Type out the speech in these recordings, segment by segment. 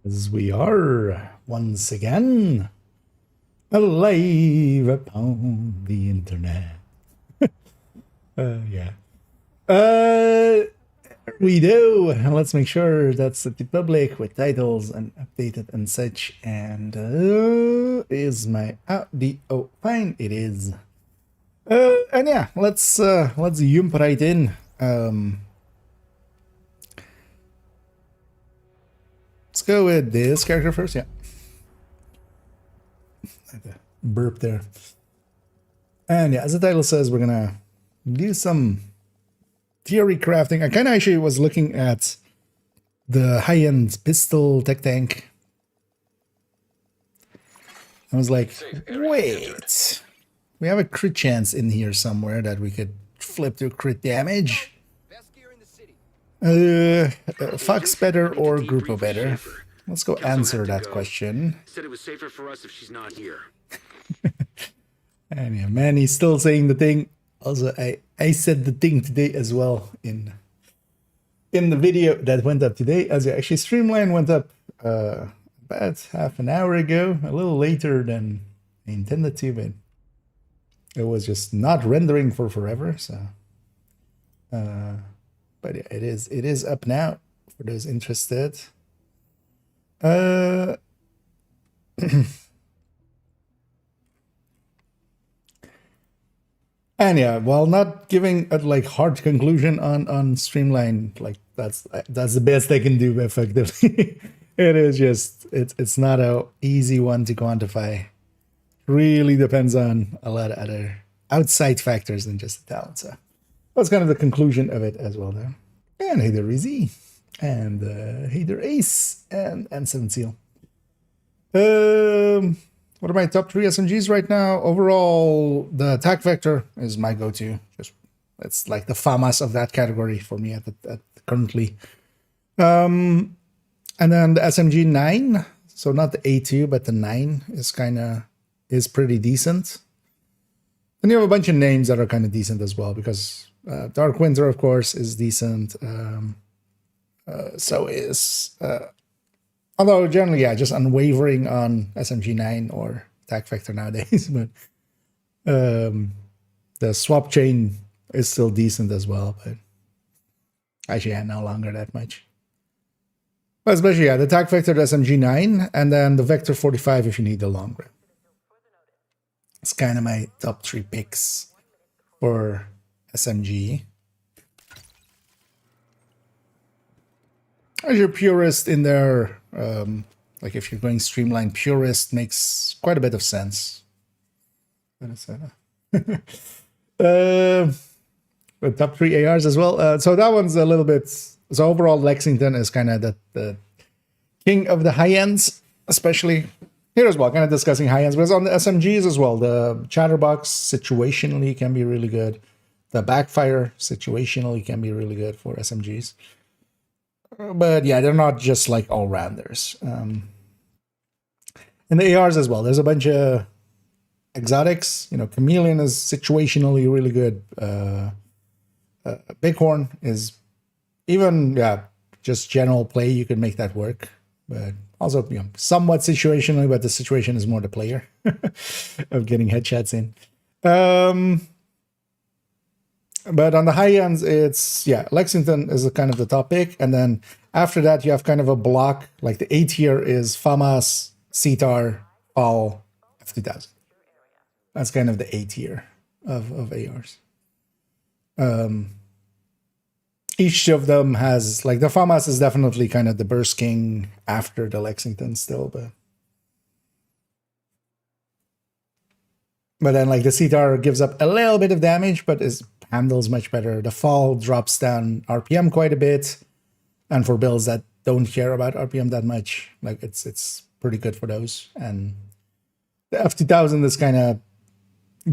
As we are once again alive upon the internet. Yeah. We do. Let's make sure that's at the public with titles and updated and such. And is my audio fine? It is. And yeah, let's jump right in. Let's go with this character first. Yeah. Burp there. And yeah, as the title says, we're gonna do some theory crafting. I kind of actually was looking at the high-end pistol tech tank. I was like, wait, we have a crit chance in here somewhere that we could flip to crit damage. Fox better or Grupo better? Let's go answer that question. Said it was safer for us if she's not here. And yeah, man, he's still saying the thing. Also, I said the thing today as well in the video that went up today. As actually, Streamline went up about half an hour ago, a little later than I intended to, but it was just not rendering for forever. So, but yeah, it is up now for those interested. And yeah, while not giving a like hard conclusion on Streamline, like that's the best I can do effectively. It is just it's not a easy one to quantify. Really depends on a lot of other outside factors than just the talent. So that's kind of the conclusion of it as well there. And hey there, Rizzy. And hey there, Ace and Seven Seal. What are my top 3 SMGs right now? Overall, the attack vector is my go-to. Just it's like the FAMAS of that category for me at currently. And then the SMG 9, so not the A2, but the 9 is pretty decent. And you have a bunch of names that are kind of decent as well, because Dark Winter, of course, is decent. So is although generally, yeah, just unwavering on SMG 9 or attack vector nowadays. But the swap chain is still decent as well. But actually, yeah, no longer that much. But especially, yeah, the attack vector, the SMG 9, and then the Vector 45 if you need the long range. It's kind of my top 3 picks for SMG. As your purist in there, like if you're going Streamline purist, makes quite a bit of sense. The top 3 ARs as well. So that one's a little bit. So overall, Lexington is kind of the king of the high ends, especially here as well. Kind of discussing high ends, but on the SMGs as well. The Chatterbox situationally can be really good. The Backfire situationally can be really good for SMGs. But yeah, they're not just like all-rounders. And the ARs as well. There's a bunch of exotics. You know, Chameleon is situationally really good. Bighorn is even, yeah, just general play. You can make that work. But also, you know, somewhat situationally, but the situation is more the player of getting headshots in. But on the high ends, it's, yeah, Lexington is kind of the top pick. And then after that, you have kind of a block. Like the A tier is FAMAS, CTAR, FAL, F2000. That's kind of the A tier of ARs. Each of them has, like the FAMAS is definitely kind of the burst king after the Lexington still. But then like the CTAR gives up a little bit of damage, but handles much better. The FAL drops down RPM quite a bit, and for builds that don't care about RPM that much, like it's pretty good for those. And the F2000 is kind of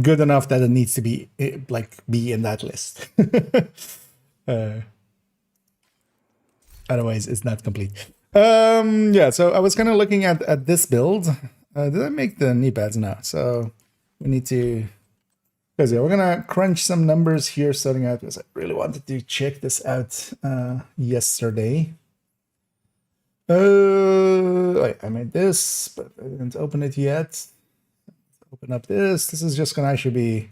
good enough that it needs to be in that list. Otherwise, it's not complete. Yeah, so I was kind of looking at this build. Did I make the knee pads? No, so we need to. Because yeah, we're gonna crunch some numbers here starting out, because I really wanted to check this out yesterday. Wait, I made this, but I didn't open it yet. Open up this. This is just gonna actually be.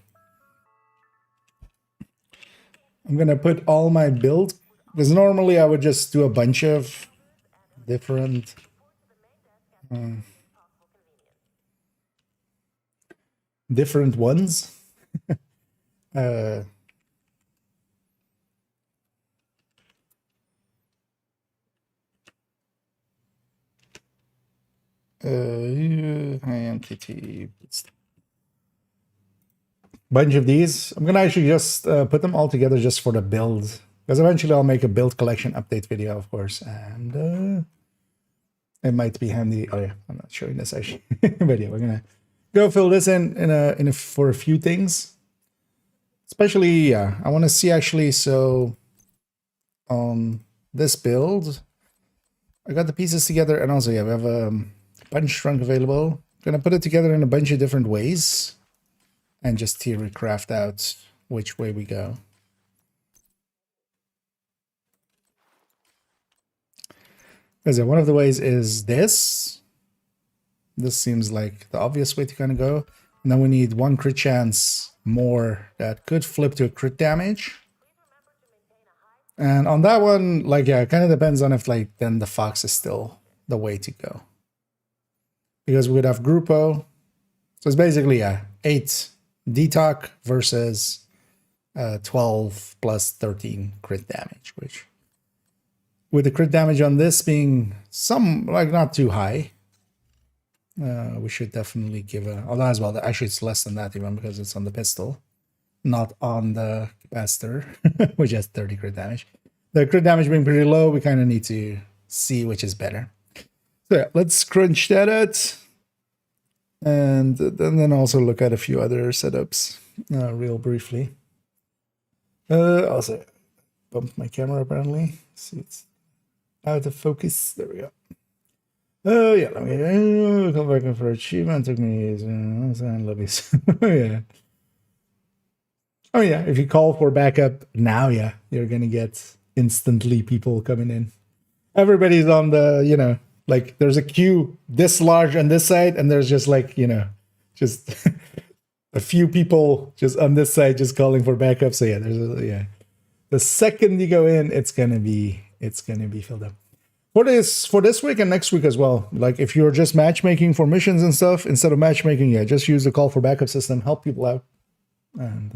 I'm gonna put all my build, because normally I would just do a bunch of different. Different ones. uh, IMTT. Bunch of these. I'm gonna actually just put them all together just for the build, because eventually I'll make a build collection update video, of course, and it might be handy. Oh yeah, I'm not showing this actually, but yeah, we're gonna go fill this in for a few things. Especially, yeah, I want to see actually. So on this build, I got the pieces together, and also yeah, we have a punch trunk available. Gonna put it together in a bunch of different ways, and just theory craft out which way we go. Because one of the ways is this. This seems like the obvious way to kind of go. And then we need one crit chance more that could flip to a crit damage. And on that one, like, yeah, it kind of depends on if, like, then the fox is still the way to go. Because we would have Grupo. So it's basically, yeah, 8 detox versus 12 plus 13 crit damage, which with the crit damage on this being some, like, not too high, we should definitely give a, although as well, actually it's less than that even because it's on the pistol, not on the capacitor, which has 30 crit damage. The crit damage being pretty low, we kind of need to see which is better. So yeah, let's crunch that out. And then also look at a few other setups real briefly. Also, bumped my camera apparently. See, it's out of focus. There we go. Oh yeah, let me come back for achievement. Took me lobbies. Yeah. Oh yeah, if you call for backup now, yeah, you're gonna get instantly people coming in. Everybody's on the, you know, like there's a queue this large on this side, and there's just like, you know, just a few people just on this side just calling for backup. So yeah, there's a, yeah. The second you go in, it's gonna be filled up. For this week and next week as well. Like if you're just matchmaking for missions and stuff, instead of matchmaking, yeah, just use the call for backup system, help people out, and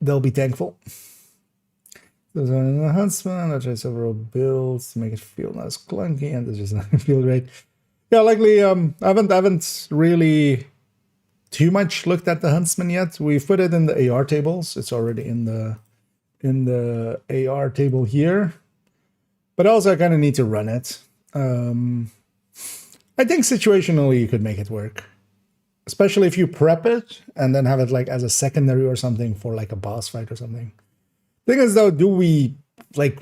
they'll be thankful. There's a huntsman. I try several builds to make it feel not as clunky, and it just doesn't feel great. Yeah, likely. I haven't really too much looked at the huntsman yet. We've put it in the AR tables. It's already in the AR table here, but also I kind of need to run it. I think situationally you could make it work, especially if you prep it and then have it like as a secondary or something for like a boss fight or something. Thing is though, do we like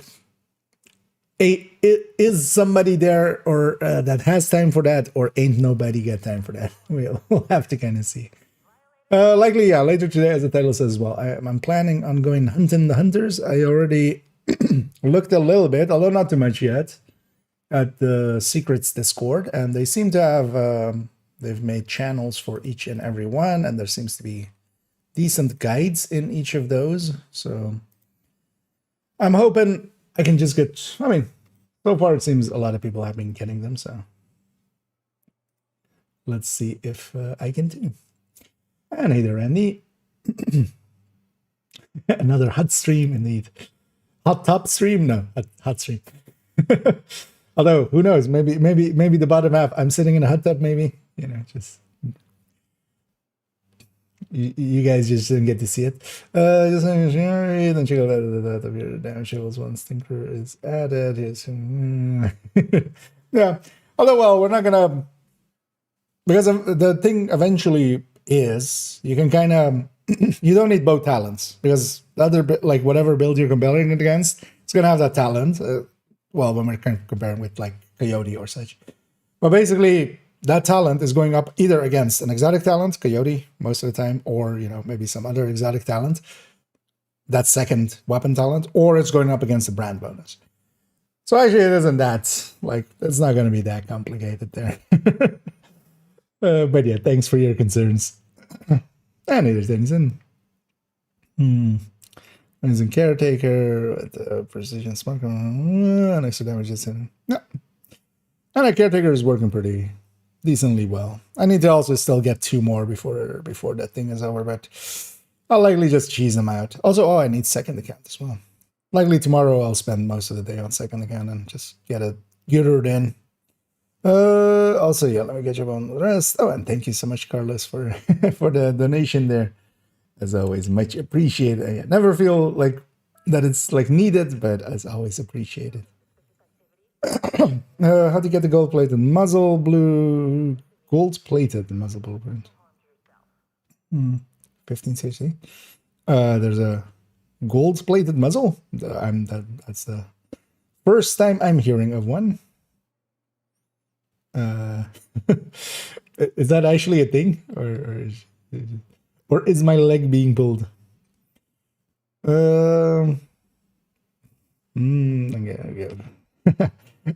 is somebody there or that has time for that, or ain't nobody got time for that? We'll have to kind of see. Likely, yeah, later today, as the title says as well. I'm planning on going hunting the hunters. I already looked a little bit, although not too much yet, at the Secrets Discord, and they seem to have, they've made channels for each and every one, and there seems to be decent guides in each of those. So I'm hoping I can just get, I mean, so far it seems a lot of people have been getting them, so let's see if I can too. And hey there, Randy. Another hot stream indeed. Hot top stream? No, hot stream. Although, who knows? Maybe the bottom half. I'm sitting in a hot tub. Maybe, you know, just you guys just didn't get to see it. Just then check out the damage levels once Tinker is added. Yeah. Although, well, we're not gonna, because the thing eventually is you can kind of you don't need both talents, because the other, like whatever build you're comparing it against, it's gonna have that talent. Well, when we're kind of comparing with like Coyote or such, but basically that talent is going up either against an exotic talent, Coyote most of the time, or you know, maybe some other exotic talent, that second weapon talent, or it's going up against a brand bonus. So actually, it isn't that, like, it's not going to be that complicated there. But yeah, thanks for your concerns. And other things in. Is in caretaker with precision smart and extra damages in. Yeah. And a caretaker is working pretty decently well. I need to also still get 2 more before that thing is over, but I'll likely just cheese them out. Also, I need second account as well. Likely tomorrow I'll spend most of the day on second account and just get it geared in. Also, yeah, let me get you on the rest. Oh, and thank you so much, Carlos, for for the donation there. As always, much appreciated. I never feel like that it's like needed, but as always appreciated. How to get the gold-plated muzzle blue? Gold-plated muzzle blueprint. 1560. There's a gold-plated muzzle. That's the first time I'm hearing of one. Is that actually a thing, or is my leg being pulled? Okay.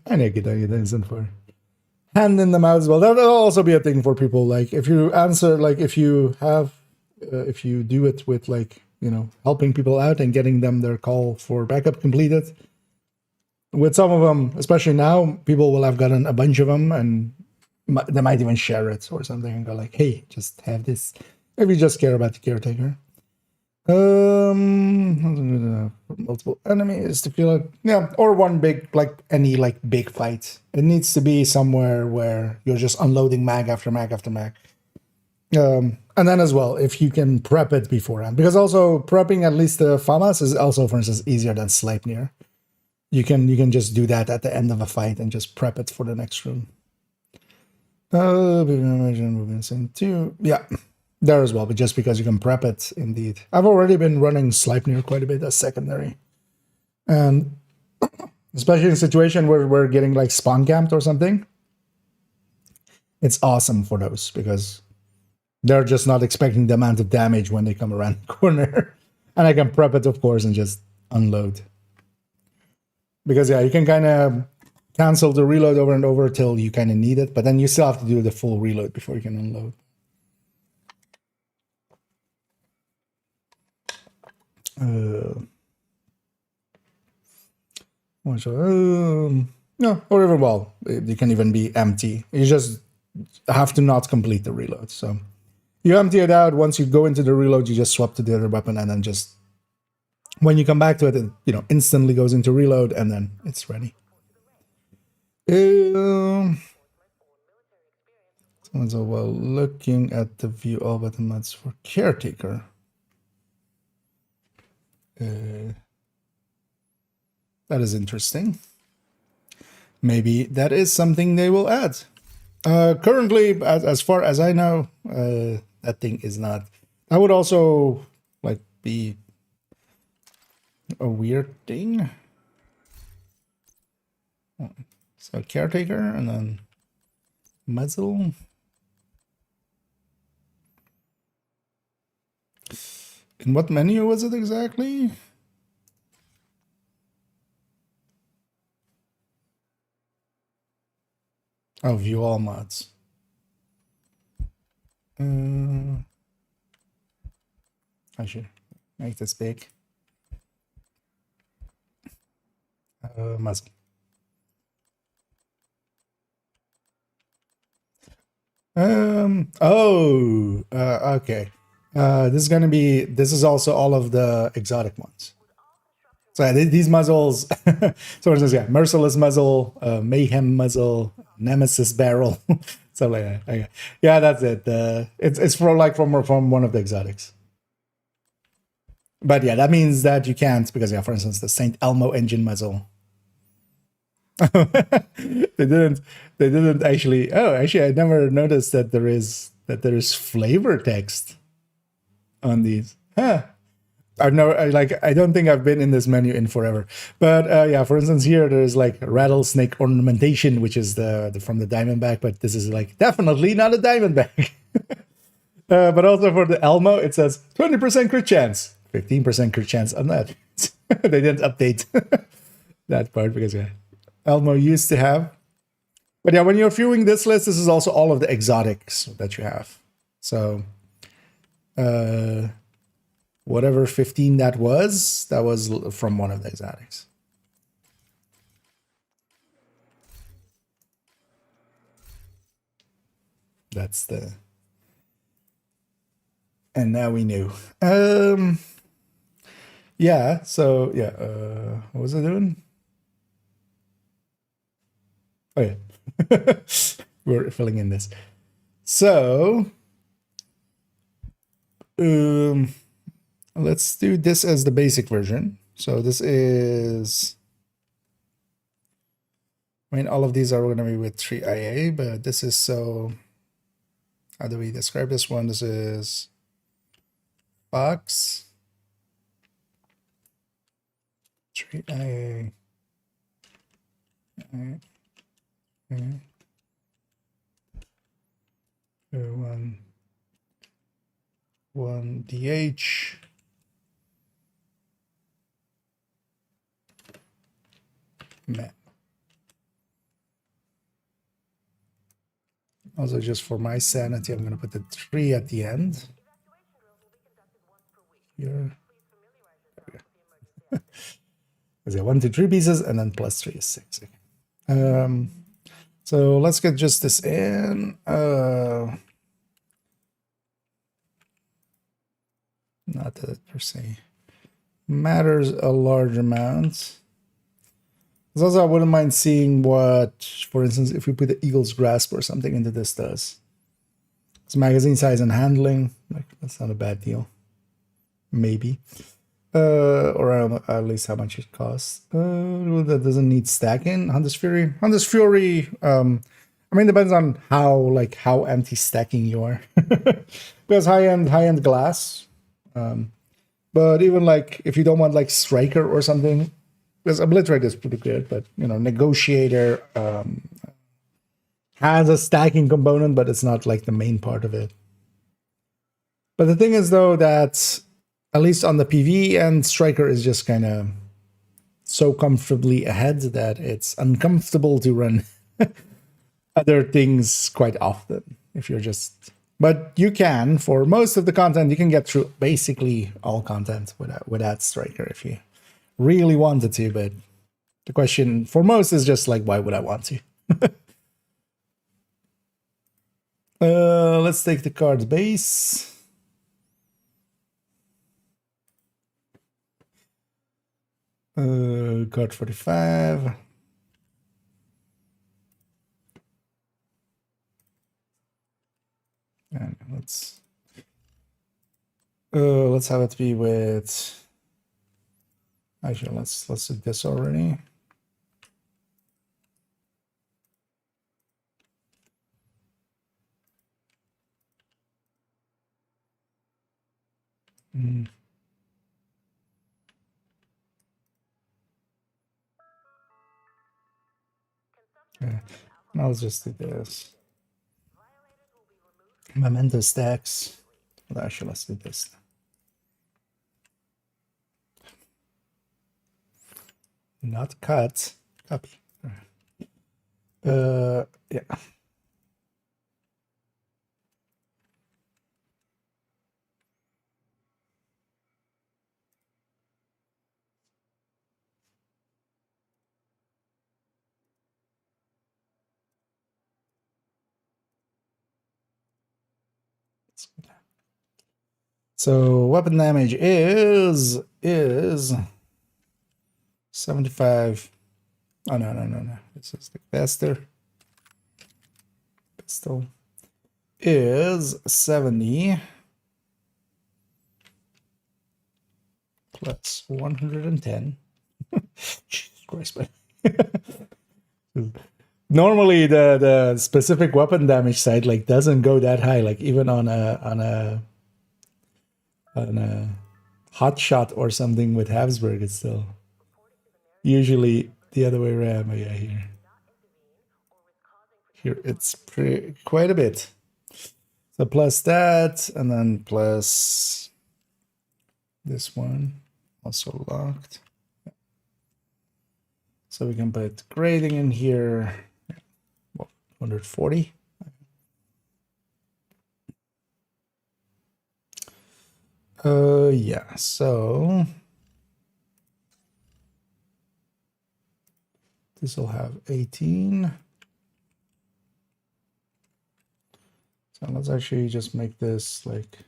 I know get that for hand in the mouth as well. That'll also be a thing for people. Like if you answer, like if you do it with like, helping people out and getting them their call for backup completed. With some of them, especially now, people will have gotten a bunch of them and they might even share it or something and go like, hey, just have this. If you just care about the caretaker. Multiple enemies to feel it. Yeah, or one big, like any like big fight. It needs to be somewhere where you're just unloading mag after mag after mag. And then as well, if you can prep it beforehand. Because also prepping at least the FAMAS is also, for instance, easier than Sleipnir. You can just do that at the end of a fight and just prep it for the next room. Yeah. There as well, but just because you can prep it, indeed. I've already been running Sleipnir quite a bit as secondary. And especially in a situation where we're getting like spawn camped or something, it's awesome for those because they're just not expecting the amount of damage when they come around the corner. And I can prep it, of course, and just unload. Because, yeah, you can kind of cancel the reload over and over till you kind of need it, but then you still have to do the full reload before you can unload. No, or even, well, you can even be empty. You just have to not complete the reload. So you empty it out. Once you go into the reload, you just swap to the other weapon, and then just when you come back to it, it instantly goes into reload, and then it's ready. So while looking at the view all button mods for caretaker. That is interesting. Maybe that is something they will add. Currently, as far as I know, that thing is not. That would also like be a weird thing. So caretaker and then muzzle. In what menu was it exactly? Oh, view all mods. I should make this big. Muzzle. Okay. This is also all of the exotic ones. So these muzzles, so for instance, yeah, Merciless muzzle, Mayhem muzzle, Nemesis barrel, stuff like that. Okay. Yeah, that's it. It's from one of the exotics. But yeah, that means that you can't, because yeah, for instance, the Saint Elmo engine muzzle. They didn't actually. Oh, actually, I never noticed that there is flavor text on these. Huh. I don't think I've been in this menu in forever. But yeah, for instance, here there's like rattlesnake ornamentation, which is from the Diamondback, but this is like definitely not a Diamondback. But also for the Elmo, it says 20% crit chance, 15% crit chance on that. They didn't update that part because yeah, Elmo used to have. But yeah, when you're viewing this list, this is also all of the exotics that you have. So whatever 15 that was from one of the exotics. That's the... And now we knew. Yeah, so yeah, what was I doing? Oh yeah. We're filling in this. So let's do this as the basic version. So this is, I mean, all of these are going to be with 3IA, but this is, so how do we describe this one? This is Fox 3IA. One DH. Map. Also, just for my sanity, I'm going to put the 3 at the end. Here. Is it 1, 2, 3 pieces, and then plus 3 is 6. Okay. So let's get just this in. Not that it per se matters a large amount. Because also I wouldn't mind seeing what, for instance, if we put the Eagle's Grasp or something into this does. It's magazine size and handling. Like, that's not a bad deal. Maybe. Or I don't know, at least how much it costs. That doesn't need stacking. Hunter's Fury. Hunter's Fury, I mean, depends on how empty stacking you are. Because high-end glass. But even like if you don't want like Striker or something, because Obliterate is pretty good, but you know, Negotiator has a stacking component, but it's not like the main part of it. But the thing is though that at least on the PV end, Striker is just kind of so comfortably ahead that it's uncomfortable to run other things quite often if you're just... But you can, for most of the content, you can get through basically all content without Striker if you really wanted to. But the question for most is just like, why would I want to? Let's take the card base. Card 45. And let's have it be with... Actually, let's do this already. Okay. Now let's just do this. Memento stacks. Well, actually, let's do this. Not cut. Copy. Yeah. So weapon damage is 75. Oh no. This is the faster. Pistol is 70 plus 110. Jesus Christ, man. Normally the specific weapon damage side like doesn't go that high, like even on a hot shot or something with Habsburg, it's still usually the other way around. But yeah, here it's quite a bit. So plus that, and then plus this one, also locked. So we can put grading in here. What, 140? Yeah, so this will have 18. So let's actually just make this like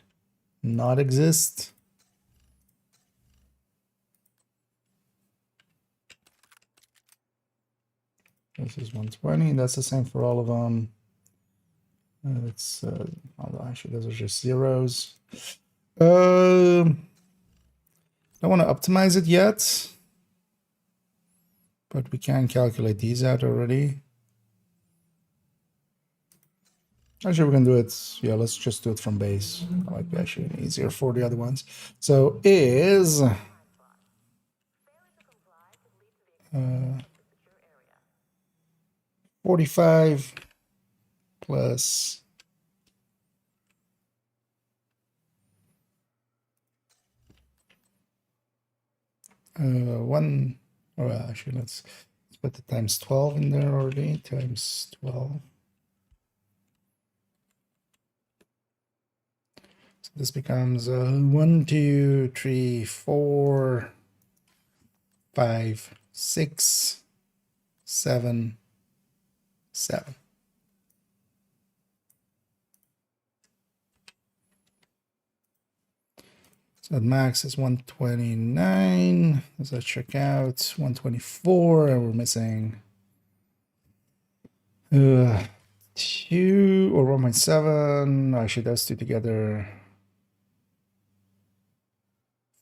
not exist. This is 120. That's the same for all of them. It's although actually those are just zeros. Don't want to optimize it yet, but we can calculate these out already. Actually, we can do it. Yeah, let's just do it from base. That might be actually easier for the other ones. So is 45 plus 1. Or actually, let's put the times 12 in there already. Times 12. So this becomes 1, 2, 3, 4, 5, 6, 7, 7. So max is 129. Does that check out? 124, and we're missing 2 or 1.7. Actually, those two together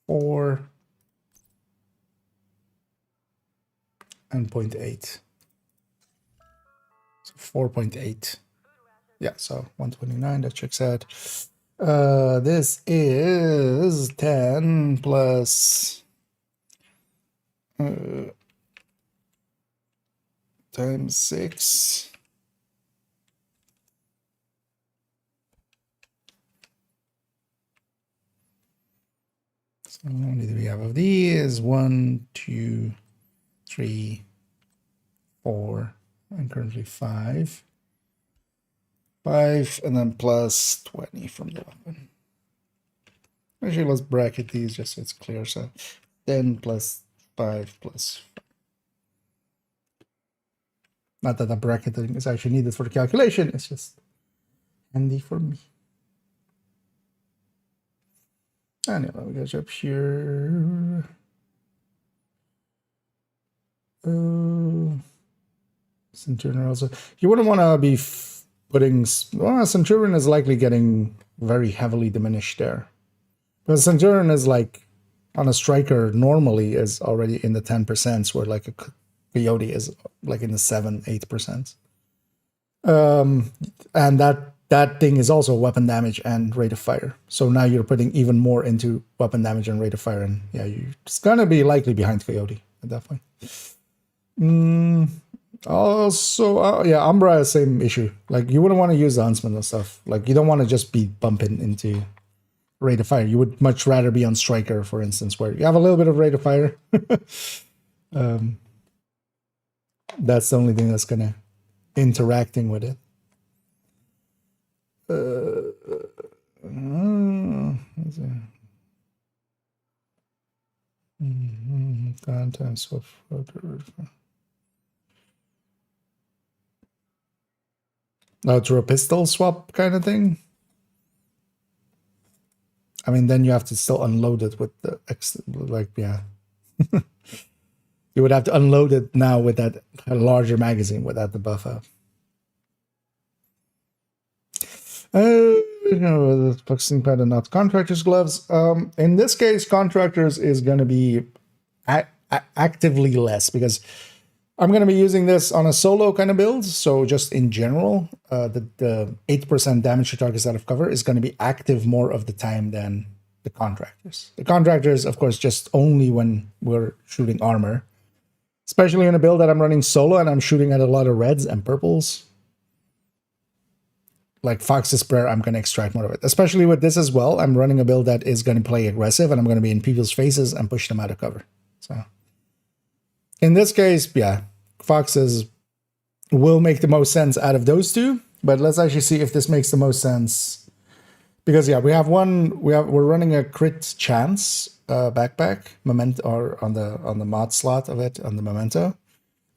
4 and 0.8. So 4.8. Yeah, so 129, that checks out. This is 10 plus times 6. So how many do we have of these? 1, 2, 3, 4, and currently 5. 5 and then plus 20 from the weapon. Actually, let's bracket these just so it's clear. So 10 plus 5 plus 5. Not that the bracketing is actually needed for the calculation, it's just handy for me. Anyway, we go up here. Centurion also. You wouldn't want to be putting. Well, Centurion is likely getting very heavily diminished there. Because Centurion is like on a striker normally is already in the 10%, where like a Coyote is like in the 7-8%. And that thing is also weapon damage and rate of fire. So now you're putting even more into weapon damage and rate of fire, and yeah, it's gonna be likely behind Coyote at that point. Also, yeah, Umbra has same issue. Like you wouldn't want to use the Huntsman and stuff. Like you don't want to just be bumping into rate of fire. You would much rather be on Striker, for instance, where you have a little bit of rate of fire. That's the only thing that's gonna interacting with it. Content swap. No, through a pistol swap kind of thing. I mean, then you have to still unload it with the yeah. You would have to unload it now with that larger magazine without the buff up. The focusing pattern, not contractors' gloves. In this case, contractors is going to be actively less because I'm going to be using this on a solo kind of build. So just in general, the 8% damage to targets out of cover is going to be active more of the time than the contractors. The contractors, of course, just only when we're shooting armor, especially in a build that I'm running solo and I'm shooting at a lot of reds and purples. Like Fox's Prayer, I'm going to extract more of it. Especially with this as well, I'm running a build that is going to play aggressive and I'm going to be in people's faces and push them out of cover. So In this case, yeah, foxes will make the most sense out of those two. But let's actually see if this makes the most sense. Because yeah, we're running a crit chance backpack memento, or on the mod slot of it on the memento.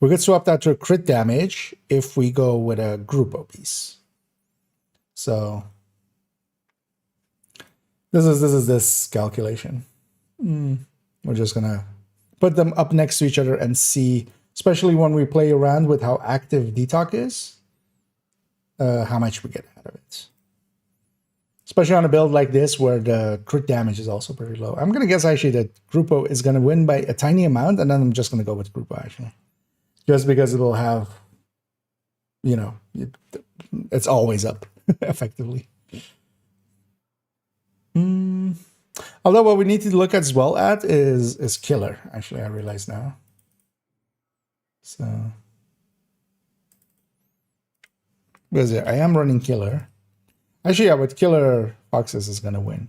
We could swap that to a crit damage if we go with a group piece. So this is this calculation. We're just gonna put them up next to each other and see, especially when we play around with how active detox is, how much we get out of it. Especially on a build like this where the crit damage is also pretty low. I'm gonna guess actually that Grupo is gonna win by a tiny amount, and then I'm just gonna go with Grupo actually. Just because it'll have, you know, it's always up, effectively. Although what we need to look as well at is killer. Actually, I realize now. So, because yeah, I am running killer. Actually, yeah, with killer, foxes is gonna win.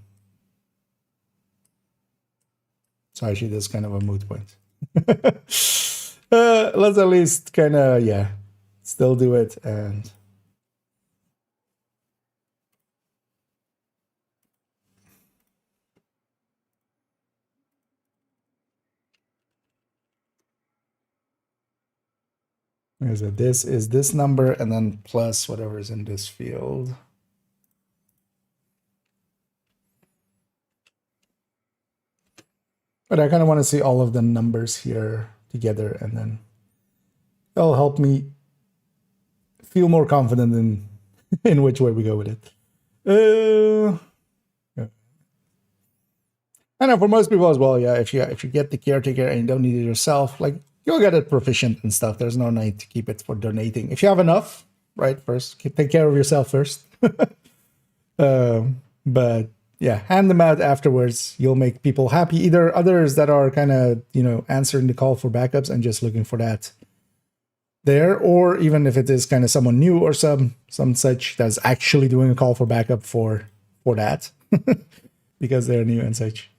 So actually, that's kind of a moot point. Let's at least kind of, yeah, still do it. And this is this number, and then plus whatever is in this field. But I kind of want to see all of the numbers here together, and then it'll help me feel more confident in which way we go with it. Yeah. I know for most people as well, yeah, if you get the caretaker and you don't need it yourself, like, you'll get it proficient and stuff. There's no need to keep it for donating. If you have enough, right, first, take care of yourself first. But yeah, hand them out afterwards. You'll make people happy. Either others that are kind of, you know, answering the call for backups and just looking for that there, or even if it is kind of someone new or some such that's actually doing a call for backup for that because they're new and such.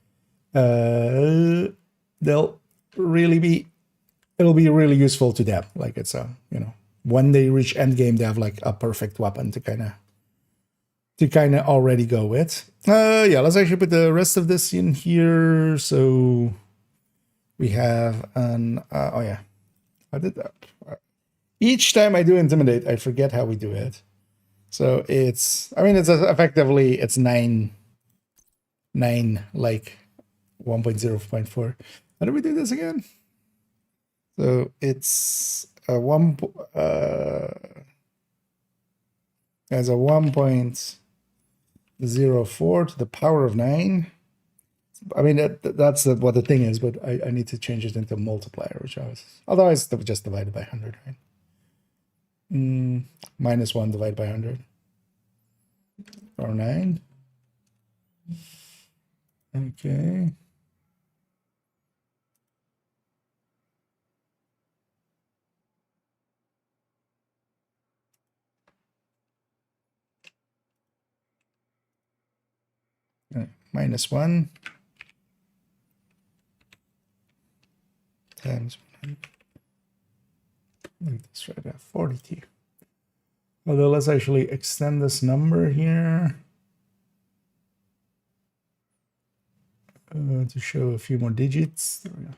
It'll be really useful to them. Like, it's a, you know, when they reach end game, they have like a perfect weapon to kind of already go with. Yeah, let's actually put the rest of this in here. So we have an oh yeah, I did that. Each time I do intimidate, I forget how we do it. So it's, I mean, it's effectively, it's 9 like 1.0.4. How do we do this again? So it's a as a 1.04 to the power of 9. I mean, that's what the thing is, but I need to change it into a multiplier, which I was, otherwise just divided by 100, right? -1 divided by 100 or 9. Okay. -1 times 100. Like this right at 42. Although let's actually extend this number here to show a few more digits. There we go.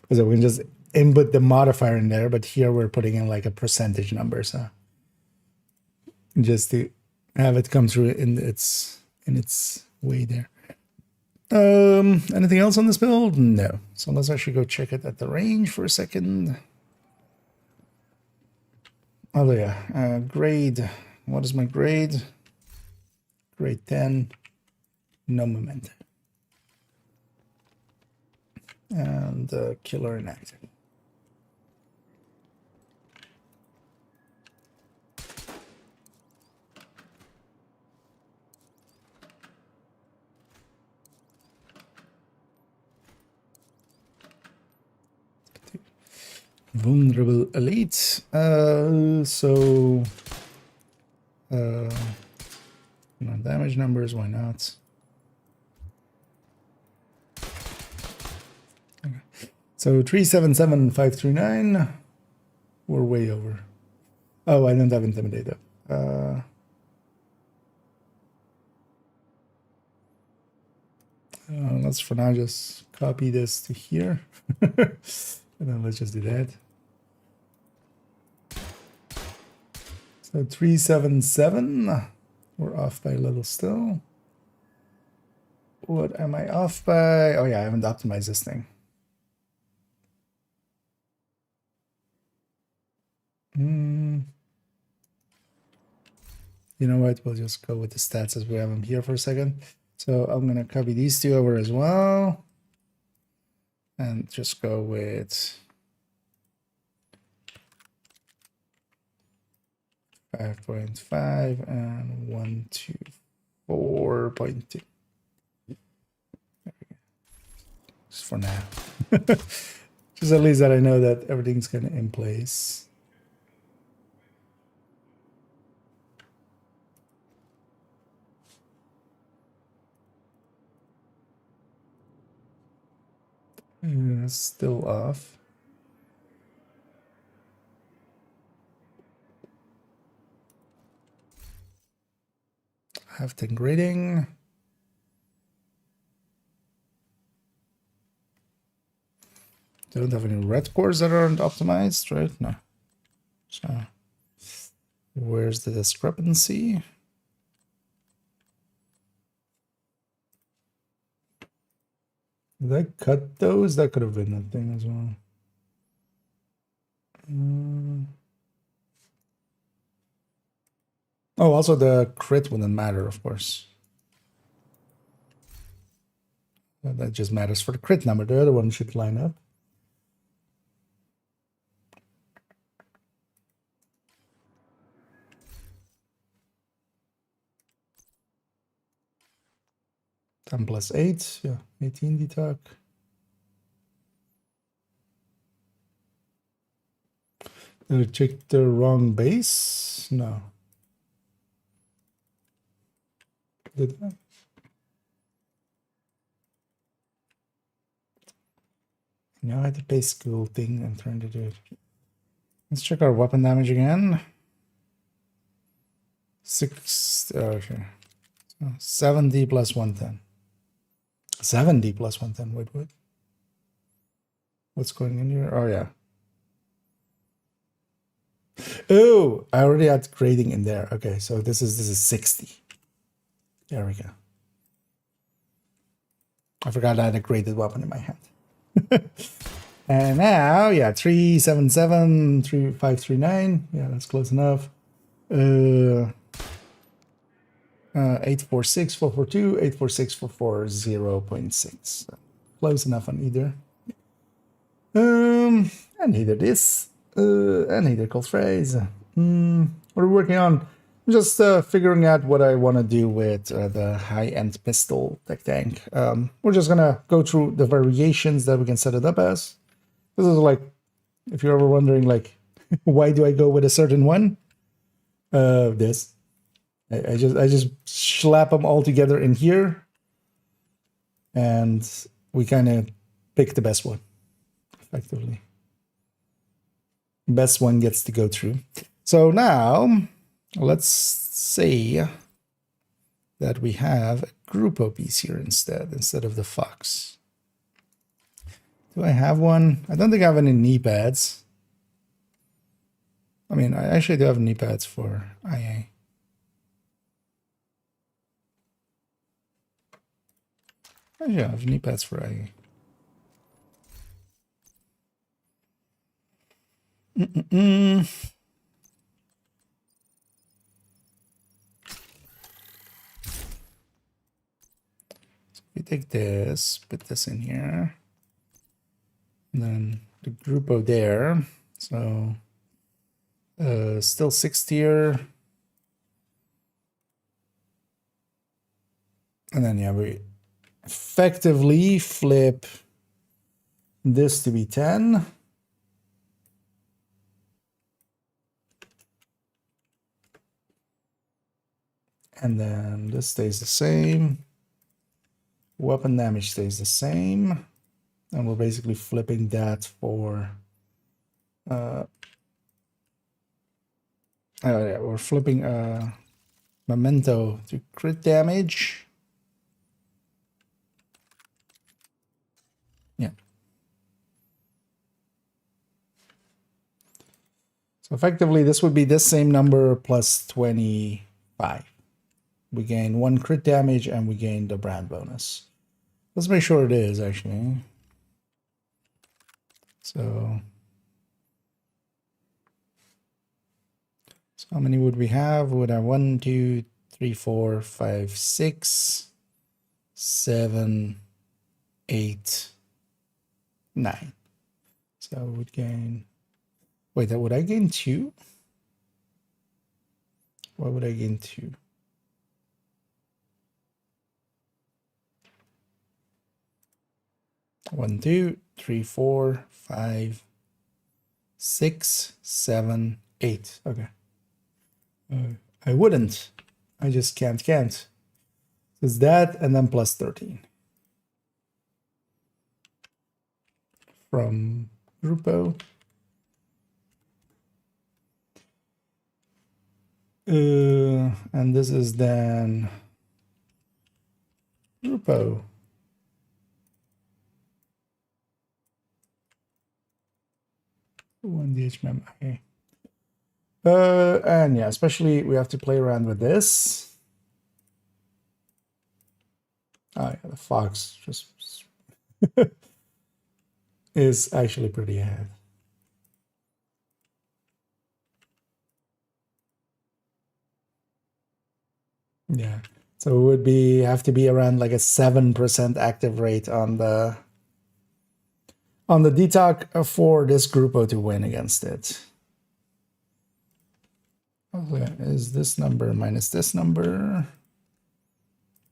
Because we can just input the modifier in there, but here we're putting in like a percentage number, so just to have it come through in its way there. Anything else on this build? No. So let's actually go check it at the range for a second. Oh yeah, grade. What is my grade? Grade 10. No memento. And killer inactive. Vulnerable elite. Damage numbers, why not? So 377,539. We're way over. Oh, I don't have Intimidate up. Let's for now just copy this to here. And then let's just do that. So 377. We're off by a little still. What am I off by? Oh yeah, I haven't optimized this thing. You know what? We'll just go with the stats as we have them here for a second. So I'm going to copy these two over as well. And just go with 5.5 and 124.2. Just for now. Just at least that I know that everything's kind of in place. Still off. Have 10 grading. Don't have any red cores that aren't optimized, right? No. So where's the discrepancy? Did I cut those? That could have been a thing as well. Oh, also the crit wouldn't matter, of course. That just matters for the crit number. The other one should line up. Ten plus 8, yeah, 18 detox. Did I check the wrong base? No. Did I? Now I had the base school thing I'm trying to do it. Let's check our weapon damage again. okay. So 70 plus 110. 70 plus 110. Wait, what? What's going in here? Oh, yeah. Oh, I already had grading in there. Okay, so this is 60. There we go. I forgot I had a graded weapon in my hand. And now, yeah, 377, 539. Yeah, that's close enough. 846, 442, 846, 440, 0.6. Close enough on either. And either this, and either call phrase. What are we working on? Just figuring out what I want to do with the high-end pistol tech tank. We're just gonna go through the variations that we can set it up as. This is like, if you're ever wondering, like, why do I go with a certain one? This. I just slap them all together in here, and we kind of pick the best one, effectively. Best one gets to go through. So now, let's say that we have a group of piece here instead of the fox. Do I have one? I don't think I have any knee pads. I mean, I actually do have knee pads for IA. Actually, I have knee pads for IA. So we take this, put this in here, and then the groupo there. So still 6 tier. And then yeah, we effectively flip this to be 10. And then this stays the same. Weapon damage stays the same. And we're basically flipping that for yeah, we're flipping memento to crit damage. Yeah. So effectively, this would be this same number plus 25. We gain 1 crit damage and we gain the brand bonus. Let's make sure it is actually. So how many would we have? We would have 1, 2, 3, 4, 5, 6, 7, 8, 9. So I would gain. Wait, would I gain 2? Why would I gain 2? One, 2, 3, 4, 5, 6, 7, 8. Okay. I wouldn't. I just can't. So it's that and then plus 13. From Grupo. And this is then Grupo. One DHMM. Okay. And yeah, especially we have to play around with this. Oh yeah, the fox just is actually pretty ahead. Yeah. So it would be have to be around like a 7% active rate on the detox for this Grupo to win against it. Okay, is this number minus this number?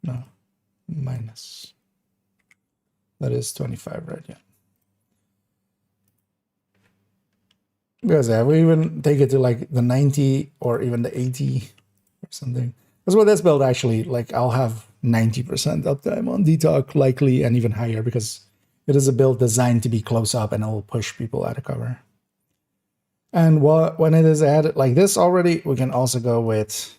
No, minus. That is 25, right? Yeah. Because yeah, we even take it to like the 90 or even the 80 or something. That's what this build actually, like I'll have 90% uptime on detox likely and even higher because it is a build designed to be close up and it will push people out of cover. And when it is added like this already, we can also go with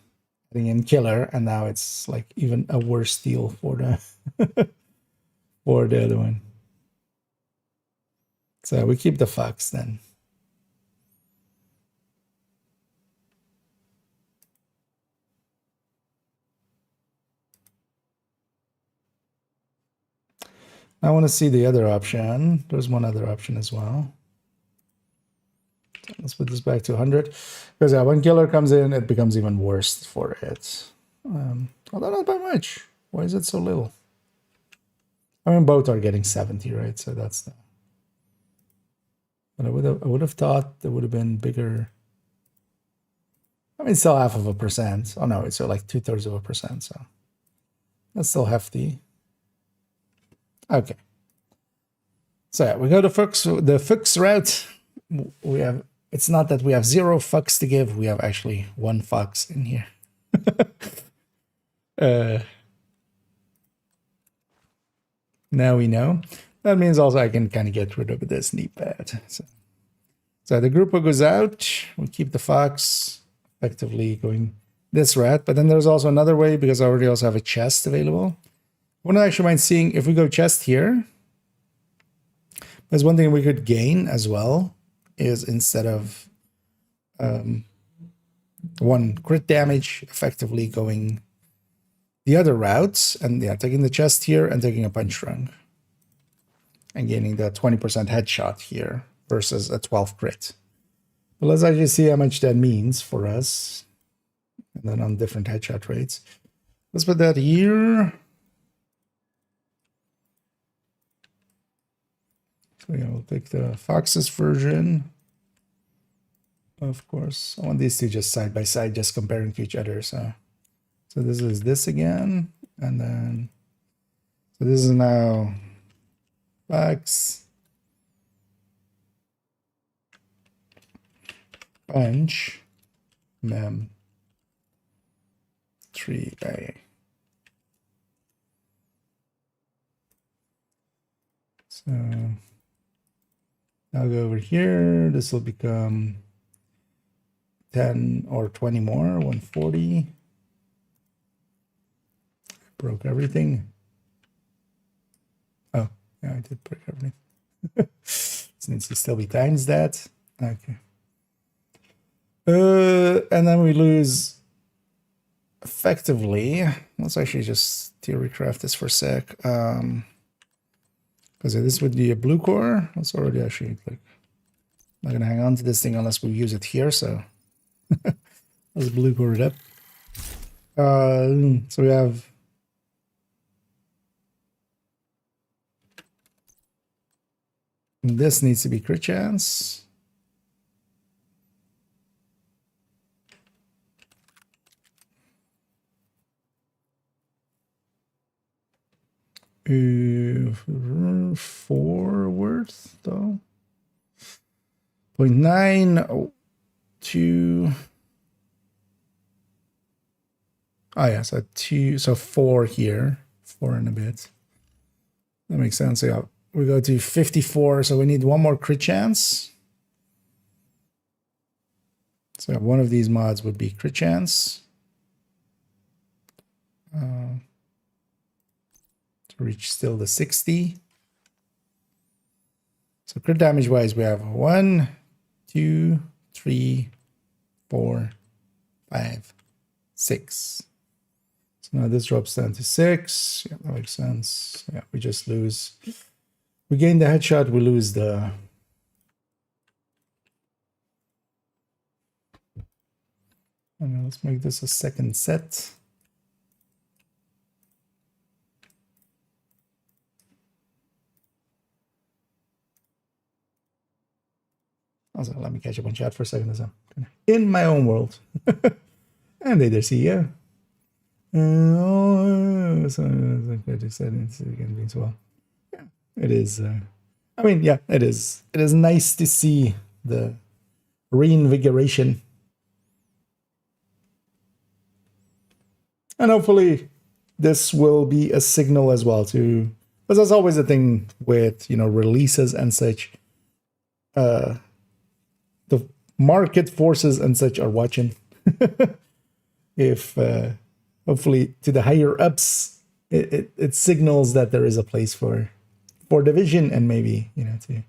adding in killer, and now it's like even a worse deal for the for the other one. So we keep the fox then. I want to see the other option. There's one other option as well. Let's put this back to 100. Because yeah, when killer comes in, it becomes even worse for it. Although not by much. Why is it so little? I mean, both are getting 70, right? So that's the... But I would have thought there would have been bigger... I mean, still 0.5%. Oh no, it's like 2/3%. So that's still hefty. Okay. So yeah, we go to the Fuchs route. We have... It's not that we have 0 fucks to give. We have actually 1 fucks in here. Now we know. That means also I can kind of get rid of this knee pad. So the Grupo goes out. We keep the fox effectively going this route. But then there's also another way because I already also have a chest available. I wouldn't actually mind seeing if we go chest here. There's one thing we could gain as well is instead of 1 crit damage, effectively going the other routes and yeah, taking the chest here and taking a punch run and gaining the 20% headshot here versus a 12 crit. But let's actually see how much that means for us. And then on different headshot rates. Let's put that here. So yeah, we'll take the Fox's version. Of course, I want these two just side by side, just comparing to each other. So this is this again, and then so this is now Fox, punch, mem, 3A. So So I'll go over here. This will become 10 or 20 more, 140. Broke everything. Oh, yeah, I did break everything. This needs to still be times that. Okay. And then we lose effectively. Let's actually just theorycraft this for a sec. Because this would be a blue core. Let's already actually like not gonna hang on to this thing unless we use it here. So let's blue core it up. So we have this needs to be crit chance. Four worth though. 0.902. Oh yeah, so 2, so 4 here, 4 and a bit. That makes sense. Yeah, we go to 54, so we need one more crit chance. So one of these mods would be crit chance. To reach still the 60. So crit damage wise, we have 1, 2, 3, 4, 5, 6. So now this drops down to 6. Yeah, that makes sense. Yeah, we just lose. We gain the headshot, we lose the. And let's make this a second set. Also, let me catch up on chat for a second as I'm in my own world. And they see you. So again as well. Yeah, it is. I mean, yeah, it is. It is nice to see the reinvigoration, and hopefully, this will be a signal as well to. Because that's always the thing with releases and such. The market forces and such are watching. If hopefully to the higher ups, it signals that there is a place for division, and maybe to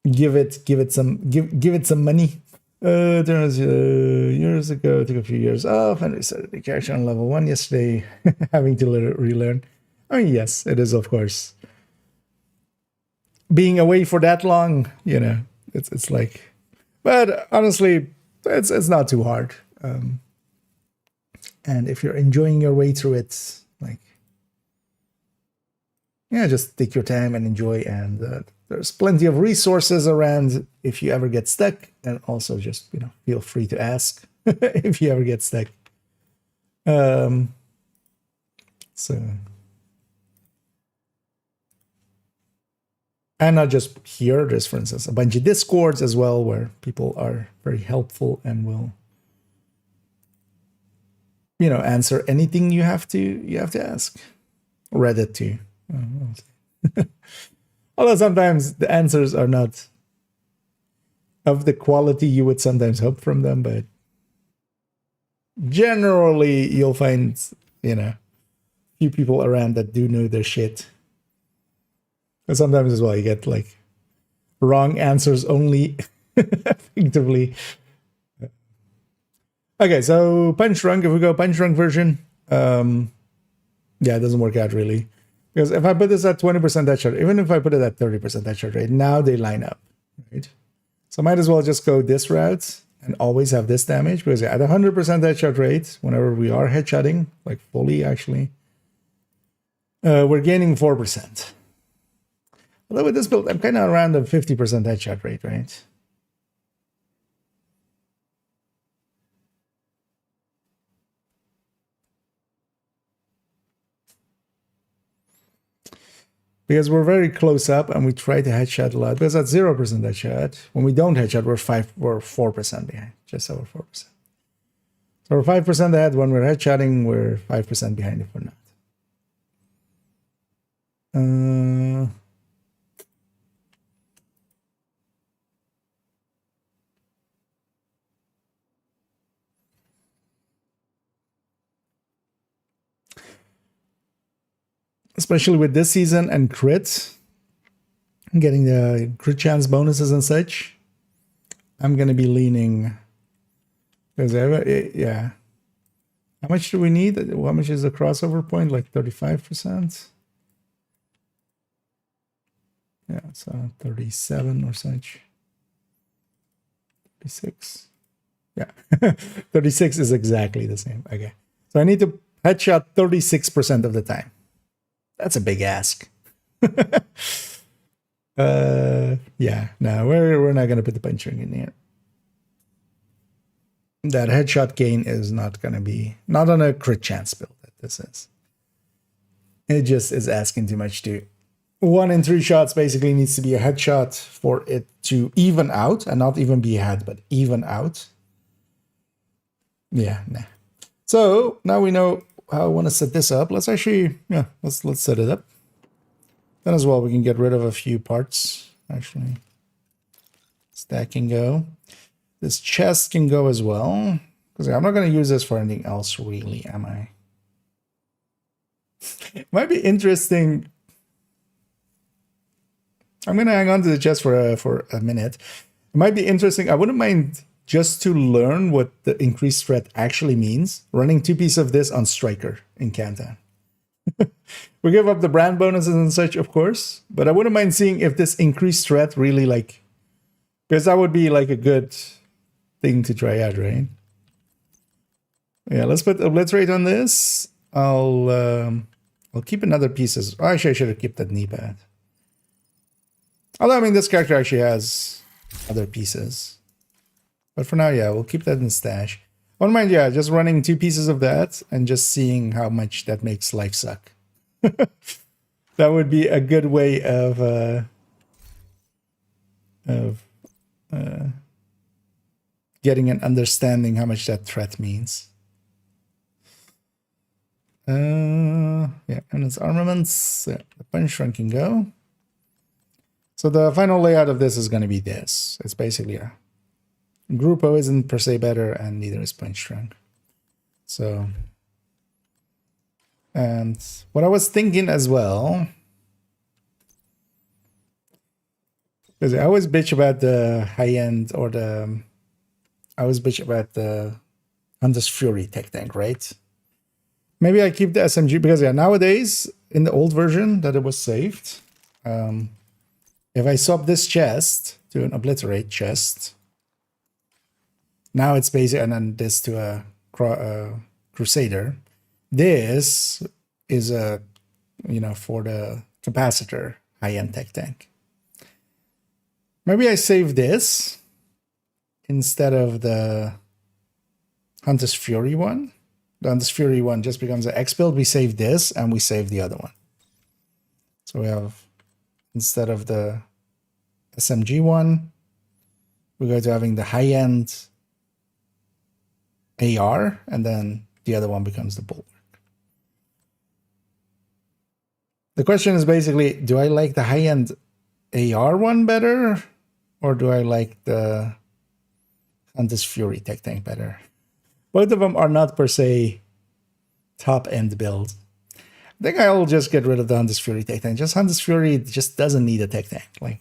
give it some money. There was years ago, took a few years off and restarted the character on level 1 yesterday, having to relearn. I mean, yes, it is, of course. Being away for that long, it's like, but honestly, it's not too hard. And if you're enjoying your way through it, like, yeah, just take your time and enjoy. And there's plenty of resources around if you ever get stuck. And also just, feel free to ask if you ever get stuck. So. And not just here, there's, for instance, a bunch of Discords as well where people are very helpful and will, answer anything you have to ask. Reddit too. Although sometimes the answers are not of the quality you would sometimes hope from them, but generally you'll find, few people around that do know their shit. And sometimes as well, you get like wrong answers only, effectively. Okay, so punch drunk. If we go punch drunk version, yeah, it doesn't work out really. Because if I put this at 20% headshot, even if I put it at 30% headshot rate, now they line up, right? So I might as well just go this route and always have this damage, because at 100% headshot rate, whenever we are headshotting, like fully actually, we're gaining 4%. Although with this build, I'm kind of around a 50% headshot rate, right? Because we're very close up and we try to headshot a lot. Because at 0% headshot, when we don't headshot, we're 4% behind, just over 4%. So we're 5% ahead when we're headshotting, we're 5% behind if we're not. Uh, especially with this season and crit, getting the crit chance bonuses and such, I'm going to be leaning. Because yeah. How much do we need? How much is the crossover point? Like 35%? Yeah, so 37 or such. 36. Yeah, 36 is exactly the same. Okay. So I need to headshot 36% of the time. That's a big ask. Yeah, no, we're not going to put the punch ring in here. That headshot gain is not going to be, not on a crit chance build that this is. It just is asking too much to. 1 in 3 shots basically needs to be a headshot for it to even out, and not even be a head, but even out. Yeah, nah. So now we know how I want to set this up. Let's actually, yeah, let's set it up. Then as well, we can get rid of a few parts. Actually, stack can go. This chest can go as well, because I'm not going to use this for anything else, really, am I? It might be interesting. I'm going to hang on to the chest for a minute. It might be interesting. I wouldn't mind just to learn what the increased threat actually means. Running 2 pieces of this on Striker in Kantan. We give up the brand bonuses and such, of course, but I wouldn't mind seeing if this increased threat really, like, because that would be like a good thing to try out, right? Yeah, let's put obliterate on this. I'll keep another pieces. Actually, I should have kept that knee pad. Although, I mean, this character actually has other pieces. But for now, yeah, we'll keep that in stash. I don't mind, yeah, just running 2 pieces of that and just seeing how much that makes life suck. That would be a good way of getting an understanding how much that threat means. Yeah, and its armaments. Yeah, the punch shrunk can go. So the final layout of this is going to be this. It's basically a Grupo isn't per se better, and neither is punch shrunk. So, and what I was thinking as well, because I always bitch about the high end or the, I always bitch about the Hunter's Fury tech tank, right? Maybe I keep the SMG because, yeah, nowadays in the old version that it was saved, if I swap this chest to an obliterate chest, now it's basically, and then this to a Crusader. This is a, you know, for the capacitor high-end tech tank. Maybe I save this instead of the Hunter's Fury one. The Hunter's Fury one just becomes an X build. We save this and we save the other one. So we have, instead of the SMG one, we go to having the high-end AR, and then the other one becomes the Bulwark. The question is basically, do I like the high-end AR one better, or do I like the Hunter's Fury tech tank better? Both of them are not per se top-end builds. I think I'll just get rid of the Hunter's Fury tech tank. Just Hunter's Fury just doesn't need a tech tank. Like,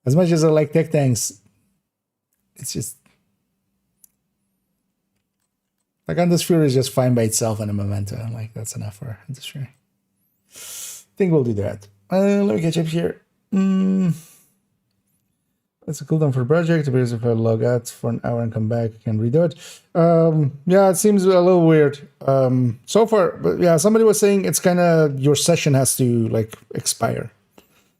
as much as I like tech tanks, it's just like Hunter's Fury is just fine by itself and a memento. Like, that's enough for Hunter's Fury. I think we'll do that. Let me catch up here. It's a cooldown for the project. Because if I log out for an hour and come back, I can redo it. Yeah, it seems a little weird. So far, but yeah, somebody was saying it's kind of, your session has to like expire.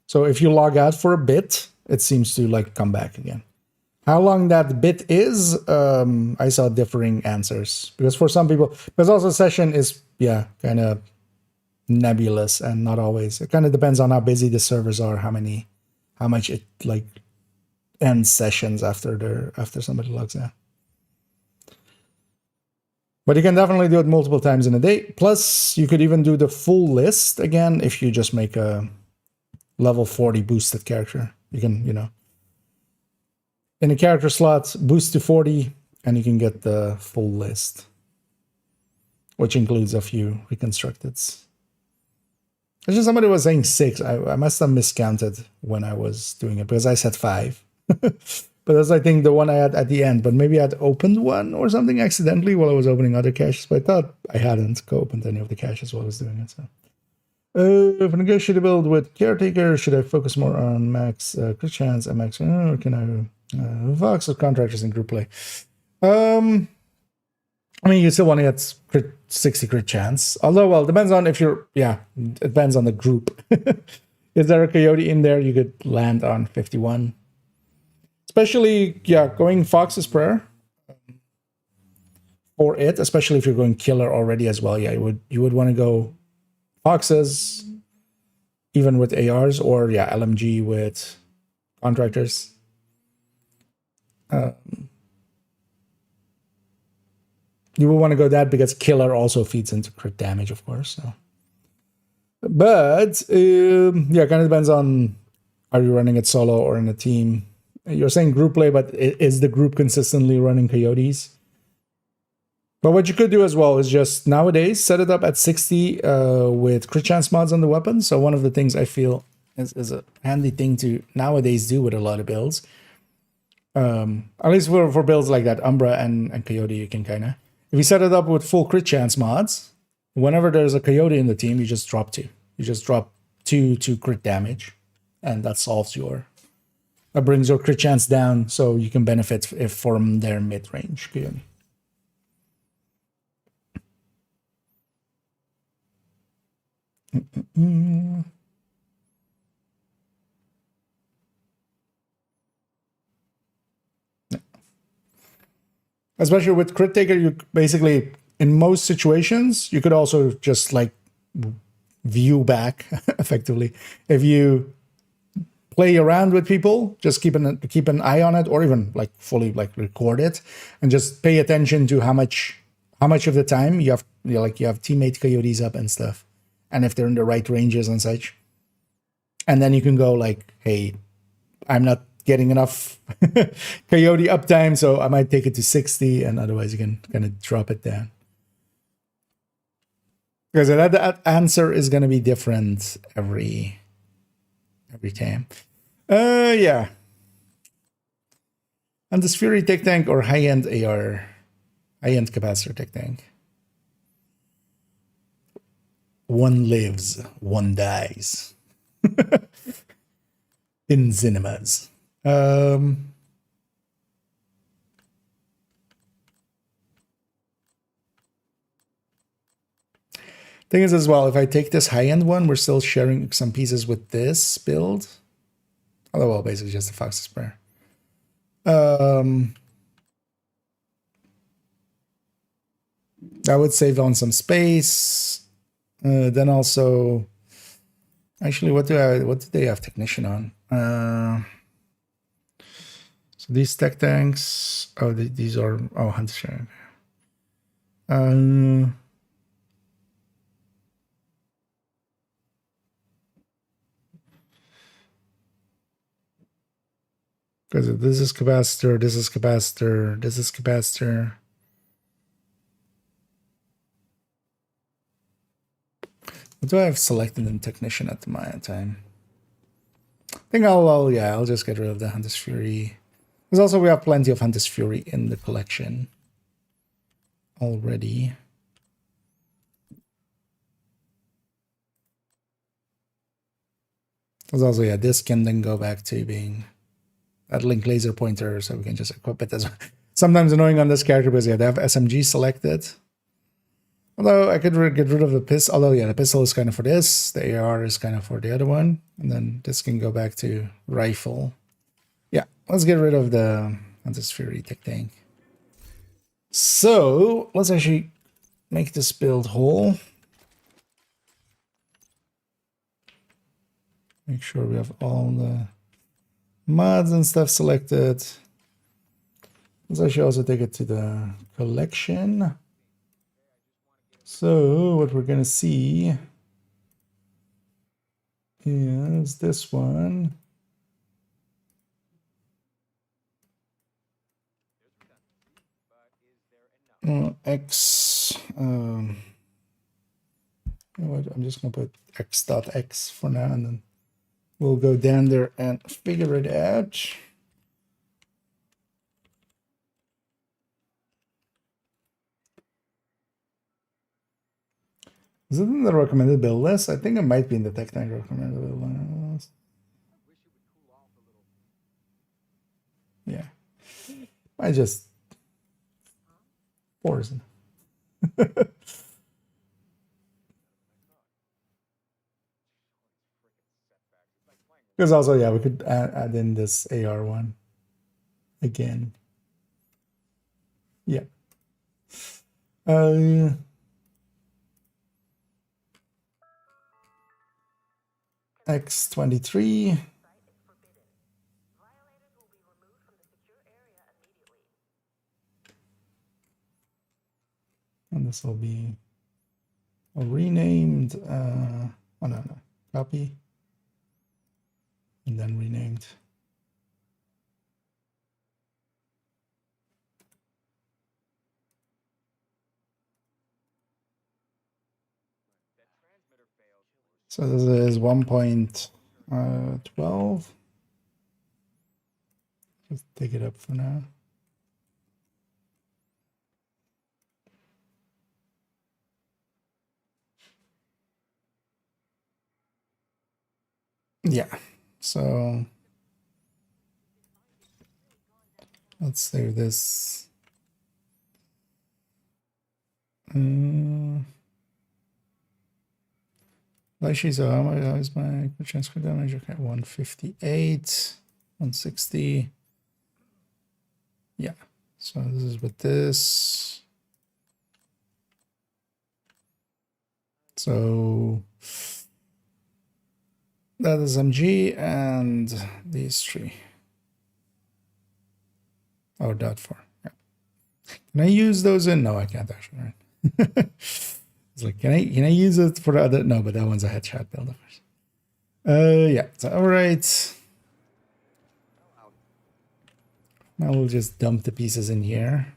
So if you log out for a bit, it seems to like come back again. How long that bit is, I saw differing answers. Because for some people, because also session is, yeah, kind of nebulous and not always. It kind of depends on how busy the servers are, how much it like ends sessions after somebody logs out. But you can definitely do it multiple times in a day. Plus, you could even do the full list again if you just make a level 40 boosted character. You can, in a character slot, boost to 40, and you can get the full list, which includes a few reconstructeds. Actually, somebody was saying 6. I must have miscounted when I was doing it because I said 5. But that's, I think, the one I had at the end. But maybe I'd opened one or something accidentally while I was opening other caches. But I thought I hadn't opened any of the caches while I was doing it. So, if I negotiate a build with Caretaker, should I focus more on max crit chance and max? Or can I Vox or contractors in group play? I mean, you still want to get 60 crit chance. Although, well, depends on if you're, it depends on the group. Is there a coyote in there? You could land on 51. Especially, going Fox's Prayer for it, especially if you're going killer already as well. Yeah, you would want to go Foxes, even with ARs, or LMG with contractors. You will want to go that because killer also feeds into crit damage, of course. So. But kind of depends on, are you running it solo or in a team? You're saying group play, but is the group consistently running coyotes? But what you could do as well is just nowadays set it up at 60 with crit chance mods on the weapon. So one of the things I feel is a handy thing to nowadays do with a lot of builds, at least for builds like that, Umbra and Coyote, you can kind of, if you set it up with full crit chance mods, whenever there's a Coyote in the team, you just drop 2. You just drop 2 crit damage, and that solves that brings your crit chance down, so you can benefit if from their mid-range Coyote. Especially with Crit Taker, you basically, in most situations, you could also just like view back effectively. If you play around with people, just keep an eye on it, or even like fully like record it and just pay attention to how much of the time you have teammate coyotes up and stuff, and if they're in the right ranges and such. And then you can go like, hey, I'm not getting enough coyote uptime, so I might take it to 60, and otherwise you can kind of drop it down. Because that answer is going to be different every time. And this Fury tech tank or high-end AR, high-end capacitor tech tank. One lives, one dies. In cinemas. Thing is as well, if I take this high-end one, we're still sharing some pieces with this build. Although, well, basically just the Fox's Prayer. That would save on some space. Then also, actually, what do they have Technician on? So these tech tanks. Oh, these are Hunter sharing. Because this is capacitor, this is capacitor, this is capacitor. What do I have selected in Technician at the time? I think I'll just get rid of the Hunter's Fury. Because also we have plenty of Hunter's Fury in the collection already. Because also, this can then go back to being that link laser pointer, so we can just equip it as well. Sometimes annoying on this character because they have SMG selected. Although I could get rid of the pistol. Although the pistol is kind of for this, the AR is kind of for the other one, and then this can go back to rifle. Yeah, let's get rid of the Hunter's Fury tech tank. So let's actually make this build whole. Make sure we have all the mods and stuff selected. Let's actually also take it to the collection. So what we're going to see is this one. X, you know what, I'm just going to put x.x for now, and then we'll go down there and figure it out. Is it in the recommended build list? I think it might be in the Tech Tank recommended build list. Yeah. I just force it. Because also, yeah, we could add in this AR one again. Yeah. X23. And this will be renamed. Oh, no. Copy. And then renamed. So this is 1.12. Just take it up for now. Yeah, so let's save this. Actually, so how is my transfer damage? Okay, 158, 160. Yeah, so this is with this. So that is MG and these three. Oh, .4. Yeah. Can I use those in? No, I can't actually. Right? It's like, can I use it for the other? No, but that one's a headshot build, of course. Yeah. So all right. Now we'll just dump the pieces in here.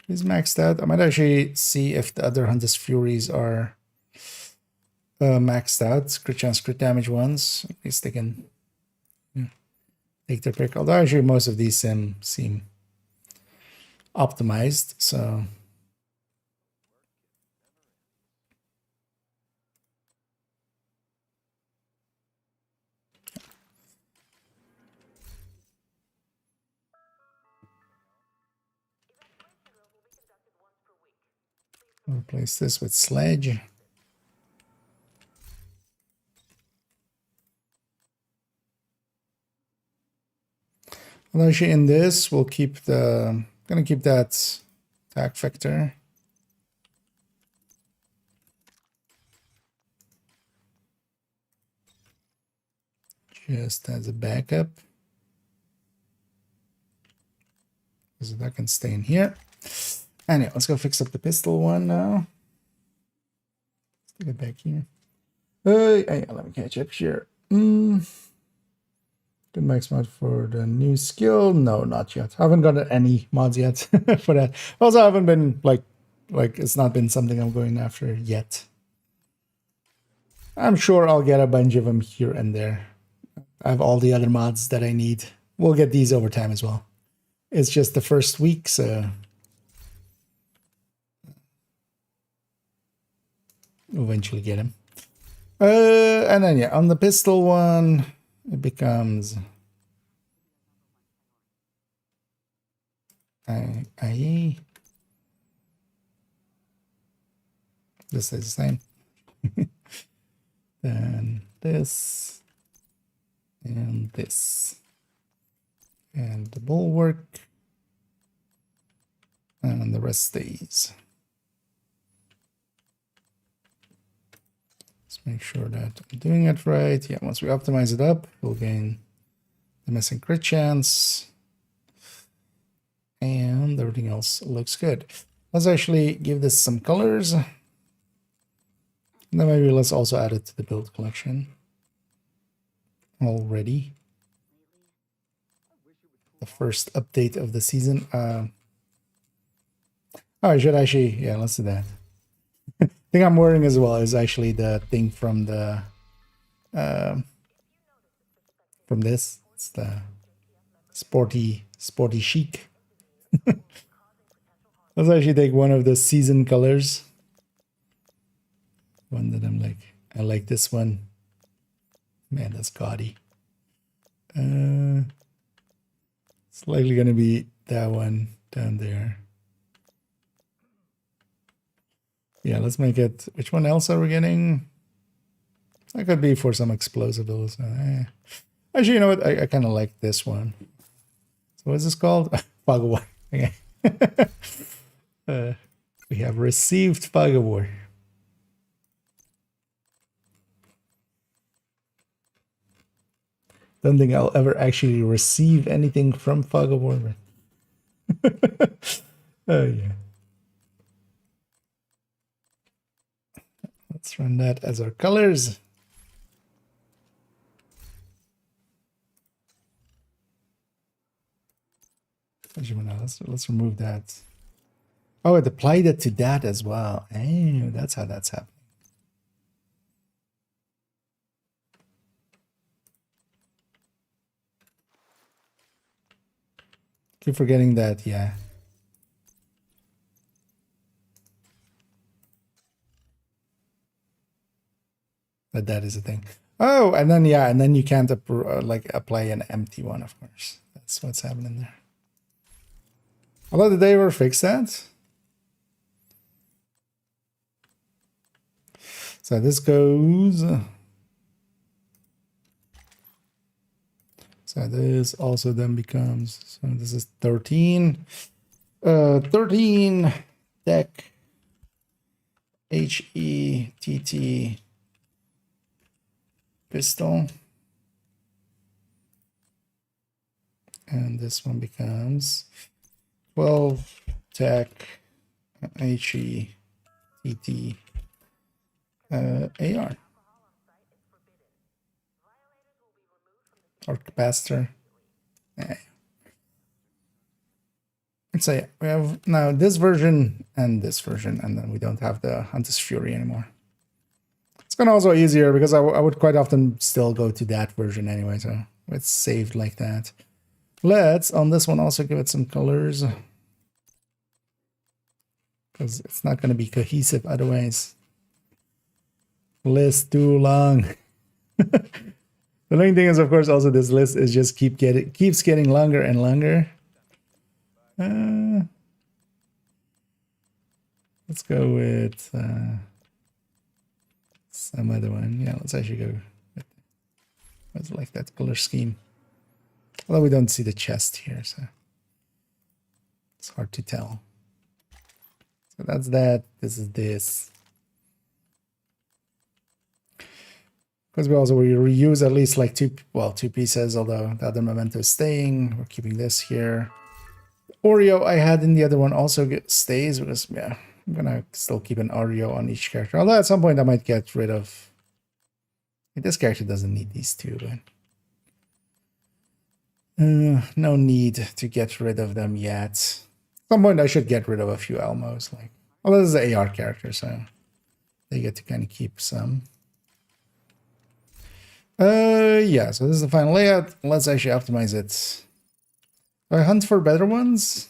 Is maxed out. I might actually see if the other Hunter's Furies are maxed out. Crit chance, crit damage ones. At least they can take their pick. Although actually most of these seem optimized. So replace this with Sledge. Well, actually, in this, we'll keep gonna keep that attack vector. Just as a backup. So that can stay in here. Anyway, let's go fix up the pistol one now. Let's take it back here. Hey, let me catch up here. Good max mod for the new skill. No, not yet. I haven't got any mods yet for that. Also, I haven't been like it's not been something I'm going after yet. I'm sure I'll get a bunch of them here and there. I have all the other mods that I need. We'll get these over time as well. It's just the first week, so we'll eventually get him. And then yeah, on the pistol one, it becomes IE. This is the same. Then this and this. And the bulwark. And the rest stays. Let's make sure that I'm doing it right. Yeah, once we optimize it up, we'll gain the missing crit chance. And everything else looks good. Let's actually give this some colors. And then maybe let's also add it to the build collection already. The first update of the season. Oh, I should actually, yeah, let's do that. The thing I'm wearing as well is actually the thing from the from this. It's the sporty chic. Let's actually take one of the season colors. One that I'm like, I like this one. Man, that's gaudy. It's likely gonna be that one down there. Yeah, let's make it. Which one else are we getting? That could be for some explosibles. Actually, you know what? I kind of like this one. So what's this called? Fog of War. Okay. We have received Fog of War. Don't think I'll ever actually receive anything from Fog of War. Oh yeah. Let's run that as our colors. Let's remove that. Oh, it applied it to that as well. Oh, that's how that's happening. Keep forgetting that, yeah. That is a thing. Oh, and then yeah, and then you can't like apply an empty one, of course. That's what's happening there. Although did they ever fix that? So this goes. So this also then becomes. So this is 13. 13 deck. HETT pistol. And this one becomes 12 tech HETT AR. Or capacitor. So yeah, we have now this version and this version, and then we don't have the Hunter's Fury anymore. It's gonna also easier because I would quite often still go to that version anyway, so it's saved like that. Let's on this one also give it some colors, because it's not going to be cohesive otherwise. List too long. The main thing is, of course, also this list is just keeps getting longer and longer. Let's go with some other one. Yeah, let's actually go with, let's like that color scheme. Although we don't see the chest here, so it's hard to tell. So that's that. This is this. Because we also reuse at least like two pieces, although the other memento is staying. We're keeping this here. Oreo I had in the other one also stays because, yeah, I'm gonna still keep an Oreo on each character. Although at some point I might get rid of. This character doesn't need these two, but no need to get rid of them yet. At some point I should get rid of a few Elmos. Like, well, this is an AR character, so they get to kind of keep some. Yeah, so this is the final layout. Let's actually optimize it. Do I hunt for better ones?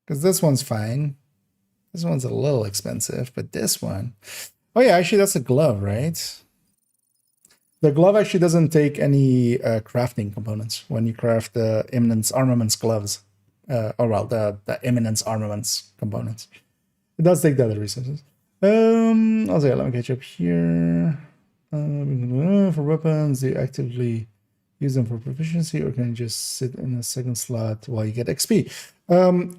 Because this one's fine. This one's a little expensive, but this one... Oh yeah, actually that's a glove, right? The glove actually doesn't take any crafting components when you craft the Imminence Armaments gloves. Or well, the Imminence Armaments components. It does take the other resources. Also, yeah, let me catch up here. For weapons, do you actively use them for proficiency, or can you just sit in a second slot while you get XP?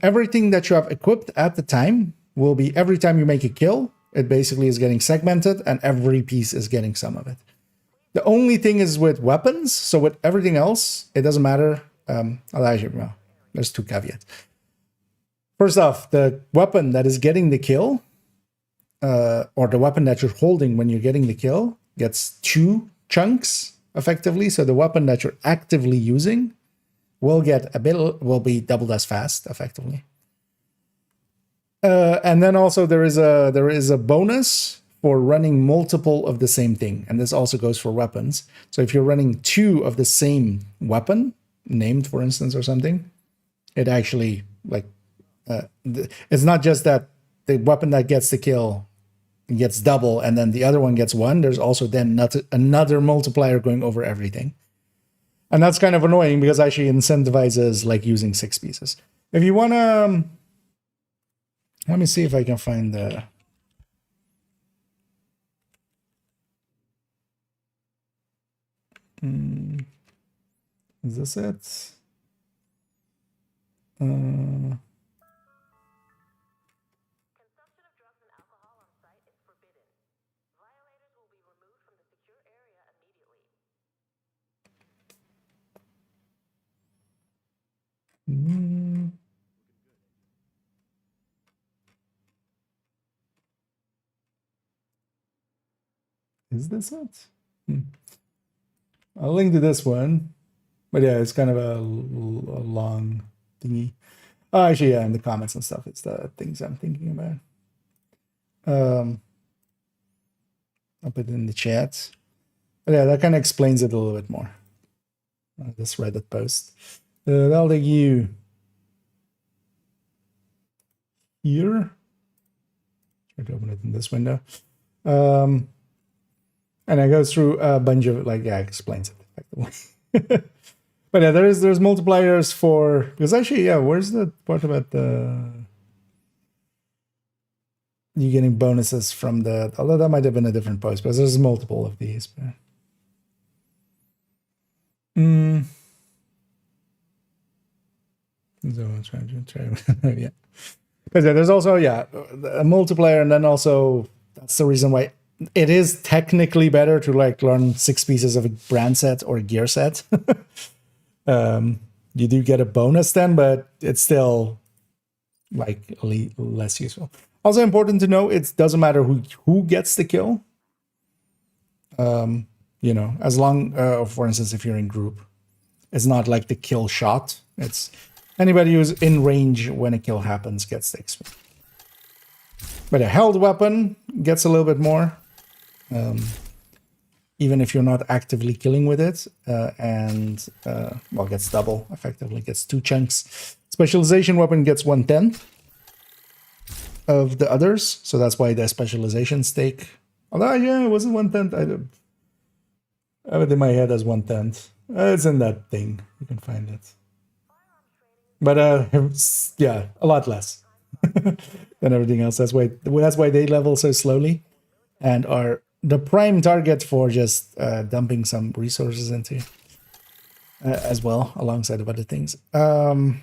Everything that you have equipped at the time will be, every time you make a kill, it basically is getting segmented, and every piece is getting some of it. The only thing is with weapons. So with everything else, it doesn't matter. Well, there's two caveats. First off, the weapon that is getting the kill, or the weapon that you're holding when you're getting the kill, gets 2 chunks effectively. So the weapon that you're actively using will be doubled as fast effectively. And then also there is a bonus for running multiple of the same thing, and this also goes for weapons. So if you're running 2 of the same weapon, named for instance or something, it actually it's not just that the weapon that gets the kill gets double and then the other one gets 1. There's also then another multiplier going over everything, and that's kind of annoying because actually incentivizes like using 6 pieces. If you want to, let me see if I can find the. Is this it? Consumption of drugs and alcohol on site is forbidden. Violators will be removed from the secure area immediately. Is this it? I'll link to this one. But yeah, it's kind of a long thingy. Oh, actually, yeah, in the comments and stuff, it's the things I'm thinking about. I'll put it in the chat. But yeah, that kind of explains it a little bit more. This Reddit post. That'll take you here. Try to open it in this window. And it goes through a bunch of, explains it effectively. But yeah, there's multipliers for, because actually, yeah, where's the part about you getting bonuses from although that might have been a different post, because there's multiple of these. But, so I'm trying yeah. Because there's also, a multiplier, and then also that's the reason why it is technically better to learn 6 pieces of a brand set or a gear set. You do get a bonus then, but it's still less useful. Also important to know, it doesn't matter who gets the kill. As long, for instance, if you're in group, it's not like the kill shot. It's anybody who's in range when a kill happens gets the XP. But a held weapon gets a little bit more. Even if you're not actively killing with it, gets double, effectively gets 2 chunks. Specialization weapon gets 1/10 of the others, so that's why the specializations take. Although, it wasn't 1/10. I have it in my head as 1/10. It's in that thing. You can find it. But a lot less than everything else. That's why they level so slowly, and are the prime target for just dumping some resources into as well, alongside of other things. And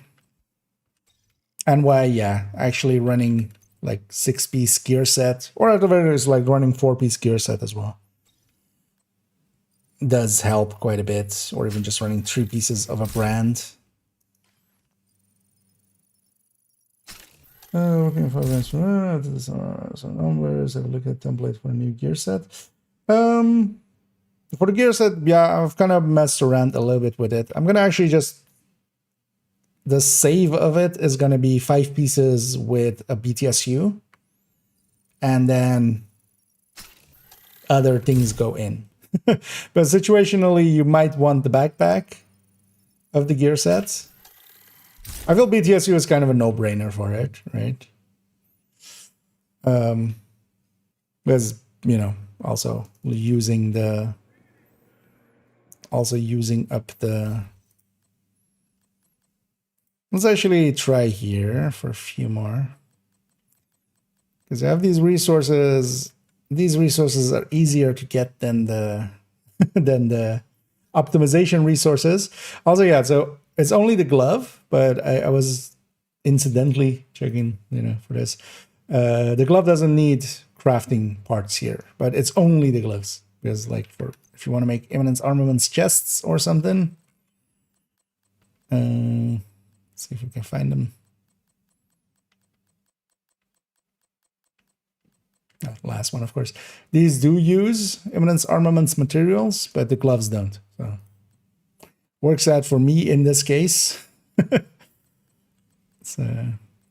why, actually running 6-piece gear set, or at the very least running 4-piece gear set as well, does help quite a bit, or even just running 3 pieces of a brand. Looking for some numbers. Have a look at template for a new gear set. For the gear set, I've kind of messed around a little bit with it. I'm gonna actually the save of it is gonna be 5 pieces with a BTSU, and then other things go in. But situationally, you might want the backpack of the gear sets. I feel BTSU is kind of a no-brainer for it, right? Because, also using up the. Let's actually try here for a few more, because I have these resources. These resources are easier to get than the optimization resources. Also, so it's only the glove, but I was incidentally checking, for this. The glove doesn't need crafting parts here, but it's only the gloves, because like for if you want to make Eminence Armaments chests or something. See if we can find them. Last one, of course. These do use Eminence Armaments materials, but the gloves don't. So works out for me in this case. So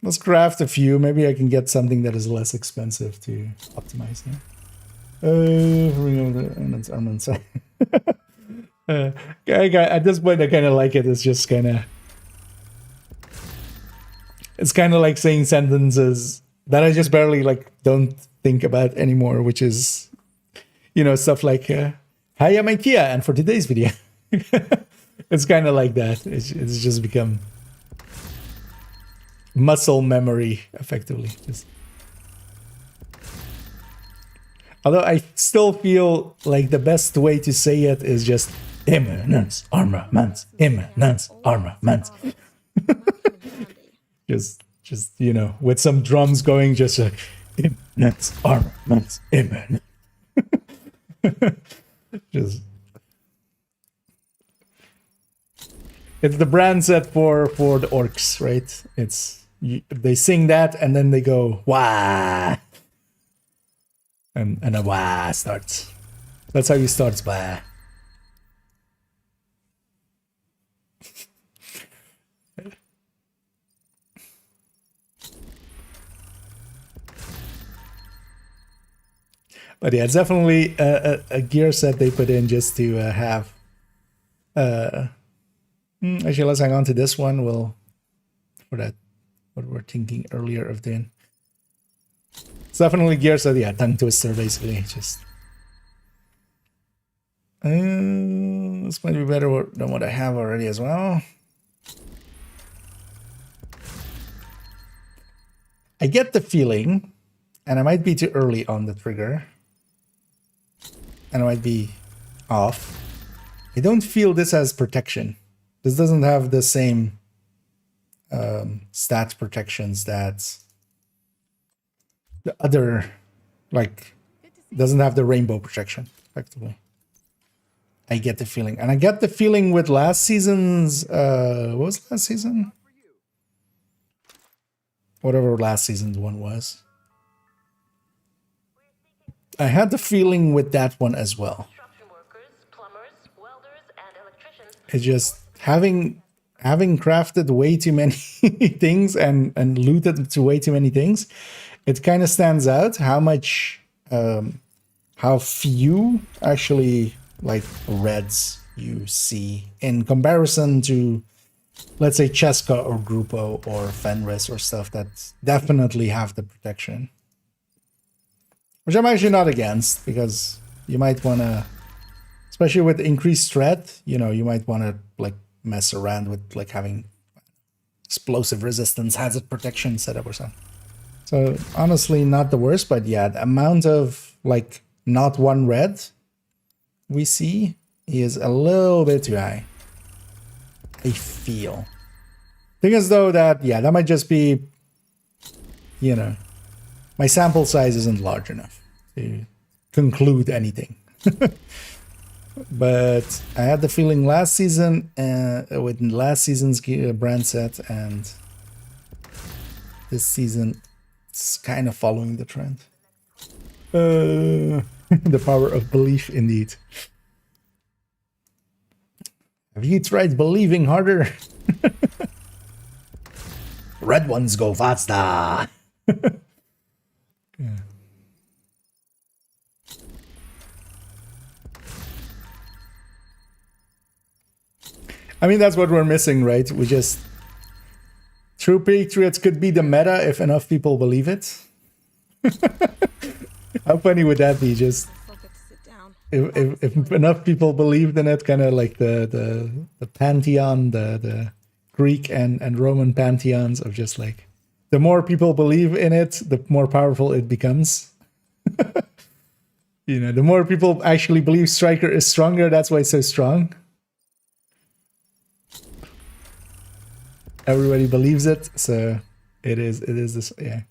let's craft a few. Maybe I can get something that is less expensive to optimize here. Eminence Armaments. At this point, I kind of like it. It's just kind of... It's kind of like saying sentences that I just barely like don't think about anymore, which is, you know, stuff like, hi, I'm IKEA, and for today's video. It's kind of like that. It's just become muscle memory, effectively. Although I still feel like the best way to say it is just Eminence Armaments, Eminence Armaments. Just you know, with some drums going, just like Eminence Armaments, Eminence. Just it's the brand set for the orcs, right? It's they sing that and then they go wah, and a wah starts. That's how he starts. Wah. But yeah, it's definitely a gear set they put in just to have. Actually, let's hang on to this one. We'll for that what we're thinking earlier of doing. It's definitely gear set. Yeah, tongue twister basically. Just this might be better than what I have already as well. I get the feeling, and I might be too early on the trigger. And I might be off. I don't feel this as protection. This doesn't have the same stat protections that the other, like, doesn't have the rainbow protection, effectively. I get the feeling. And I get the feeling with last season's, what was last season? Whatever last season's one was. I had the feeling with that one as well. It's just having crafted way too many things and looted to way too many things, it kind of stands out how much, how few actually like reds you see in comparison to, let's say, Cheska or Grupo or Fenris or stuff that definitely have the protection. Which I'm actually not against, because you might want to, especially with increased threat, you know, you might want to like mess around with like having explosive resistance, hazard protection set up or something. So honestly, not the worst, but yeah, the amount of like not one red we see is a little bit too high. I feel. Thing is though that, yeah, that might just be, you know, my sample size isn't large enough to conclude anything. But I had the feeling last season, with last season's brand set, and this season it's kind of following the trend. The power of belief, indeed. Have you tried believing harder? Red ones go faster. Yeah. I mean, that's what we're missing, right? We just... True Patriots could be the meta if enough people believe it. How funny would that be? Just... If enough people believed in it, kind of like the pantheon, the Greek and Roman pantheons of just like... The more people believe in it, the more powerful it becomes. You know, the more people actually believe Striker is stronger, that's why it's so strong. Everybody believes it, so it is this, yeah.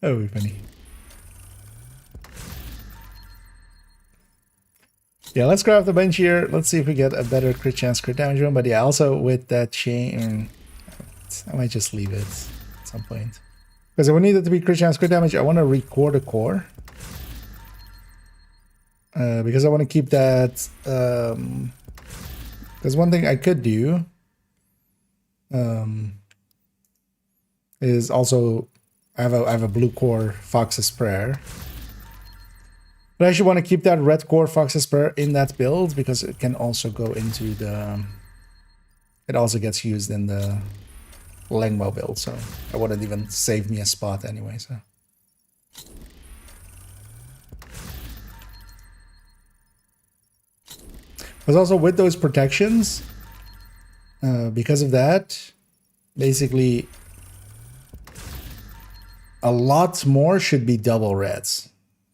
That would be funny. Yeah, let's craft the bench here. Let's see if we get a better crit chance, crit damage one. But yeah, also with that chain, I might just leave it at some point. Because if we need it to be crit chance, crit damage, I want to record the core. Because I want to keep that. Because one thing I could do is also I have a blue core Fox's Prayer. But I actually want to keep that red core Fox's Prayer in that build because it can also go into the. It also gets used in the Lengmo build, so I wouldn't even save me a spot anyway. So. But also with those protections, because of that, basically a lot more should be double reds.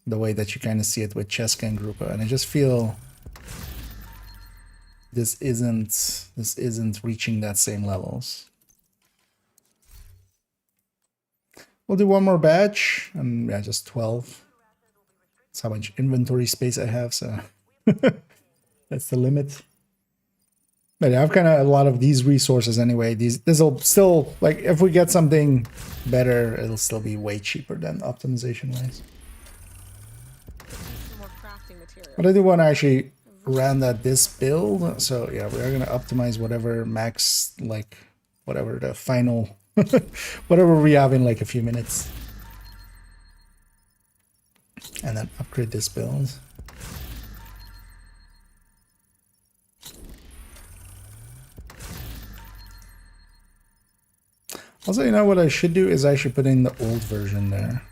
The way that you kind of see it with Cheska and Grupo, and I just feel this isn't reaching that same levels. We'll do one more batch, and yeah, just 12. That's how much inventory space I have, so that's the limit. But yeah, I've kind of a lot of these resources anyway. This'll still, like, if we get something better, it'll still be way cheaper than optimization wise. But I do want to actually run this build, so yeah, we are gonna optimize whatever max, like whatever the final, whatever we have in like a few minutes, and then upgrade this build. Also, you know what I should do is actually put in the old version there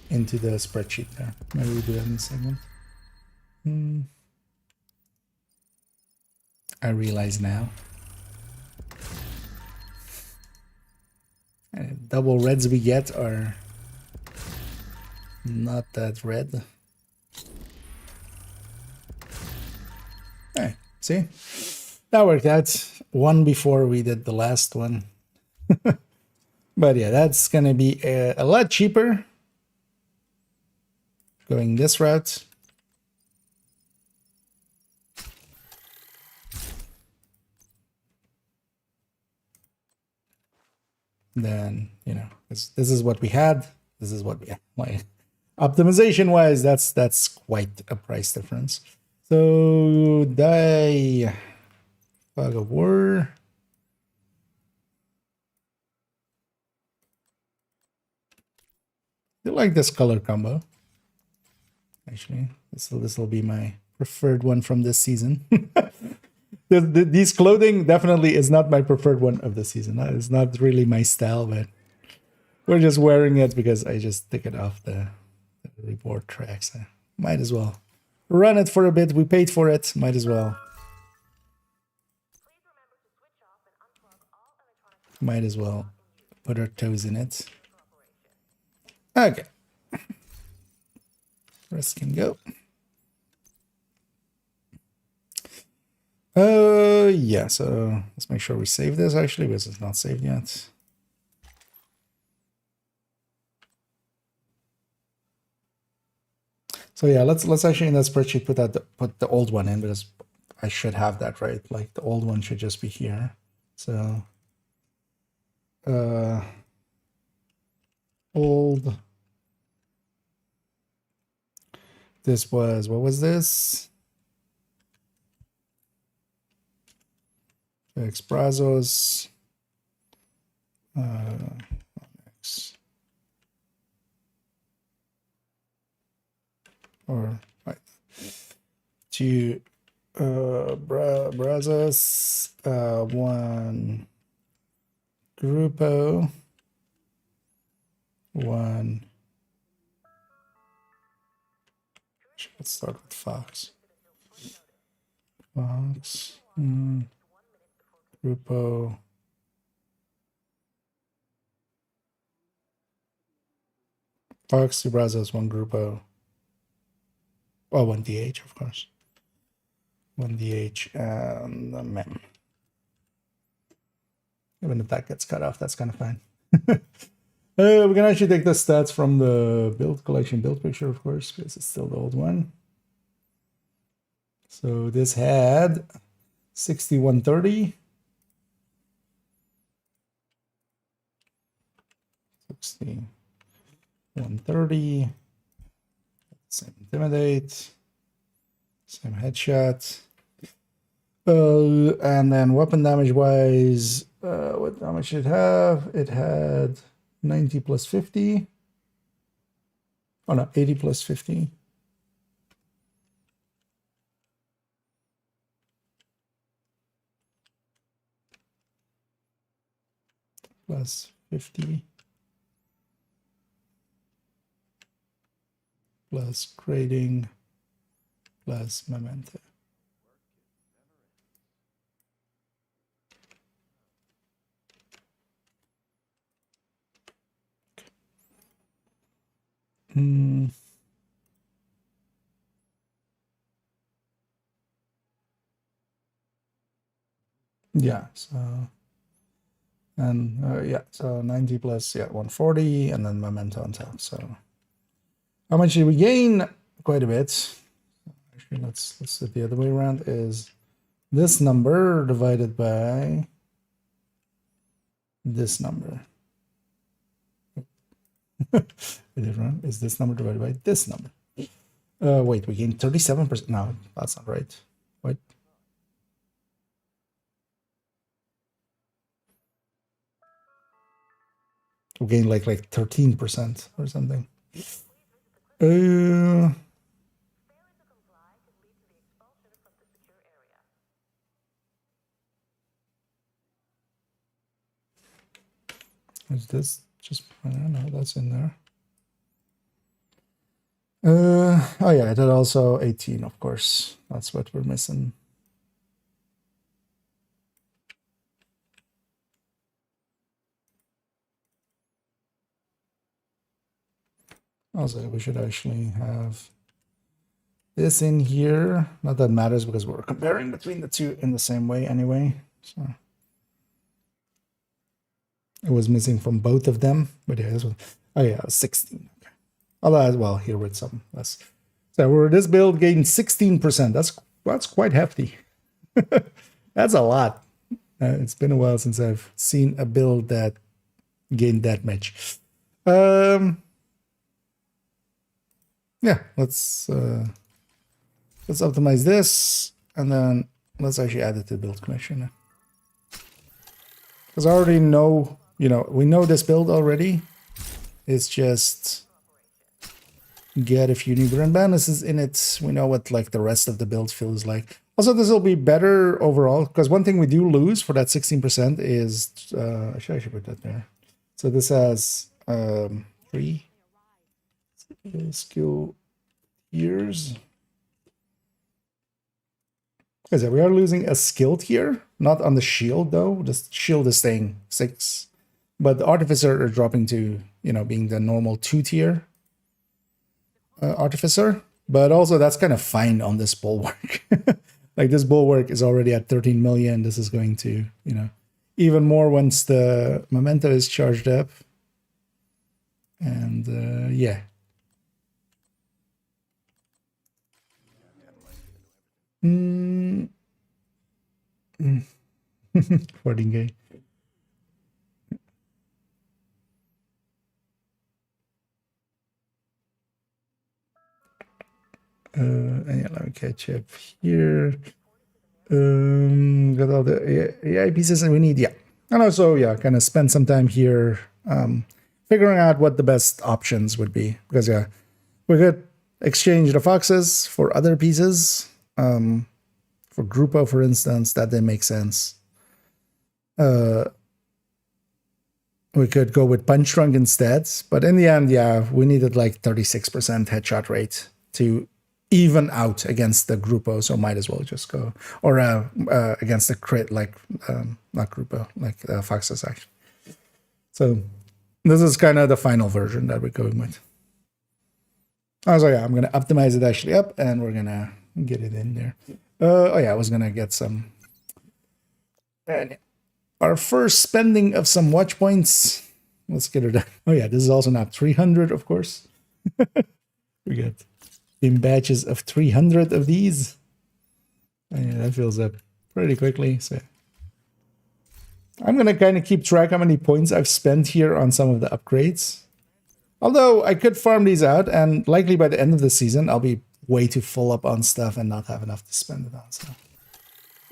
into the spreadsheet there. Maybe we do that in a segment. I realize now. And double reds we get are not that red. Hey, see? That worked out. One before we did the last one. But yeah, that's gonna be a lot cheaper. Going this route. Then, you know, this is what we had. This is what we had. Like, optimization wise, that's quite a price difference. So die Fog of War. I like this color combo. Actually, this will be my preferred one from this season. These clothing definitely is not my preferred one of the season. It's not really my style, but we're just wearing it because I just took it off the reward tracks. I might as well run it for a bit. We paid for it. Might as well. Might as well put our toes in it. Okay. Rest can go. Yeah, so let's make sure we save this actually, because it's not saved yet. So yeah, let's actually in that spreadsheet put the old one in, because I should have that right. Like the old one should just be here. So old. This was, what was this? Exbrazos. Or right. Two brazos, one Grupo, one. Let's start with Fox. Fox, Grupo. Fox, two brazos, one Grupo. Oh, one DH, of course. One DH and a mem. Even if that gets cut off, that's kind of fine. We can actually take the stats from the build collection build picture, of course, because it's still the old one. So this had 6130. 6130. Same intimidate. Same headshot. And then weapon damage wise, what damage did it have? It had 90 plus 50. Oh no, 80 plus 50. Plus 50. Plus grading. Plus memento. Yeah, so and yeah, so 90 plus 140 and then memento on top. So how much did we gain? Quite a bit. Actually, let's do it the other way around. Is this number divided by this number? Is this number divided by this number? Wait, we gained 37%. No, that's not right. What? We gained like 13% or something. Is this just, I don't know, that's in there. Oh yeah, it had also 18, of course. That's what we're missing. Also, we should actually have this in here. Not that it matters because we're comparing between the two in the same way anyway. So it was missing from both of them, but yeah, this one. Oh yeah, 16. Okay. Although, well, here with some less. So we're this build gained 16%. That's quite hefty. That's a lot. It's been a while since I've seen a build that gained that much. Yeah, let's optimize this, and then let's actually add it to the build connection. Because I already know, we know this build already. It's just get a few new brand bonuses in it. We know what the rest of the build feels like. Also, this will be better overall, because one thing we do lose for that 16% is, I should put that there. So this has 3 skill tiers. Is that we are losing a skill tier, not on the shield though. The shield is staying 6, but the artificer are dropping to being the normal 2 tier artificer. But also that's kind of fine on this bulwark. This bulwark is already at 13 million. This is going to even more once the memento is charged up. And yeah. Floating gay. And yeah, let me catch up here. Got all the AI pieces that we need. Yeah. And also, yeah, kind of spend some time here figuring out what the best options would be. Because, yeah, we could exchange the foxes for other pieces. For Grupo, for instance, that didn't make sense. We could go with Punch Drunk instead. But in the end, yeah, we needed 36% headshot rate to even out against the Grupo, so might as well just go. Or against the crit, not Grupo, Foxes, actually. So this is kind of the final version that we're going with. So yeah, I'm going to optimize it actually up, and we're going to get it in there. Oh yeah, I was going to get some... And our first spending of some watch points. Let's get it done. Oh yeah, this is also now 300, of course. We got in batches of 300 of these. And yeah, that fills up pretty quickly. So I'm gonna kind of keep track how many points I've spent here on some of the upgrades. Although I could farm these out, and likely by the end of the season, I'll be way too full up on stuff and not have enough to spend it on. So,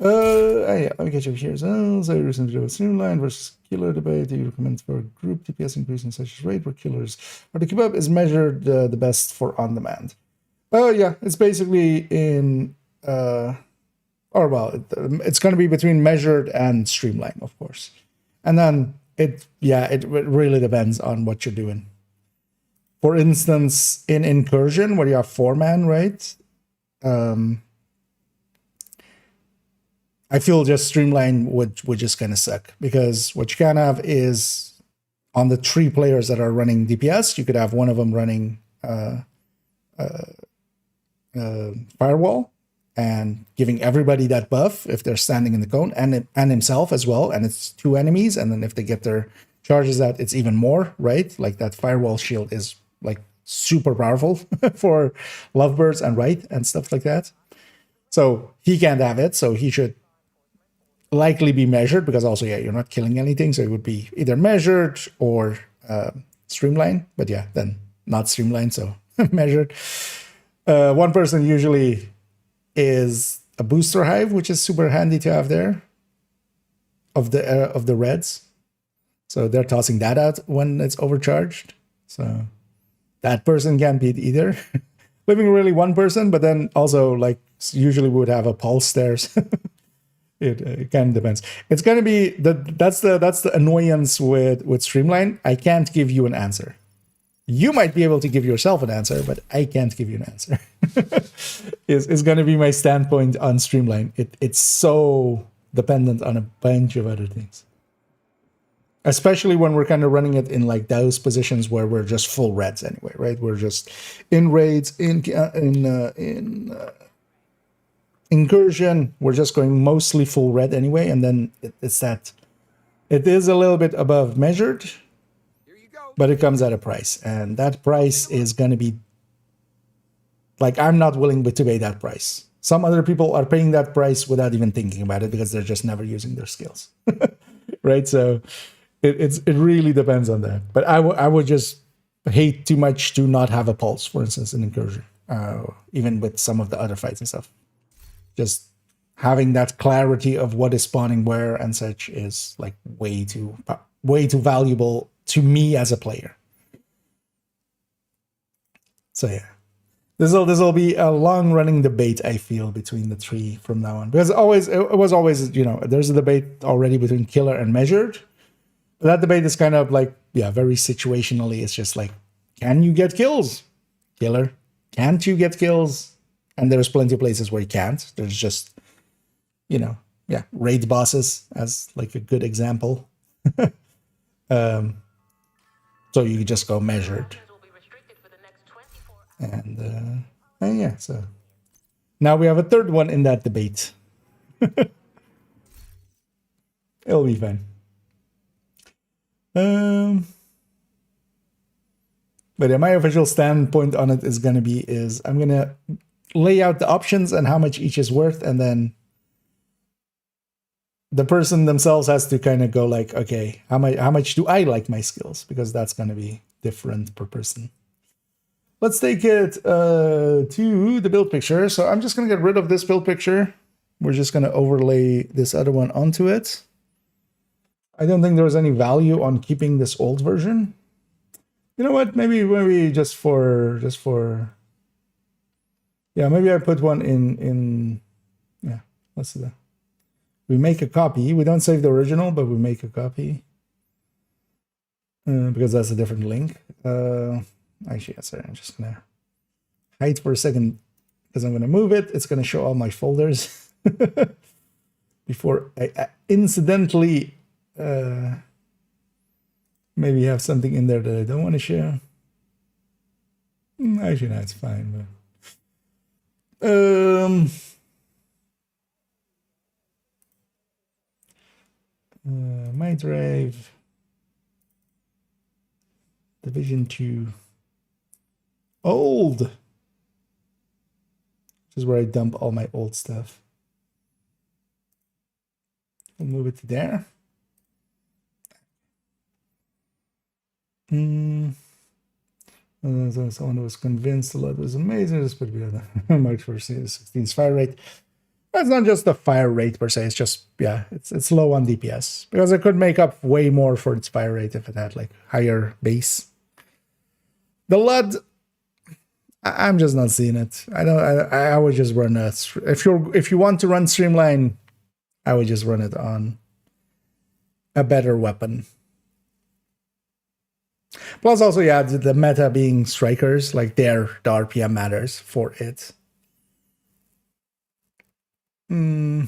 yeah, let me get you here as well. So, recently streamline versus killer debate. Do you recommend for group DPS increasing such as rate where killers or the keep up is measured the best for on demand? Oh, yeah, it's basically in, or well, it's going to be between measured and streamline, of course. And then it really depends on what you're doing. For instance, in Incursion, where you have 4-man, right? I feel just streamline would just kind of suck, because what you can have is on the 3 players that are running DPS, you could have one of them running firewall and giving everybody that buff if they're standing in the cone, and himself as well, and it's 2 enemies, and then if they get their charges out, it's even more, right? Like that firewall shield is like super powerful for lovebirds and right and stuff like that. So he can't have it, so he should likely be measured, because also, yeah, you're not killing anything, so it would be either measured or streamlined, but yeah, then not streamlined, so measured. One person usually is a booster hive, which is super handy to have there, of the reds. So they're tossing that out when it's overcharged. So that person can't beat either. Living really one person, but then also like usually we would have a pulse there. It kind of depends. It's going to be that's the annoyance with Streamline. I can't give you an answer. You might be able to give yourself an answer, but I can't give you an answer. is going to be my standpoint on Streamline. It's so dependent on a bunch of other things. Especially when we're kind of running it in like those positions where we're just full reds anyway, right? We're just in raids, in incursion, we're just going mostly full red anyway, and then it is a little bit above measured, but it comes at a price, and that price is going to be like, I'm not willing to pay that price. Some other people are paying that price without even thinking about it because they're just never using their skills, right? So it really depends on that. But I would just hate too much to not have a pulse, for instance, in incursion, even with some of the other fights and stuff. Just having that clarity of what is spawning where and such is like way too valuable to me as a player. So yeah, this will be a long running debate, I feel, between the 3 from now on, because it was always, you know, there's a debate already between killer and measured. But that debate is kind of like, yeah, very situationally. It's just like, can you get kills, killer? Can't you get kills? And there's plenty of places where you can't. There's just, you know, yeah, raid bosses as like a good example. So you could just go measured. And yeah, so now we have a third one in that debate. It'll be fun. But yeah, my official standpoint on it is going to be I'm going to lay out the options and how much each is worth, and then the person themselves has to kind of go like, okay, how much do I like my skills, because that's going to be different per person. Let's take it to the build picture. So I'm just going to get rid of this build picture. We're just going to overlay this other one onto it. I don't think there's any value on keeping this old version. You know what? Maybe just for yeah, maybe I put one in yeah, let's do that. We make a copy. We don't save the original, but we make a copy. Because that's a different link. Actually, sorry, I'm just gonna hide for a second because I'm gonna move it. It's gonna show all my folders before I incidentally maybe have something in there that I don't want to share. Actually, no, it's fine. But my drive, Division 2, old, which is where I dump all my old stuff. We'll move it to there. Someone was convinced the LUT was amazing. This would be the Mark for 16's fire rate. It's not just the fire rate per se. It's just, yeah, it's low on DPS because it could make up way more for its fire rate if it had like higher base. The LUT, I'm just not seeing it. I would just run a, if you want to run Streamline, I would just run it on a better weapon. Plus also, yeah, the meta being strikers, like the RPM matters for it. No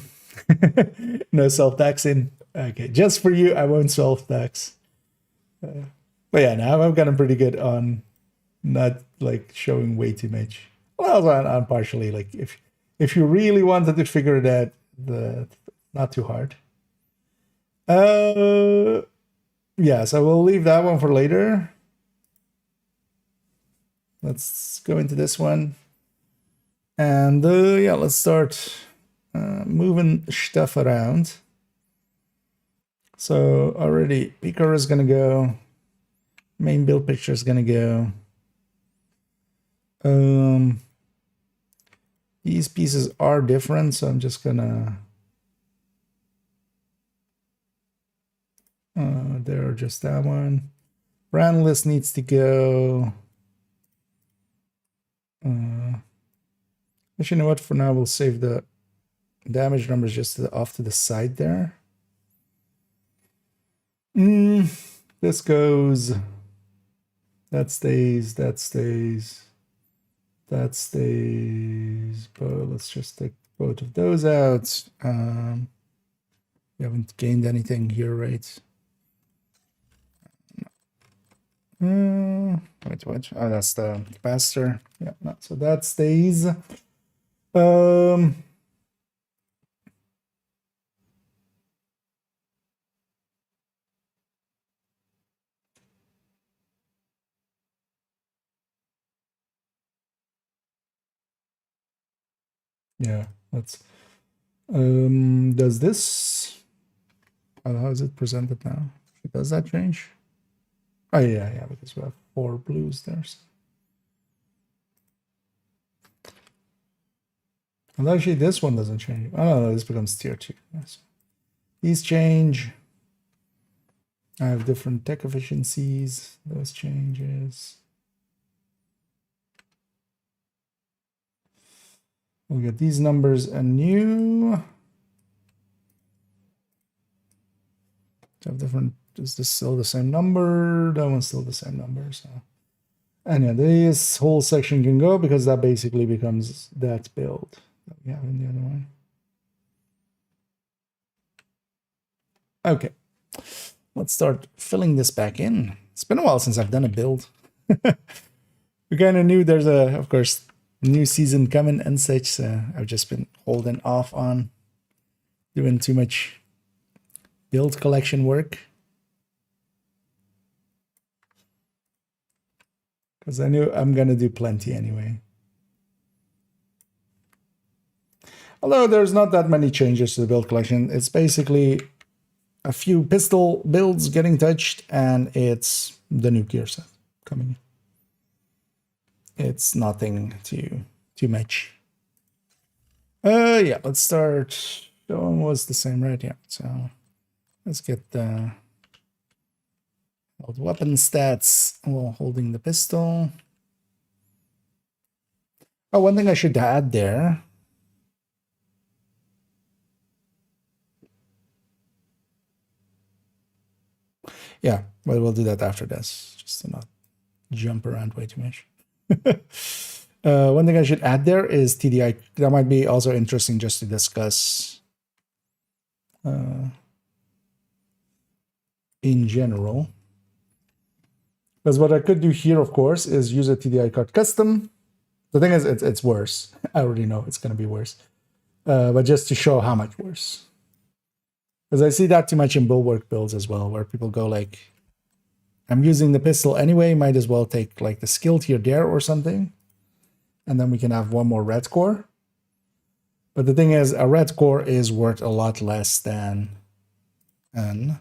self-taxing. Okay, just for you, I won't self-tax. But yeah, now I've gotten pretty good on not like showing way too much. Well, I'm partially like if you really wanted to figure it out, not too hard. Yeah, so we'll leave that one for later. Let's go into this one. And yeah, let's start moving stuff around. So already Picker is going to go. Main build picture is going to go. These pieces are different, so I'm just going to... there, just that one. Brand list needs to go. Actually, you know what? For now, we'll save the damage numbers just off to the side there. This goes. That stays. That stays. That stays. But let's just take both of those out. We haven't gained anything here, right? Wait, what? Oh, that's the capacitor. Yeah, no, so that stays. Yeah, that's does this how is it presented now? Does that change? Oh yeah, because we have 4 blues there. So. And actually this one doesn't change. Oh no, this becomes tier 2. Yes. These change. I have different tech efficiencies. Those changes. We'll get these numbers anew. Have different. Is this still the same number? That one's still the same number. So, and yeah, this whole section can go because that basically becomes that build that we have in the other one. Okay, let's start filling this back in. It's been a while since I've done a build. We kind of knew there's of course, new season coming and such. So I've just been holding off on doing too much build collection work. Because I knew I'm going to do plenty anyway. Although there's not that many changes to the build collection. It's basically a few pistol builds getting touched, and it's the new gear set coming in. It's nothing too much. Yeah, let's start. That one was the same, right? Yeah, so let's get the weapon stats while holding the pistol. Oh, one thing I should add there. Yeah, well, we'll do that after this, just to not jump around way too much. One thing I should add there is TDI. That might be also interesting just to discuss in general. Because what I could do here, of course, is use a TDI card custom. The thing is, it's worse. I already know it's going to be worse. But just to show how much worse. Because I see that too much in bulwark builds as well, where people go like, I'm using the pistol anyway, might as well take like the skill tier there or something. And then we can have one more red core. But the thing is, a red core is worth a lot less than And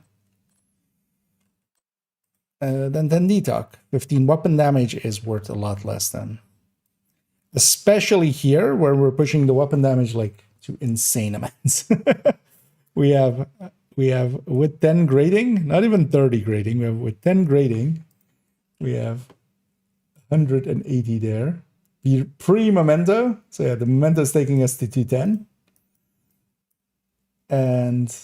then 10D talk. 15 weapon damage is worth a lot less than. Especially here where we're pushing the weapon damage like to insane amounts. we have with 10 grading, not even 30 grading, we have with 10 grading, we have 180 there. Pre-memento. So yeah, the memento is taking us to 210. And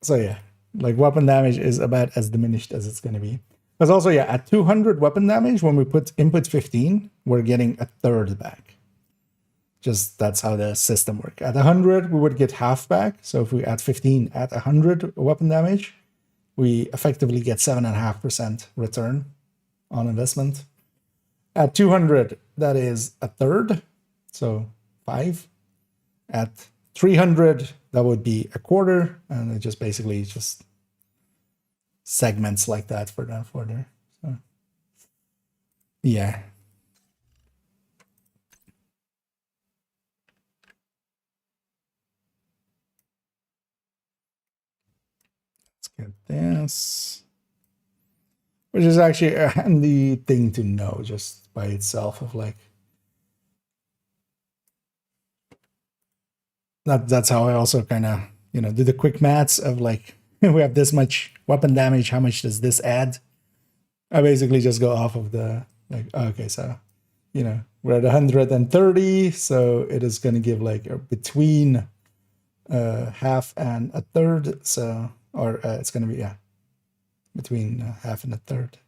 so yeah, like weapon damage is about as diminished as it's going to be. Because also, yeah, at 200 weapon damage, when we put input 15, we're getting a third back. Just that's how the system works. At 100, we would get half back. So if we add 15 at 100 weapon damage, we effectively get 7.5% return on investment. At 200, that is a third, so 5. At 300, that would be a quarter, and it just basically just segments like that for that further. So, yeah. Let's get this. Which is actually a handy thing to know just by itself of like, that's how I also kind of, do the quick maths of like, we have this much weapon damage, how much does this add? I basically just go off of the, like, okay, so, we're at 130, so it is going to give like between half and a third, so, or it's going to be, yeah, between half and a third.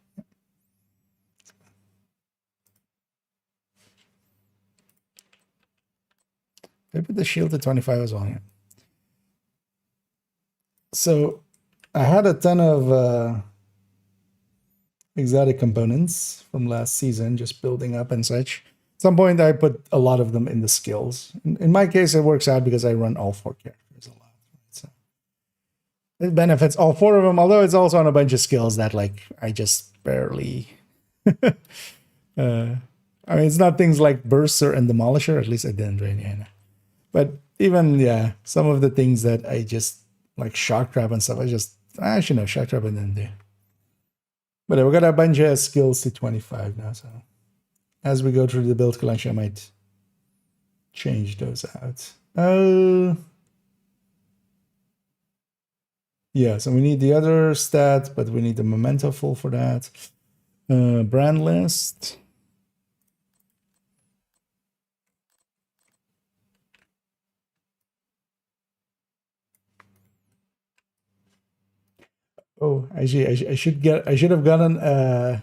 I put the shield at 25 as well, yeah. So I had a ton of exotic components from last season, just building up and such. At some point, I put a lot of them in the skills. In my case, it works out because I run all 4 characters a lot. So it benefits all 4 of them, although it's also on a bunch of skills that like I just barely... I mean, it's not things like Burster and Demolisher, at least I didn't really, But even, yeah, some of the things that I just, like Shock Trap and stuff, actually no, Shock Trap I didn't do. But we got a bunch of skills to 25 now, so as we go through the build collection, I might change those out. Yeah, so we need the other stat, but we need the memento full for that. Brand list. Oh, actually, I should have gotten an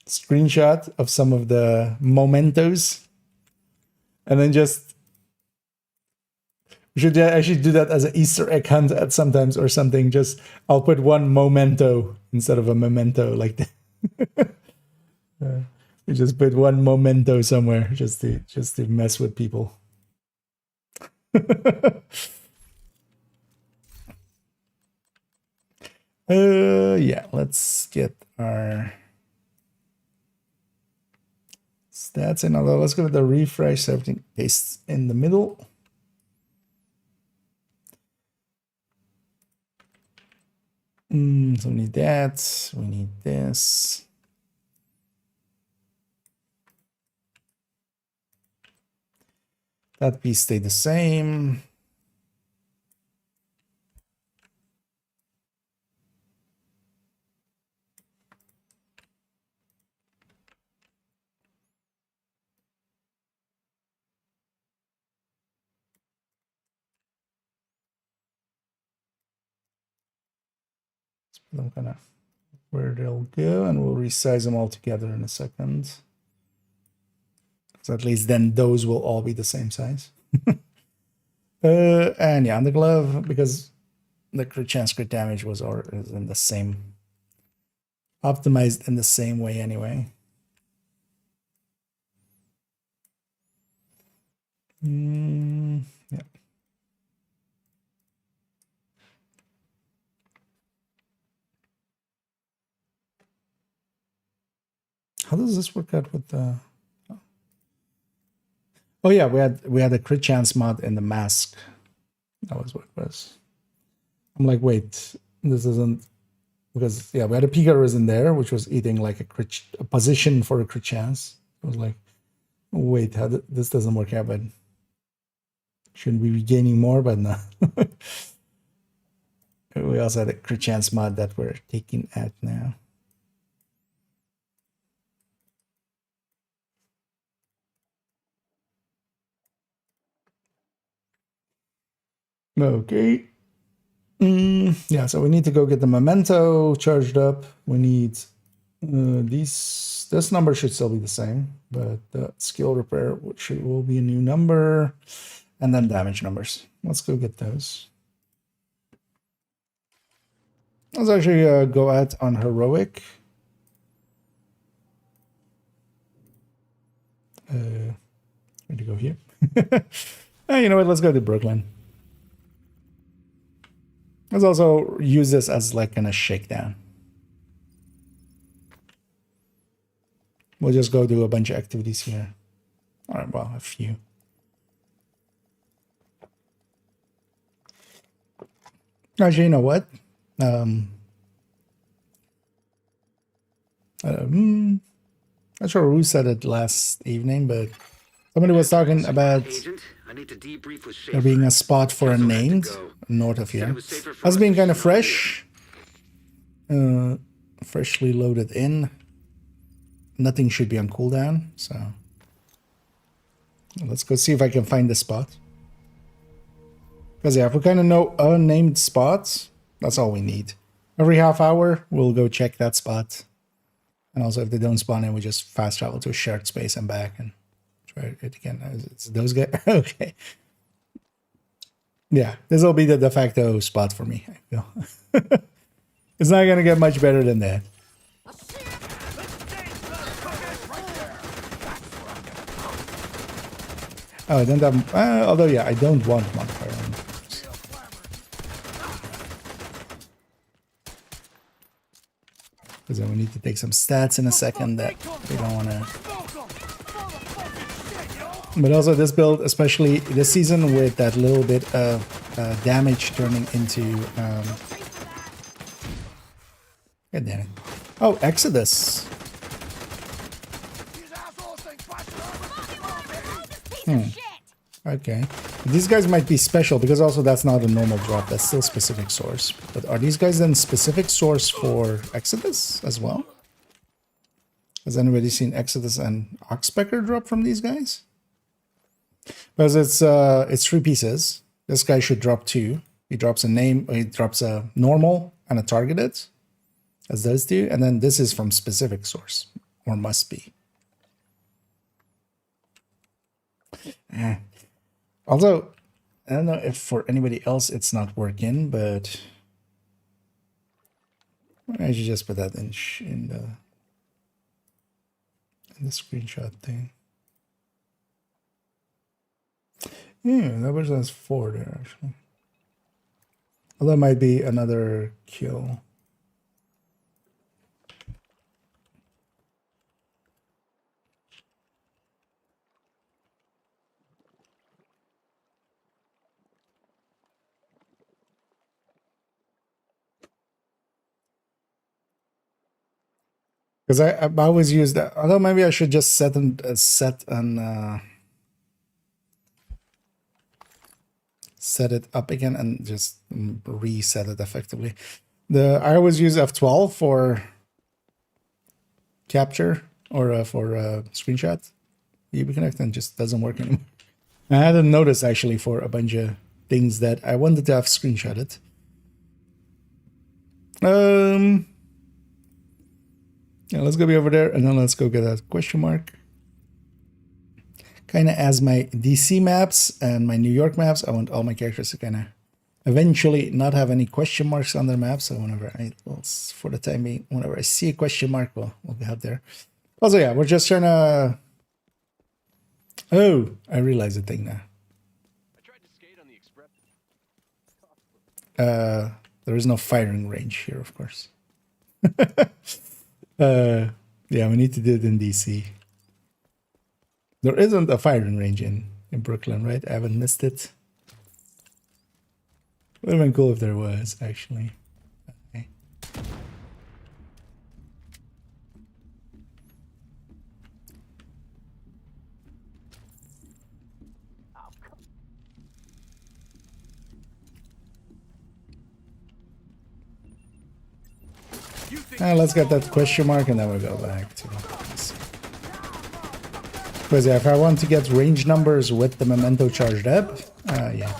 screenshot of some of the mementos, and then just I should do that as an Easter egg hunt at sometimes or something. Just I'll put one memento instead of a memento like that. We just put one memento somewhere just to mess with people. Yeah, let's get our stats in. Although let's go with the refresh, so everything pastes in the middle. So we need that. We need this. That piece stayed the same. I'm gonna where they'll go, and we'll resize them all together in a second. So at least then those will all be the same size. And yeah, on the glove, because the crit chance crit damage is in the same, optimized in the same way anyway. Yeah. How does this work out with the Oh yeah, we had a crit chance mod in the mask. That was what it was. I'm like, wait, this isn't, because yeah, we had a Pigarus in there, which was eating like a position for a crit chance. I was like, wait, this doesn't work out, but shouldn't we be gaining more? But no. We also had a crit chance mod that we're taking out now. Okay. Yeah, so we need to go get the memento charged up. We need this number should still be the same, but the skill repair will be a new number, and then damage numbers. Let's go get those. Let's actually go out on heroic. Where to go here? You know what? Let's go to Brooklyn. Let's also use this as like kind of shakedown. We'll just go do a bunch of activities here. All right, well, a few. Actually, you know what? Not sure who said it last evening, but somebody was talking about Agent, I need to debrief with there Schaefer. being a spot for a Schaefer had to named go. north of Said it here. was safer for That's us being if kind of she's not fresh. Freshly loaded in. Nothing should be on cooldown, so let's go see if I can find the spot. Because yeah, if we kind of know unnamed spots, that's all we need. Every half hour, we'll go check that spot. And also if they don't spawn in, we just fast travel to a shared space and back and try it again. It's those guys. Okay. Yeah, this will be the de facto spot for me, I feel. It's not going to get much better than that. Oh, I don't have... although, yeah, I don't want modifier on. Because then we need to take some stats in a second that we don't want to... But also this build, especially this season, with that little bit of damage turning into... God damn it. Oh, Exodus. Okay. These guys might be special because also that's not a normal drop. That's still specific source. But are these guys then specific source for Exodus as well? Has anybody seen Exodus and Oxpecker drop from these guys? Because it's 3 pieces. This guy should drop 2. He drops a name, he drops a normal and a targeted, as those do. And then this is from specific source, or must be. Although, I don't know if for anybody else it's not working, but I should just put that in the screenshot thing. Yeah, that was as 4 there actually. Well, that might be another kill. Because I always use that. Although maybe I should just set and set it up again and just reset it effectively. I always use F12 for capture or for screenshot. UbiConnect and just doesn't work anymore. I had a notice actually for a bunch of things that I wanted to have screenshotted. Yeah, let's go be over there and then let's go get a question mark. Kind of as my DC maps and my New York maps, I want all my characters to kind of eventually not have any question marks on their maps. So whenever for the time being, whenever I see a question mark, we'll be out there. Also, yeah, we're just trying to... Oh, I realize a thing now. I tried to skate on the express. There is no firing range here, of course. Yeah, we need to do it in DC. There isn't a firing range in in Brooklyn, right? I haven't missed it. Would have been cool if there was, actually. Okay. Let's get that question mark and then we'll go back to this. Because yeah, if I want to get range numbers with the memento charged up, yeah,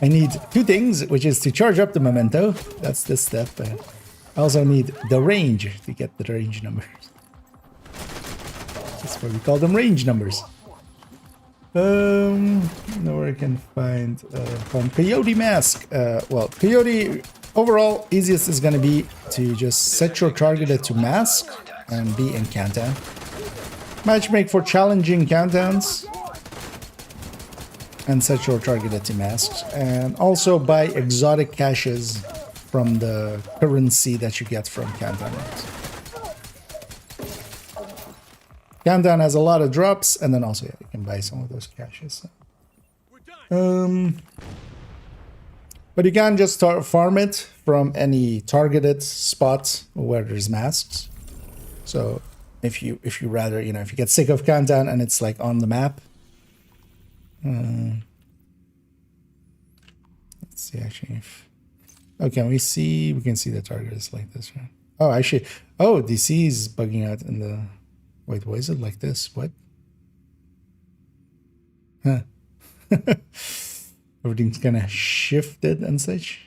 I need two things, which is to charge up the memento. That's this step. I also need the range to get the range numbers. That's why we call them range numbers. Nowhere I can find from Coyote Mask. Well, Coyote overall easiest is going to be to just set your target to mask and be in countdown. Matchmake for challenging countdowns and set your target to masks, and also buy exotic caches from the currency that you get from countdown. Countdown has a lot of drops, and then also yeah, you can buy some of those caches. But you can just farm it from any targeted spot where there's masks. So if you rather, you know, if you get sick of countdown and it's like on the map. Let's see actually if can we see the target is like this, right? Oh actually, oh DC is bugging out in the wait, why is it like this? What? Huh. Everything's kind of shifted and such.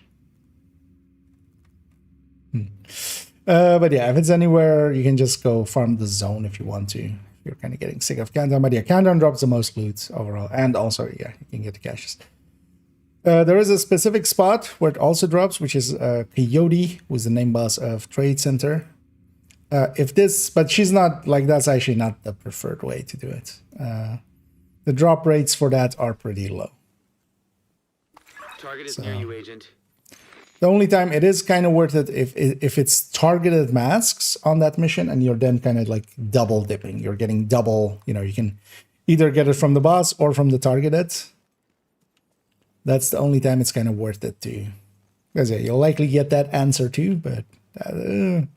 But yeah, if it's anywhere, you can just go farm the zone if you want to. If you're kind of getting sick of countdown. But yeah, countdown drops the most loot overall. And also, yeah, you can get the caches. There is a specific spot where it also drops, which is Coyote, who's the name boss of Trade Center. But she's not, like, that's actually not the preferred way to do it. The drop rates for that are pretty low. Target is near you, Agent. The only time it is kind of worth it if it's targeted masks on that mission and you're then kind of like double dipping. You're getting double, you know, you can either get it from the boss or from the targeted. That's the only time it's kind of worth it too. Because yeah, you'll likely get that answer too, but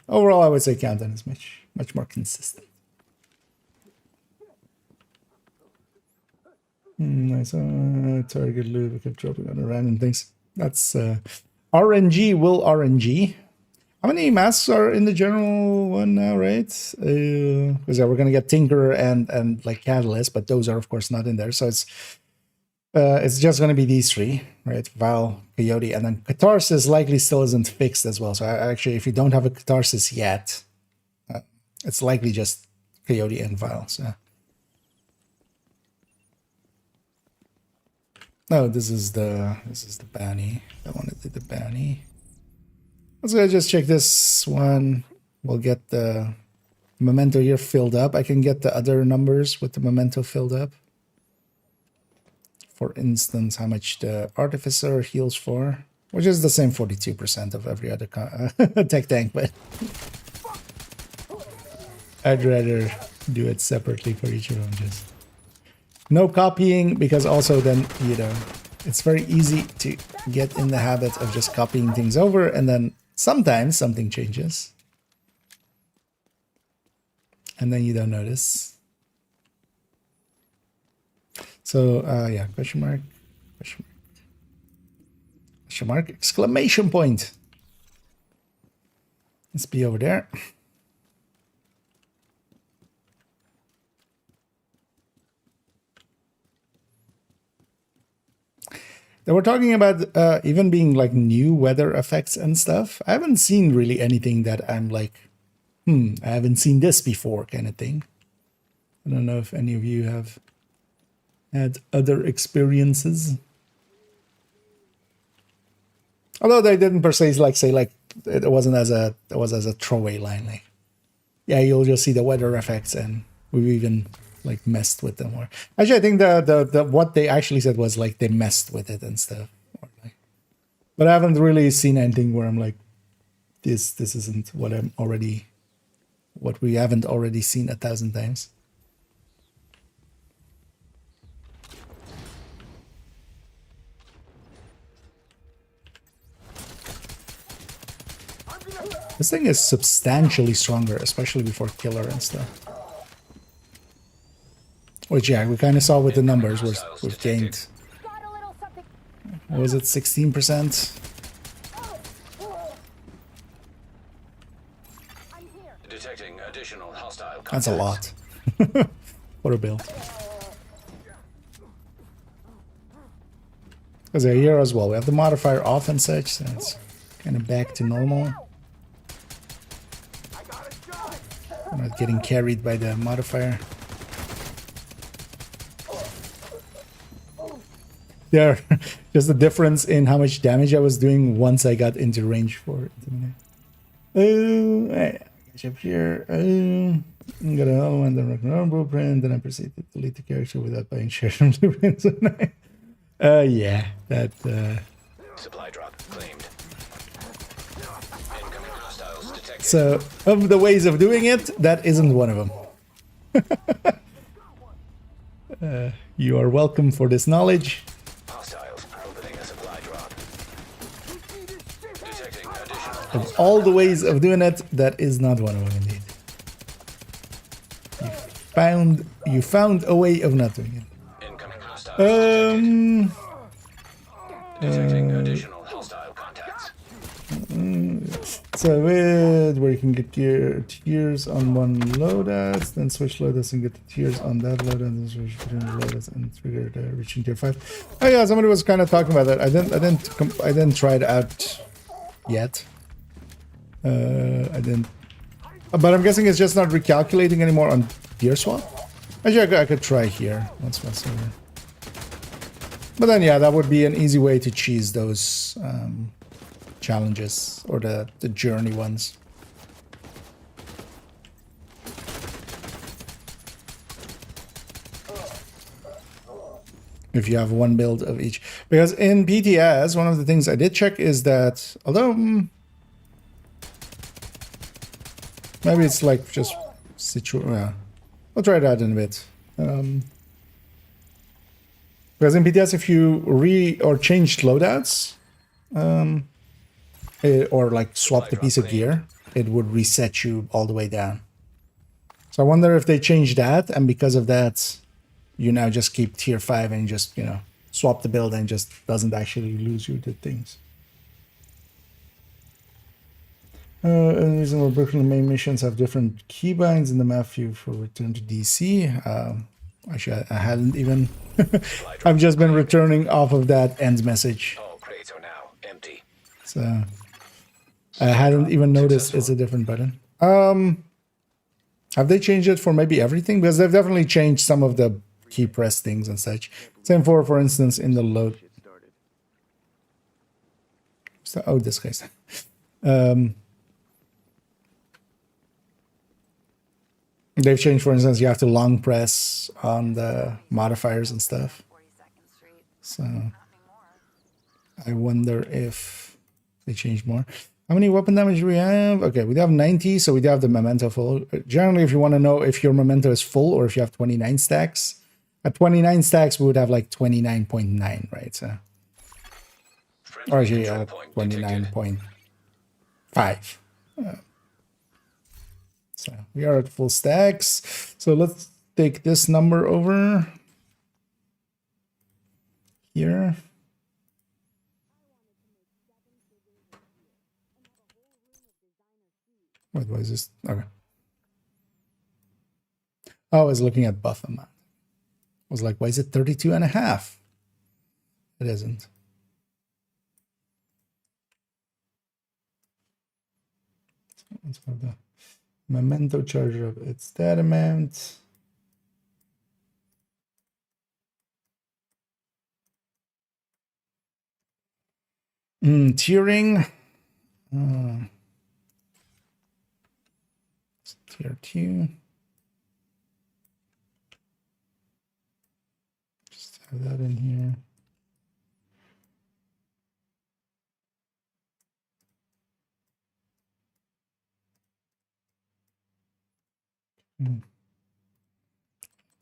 overall I would say countdown is much more consistent. I saw target loot, we kept dropping on the random things. That's RNG will RNG. How many masks are in the general one now, right? Because we're gonna get Tinker and like Catalyst, but those are of course not in there. So it's just gonna be these three, right? Val, Coyote, and then Catharsis likely still isn't fixed as well. So actually, if you don't have a Catharsis yet, it's likely just Coyote and Val. So. No, this is the bounty. I want to do the bounty. Let's go just check this one. We'll get the memento here filled up. I can get the other numbers with the memento filled up. For instance, how much the artificer heals for, which is the same 42% of every other tech tank, but I'd rather do it separately for each of them. Just no copying, because also then, you know, it's very easy to get in the habit of just copying things over, and then sometimes something changes. And then you don't notice. So, yeah, question mark, exclamation point. Let's be over there. They were talking about even being like new weather effects and stuff. I haven't seen really anything that I'm like, I haven't seen this before kind of thing. I don't know if any of you have had other experiences. Although they didn't per se like say like it was as a throwaway line. Like, yeah, you'll just see the weather effects, and we've even like messed with them. Or actually, I think the what they actually said was like they messed with it and stuff. Or like, but I haven't really seen anything where I'm like, this isn't what we haven't already seen 1,000 times. This thing is substantially stronger, especially before killer and stuff. Which, yeah, we kind of saw with the numbers. We've gained, what was it, 16%? Detecting additional hostile contacts. That's a lot. For a build. Because here as well, we have the modifier off and such, so it's kind of back to normal. I'm not getting carried by the modifier. There, just the difference in how much damage I was doing once I got into range for it. Up here. I'm gonna and then recommend blueprint, then I proceed to delete the character without buying shares from blueprints. Yeah, that. Supply drop claimed. Incoming hostiles detected. So, of the ways of doing it, that isn't one of them. You are welcome for this knowledge. Hostiles opening a supply drop. Detecting additional Of all the ways of doing it, that is not one of them indeed. You found a way of not doing it. incoming hostiles detecting additional hostile contacts. So where you can get tiers on one loadout, then switch loadouts and get the tiers on that loadout, and then switch between the loadouts and trigger the reaching tier 5. Oh yeah, somebody was kind of talking about that. I didn't try it out yet. I didn't, but I'm guessing it's just not recalculating anymore on tier swap. Actually, I could try here once over. But then yeah, that would be an easy way to cheese those challenges or the journey ones. If you have one build of each, because in PTS, one of the things I did check is that although maybe it's like just yeah, I'll try it out in a bit. Because in PTS, if you or changed loadouts, or like swap the piece of gear, it would reset you all the way down. So I wonder if they changed that, and because of that, you now just keep tier 5 and just, you know, swap the build and just doesn't actually lose you the things. And reason why Brooklyn main missions have different keybinds in the map view for return to DC. Actually, I hadn't even. I've just been returning off of that end message. All crates are now empty. So I hadn't even noticed it's a different button. Have they changed it for maybe everything? Because they've definitely changed some of the key press things and such. Same for instance, in the load. So, oh, this guy's. They've changed, for instance, you have to long press on the modifiers and stuff. So I wonder if they changed more. How many weapon damage do we have? Okay, we have 90, so we do have the memento full. Generally, if you want to know if your memento is full or if you have 29 stacks, at 29 stacks, we would have like 29.9, right? So, or actually, 29.5. So we are at full stacks. So let's take this number over here. What was this? Okay. Oh, I was looking at buff amount. I was like, why is it 32.5? It isn't. Let's have the memento charger of its that amount. Tiering. Tier 2. Just have that in here.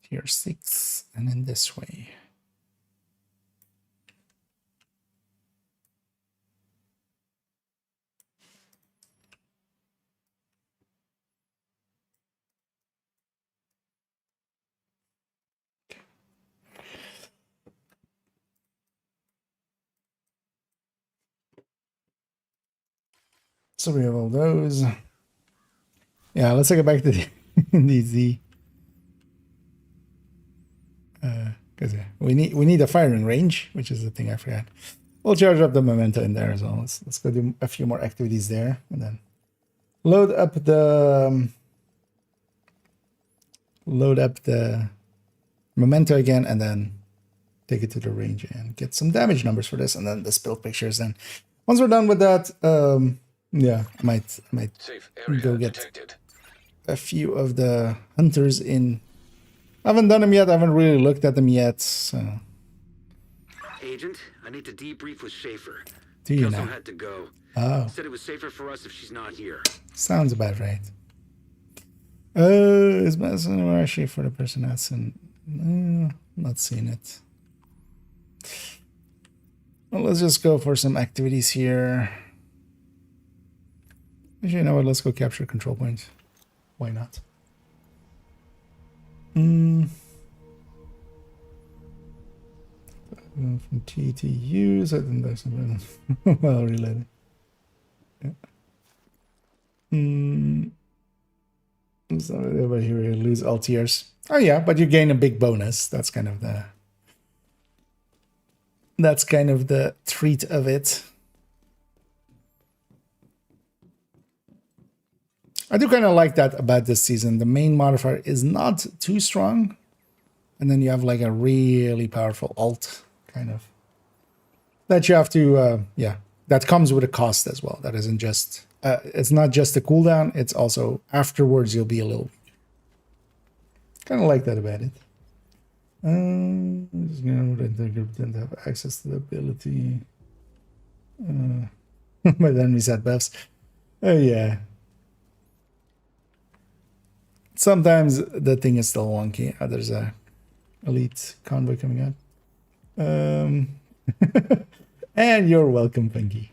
Tier 6, and then this way. So we have all those. Yeah, let's take it back to the because we need a firing range, which is the thing I forgot. We'll charge up the memento in there as well. Let's go do a few more activities there, and then load up the memento again, and then take it to the range and get some damage numbers for this, and then the spill pictures. Then once we're done with that, yeah, I might Safe area go get detected. a few of the hunters in. I haven't done them yet. I haven't really looked at them yet. So Agent, I need to debrief with Schaefer. do you Kelso know? had to go. Oh, Said it was safer for us if she's not here. sounds about right. Is medicine or actually for the person that's in? Not seeing it. Well, let's just go for some activities here. Actually, you know what? Let's go capture control point. Why not? From T to use. I think that's something well related. Yeah. So over here you lose all tiers. Oh yeah, but you gain a big bonus. That's kind of the treat of it. I do kind of like that about this season. The main modifier is not too strong, and then you have like a really powerful alt kind of that you have to yeah, that comes with a cost as well. That isn't just it's not just a cooldown, it's also afterwards you'll be a little kind of like that about it. Just gonna the group didn't have access to the ability. But then we set buffs. Oh yeah. Sometimes the thing is still wonky. There's a elite convoy coming up. And you're welcome, Pinky.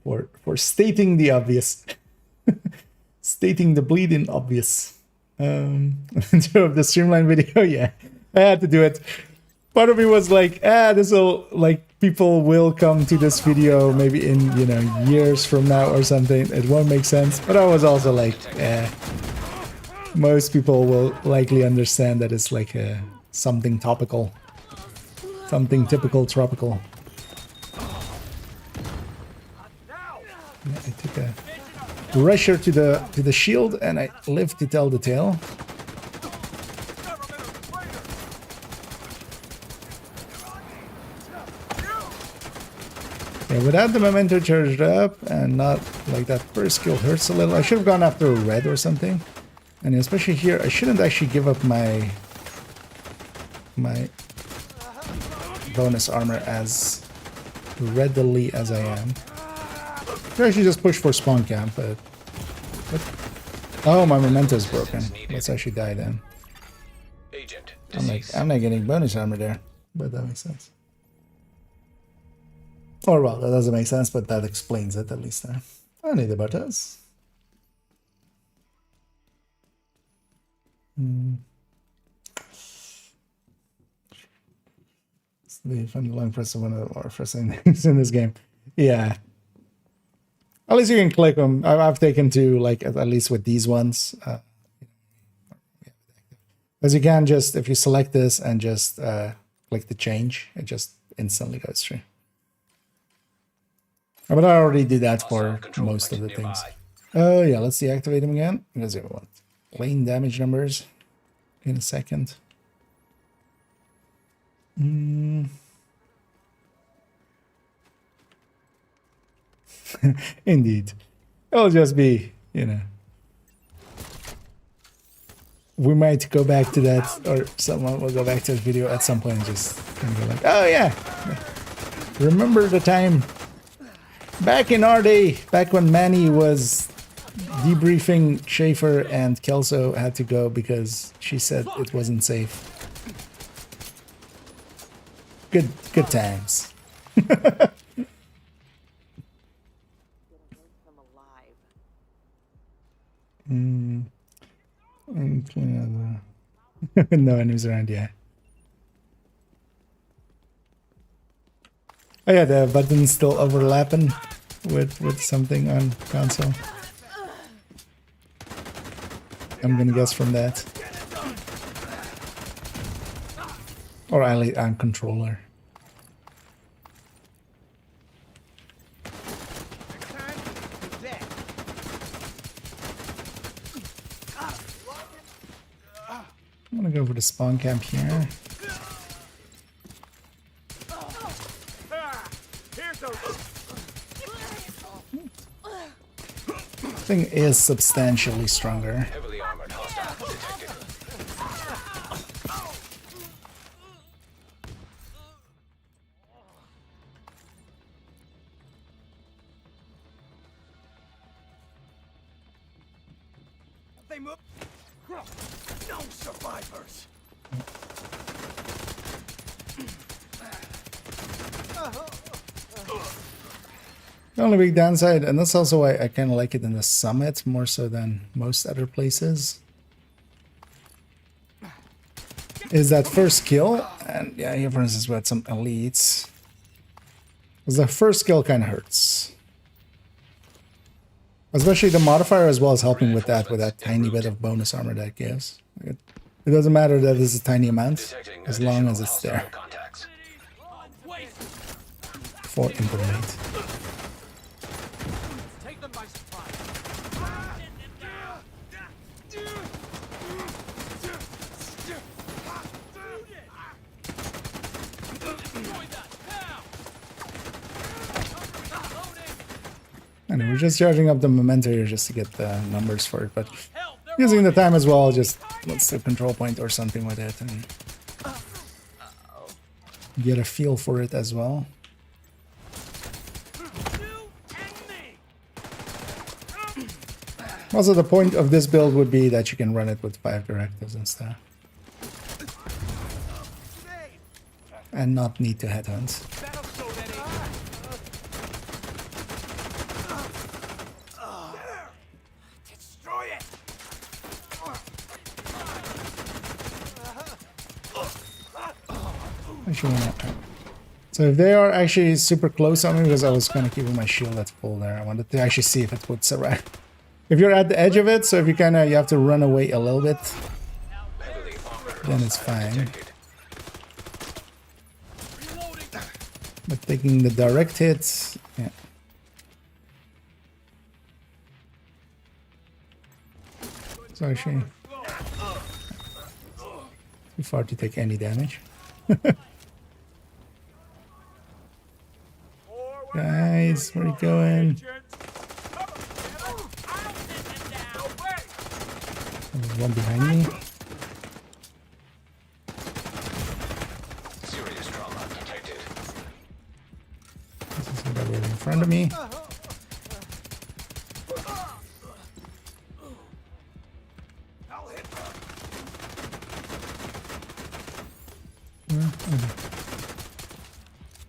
For stating the obvious. Stating the bleeding obvious. Of the streamline video, yeah. I had to do it. Part of me was like, this'll like people will come to this video maybe in years from now or something. It won't make sense. But I was also like, most people will likely understand that it's like something topical. Something typical tropical. Yeah, I took a rusher to the shield and I live to tell the tale. Yeah, without the memento charged up and not like that first skill hurts a little. I should have gone after a red or something. And especially here, I shouldn't actually give up my bonus armor as readily as I am. I actually just push for spawn camp, but oh, my memento is broken. Let's actually die then. Agent I'm not getting bonus armor there, but that makes sense. Or well, that doesn't make sense, but that explains it at least. I need the buttons. It's the funny long press of one of the more frustrating things in this game. Yeah. At least you can click them. I've taken to like at least with these ones. As you can just, if you select this and just click the change, it just instantly goes through. But I already did that for most of the things. Oh yeah, let's deactivate them again. Because we want lane damage numbers in a second. Indeed. It'll just be, we might go back to that, or someone will go back to the video at some point and just kind of go like, oh yeah, remember the time back in our day, back when Manny was debriefing Schaefer and Kelso had to go because she said it wasn't safe. Good times. No enemies around yet. Oh yeah, the buttons still overlapping. with something on console. I'm gonna guess from that. Or at least on controller. I'm gonna go for the spawn camp here. Thing is substantially stronger. Heavily armored hostile detected. They move. No survivors. The only big downside, and that's also why I kind of like it in the summit more so than most other places, is that first kill. And yeah, here for instance we had some elites. Because the first kill kind of hurts. Especially the modifier as well as helping with that tiny bit of bonus armor that gives. It doesn't matter that it's a tiny amount, Detecting as long as additional it's there. hostile contacts. For implement. Take them by surprise. And we're just charging up the memento here just to get the numbers for it, but using the time as well, just let's do control point or something with it and get a feel for it as well. Also, the point of this build would be that you can run it with 5 directives and stuff. And not need to headhunt. Destroy it. Actually, so if they are actually super close on me, because I was kind of keeping my shield at full there, I wanted to actually see if it would surround. If you're at the edge of it, so if you you have to run away a little bit, Heavily armored then it's hostile fine. detected. But taking the direct hits, yeah. So actually, too far to take any damage. Guys, where are you going? There's one behind me. Serious trauma detected. This is what in front of me.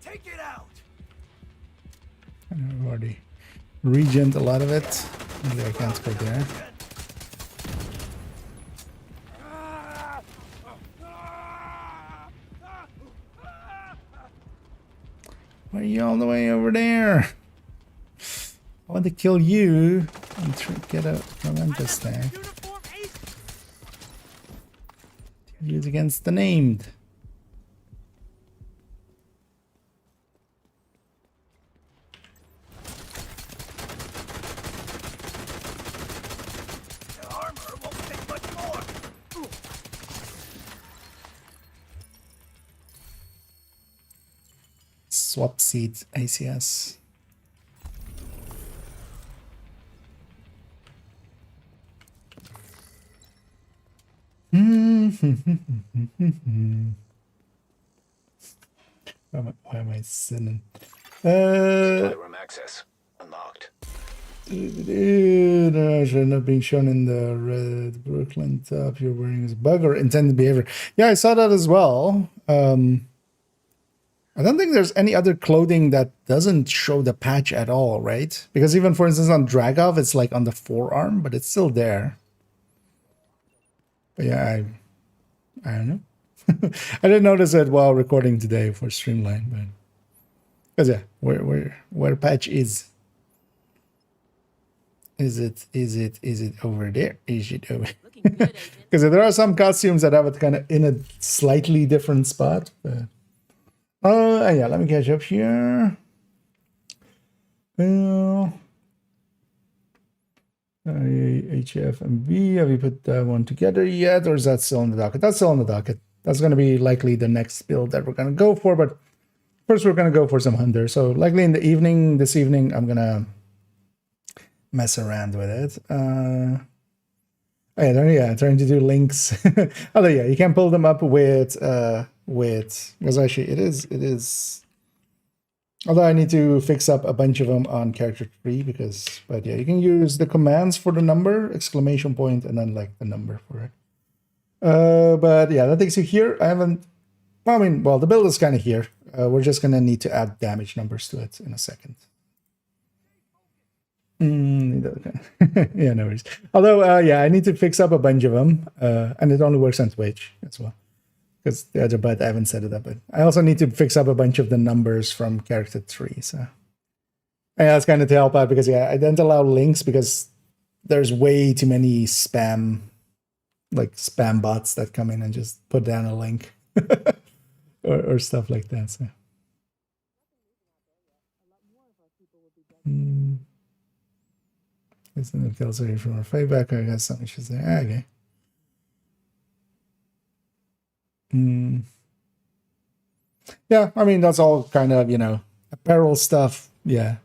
Take it out. I've already regened a lot of it. Maybe I can't go there. Why are you all the way over there? I want to kill you and get a memento stack. Uniform ace. Use against the named. The armor won't take much more. Swap seats ACS. Why am I sitting? Playroom access unlocked. Should not being shown in the red Brooklyn top you're wearing is a bug or intended behavior. Yeah, I saw that as well. I don't think there's any other clothing that doesn't show the patch at all, right? Because even, for instance, on Dragov, it's like on the forearm, but it's still there. But yeah, I don't know. I didn't notice it while recording today for Streamline, but because yeah, where patch is. Is it over there? Is it over? Looking good, Agent. Because there are some costumes that have it kind of in a slightly different spot. But yeah, let me catch up here. HF and V, have we put that one together yet, or is that still on the docket? That's still on the docket. That's going to be likely the next build that we're going to go for, but first we're going to go for some Hunter. So likely in the evening, this evening, I'm going to mess around with it. Yeah, trying to do links. Although yeah, you can pull them up with because actually it is. Although I need to fix up a bunch of them on character 3 but yeah, you can use the commands for the number, exclamation point, and then like the number for it. But yeah, that takes you here. The build is kind of here. We're just gonna need to add damage numbers to it in a second. Yeah, no worries. Although, yeah, I need to fix up a bunch of them, and it only works on Twitch as well. Because the other bot, I haven't set it up, but I also need to fix up a bunch of the numbers from character 3. So yeah, that's kind of to help out because yeah, I don't allow links because there's way too many spam bots that come in and just put down a link or stuff like that. So. Isn't it kills her from her feedback? I guess something should say. Okay. Yeah, I mean, that's all kind of, apparel stuff. Yeah.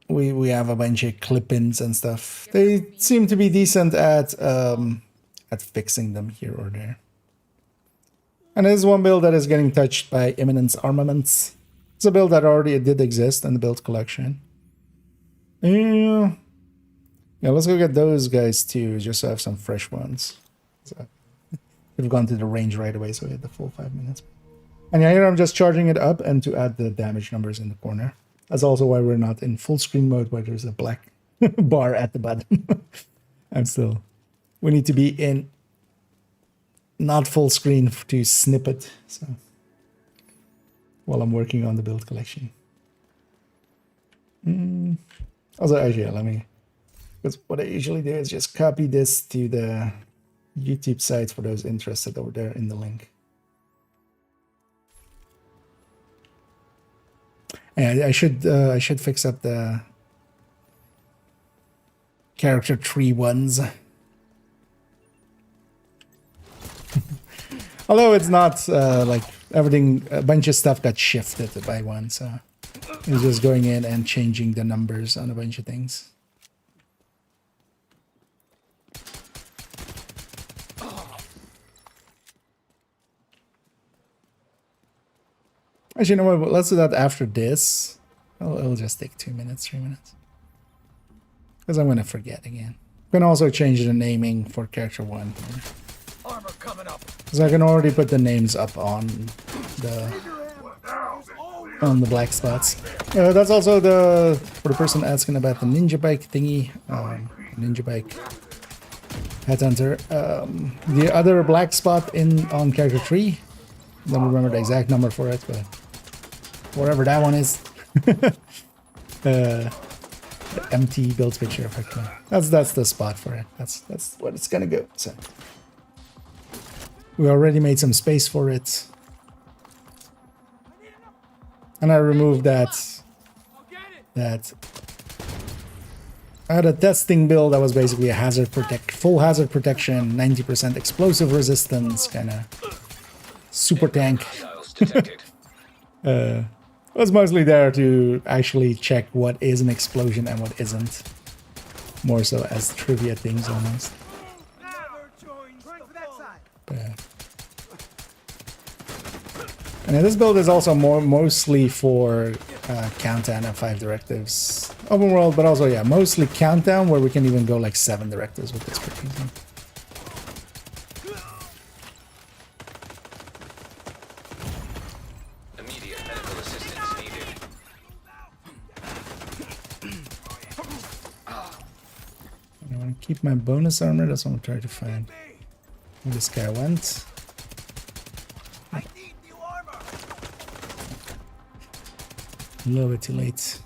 We have a bunch of clip-ins and stuff. They seem to be decent at fixing them here or there. And there's one build that is getting touched by Imminence Armaments. It's a build that already did exist in the build collection. Yeah, let's go get those guys too, just so I have some fresh ones. So we've gone to the range right away, so we had the full 5 minutes. And yeah, here I'm just charging it up and to add the damage numbers in the corner. That's also why we're not in full screen mode where there's a black bar at the bottom. We need to be in not full screen to snip it. So while I'm working on the build collection. Also, actually, because what I usually do is just copy this to the YouTube site for those interested over there in the link. And I should fix up the character tree ones. Although it's not like everything, a bunch of stuff got shifted by one, so it's just going in and changing the numbers on a bunch of things. Actually, you know what? Let's do that after this. It'll just take 2 minutes, 3 minutes. Because I'm going to forget again. I'm going to also change the naming for character 1. Armor coming up. Because I can already put the names up on the black spots. That's also for the person asking about the ninja bike thingy. Ninja bike headhunter. The other black spot on character 3. Don't remember the exact number for it, but whatever that one is. The empty build picture effect. That's the spot for it. That's what it's gonna go. So we already made some space for it. And I removed that I had a testing build that was basically a full hazard protection, 90% explosive resistance, kind of super tank. Detected. It was mostly there to actually check what is an explosion and what isn't. More so as trivia things almost. And this build is also mostly for countdown and 5 directives. Open world, but also, yeah, mostly countdown, where we can even go like 7 directives with this pretty easy. Immediate medical assistance needed. I want to keep my bonus armor. That's what I'm trying to find. Where this guy went. I need new armor. A little bit too late.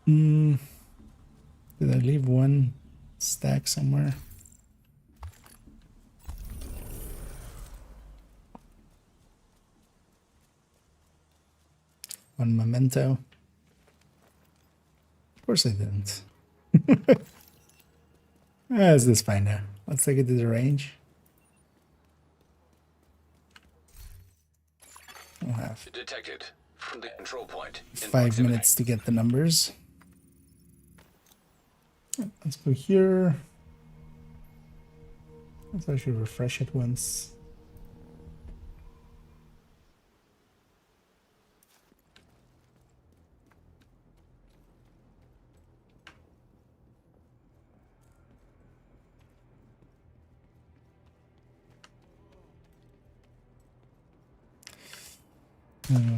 Did I leave one stack somewhere? One memento. Of course I didn't. Is this fine now? Let's take it to the range. We'll have Detected. From the control point. In 5 proximity. minutes to get the numbers. Let's go here. Let's actually refresh it once.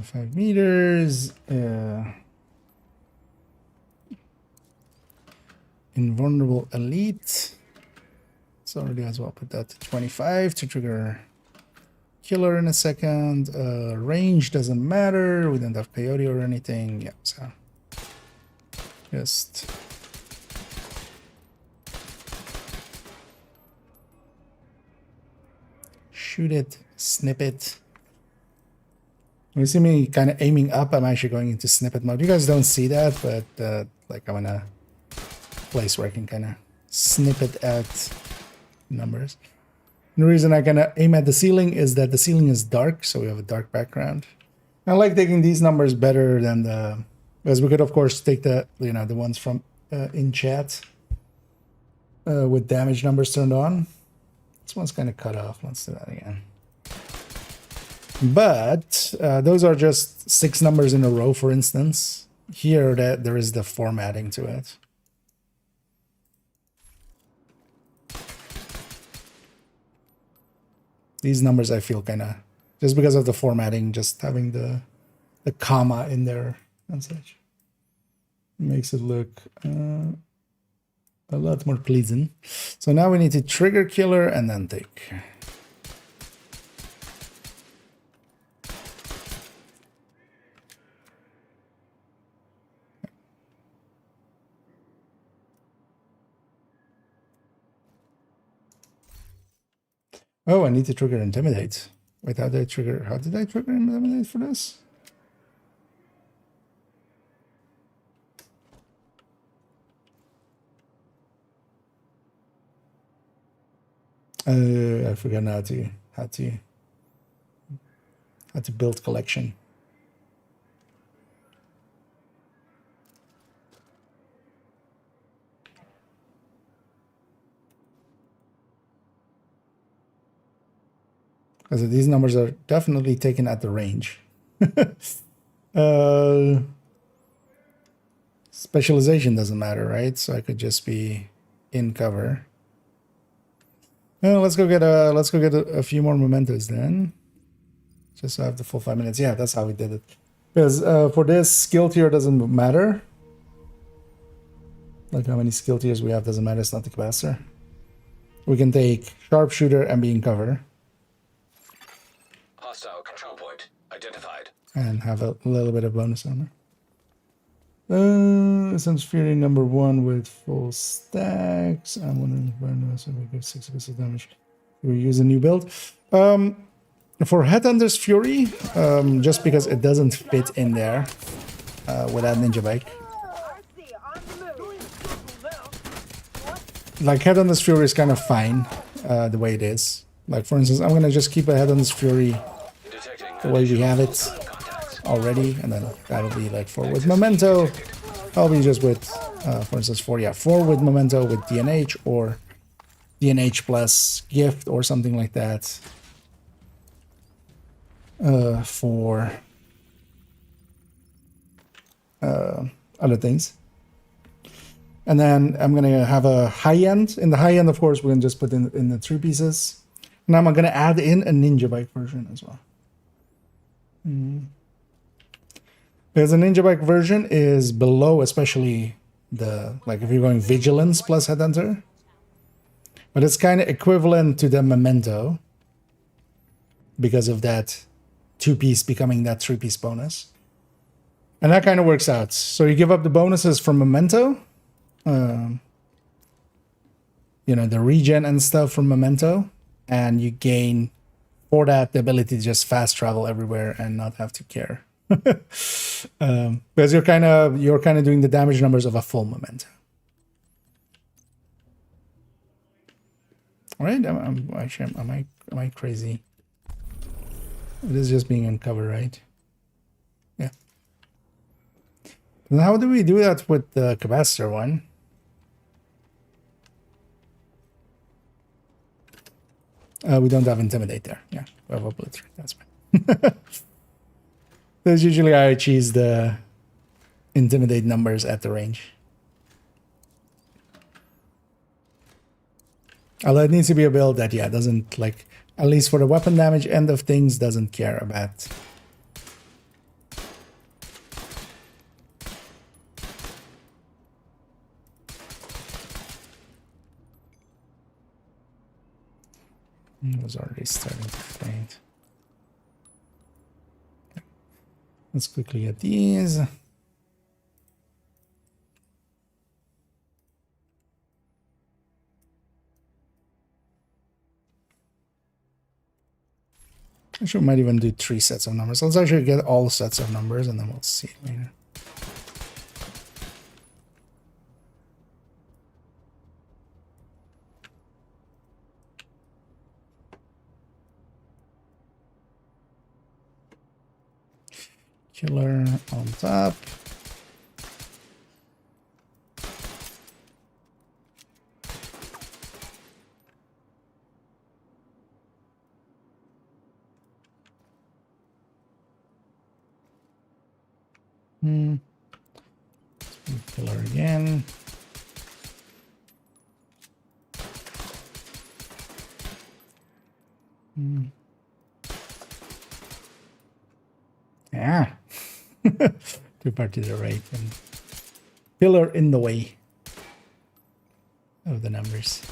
5 meters. Invulnerable elite. So already as well put that to 25 to trigger killer in a second. Range doesn't matter. We don't have peyote or anything. Yeah, so just shoot it, snip it. You see me kind of aiming up. I'm actually going into snippet mode. You guys don't see that, but like I'm in a place where I can kind of snippet at numbers. And the reason I kind of aim at the ceiling is that the ceiling is dark, so we have a dark background. I like taking these numbers better than the, because we could of course take the, you know, the ones from in chat with damage numbers turned on. This one's kind of cut off. Let's do that again. But those are just 6 numbers in a row, for instance. Here, that there is the formatting to it. These numbers I feel kind of, just because of the formatting, just having the comma in there and such, makes it look a lot more pleasing. So now we need to trigger killer and then take. Oh, I need to trigger intimidate. Wait, how did I trigger intimidate for this? I forgot how to build collection. Because these numbers are definitely taken at the range. Specialization doesn't matter, right? So I could just be in cover. Well, let's go get a few more mementos then. Just so I have the full 5 minutes. Yeah, that's how we did it. Because for this, skill tier doesn't matter. Like how many skill tiers we have doesn't matter. It's not the capacitor. We can take sharpshooter and be in cover. Hostile control point identified. And have a little bit of bonus on there. Some Fury number 1 with full stacks. I'm wondering if so we get 60% damage. We use a new build. For Headhunter's Fury, just because it doesn't fit in there without Ninja Bike. Like Headhunter's Fury is kind of fine the way it is. Like for instance, I'm gonna just keep a Headhunter's Fury the way we have it already, and then that'll be like 4 with Memento. I'll be just with, for instance, 4 with Memento with DNH or DNH plus Gift or something like that. For other things. And then I'm gonna have a high end. In the high end, of course, we're gonna just put in the 3 pieces. And I'm gonna add in a Ninja Bike version as well. Because the Ninja Bike version is below, especially like if you're going Vigilance plus Headhunter. But it's kind of equivalent to the Memento because of that 2-piece becoming that 3-piece bonus. And that kind of works out. So you give up the bonuses from Memento. You know, the regen and stuff from Memento. And you gain, for that, the ability to just fast travel everywhere and not have to care. Because you're kind of doing the damage numbers of a full Memento. All right, am I crazy? It is just being uncovered, right? Yeah. And how do we do that with the capacitor one? We don't have intimidate there. Yeah, we have obliterate. That's fine. There's usually I choose the intimidate numbers at the range. Although it needs to be a build that, yeah, doesn't, like, at least for the weapon damage end of things, doesn't care about. It was already starting to faint. Let's quickly get these. Actually, we might even do 3 sets of numbers. Let's actually get all sets of numbers and then we'll see it later. Killer on top. Killer again. Yeah. Two parties are right. And killer in the way of the numbers.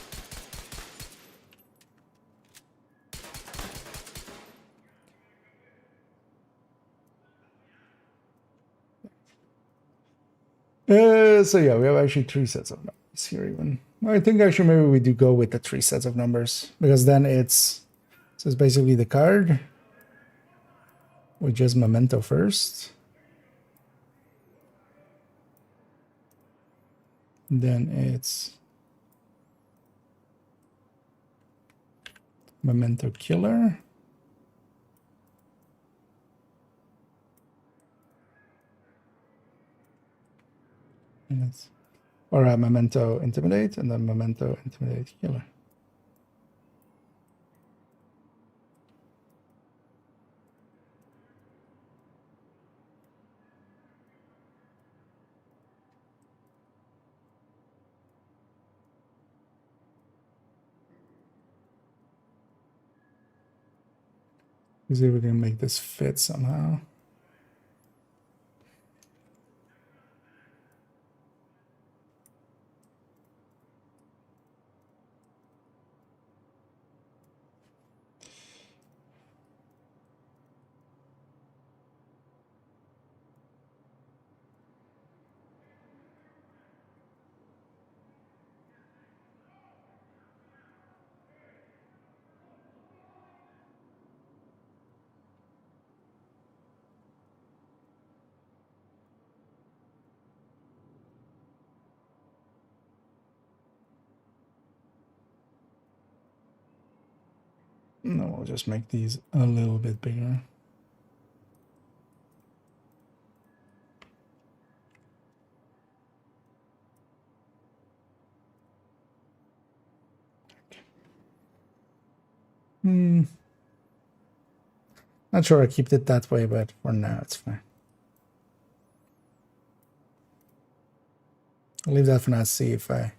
So yeah, we have actually 3 sets of numbers here even. I think actually maybe we do go with the 3 sets of numbers because then it's basically the card with just Memento first. Then it's Memento Killer. And it's, or Memento Intimidate, and then Memento Intimidate Killer. Let's see if we can make this fit somehow. No, we'll just make these a little bit bigger. Not sure I keep it that way, but for now it's fine. I'll leave that for now to see if I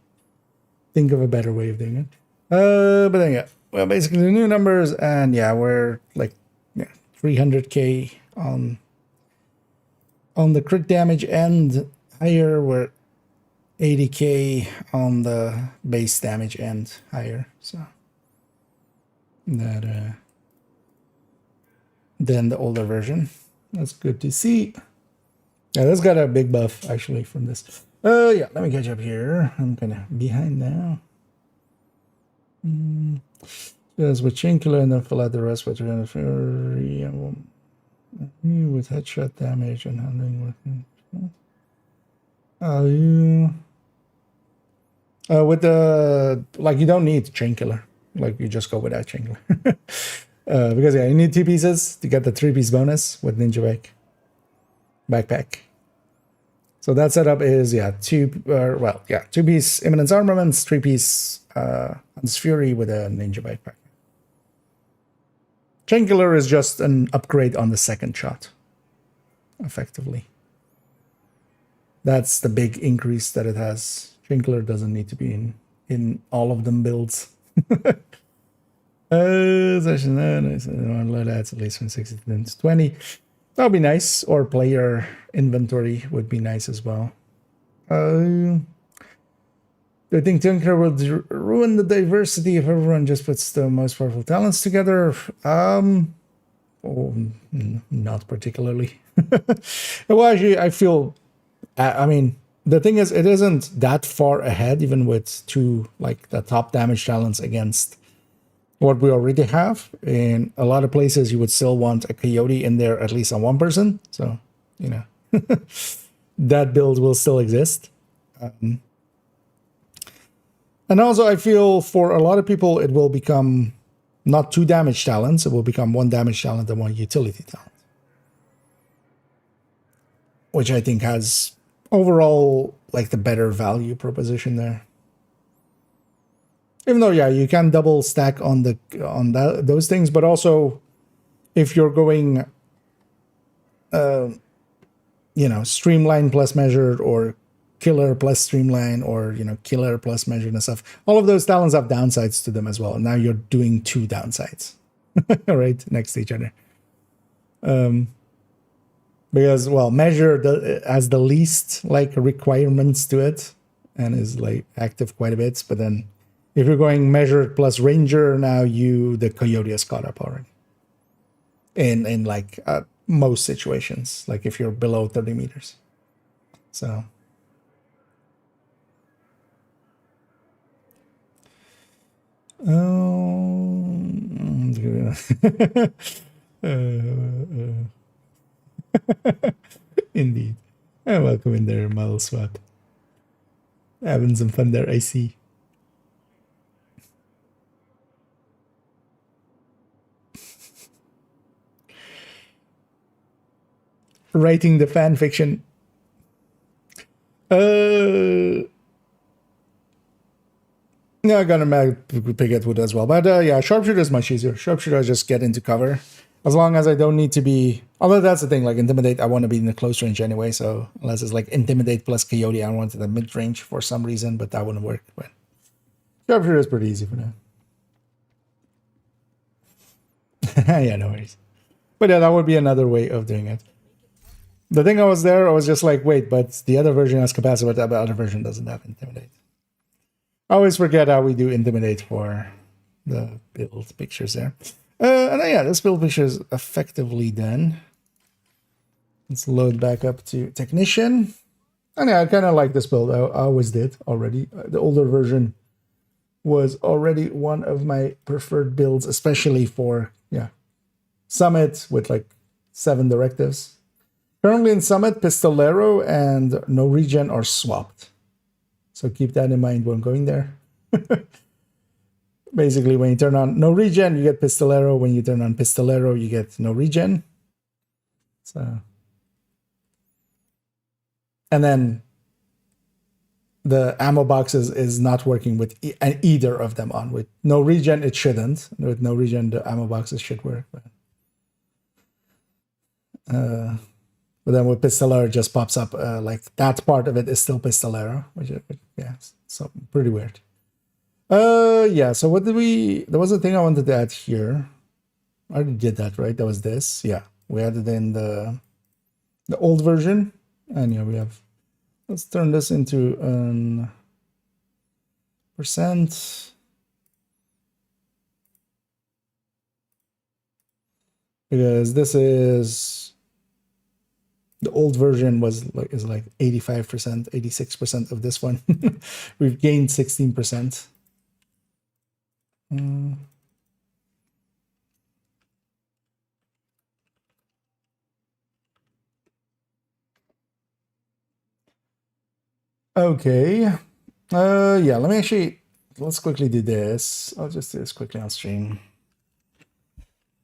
think of a better way of doing it. But then yeah, well, basically the new numbers, and yeah, we're like 300k on the crit damage end. Higher, we're 80k on the base damage end higher. So that than the older version. That's good to see. Yeah, this got a big buff actually from this. Yeah, let me catch up here. I'm kind of behind now. Just with Chinkler and then fill out the rest with Fury with headshot damage and handling working. With the like, you don't need Chainkiller. Like, you just go without Chainkiller. Because yeah, you need 2 pieces to get the 3-piece bonus with Ninja backpack. So that setup is 2-piece Imminence Armaments, 3-piece Hunter's Fury with a Ninja backpack. Chainkiller is just an upgrade on the second shot, effectively. That's the big increase that it has. Chainkiller doesn't need to be in all of them builds. Session loadouts at least from 60 to 20. That would be nice. Or player inventory would be nice as well. Do I think Tinker will ruin the diversity if everyone just puts the most powerful talents together? Not particularly. Well, actually, I feel. I mean, the thing is, it isn't that far ahead, even with 2 like the top damage talents against what we already have. In a lot of places, you would still want a Coyote in there, at least on 1 person. So, you know, that build will still exist. And also, I feel for a lot of people, it will become not 2 damage talents. It will become 1 damage talent and 1 utility talent. Which I think has overall like the better value proposition there. Even though, yeah, you can double stack on those things, but also if you're going, streamline plus measured, or killer plus streamline, or killer plus measured and stuff, all of those talents have downsides to them as well. Now you're doing 2 downsides, right, next to each other. Because, well, measure has the least like requirements to it and is like active quite a bit, but then if you're going measured plus ranger, now the Coyote is caught up already. In like most situations, like if you're below 30 meters. So. Indeed. Welcome in there, Model Swap. Having some fun there, I see. Writing the fan fiction. No, I'm gonna pick it with as well. But yeah, Sharpshooter is much easier. Sharpshooter, I just get into cover. As long as I don't need to be... Although that's the thing, like Intimidate, I want to be in the close range anyway, so unless it's like Intimidate plus Coyote, I want it in the mid-range for some reason, but that wouldn't work. But Sharpshooter is pretty easy for now. Yeah, no worries. But yeah, that would be another way of doing it. The thing I was just like, wait, but the other version has capacity, but the other version doesn't have Intimidate. I always forget how we do Intimidate for the build pictures there. And then, yeah, this build picture is effectively done. Let's load back up to Technician. And yeah, I kind of like this build. I always did already. The older version was already one of my preferred builds, especially for, Summit with like 7 directives. Currently in Summit, Pistolero and No Regen are swapped. So keep that in mind when going there. Basically, when you turn on No Regen, you get Pistolero. When you turn on Pistolero, you get No Regen. So, and then the ammo boxes is not working with either of them on. With No Regen, it shouldn't. With No Regen, the ammo boxes should work. But then with Pistolero, it just pops up like that part of it is still Pistolero, which so pretty weird. Yeah, so what did there was a thing I wanted to add here. I already did that, right? That was this. Yeah, we added in the old version. And yeah, we have, let's turn this into an %. Because this is, The old version is like 85%, 86% of this one. We've gained 16%. Okay. Yeah, let's quickly do this. I'll just do this quickly on stream.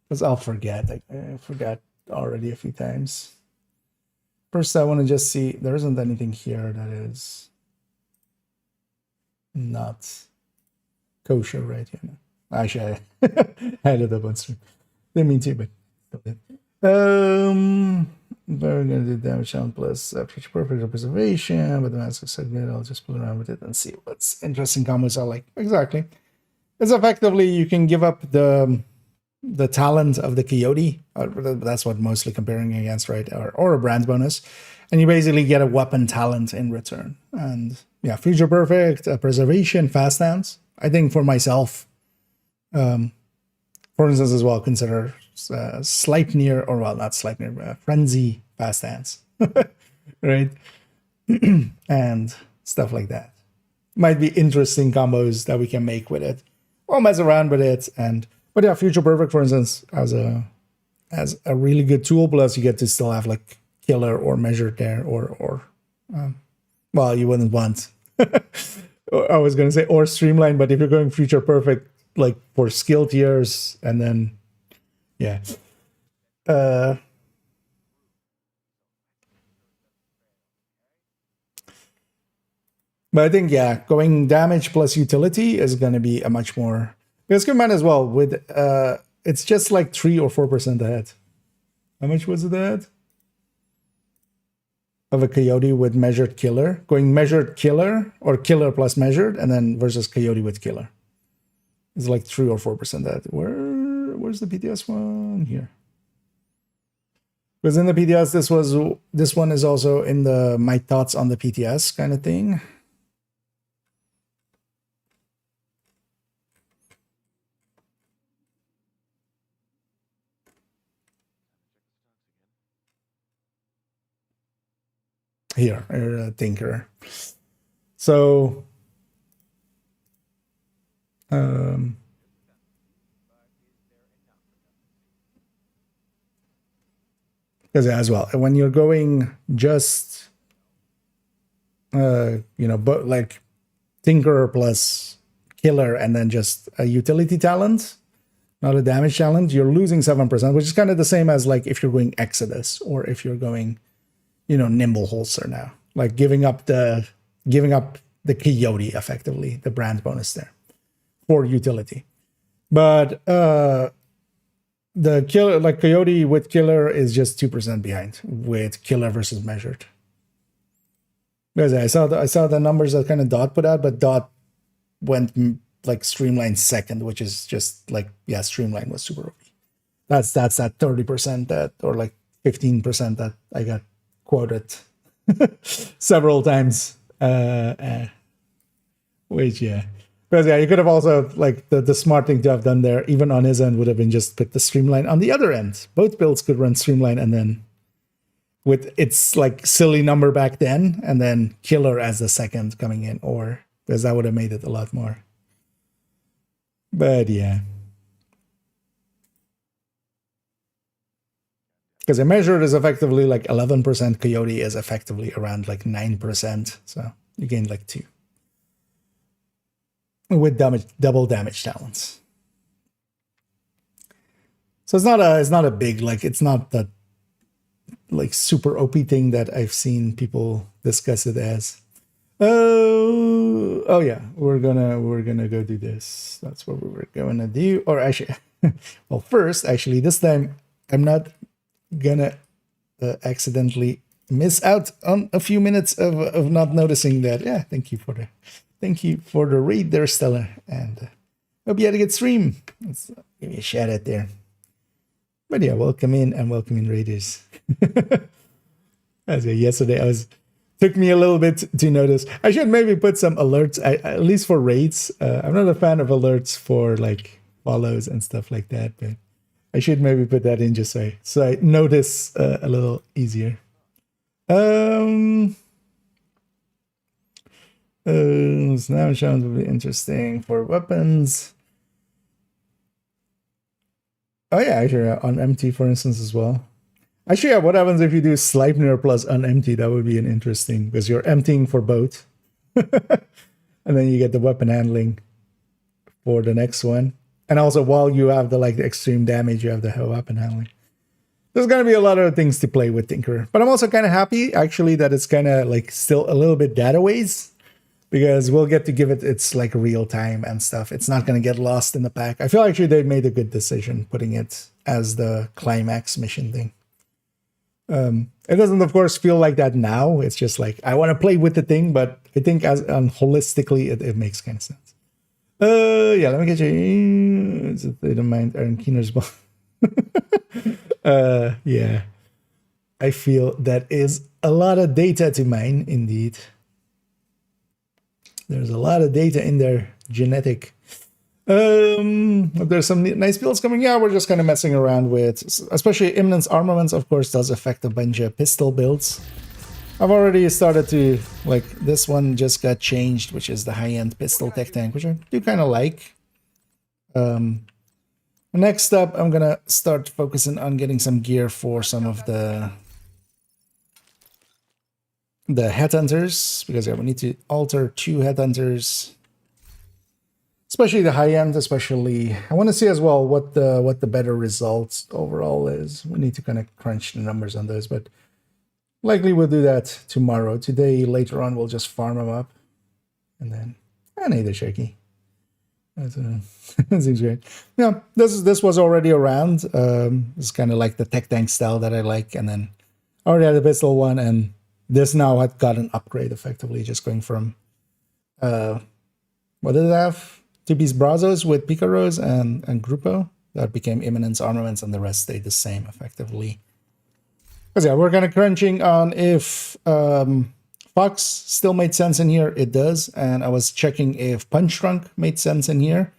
Because I'll forget. I forgot already a few times. First, I want to just see, there isn't anything here that is not kosher, right? Yeah. Actually, I had it up on stream. Didn't mean to, but still did. We're going to do damage down plus future perfect preservation, but the mask is so good, I'll just play around with it and see what's interesting combos are like. Exactly. It's effectively, you can give up the talent of the coyote. That's what mostly comparing against, right? Or a brand bonus. And you basically get a weapon talent in return. And yeah, future perfect, preservation, fast dance. I think for myself, for instance, as well, consider Sleipnir, or well, not Sleipnir, Frenzy fast dance, right? And stuff like that. Might be interesting combos that we can make with it. We'll mess around with it. But yeah, future perfect, for instance, as a really good tool. Plus, you get to still have like killer or measured there, or well, you wouldn't want. I was going to say or streamline, but if you're going future perfect, like for skill tiers, and then yeah. But I think, yeah, going damage plus utility is going to be a much more... Because keep in mind as well, with it's just like 3 or 4% ahead. How much was it ahead? Of a coyote with measured killer. Going measured killer, or killer plus measured, and then versus coyote with killer. It's like 3 or 4% ahead. Where's the PTS one? Here. Because in the PTS, this one is also in the my thoughts on the PTS kind of thing. Here, Tinker. So, because as well, when you're going just, but like Tinker plus Killer and then just a utility talent, not a damage talent, you're losing 7%, which is kind of the same as like if you're going Exodus or if you're going, Nimble Holster now, like giving up the coyote effectively, the brand bonus there for utility. But the killer, like coyote with killer, is just 2% behind with killer versus measured. Because I saw the numbers that kind of Dot put out, but Dot went like Streamline second, which is just like, yeah, Streamline was super OP. That's that 30% that, or like 15% that I got quoted several times. Which, yeah. Because, yeah, you could have also, like, the smart thing to have done there, even on his end, would have been just put the Streamline on the other end. Both builds could run Streamline and then with its, like, silly number back then, and then Killer as the second coming in, or because that would have made it a lot more. But, yeah. Because a measured is effectively like 11%, coyote is effectively around like 9%, so you gain like 2. With double damage talents. So it's not a big, like, it's not that like super OP thing that I've seen people discuss it as. Oh yeah, we're gonna go do this. That's what we were going to do. Or actually, well, first, actually, this time I'm not gonna accidentally miss out on a few minutes of not noticing that. Yeah, thank you for the raid there, Stella, and hope you had a good stream. Let's give you a shout out there. But yeah, welcome in raiders. As yesterday, took me a little bit to notice. I should maybe put some alerts, at least for raids. I'm not a fan of alerts for like follows and stuff like that, but I should maybe put that in just so I notice a little easier. Snapshots would be interesting for weapons. Oh yeah, actually on empty, for instance, as well. Actually, yeah, what happens if you do Sleipnir plus unempty? That would be an interesting, because you're emptying for both. And then you get the weapon handling for the next one. And also while you have the like the extreme damage, you have the weapon handling. There's going to be a lot of things to play with Tinker. But I'm also kind of happy, actually, that it's kind of like still a little bit data ways, because we'll get to give it its like real time and stuff. It's not going to get lost in the pack. I feel actually they made a good decision putting it as the climax mission thing. It doesn't, of course, feel like that now. It's just like, I want to play with the thing, but I think as holistically, it makes kind of sense. Yeah, let me get you. They don't mind Aaron Keener's ball. Yeah. I feel that is a lot of data to mine, indeed. There's a lot of data in there, genetic. There's some nice builds coming. Yeah, we're just kind of messing around with, especially Imminence Armaments, of course, does affect a bunch of pistol builds. I've already started to, like, this one just got changed, which is the high-end pistol tech tank, which I do kind of like. Next up, I'm gonna start focusing on getting some gear for some of the headhunters, because yeah, we need to alter 2 headhunters. Especially the high end, especially. I want to see as well what the better results overall is. We need to kind of crunch the numbers on those, but likely we'll do that tomorrow. Today, later on, we'll just farm them up. And then, I need a shaky. That seems great. Yeah, this was already around. It's kind of like the tech tank style that I like. And then I already had the pistol one, and this now had got an upgrade effectively, just going from, what did it have? 2-piece Brazos with Picaros and Grupo. That became Imminence Armaments, and the rest stayed the same effectively. Because yeah, we're kind of crunching on if Fox still made sense in here. It does. And I was checking if Punch Drunk made sense in here.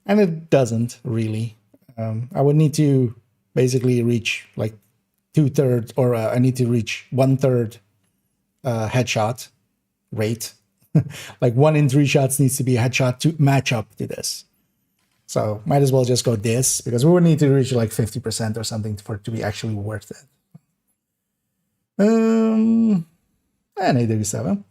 And it doesn't really. I would need to basically reach like 2/3, or I need to reach 1/3 headshot rate. Like 1 in 3 shots needs to be a headshot to match up to this. So might as well just go this, because we would need to reach like 50% or something for it to be actually worth it. And A37.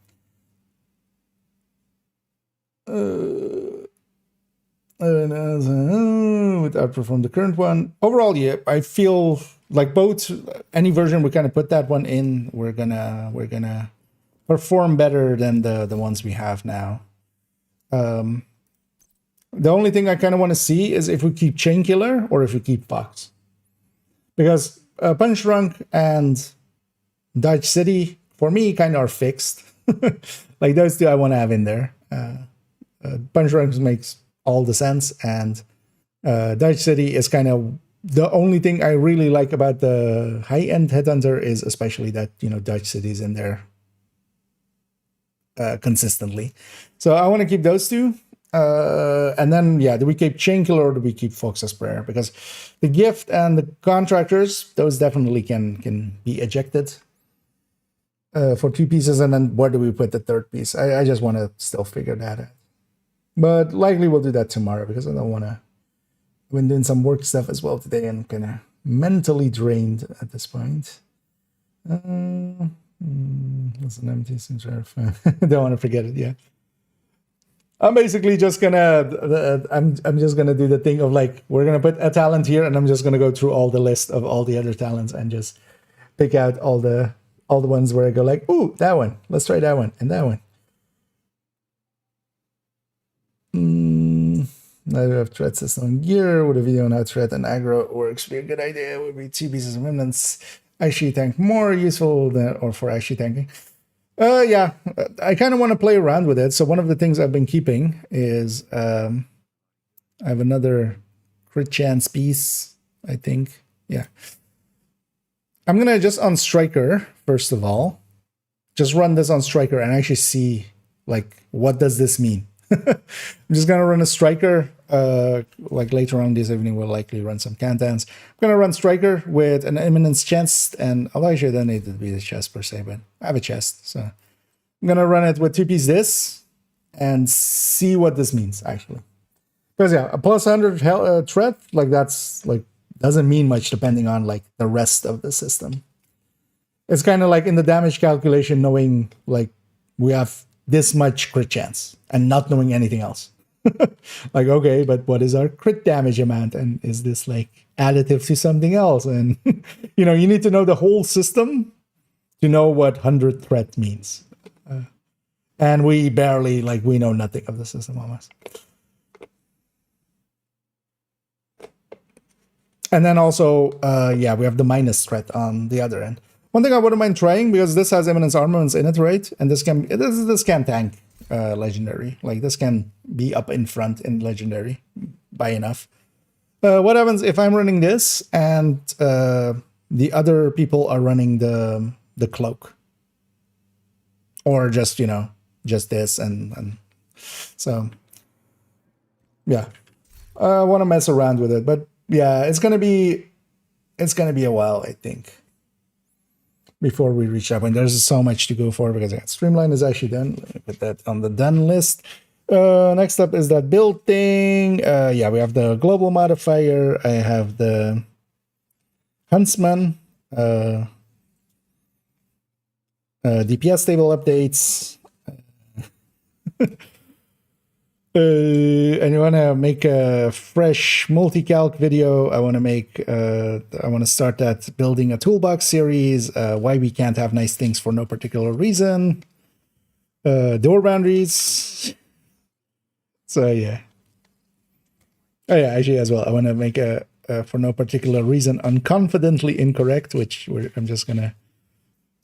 Would outperform the current one. Overall, yeah, I feel like both, any version we kind of put that one in, we're gonna perform better than the ones we have now. The only thing I kind of want to see is if we keep Chain Killer or if we keep Fox. Because Punch Drunk and Dodge City, for me, kind of are fixed. Like those two I want to have in there. Punch Drunk makes all the sense, and Dodge City is kind of the only thing I really like about the high-end Headhunter, is especially that, you know, Dodge City's in there consistently. So I want to keep those two. And then, yeah, do we keep Chain Killer or do we keep Fox's Prayer? Because the Gift and the Contractors, those definitely can be ejected for 2 pieces. And then where do we put the 3rd piece? I just want to still figure that out. But likely we'll do that tomorrow, because I don't want to. I've been doing some work stuff as well today and kind of mentally drained at this point. That's an empty signature. Don't want to forget it. Yeah, I'm basically just gonna. I'm just gonna do the thing of like, we're gonna put a talent here, and I'm just gonna go through all the list of all the other talents and just pick out all the ones where I go like, ooh, that one. Let's try that one and that one. Now we have threat system gear with a video on how threat and aggro works. Be a good idea. It would be 2 pieces of remnants. Actually tank more useful than, or for actually tanking. Yeah, I kind of want to play around with it. So one of the things I've been keeping is I have another crit chance piece, I think. Yeah. I'm going to just on Striker, first of all, just run this on Striker and actually see, like, what does this mean? I'm just gonna run a striker. Like later on this evening, we'll likely run some cantons. I'm gonna run striker with an imminence chest, and although actually I don't need it to be the chest per se, but I have a chest, so I'm gonna run it with 2-piece this and see what this means actually. Because yeah, a plus 100 threat, like that's like doesn't mean much depending on like the rest of the system. It's kind of like in the damage calculation, knowing like we have this much crit chance and not knowing anything else. Like, okay, but what is our crit damage amount? And is this like additive to something else? And, you know, you need to know the whole system to know what 100 threat means. And we barely, like, we know nothing of the system almost. And then also, yeah, we have the minus threat on the other end. One thing I wouldn't mind trying, because this has eminence armaments in it, right? And this can tank legendary. Like this can be up in front in legendary by enough. What happens if I'm running this and the other people are running the cloak, or just, you know, just this and so yeah, I want to mess around with it, but yeah, it's gonna be a while, I think, before we reach that point. There's so much to go for because Streamline is actually done. Let me put that on the done list. Next up is that build thing. Yeah, we have the global modifier. I have the Huntsman. DPS table updates. And you want to make a fresh multi-calc video. I want to start that building a toolbox series. Why we can't have nice things for no particular reason. Door boundaries. So yeah. Oh yeah, actually as well. I want to make a for no particular reason unconfidently incorrect, which I'm just gonna.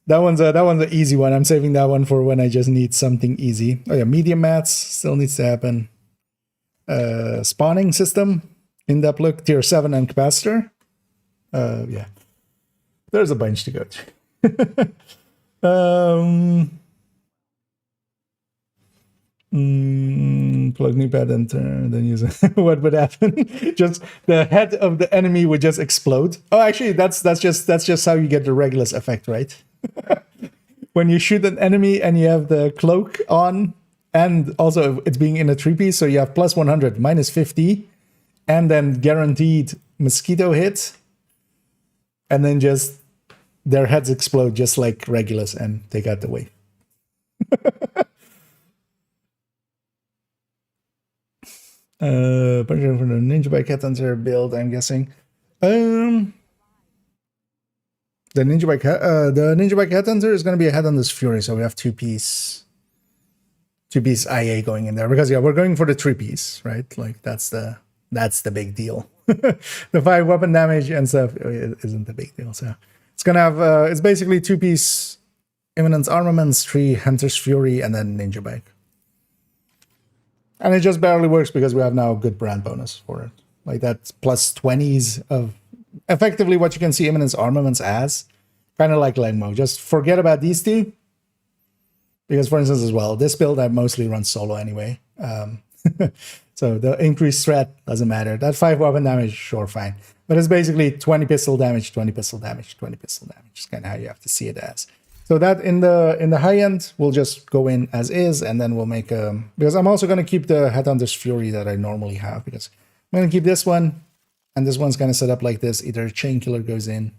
That one's an easy one. I'm saving that one for when I just need something easy. Oh yeah, medium mats still needs to happen. Spawning system, in-depth look, tier 7 and capacitor. Yeah, there's a bunch to go through. Plug new pad and then use it. What would happen? Just the head of the enemy would just explode. Oh, actually, that's just how you get the Regulus effect, right? When you shoot an enemy and you have the cloak on, and also it's being in a 3-piece, so you have plus 100, minus 50, and then guaranteed mosquito hit, and then just their heads explode just like Regulus and take out the wave. Puncher for the Ninja Bike Headhunter build, I'm guessing. The Ninja Bike Headhunter is going to be a Headhunter's Fury, so we have 2-piece IA going in there, because yeah, we're going for the 3-piece, right? Like that's the big deal. The 5 weapon damage and stuff isn't the big deal. So it's gonna have it's basically 2-piece Imminence Armaments, 3 Hunter's Fury, and then Ninja Bike. And it just barely works because we have now a good brand bonus for it. Like that's plus 20s of effectively what you can see Imminence Armaments as. Kind of like Legmo. Just forget about these two. Because for instance as well, this build I mostly run solo anyway. So the increased threat doesn't matter. That 5 weapon damage, sure, fine. But it's basically 20 pistol damage, 20 pistol damage, 20 pistol damage. It's kind of how you have to see it as. So that in the high end, we'll just go in as is, and then we'll make a... Because I'm also going to keep the Headhunter's Fury that I normally have, because I'm going to keep this one, and this one's kind of set up like this. Either Chain Killer goes in,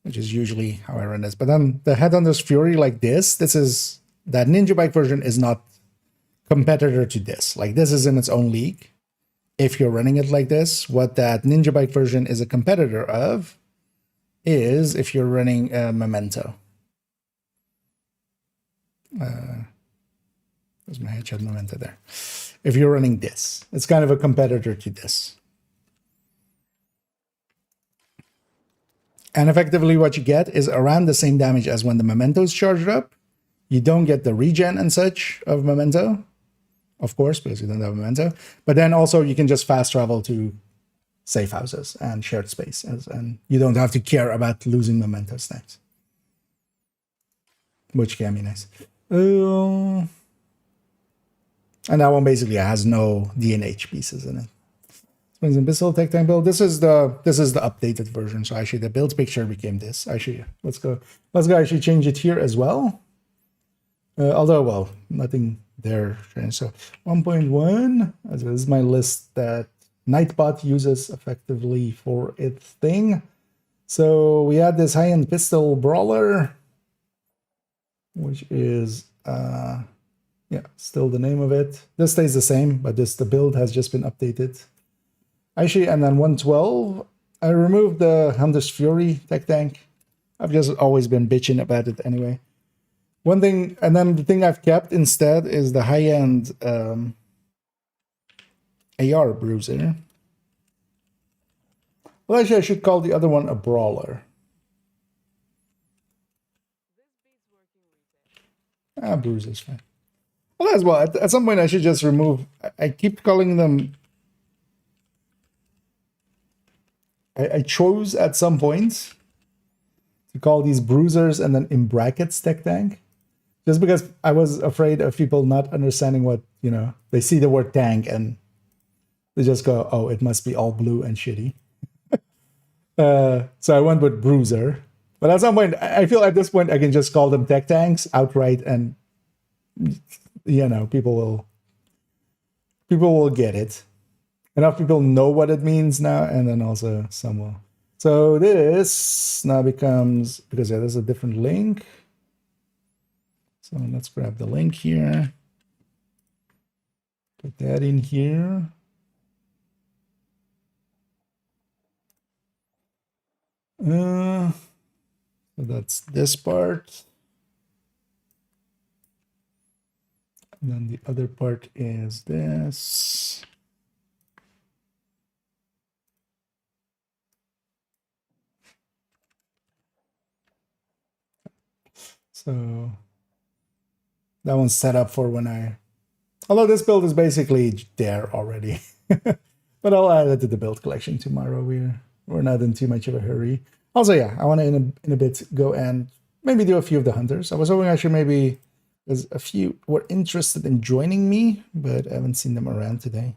which is usually how I run this. But then the Headhunter's Fury like this is... That Ninja Bike version is not competitor to this. Like, this is in its own league. If you're running it like this, what that Ninja Bike version is a competitor of is if you're running a Memento. There's my headshot Memento there. If you're running this, it's kind of a competitor to this. And effectively what you get is around the same damage as when the Memento is charged up. You don't get the regen and such of Memento, of course, because you don't have Memento. But then also you can just fast travel to safe houses and shared space, and you don't have to care about losing Memento snacks, which can be nice. And that one basically has no DNH pieces in it. Springs and pistol tech tank build. This is the updated version. So actually the build picture became this. Actually, let's go actually change it here as well. Although, well, nothing there. So 1.1, this is my list that Nightbot uses effectively for its thing. So we had this high-end pistol brawler, which is yeah, still the name of it. This stays the same, but the build has just been updated. Actually, and then 112, I removed the Hunter's Fury tech tank. I've just always been bitching about it anyway. One thing, and then the thing I've kept instead is the high-end AR bruiser. Well, actually, I should call the other one a brawler. Bruiser's fine. Well, as well, at some point I should just remove. I keep calling them. I chose at some point to call these bruisers and then in brackets tech tank. Just because I was afraid of people not understanding what, you know, they see the word tank and they just go, oh, it must be all blue and shitty. So I went with bruiser. But at some point, I feel at this point, I can just call them tech tanks outright and, you know, people will get it. Enough people know what it means now, and then also some will. So this now becomes, because yeah, there's a different link. So let's grab the link here. Put that in here. So that's this part. And then the other part is this. So that one's set up for when although this build is basically there already. But I'll add it to the build collection tomorrow. We're not in too much of a hurry. Also, yeah, I want to in a bit go and maybe do a few of the hunters. I was hoping actually maybe there's a few were interested in joining me, but I haven't seen them around today.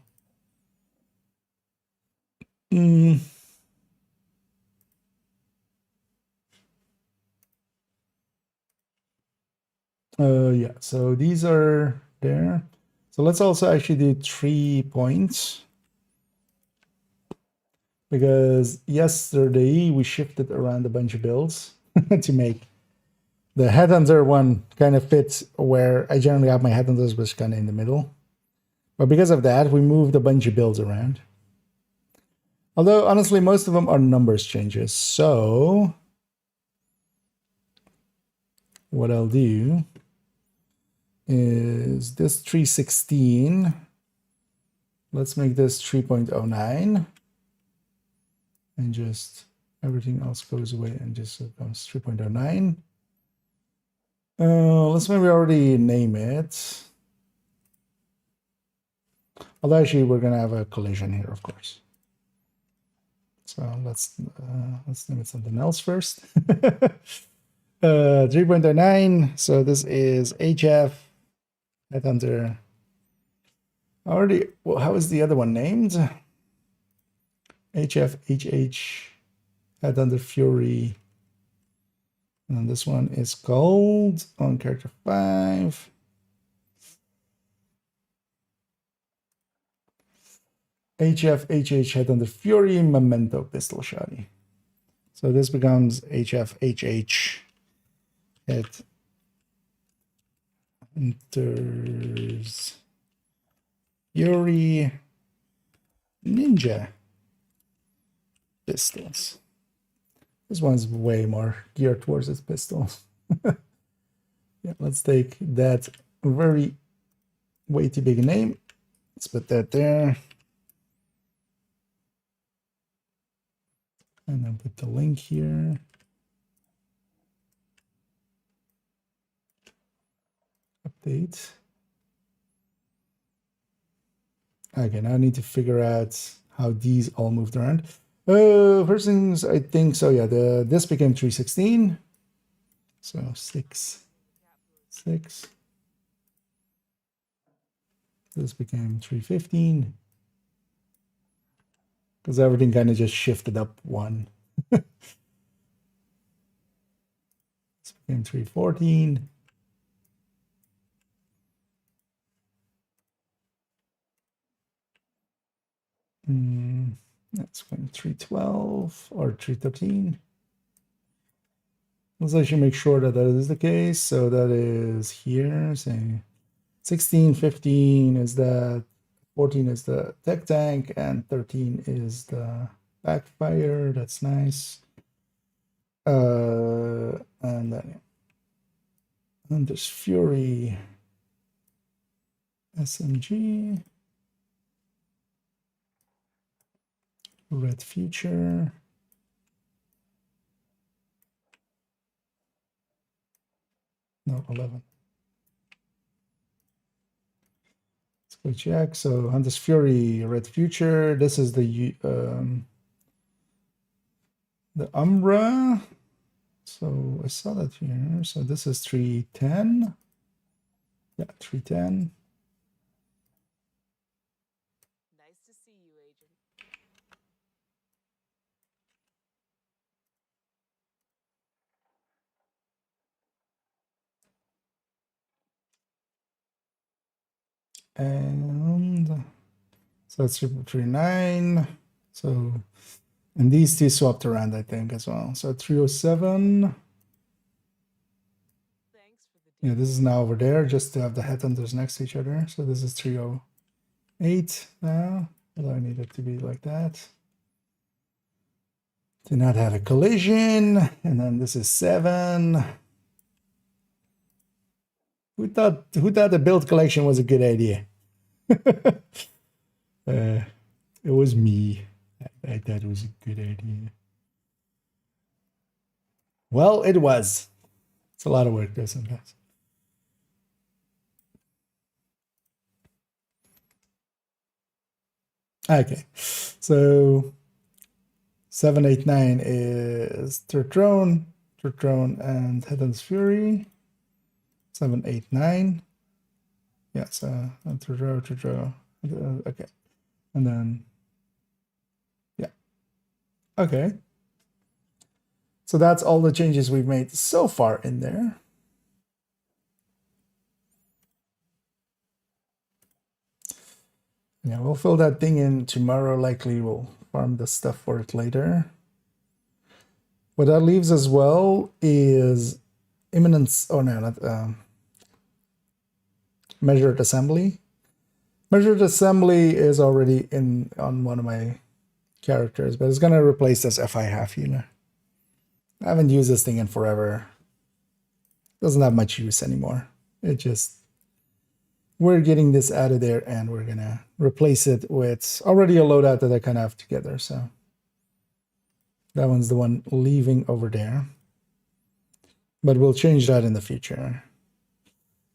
Yeah, so these are there. So let's also actually do 3 points. Because yesterday we shifted around a bunch of builds to make the headhunter one kind of fit where I generally have my headhunters, which kind of in the middle. But because of that, we moved a bunch of builds around. Although, honestly, most of them are numbers changes. So what I'll do is this 316. Let's make this 3.09. And just everything else goes away and just becomes 3.09. Let's maybe already name it. Although actually we're gonna have a collision here, of course. So let's name it something else first. 3.09. So this is HF Headhunter. Already. Well, how is the other one named? HF Headhunter Fury. And then this one is called on character 5. HF Headhunter Fury Memento Pistol Shotty. So this becomes HF Headhunters Fury Ninja Pistols. This one's way more geared towards its pistols. Yeah, let's take that very way too big a name. Let's put that there. And then put the link here. Update. Okay, now I need to figure out how these all moved around. First things, I think so. Yeah, this became 316. So 6. This This became 315. Because everything kind of just shifted up one. This became 314. That's going 312 or 313. So I should make sure that that is the case. So that is here. Say 16, 15 is that, 14 is the tech tank, and 13 is the backfire. That's nice. And then and there's Fury, SMG, Red Future. No, 11. Let's go check. So Hunter's Fury, Red Future. This is the Umbra. So I saw that here. So this is 310. Yeah, 310. Nice to see you, Agent. And so it's 339. So, and these two swapped around, I think, as well. So 307. Thanks for the Yeah, this is now over there, just to have the headhunters next to each other. So this is 308 now. Although I need it to be like that. To not have a collision. And then this is 7. Who thought the build collection was a good idea? It was me. I thought it was a good idea. Well, it was. It's a lot of work there sometimes. Okay, so 789 is Turtrone, and Headland's Fury. 789. Yeah, so Turtro. Okay, and then yeah. Okay. So that's all the changes we've made so far in there. Yeah, we'll fill that thing in tomorrow. Likely we'll farm the stuff for it later. What that leaves as well is imminence. Oh no, not measured assembly. Measured assembly is already on one of my characters, but it's gonna replace this FI half healer. I haven't used this thing in forever. Doesn't have much use anymore. It just, we're getting this out of there and we're gonna replace it with already a loadout that I kind of have together. So that one's the one leaving over there, but we'll change that in the future.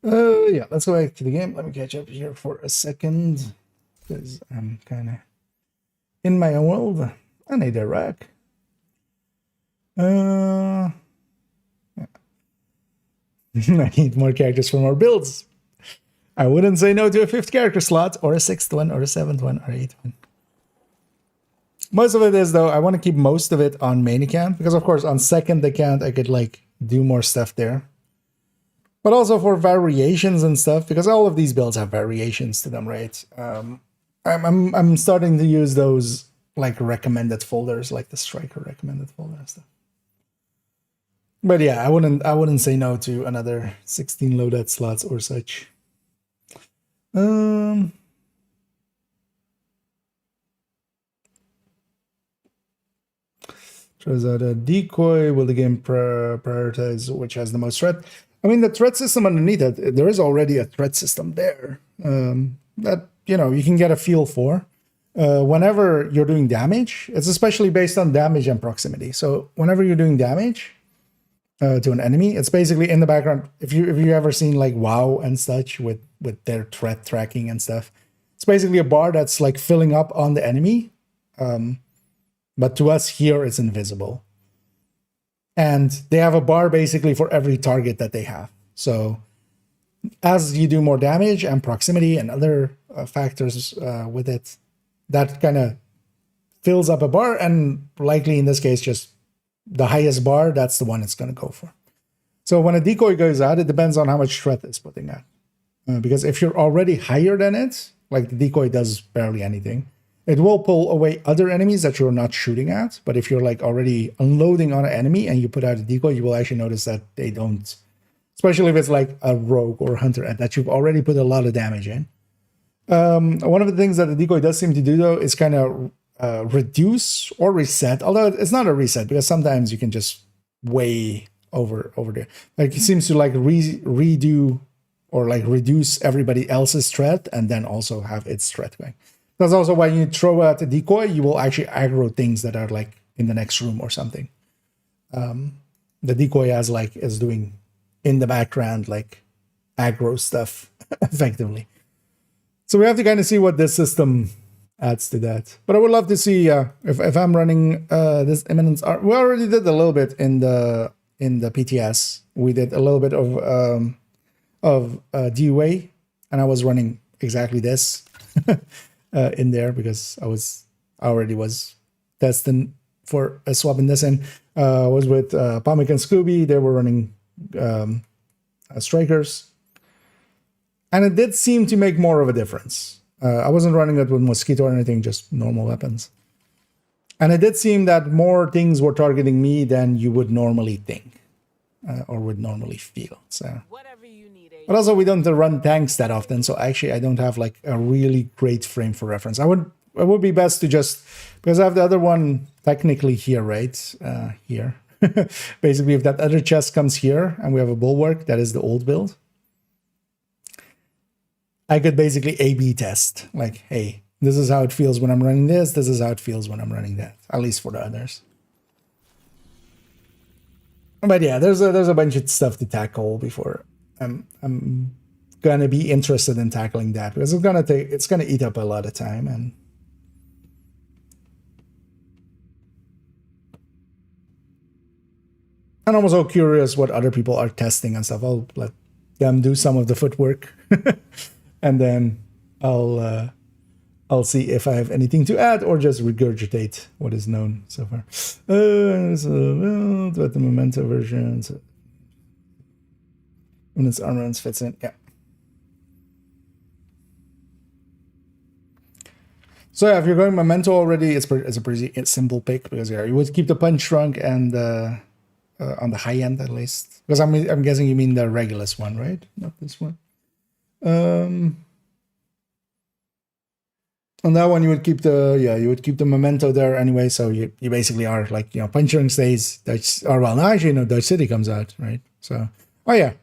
Yeah, let's go back to the game. Let me catch up here for a second because I'm kind of in my own world. I need a rack. Yeah. I need more characters for more builds. I wouldn't say no to a 5th character slot or a 6th one or a 7th one or 8th one. Most of it is, though, I want to keep most of it on main account because, of course, on 2nd account I could like do more stuff there. But also for variations and stuff, because all of these builds have variations to them, right? I'm starting to use those like recommended folders, like the Striker recommended folder and stuff. But yeah, I wouldn't say no to another 16 loadout slots or such. Tries out a decoy. Will the game prioritize which has the most threat? I mean, the threat system underneath it, there is already a threat system there that, you know, you can get a feel for. Whenever you're doing damage, it's especially based on damage and proximity. So whenever you're doing damage to an enemy, it's basically in the background. If you ever seen like WoW and such with their threat tracking and stuff, it's basically a bar that's like filling up on the enemy. But to us here, it's invisible. And they have a bar basically for every target that they have. So as you do more damage and proximity and other factors with it that kind of fills up a bar, and likely in this case, just the highest bar, that's the one it's going to go for. So when a decoy goes out, it depends on how much threat it's putting out. Because if you're already higher than it, like the decoy does barely anything, it will pull away other enemies that you're not shooting at. But if you're like already unloading on an enemy and you put out a decoy, you will actually notice that they don't, especially if it's like a rogue or hunter that you've already put a lot of damage in. One of the things that the decoy does seem to do though is kind of reduce or reset, although it's not a reset because sometimes you can just way over there. Like it seems to like redo or like reduce everybody else's threat and then also have its threat going. That's also why you throw out a decoy, you will actually aggro things that are like in the next room or something. The decoy is doing in the background like aggro stuff effectively. So we have to kind of see what this system adds to that. But I would love to see if I'm running this imminence art. We already did a little bit in the PTS. We did a little bit of DUA, and I was running exactly this in there because I already was testing for swapping this in. I was with Pomik and Scooby. They were running strikers, and it did seem to make more of a difference. I wasn't running it with mosquito or anything, just normal weapons. And it did seem that more things were targeting me than you would normally think or would normally feel. So, Whatever you need, Agent. but also we don't run tanks that often, so actually I don't have like a really great frame for reference. It would be best to just, because I have the other one technically here, right? Here. Basically, if that other chest comes here and we have a bulwark, that is the old build. I could basically A/B test, like, hey, this is how it feels when I'm running this. This is how it feels when I'm running that. At least for the others. But yeah, there's a bunch of stuff to tackle before I'm gonna be interested in tackling that, because it's gonna eat up a lot of time. And I'm also curious what other people are testing and stuff. I'll let them do some of the footwork. And then I'll see if I have anything to add or just regurgitate what is known so far. But the memento version, when its armaments fits in, yeah. So yeah, if you're going memento already, it's a pretty simple pick, because yeah, you would keep the punch trunk and on the high end at least, because I'm guessing you mean the Regulus one, right? Not this one. On that one, you would keep the memento there anyway. So you basically are like, puncturing stays. Dutch, or well, no, actually, no, Dutch City comes out, right? So, oh yeah,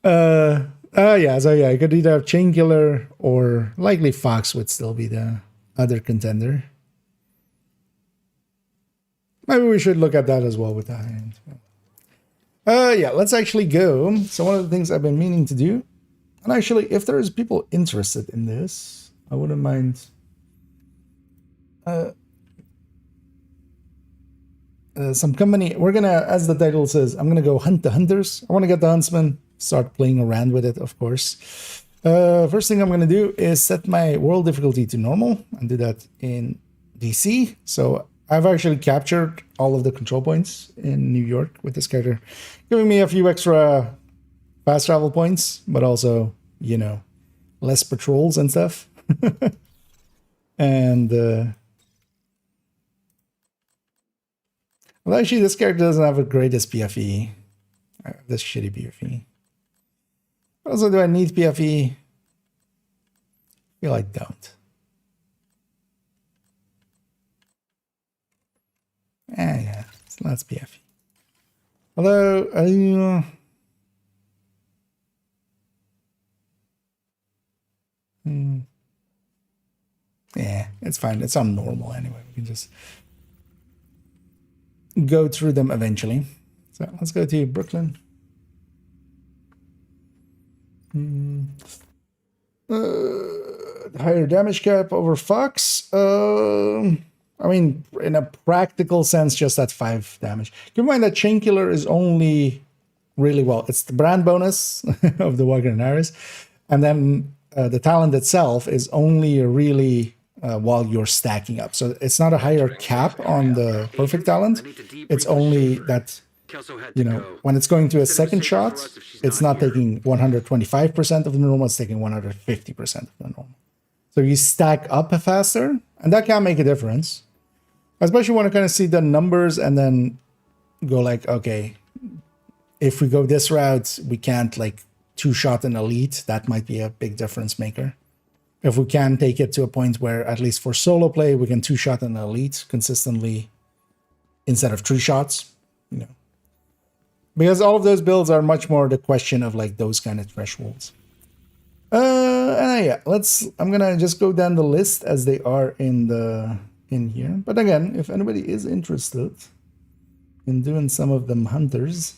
yeah. So yeah, you could either have Chain Killer or likely Fox would still be the other contender. Maybe we should look at that as well with the high end. Yeah, let's actually go. So one of the things I've been meaning to do, and actually, if there's people interested in this, I wouldn't mind some company. We're gonna, as the title says, I'm gonna go hunt the hunters. I want to get the huntsman, start playing around with it, of course. First thing I'm gonna do is set my world difficulty to normal and do that in DC. So I've actually captured all of the control points in New York with this character, giving me a few extra fast travel points, but also, less patrols and stuff. And, well, actually, this character doesn't have the greatest PFE. I have this shitty PFE. Also, do I need PFE? I feel I don't. Yeah, it's lots PFE. Although, yeah, it's fine. It's on normal anyway. We can just go through them eventually. So let's go to Brooklyn. Higher damage cap over Fox. I mean, in a practical sense, just at 5 damage. Keep in mind that Chain Killer is only really, well, it's the brand bonus of the Walker and Harris. And then the talent itself is only really while you're stacking up. So it's not a higher cap on the perfect talent. It's only that, you know, when it's going to a second shot, it's not taking 125% of the normal, it's taking 150% of the normal. So you stack up faster, and that can make a difference. Especially when you kind of see the numbers and then go like, okay, if we go this route, we can't like two-shot an elite. That might be a big difference maker. If we can take it to a point where, at least for solo play, we can two-shot an elite consistently instead of three shots, you know. Because all of those builds are much more the question of like those kind of thresholds. And yeah, I'm gonna just go down the list as they are in here. But again, if anybody is interested in doing some of them hunters,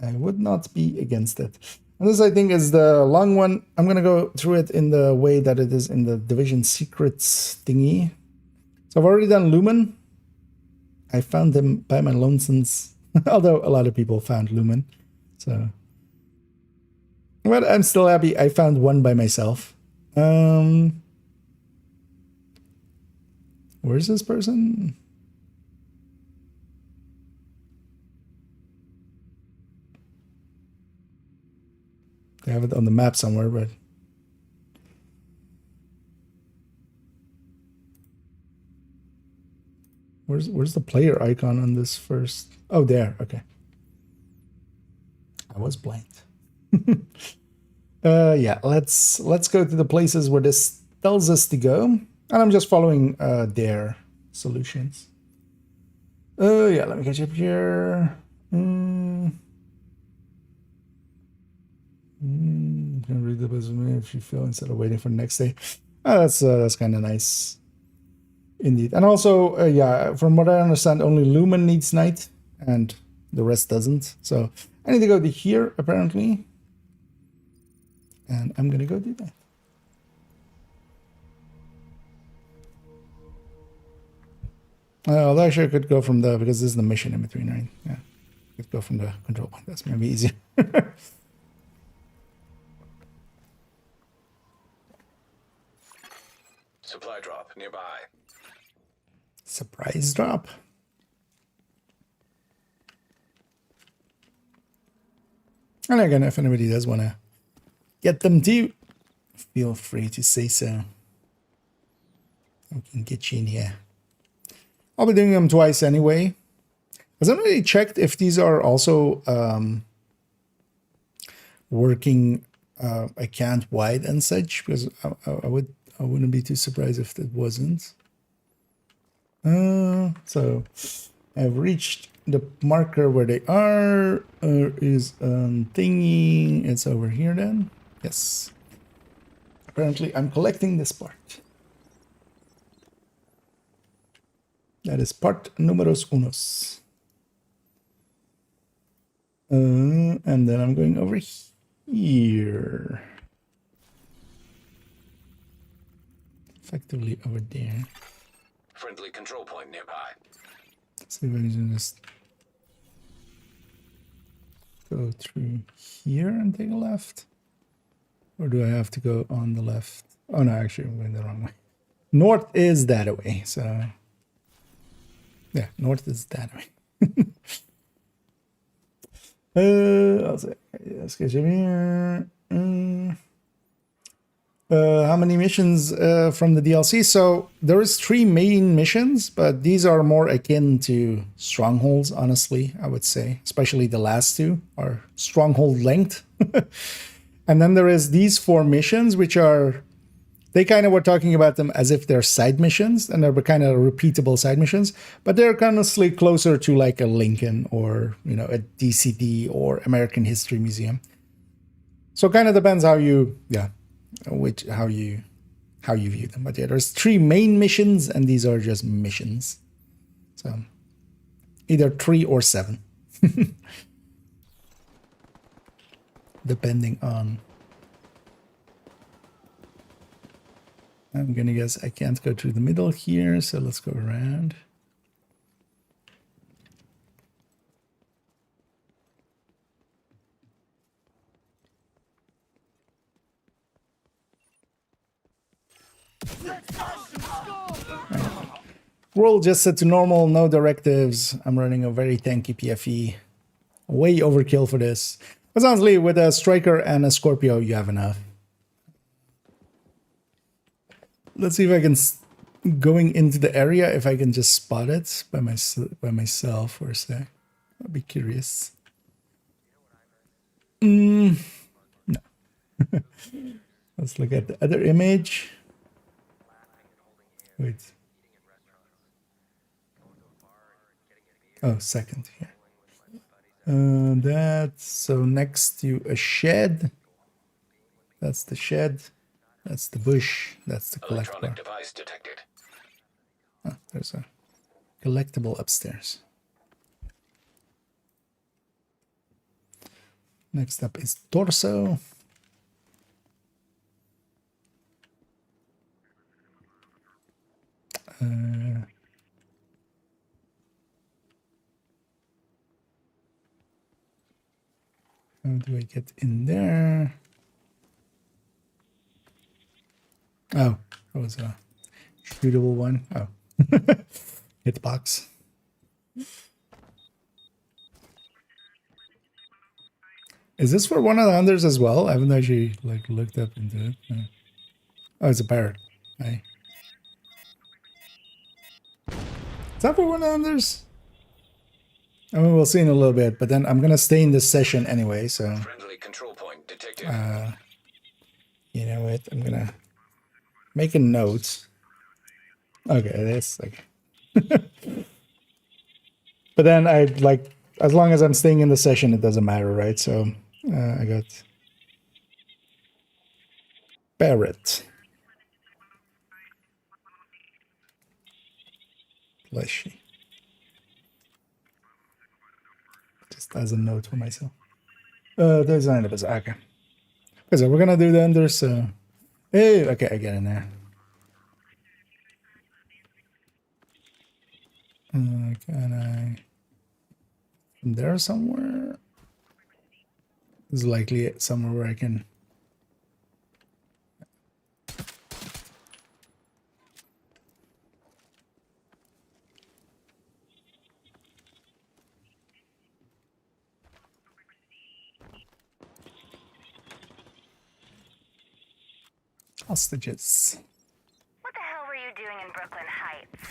I would not be against it. And this, I think, is the long one. I'm gonna go through it in the way that it is in the Division Secrets thingy. So I've already done Lumen. I found them by my lonesomes, although a lot of people found Lumen. So, but I'm still happy I found one by myself. Where's this person? They have it on the map somewhere, but where's the player icon on this first? Oh, there. Okay. I was blind. Yeah, let's go to the places where this tells us to go. And I'm just following their solutions. Yeah, let me catch up here. Can read the resume if you feel instead of waiting for the next day. That's kind of nice, indeed. And also, yeah, from what I understand, only Lumen needs night, and the rest doesn't. So I need to go to here apparently, and I'm gonna go do that. Although actually I could go from the, because this is the mission in between, right? Yeah, I could go from the control point. That's maybe easier. Supply drop nearby. Surprise drop. And again, if anybody does want to get them too, feel free to say so. We can get you in here. I'll be doing them twice anyway. Has anybody checked if these are also working account wide and such? Because I wouldn't be too surprised if it wasn't. So I've reached the marker where they are. Is thingy. It's over here then. Yes. Apparently I'm collecting this part. That is part numeros unos. And then I'm going over here. Effectively over there. Friendly control point nearby. Let's see if I can just go through here and take a left. Or do I have to go on the left? Oh no, actually I'm going the wrong way. North is that way, so yeah, north is that way. I'll say, let's get you here. How many missions from the DLC? So there is 3 main missions, but these are more akin to strongholds, honestly, I would say. Especially the last 2 are stronghold length. And then there is these 4 missions, which are, they kind of were talking about them as if they're side missions, and they're kind of repeatable side missions, but they're honestly closer to like a Lincoln or, you know, a DCD or American History Museum. So it kind of depends how you, yeah, how you view them. But yeah, there's 3 main missions, and these are just missions. So either 3 or 7. Depending on, I'm gonna guess I can't go through the middle here, so let's go around. Roll just set to normal, no directives. I'm running a very tanky PFE. Way overkill for this. But honestly, with a Striker and a Scorpio, you have enough. Let's see if I can, going into the area, if I can just spot it by myself for a sec. I'd be curious. No. Let's look at the other image. Wait. Oh, second here. That's so next to a shed. That's the shed. That's the bush. That's the collectible. Electronic device detected. Oh, there's a collectible upstairs. Next up is torso. How do I get in there? Oh, that was a shootable one. Oh, hitbox. Is this for one of the others as well? I haven't actually like looked up into it. No. Oh, it's a parrot. Hey. Is that for one of the others? I mean, we'll see in a little bit, but then I'm gonna stay in this session anyway, so Friendly control point detected. you know what? I'm gonna make a note. Okay, that's like but then I like, as long as I'm staying in the session, it doesn't matter, right? So I got parrot. Fleshy. Just as a note for myself. There's an of us. Okay. So we're gonna do the under, so hey, okay, I get in there. Can I from there somewhere? This is likely somewhere where I can. Hostages. What the hell were you doing in Brooklyn Heights?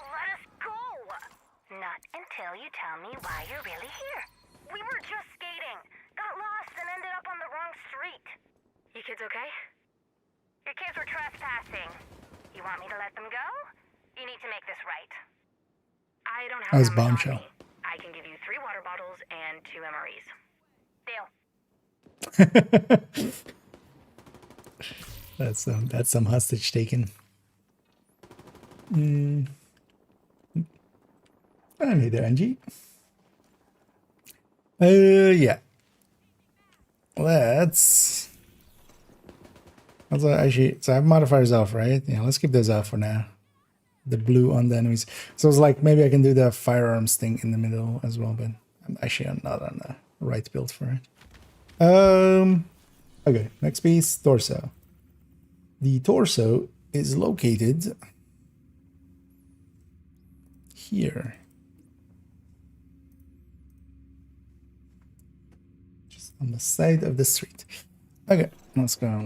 Let us go! Not until you tell me why you're really here. We were just skating, got lost, and ended up on the wrong street. You kids okay? Your kids were trespassing. You want me to let them go? You need to make this right. I don't have That was that much on bombshell. me. I can give you 3 water bottles and 2 MREs. Deal. That's some hostage taken. I need the NG. Yeah. Let's. Also, actually, so I have modifiers off, right? Yeah, let's keep those off for now. The blue on the enemies. So it's like maybe I can do the firearms thing in the middle as well, but I'm actually not on the right build for it. Okay, next piece, torso. The torso is located here. Just on the side of the street. Okay, let's go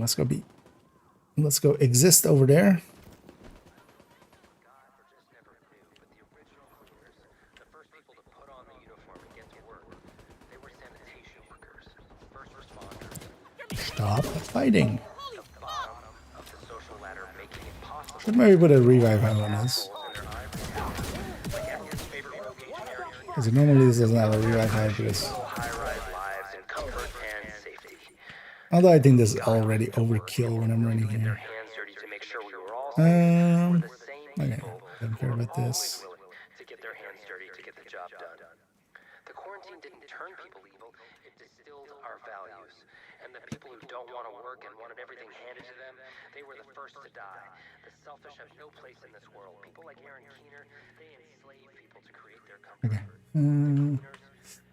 exist over there. Stop fighting. Should maybe put a revive hammer on this. Because normally this doesn't have a revive hammer because... Although I think this is already overkill when I'm running here. Okay, don't care about this. The quarantine didn't turn people evil, it distilled our values. And the people who don't want to work and wanted everything handed to them, they were the first to die. The selfish have no place in this world. People like Aaron Keener, they enslave people to create their comfort.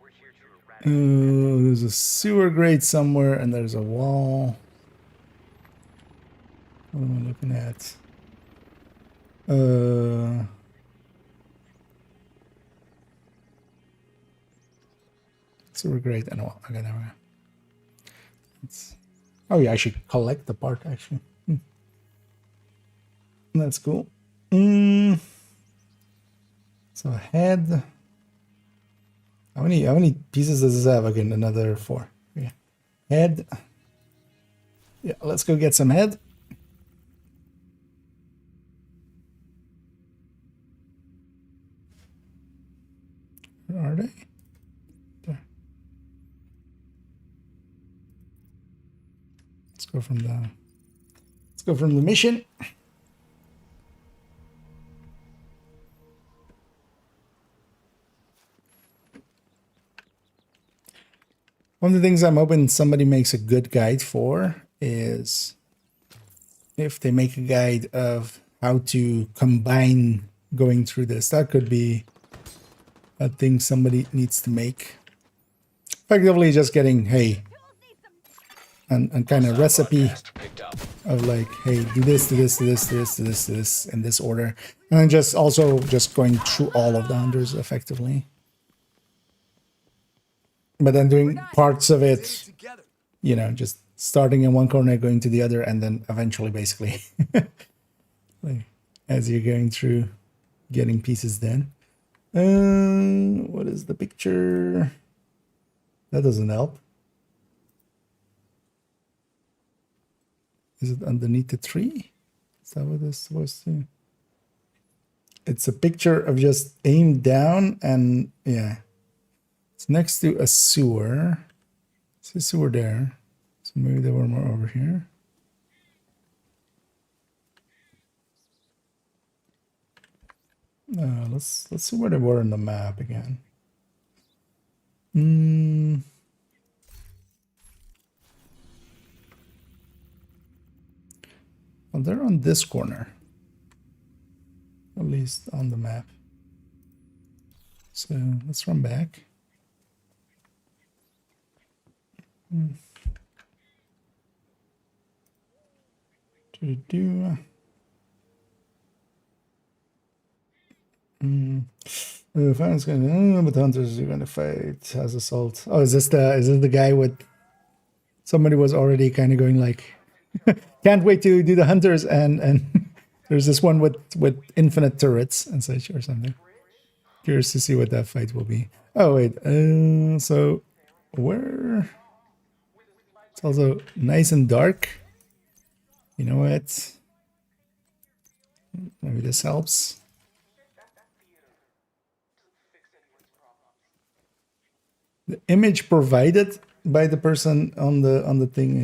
We're here to eradicate. There's a sewer grate somewhere and there's a wall. What am I looking at? Super great. And well, okay, there we go. Oh yeah, I should collect the part actually. That's cool. So head. How many pieces does this have? Again, another 4. Yeah. Head. Yeah, let's go get some head. Where are they? There. Let's go from the mission. One of the things I'm hoping somebody makes a good guide for is if they make a guide of how to combine going through this. That could be a thing somebody needs to make. Effectively just getting, hey, and kind of recipe of like, hey, do this, do this, do this, do this, do this, do this in this order. And then just also just going through all of the hunters effectively. But then doing parts of it, you know, just starting in one corner, going to the other, and then eventually basically like, as you're going through getting pieces done. What is the picture? That doesn't help. Is it underneath the tree? Is that what it's supposed to? It's a picture of just aim down and yeah. It's next to a sewer. It's a sewer there. So maybe there were more over here. Let's see where they were on the map again. Well, they're on this corner. At least on the map. So let's run back. Finance going, but hunters are going to fight as assault. Oh, is this the guy with somebody was already kind of going like, can't wait to do the hunters and there's this one with infinite turrets and such or something. Curious to see what that fight will be. Oh wait, so where? It's also nice and dark. You know what? Maybe this helps. The image provided by the person on the thing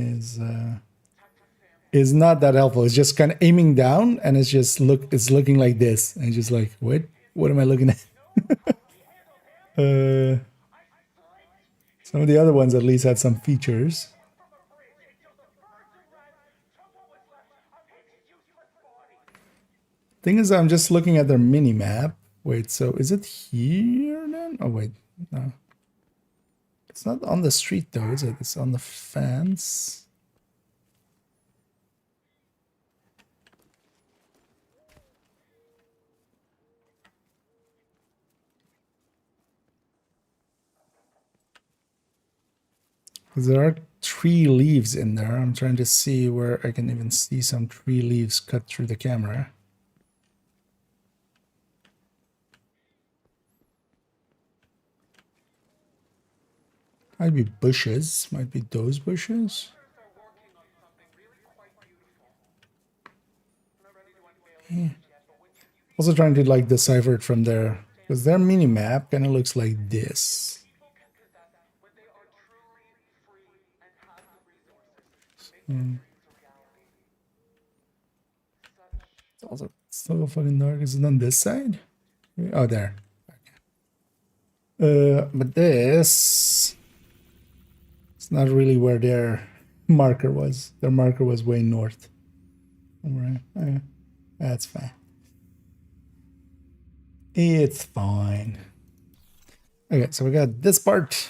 is not that helpful. It's just kind of aiming down, and it's looking like this, and it's just like, what am I looking at? Some of the other ones at least had some features. Thing is, I'm just looking at their mini map. Wait, so is it here then? Oh wait, no. It's not on the street though, is it? It's on the fence. Because there are tree leaves in there. I'm trying to see where I can even see some tree leaves cut through the camera. Might be bushes. Might be those bushes. Yeah. Also trying to like decipher it from there. Because their mini map kind of looks like this. It's also so fucking dark. Is it on this side? Oh, there. Okay. But this... It's not really where their marker was. Their marker was way north. Alright. Okay. That's fine. It's fine. Okay, so we got this part.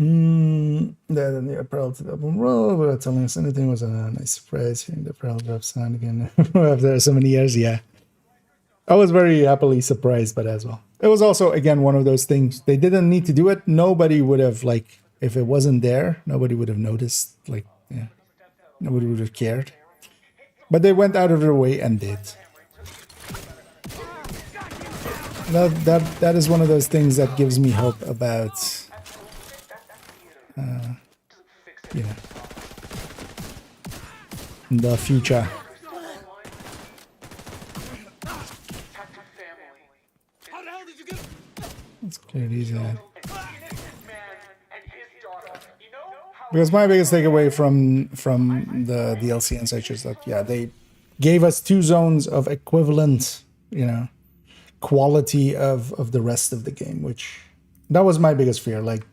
The new apparel to double roll without telling us anything was a nice surprise. Hearing the apparel drop sound again after so many years, yeah. I was very happily surprised by that as well. It was also, again, one of those things. They didn't need to do it. Nobody would have, like, if it wasn't there, nobody would have noticed. Like, yeah, nobody would have cared. But they went out of their way and did. That is one of those things that gives me hope about, you know, the future. Let's clear these out. Because my biggest takeaway from the DLC and such is that, yeah, they gave us 2 zones of equivalent, you know, quality of the rest of the game, which that was my biggest fear. Like,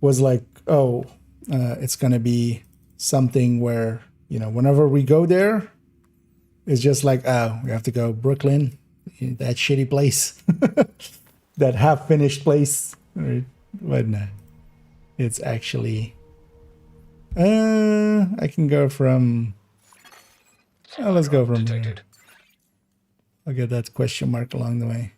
was like, oh, it's gonna be something where, you know, whenever we go there, it's just like, oh, we have to go Brooklyn, that shitty place, that half-finished place. Right? But no, it's actually, I can go from, let's go from detected. I'll get that question mark along the way.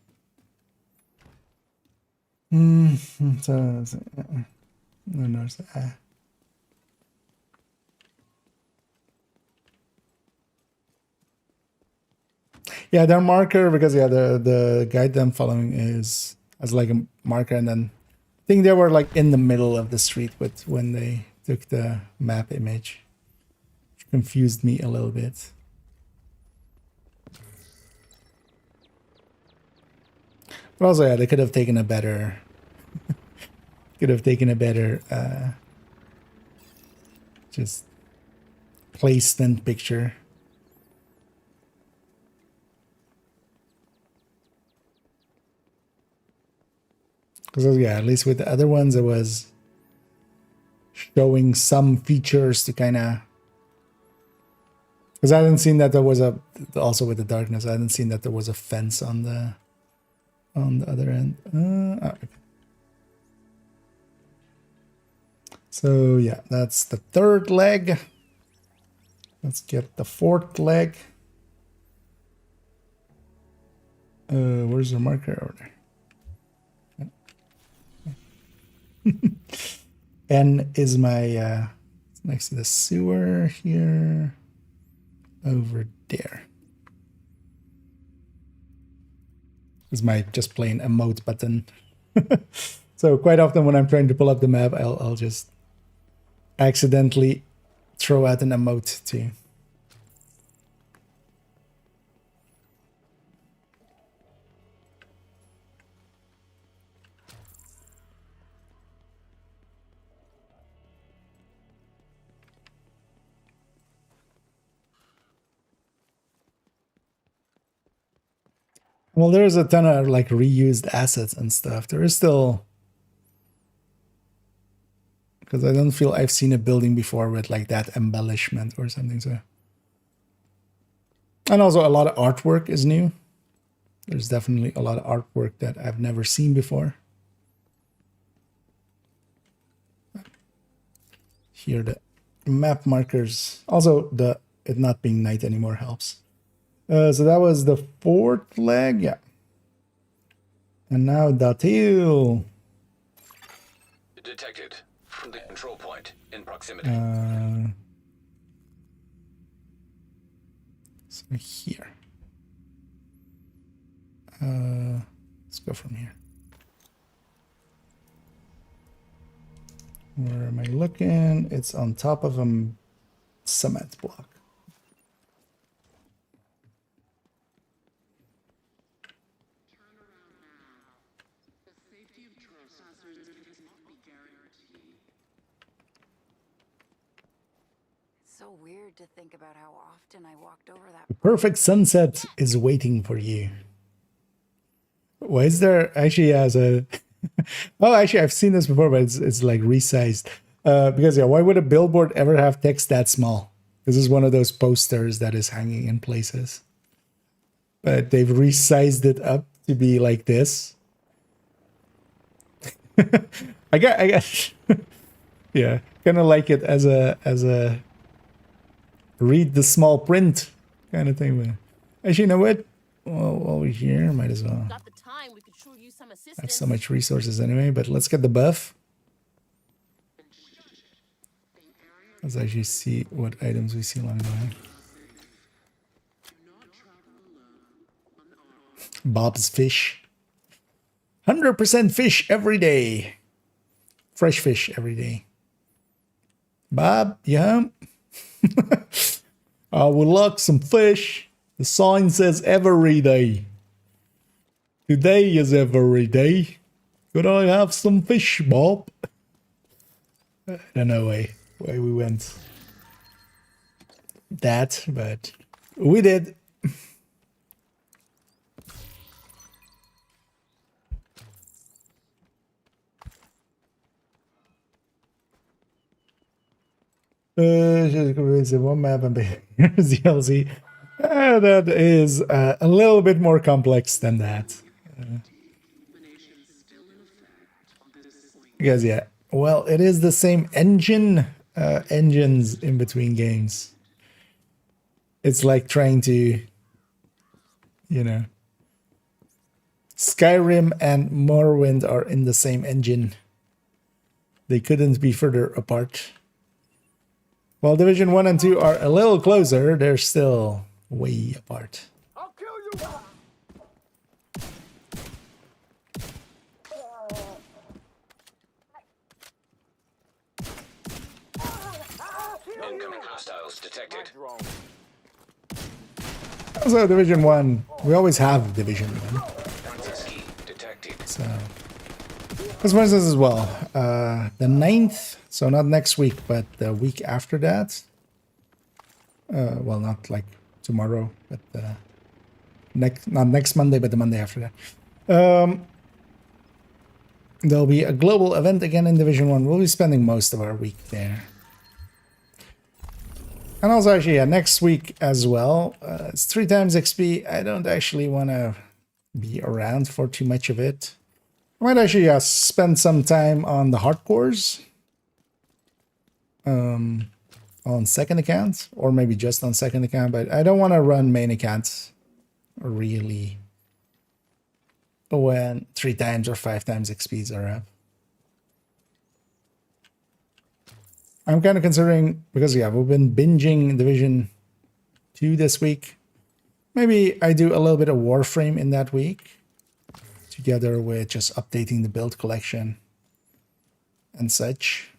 Yeah, their marker, because yeah, the guide I'm following is as like a marker, and then I think they were like in the middle of the street with when they took the map image, which confused me a little bit. But also, yeah, they could have taken a better, just placement picture. Because yeah, at least with the other ones, it was showing some features to kind of. Because I hadn't seen that there was a, also with the darkness, I hadn't seen that there was a fence on the other end. Okay. So yeah, that's the 3rd leg. Let's get the 4th leg. Where's the marker over there? N is my next to the sewer here, over there. Is my just plain emote button. So quite often when I'm trying to pull up the map, I'll just accidentally throw out an emote too. Well, there's a ton of like reused assets and stuff. There is still, because I don't feel I've seen a building before with like that embellishment or something. So, and also a lot of artwork is new. There's definitely a lot of artwork that I've never seen before. Here the map markers. Also the it not being night anymore helps. So that was the 4th leg, yeah. And now the tail. Detected from the control point in proximity. So here. Let's go from here. Where am I looking? It's on top of a cement block. So weird to think about how often I walked over that. The perfect sunset is waiting for you. Why is there actually as a oh, actually I've seen this before, but it's like resized. Because yeah, why would a billboard ever have text that small? This is one of those posters that is hanging in places. But they've resized it up to be like this. I guess yeah, kind of like it as a read the small print kind of thing. But actually, you know what? Well, while we're here, might as well. Got the time, we could sure use some I have assistance. so much resources anyway, but let's get the buff. Let's actually see what items we see along the way. Bob's fish. 100% fish every day. Fresh fish every day. Bob, yeah. I would like some fish. The sign says every day. Today is every day. Could I have some fish, Bob? I don't know why we went that, but we did. One map and here's the LZ. That is a little bit more complex than that. Because yeah, well, it is the same engines in between games. It's like trying to, you know, Skyrim and Morrowind are in the same engine. They couldn't be further apart. While Division 1 and 2 are a little closer, they're still way apart. I'll kill you! Incoming hostiles detected. Also, Division 1, we always have Division 1. Ski detected. So, this brings us as well. The 9th, so not next week, but the week after that. Well, not like tomorrow, but not next Monday, but the Monday after that. There'll be a global event again in Division 1. We'll be spending most of our week there. And also, actually, yeah, next week as well. It's 3 times XP. I don't actually want to be around for too much of it. I might actually spend some time on the hardcores. On second account, or maybe just on second account, but I don't want to run main account really when 3 times or 5 times XPs are up. I'm kind of considering, because yeah, we've been binging Division 2 this week. Maybe I do a little bit of Warframe in that week, together with just updating the build collection and such.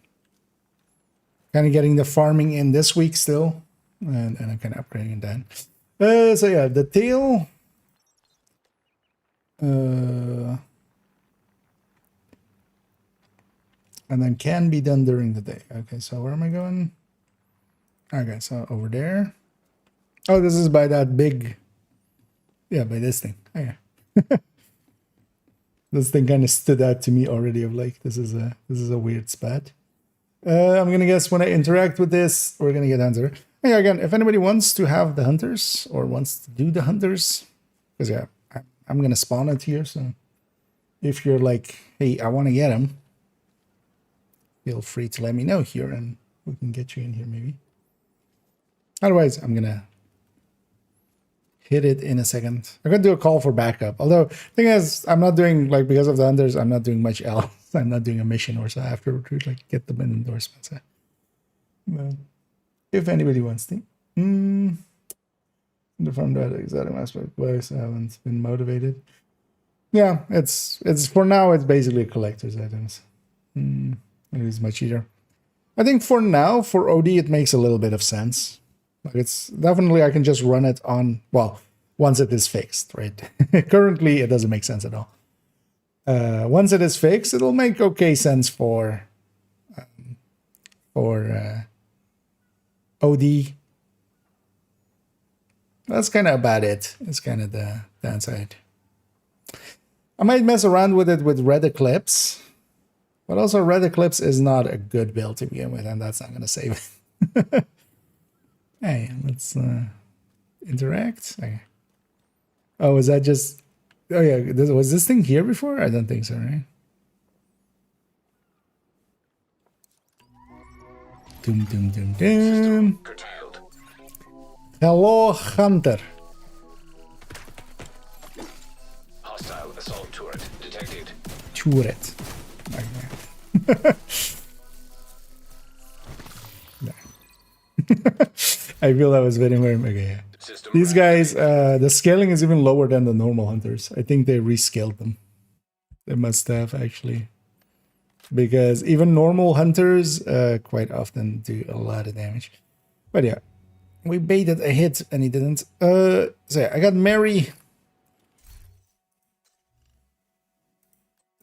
Kind of getting the farming in this week still, and I'm kind of upgrading that. So yeah, the tail. And then can be done during the day. Okay, so where am I going? Okay, so over there. Oh, this is by that big. Yeah, by this thing. Okay. This thing kind of stood out to me already. Of like, this is a weird spot. I'm gonna guess when I interact with this, we're gonna get hunter. Yeah, again, if anybody wants to have the hunters or wants to do the hunters, because yeah, I'm gonna spawn it here. So if you're like, hey, I want to get them, feel free to let me know here, and we can get you in here maybe. Otherwise, I'm gonna hit it in a second. I'm gonna do a call for backup. Although the thing is, I'm not doing, like, because of the hunters, I'm not doing much else. I'm not doing a mission or so. I have to recruit, like, get them in endorsements. But if anybody wants to. The farm data exotic aspect place. I haven't been motivated. Yeah, it's for now, it's basically collector's items. It is much easier. I think for now, for OD, it makes a little bit of sense. Like, it's definitely, I can just run it on, well, once it is fixed, right? Currently, it doesn't make sense at all. Once it is fixed, it'll make okay sense for OD. That's kind of about it. It's kind of the downside. I might mess around with it with Red Eclipse, but also Red Eclipse is not a good build to begin with, and that's not going to save it. Hey, let's interact. Okay. Oh, is that just... Oh yeah, was this thing here before? I don't think so, right? Doom, doom, doom, doom. Curtailed. Hello, Hunter. Hostile assault turret detected. Turret. I feel that was very okay. Yeah. System These guys, reactivated. the scaling is even lower than the normal hunters. I think they rescaled them. They must have actually, because even normal hunters quite often do a lot of damage. But yeah, we baited a hit and he didn't. So yeah, I got Mary.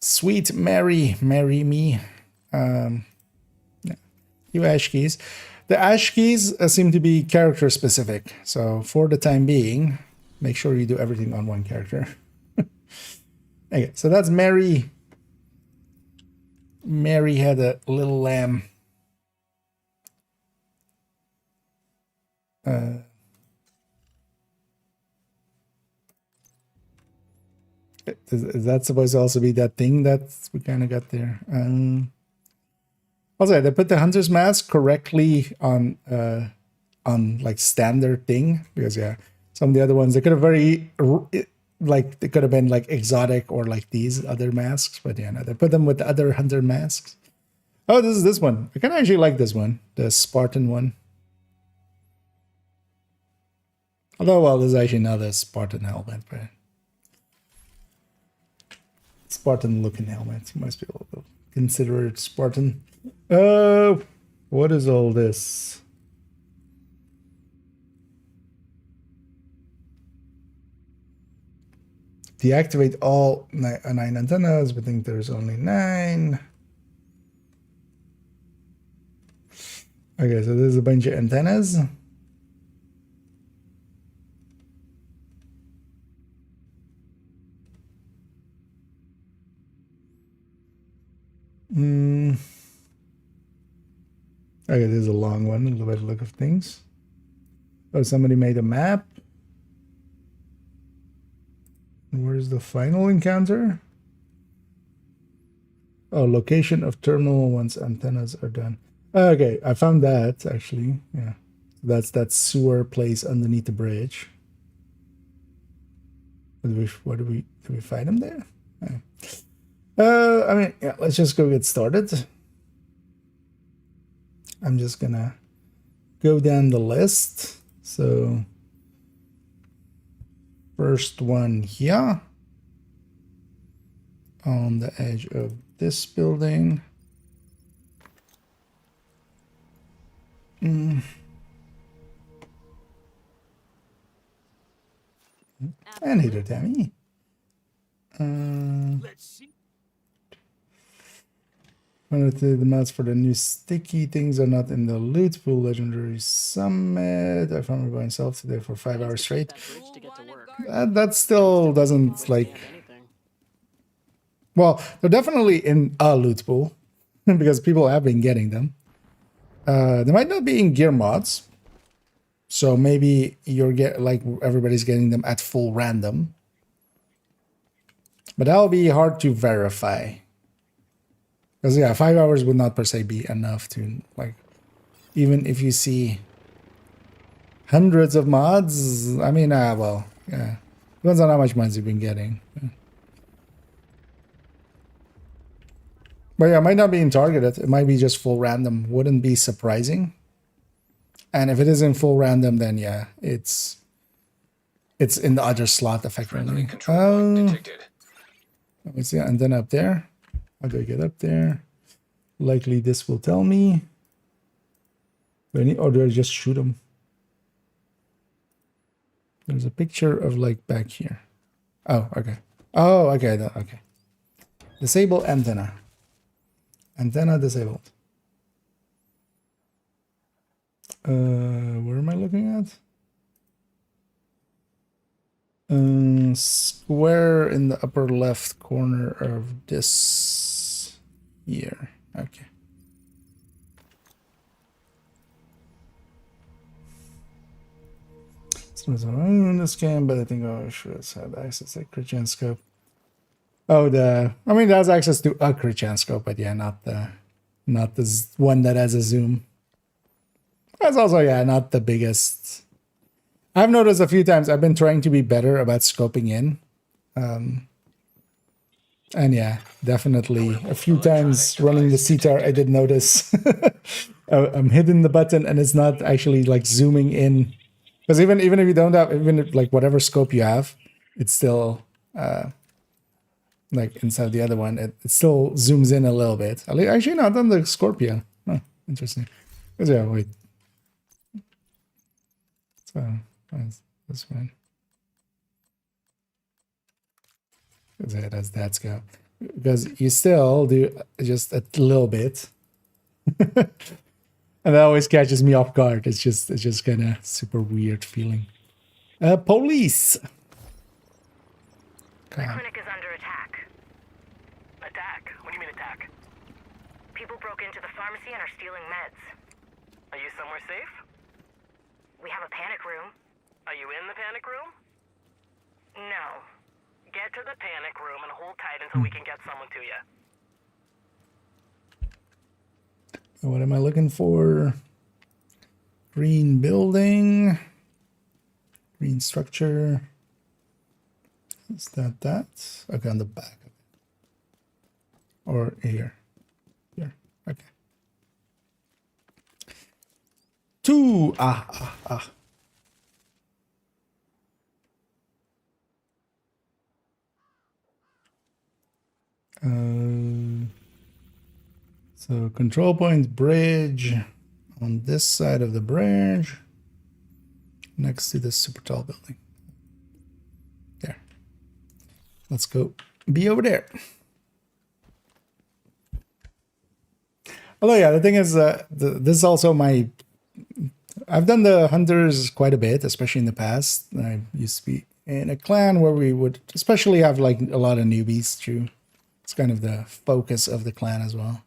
Sweet Mary, marry me. Yeah, few ash keys. The ash keys seem to be character specific. So for the time being, make sure you do everything on one character. Okay, so that's Mary. Mary had a little lamb. Is that supposed to also be that thing that we kind of got there? Also, they put the hunter's mask correctly on like standard thing, because yeah, some of the other ones they could have like they could have been like exotic or like these other masks, but yeah, no, they put them with the other hunter masks. Oh, this is this one. I kind of actually like this one, the Spartan one. Although, well, this is actually not a Spartan helmet, but Spartan looking helmet. Most people will consider it Spartan. What is all this? Deactivate all 9 antennas. We think there's only 9. Okay, so there's a bunch of antennas. Okay, this is a long one. Look at the look of things. Oh, somebody made a map. Where's the final encounter? Oh, location of terminal once antennas are done. Okay, I found that actually. Yeah, that's that sewer place underneath the bridge. What do we find them there? I mean, yeah, let's just go get started. I'm just gonna go down the list. So first one here on the edge of this building. And hither, Tammy. Let's see. The mods for the new sticky things are not in the loot pool legendary summit. I found it by myself today for 5 hours straight. That still doesn't like. Well, they're definitely in a loot pool because people have been getting them. They might not be in gear mods, so maybe like everybody's getting them at full random. But that'll be hard to verify. Because yeah, 5 hours would not per se be enough to like, even if you see hundreds of mods. I mean, well, yeah, depends on how much mods you've been getting. Yeah. But yeah, it might not be in targeted. It might be just full random. Wouldn't be surprising. And if it is in full random, then yeah, it's in the other slot effectively. Let me see, and then up there. How do I get up there? Likely this will tell me. Or do I just shoot them? There's a picture of like back here. Oh, okay. Oh, okay. Okay. Disable antenna. Antenna disabled. Where am I looking at? Square in the upper left corner of this here. Okay. So it's in this game, but I think I should have had access to Christian scope. Oh, I mean, that's access to a Christian scope, but yeah, not the one that has a zoom. That's also, yeah, not the biggest. I've noticed a few times I've been trying to be better about scoping in. And yeah, definitely a few times running the CTAR, I did notice I'm hitting the button and it's not actually like zooming in. Because even if you don't have, even if, like whatever scope you have, it's still like inside the other one, it still zooms in a little bit. Actually, not on the Scorpio. Oh, interesting. Because yeah, wait. So this one. Yeah, that's go. Because you still do just a little bit. And that always catches me off guard. It's just kind of super weird feeling. Police. The clinic is under attack. Attack? What do you mean attack? People broke into the pharmacy and are stealing meds. Are you somewhere safe? We have a panic room. Are you in the panic room? No. Get to the panic room and hold tight until we can get someone to you. What am I looking for? Green building. Green structure. Is that? Okay, on the back. Or here. Here. Okay. 2. So control point bridge on this side of the bridge next to this super tall building. There. Let's go be over there. Although, yeah, the thing is, this is also my... I've done the hunters quite a bit, especially in the past. I used to be in a clan where we would especially have like a lot of newbies too. It's kind of the focus of the clan as well.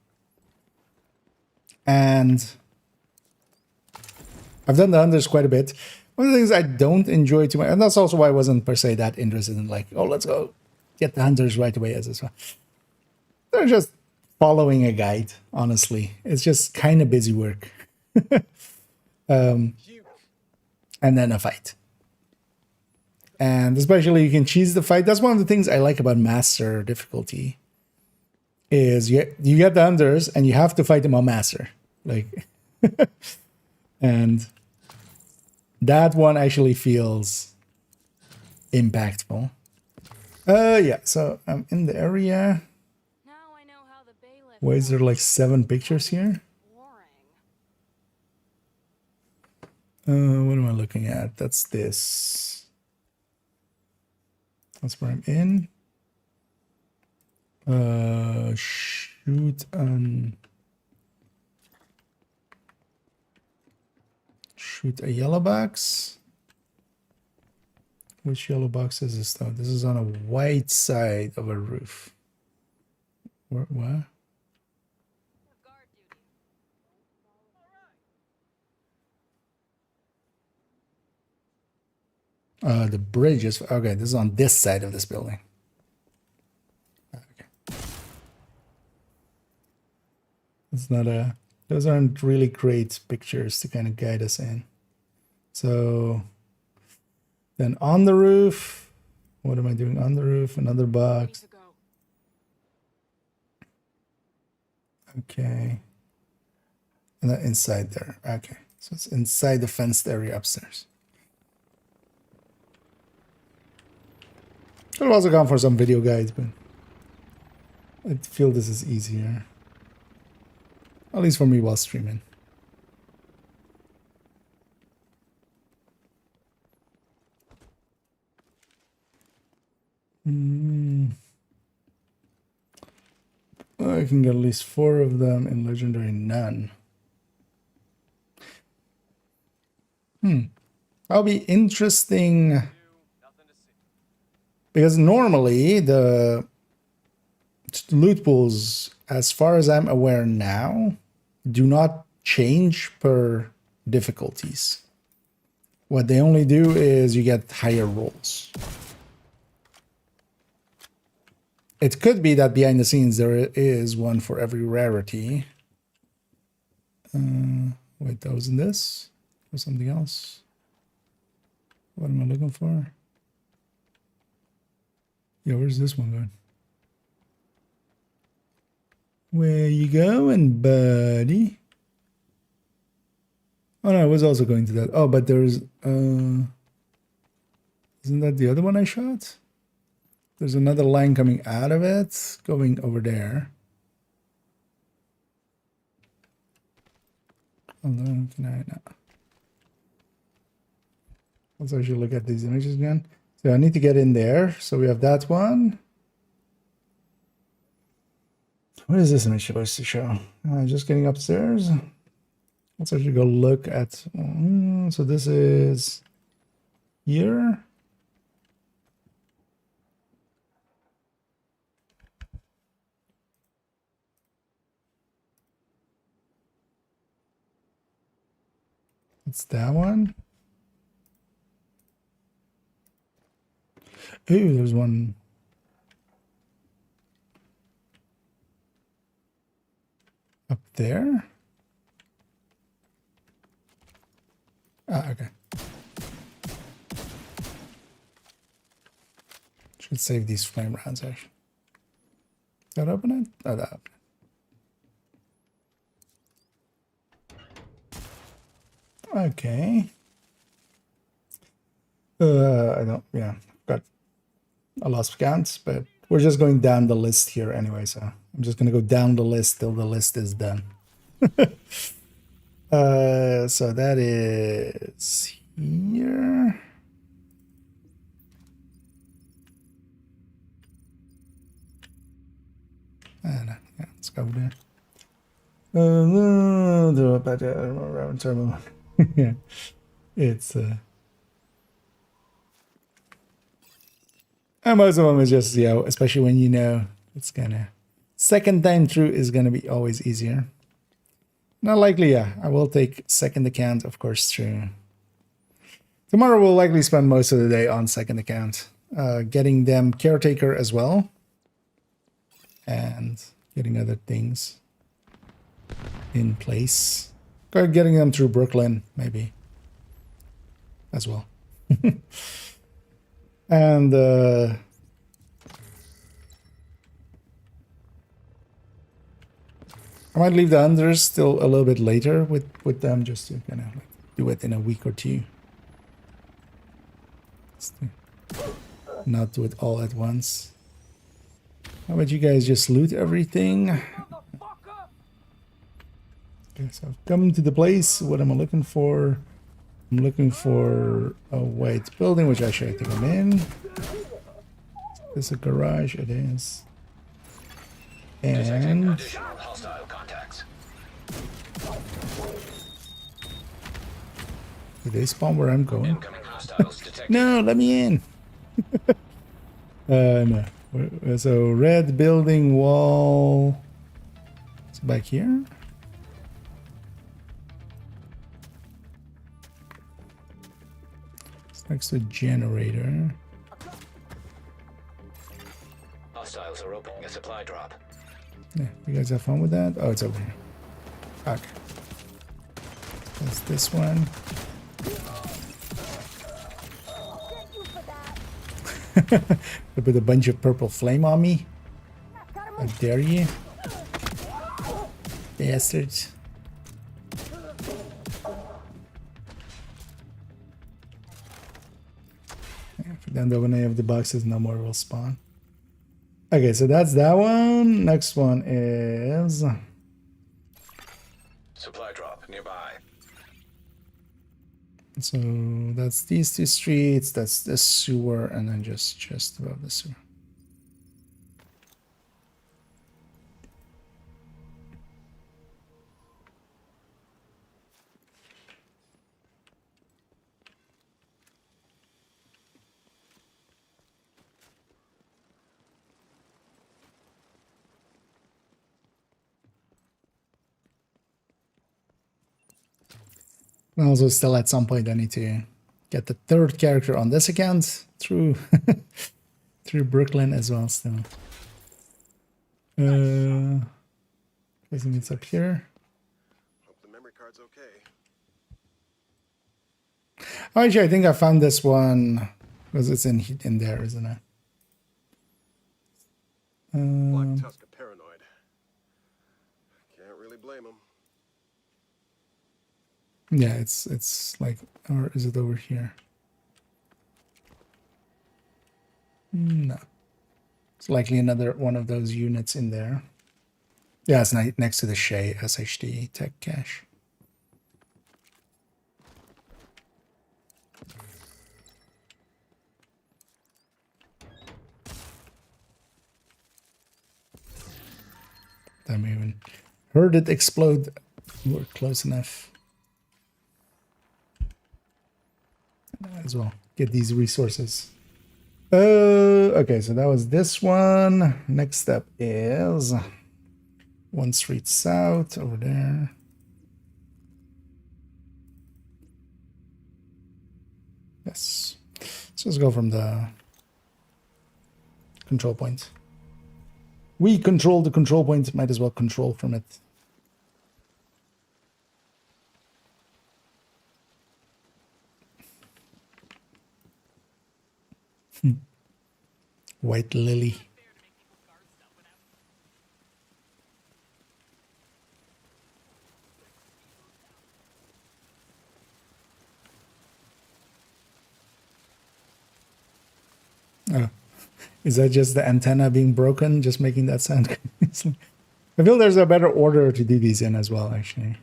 And I've done the hunters quite a bit. One of the things I don't enjoy too much, and that's also why I wasn't per se that interested in like, oh, let's go get the hunters right away as this one. They're just following a guide, honestly. It's just kind of busy work. And then a fight. And especially you can cheese the fight. That's one of the things I like about master difficulty. Is you get the hunters and you have to fight them on master. Like and that one actually feels impactful. Yeah, so I'm in the area. Now I know how the bailiff. Why is there like 7 pictures here? What am I looking at? That's this. That's where I'm in. Shoot a yellow box. Which yellow box is this though? This is on a white side of a roof. What? The bridge is okay. This is on this side of this building. Okay. It's not a. Those aren't really great pictures to kind of guide us in. So then on the roof, what am I doing on the roof? Another box. Okay. And then inside there. Okay. So it's inside the fenced area upstairs. Could have also gone for some video guides, but I feel this is easier. At least for me while streaming. I can get at least 4 of them in Legendary None. That'll be interesting. Because normally the loot pools, as far as I'm aware now, do not change per difficulties. What they only do is you get higher rolls. It could be that behind the scenes there is one for every rarity. Wait, that wasn't this? Or something else? What am I looking for? Yeah, where's this one going? Where you going, buddy? Oh no, I was also going to that. Oh, but there's isn't that the other one I shot? There's another line coming out of it, going over there. Hold on, can I not? Let's actually look at these images again. So I need to get in there. So we have that one. What is this image supposed to show? Just getting upstairs. Let's actually go look at. So this is here. It's that one. Ooh, there's one. Up there? Ah, okay. Should save these flame rounds, actually. Did that open it? Oh, that opened it. Okay. I don't, yeah, got a lost count, but we're just going down the list here anyway, so I'm just gonna go down the list till the list is done. So that is here. And yeah, let's go there. Yeah, it's and most of them is just, you know, especially when you know it's gonna second time through is gonna be always easier. Not likely, yeah. I will take second account, of course, through. Tomorrow we'll likely spend most of the day on second account, getting them caretaker as well, and getting other things in place. Getting them through Brooklyn, maybe, as well. And I might leave the unders still a little bit later with them, just to kind of like do it in a week or two. Not do it all at once. How about you guys just loot everything? Okay, so I've come to the place. What am I looking for? I'm looking for a white building, which actually I think I'm in. Is this a garage? It is. And Hostile contacts. did they spawn where I'm going? Incoming hostiles detected. No, let me in. No. So red building wall. It's back here. It's next to a generator. Hostiles are opening a supply drop. Yeah, you guys have fun with that? Oh, it's over here. Okay. That's this one. To put a bunch of purple flame on me. I dare you. Bastards. Yeah, if we don't open any of the boxes, no more will spawn. Okay, so that's that one. Next one is Supply drop nearby. so that's these two streets, that's the sewer, and then just above the sewer. And also still at some point I need to get the third character on this account through through Brooklyn as well still. I think it's up here. Hope the memory card's okay. Oh, actually, I think I found this one because it's in there, isn't it? Black Tusk are paranoid. Can't really blame him. Yeah, it's like, or is it over here? No, it's likely another one of those units in there. Yeah, it's next to the Shay SHD tech cache. I even heard it explode. We're close enough. As well, get these resources. Okay, so that was this one. Next step is 1 street south over there. Yes. So let's go from the control point. We control the control point, might as well control from it. White lily. Oh, is that just the antenna being broken, just making that sound? I feel there's a better order to do these in as well, actually.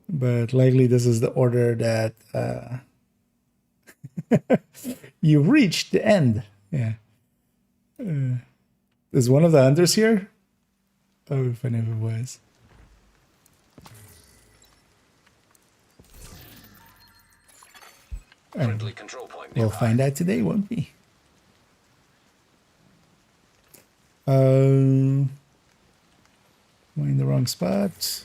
But likely this is the order that you've reached the end. Yeah. Is one of the hunters here? Oh, if I never was. Friendly control point We'll nearby. find out today, won't we? Am I in the wrong spot?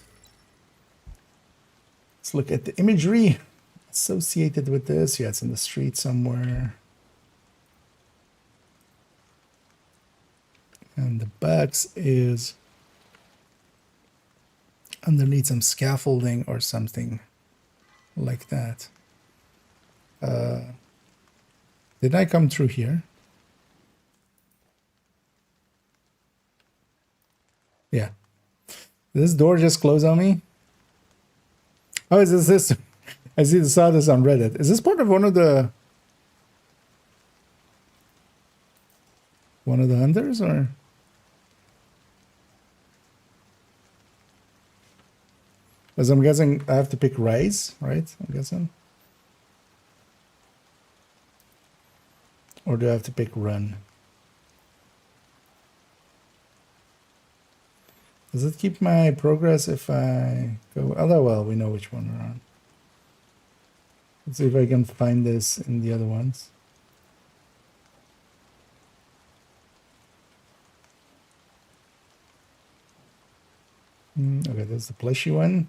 Let's look at the imagery associated with this. Yeah, it's in the street somewhere. And the box is underneath some scaffolding or something like that. Did I come through here? Yeah. Did this door just close on me? Oh, is this? I saw this on Reddit. Is this part of one of the hunters, or? As I'm guessing, I have to pick Rise, right? I'm guessing. Or do I have to pick Run? Does it keep my progress if I go? Oh, well, we know which one we're on. Let's see if I can find this in the other ones. Okay, that's the plushy one.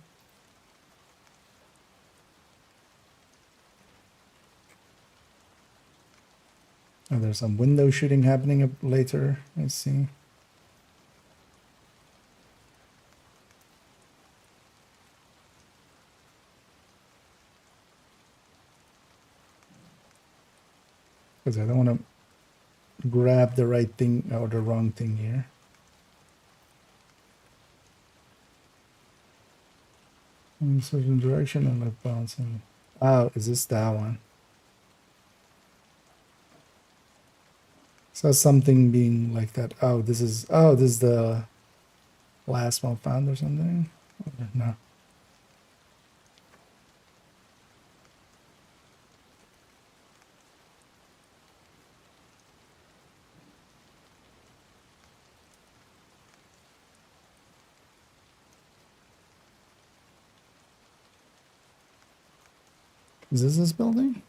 Oh, there's some window shooting happening up later. I see. Because I don't want to grab the right thing or the wrong thing here. In a certain direction and like bouncing. Oh, is this that one? So something being like that. Oh, this is the last one found or something? Or no. Is this building?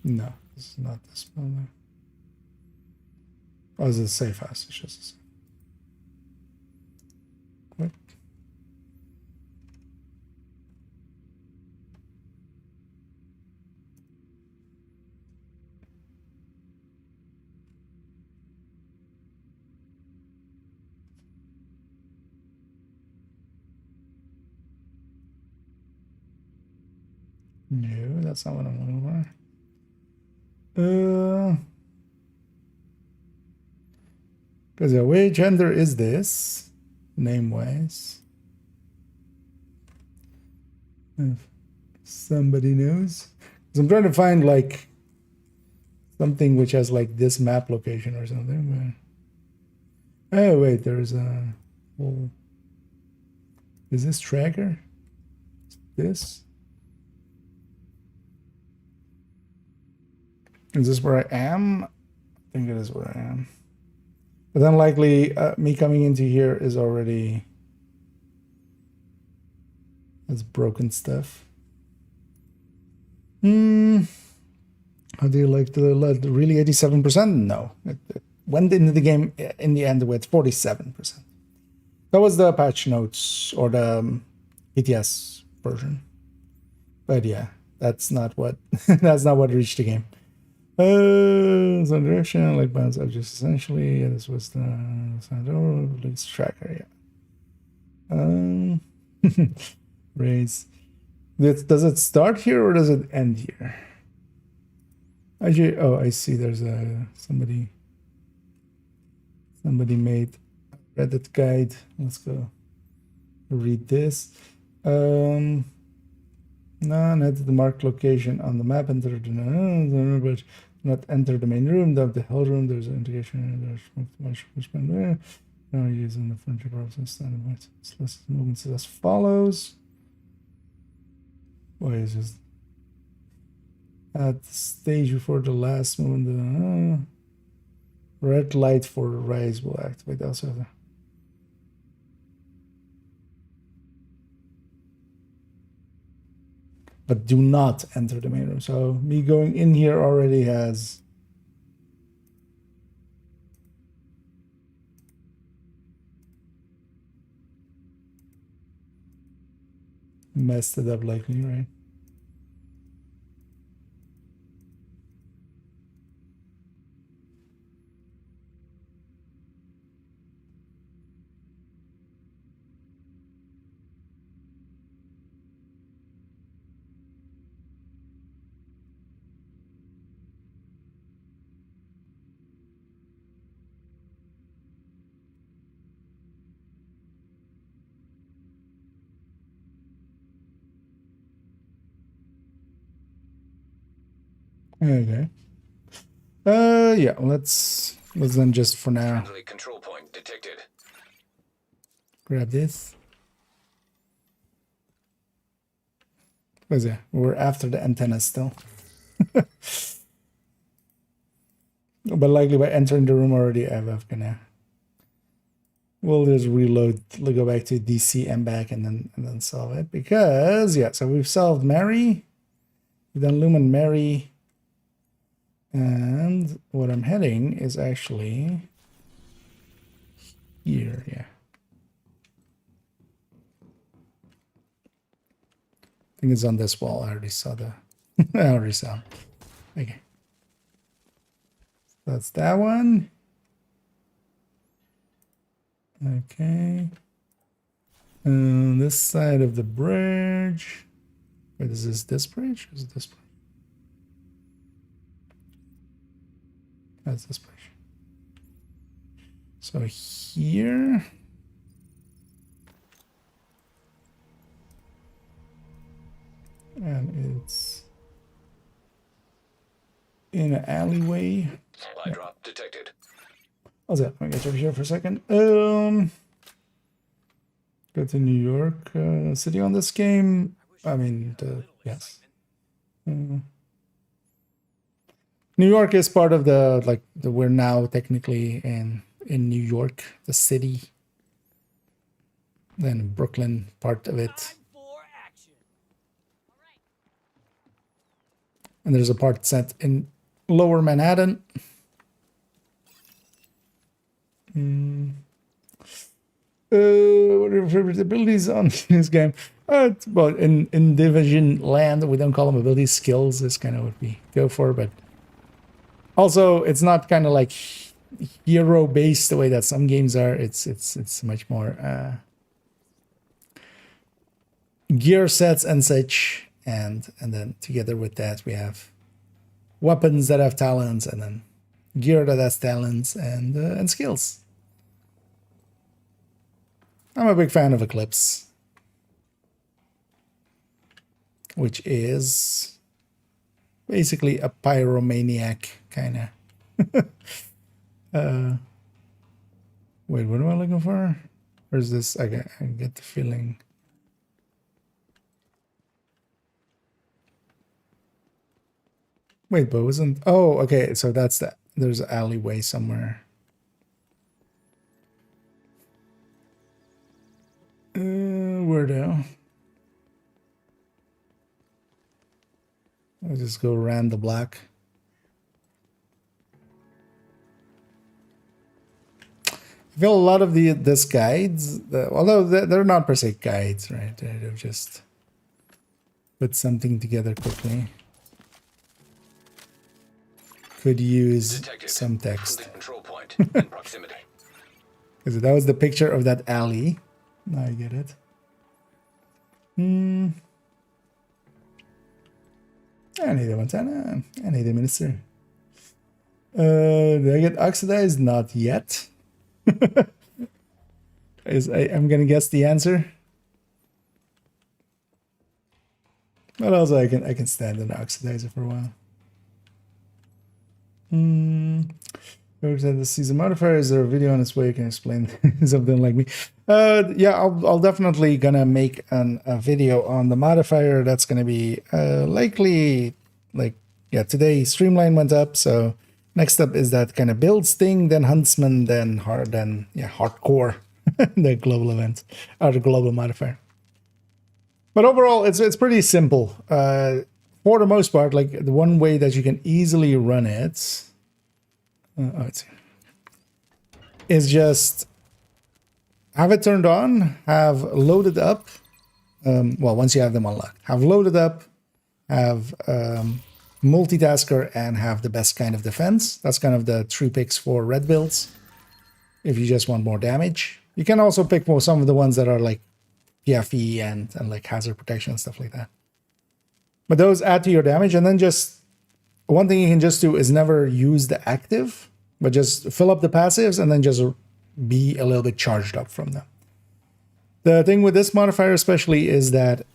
No, this is not this building. Oh, is it a safe house? It's just a safe. What? No, that's not what I'm looking for. Because which gender is this? Name-wise. If somebody knows. So I'm trying to find like something which has like this map location or something. But... oh wait, there's a whole... is this tracker? This? Is this where I am? I think it is where I am. But then likely me coming into here is already... that's broken stuff. How do you like the really 87%? No. It went into the game in the end with 47%. That was the patch notes or the ETS version. But yeah, that's not what that's not what reached the game. Some direction, like bounce objects essentially. Yeah, this was the release tracker, yeah. Raise. Does it start here or does it end here? Actually, oh, I see. There's somebody made a Reddit guide. Let's go read this. No, not the marked location on the map. Enter the but not enter the main room. Dump the hell room. There's an indication. There's much there. Now using the furniture process. Standard movements as follows. Why is this? At the stage before the last movement, the red light for rise will activate. Also, but do not enter the main room. So me going in here already has messed it up likely, right? Okay. Yeah, let's then just for now Friendly control point detected. grab this. What's that? We're after the antenna still. But likely by entering the room already, I've gonna... we'll just reload, go back to DC and back, and then solve it. Because yeah, so we've solved Mary, we've done Lumen Mary, and what I'm heading is actually here. Yeah, I think it's on this wall. I already saw the... I already saw it. Okay. That's that one. Okay. And this side of the bridge. Wait, is this bridge? Is it this bridge? That's this bridge. So here. And it's in an alleyway. Supply drop detected. How's that? Let me get over here for a second. Go to New York City on this game. I mean, yes. New York is part of the we're now technically in New York, the city. Then Brooklyn, part of it. And there's a part set in Lower Manhattan. What are your favorite abilities on this game? Well, in Division Land, we don't call them abilities, skills is kind of what we go for, but also it's not kind of like hero based the way that some games are. It's much more gear sets and such, and then together with that we have weapons that have talents, and then gear that has talents and skills. I'm a big fan of Eclipse, which is basically a pyromaniac kind of. Wait, what am I looking for? Or is this? I get the feeling. Wait, but wasn't? Oh, okay. So that's that. There's an alleyway somewhere. Where though? I'll just go around the block. I feel a lot of this guides, although they're not per se guides, right? They've just put something together quickly. Could use Detected. some text. The control point in proximity. Because that was the picture of that alley. Now I get it. I need a Montana. I need a minister. Did I get oxidized? Not yet. I'm gonna guess the answer. But also I can stand an oxidizer for a while. Works at the season modifier. Is there a video on its way you can explain something like me? Yeah, I'll definitely gonna make a video on the modifier. That's gonna be likely like, yeah, today Streamline went up, so next up is that kind of builds thing, then Huntsman, then hardcore, the global event or the global modifier. But overall, it's pretty simple. For the most part, like the one way that you can easily run it is just have it turned on, have loaded up. Well, once you have them unlocked, have loaded up, have multitasker, and have the best kind of defense. That's kind of the 3 picks for red builds. If you just want more damage, you can also pick some of the ones that are like PFE and like hazard protection and stuff like that. But those add to your damage, and then just one thing you can just do is never use the active, but just fill up the passives and then just be a little bit charged up from them. The thing with this modifier especially is that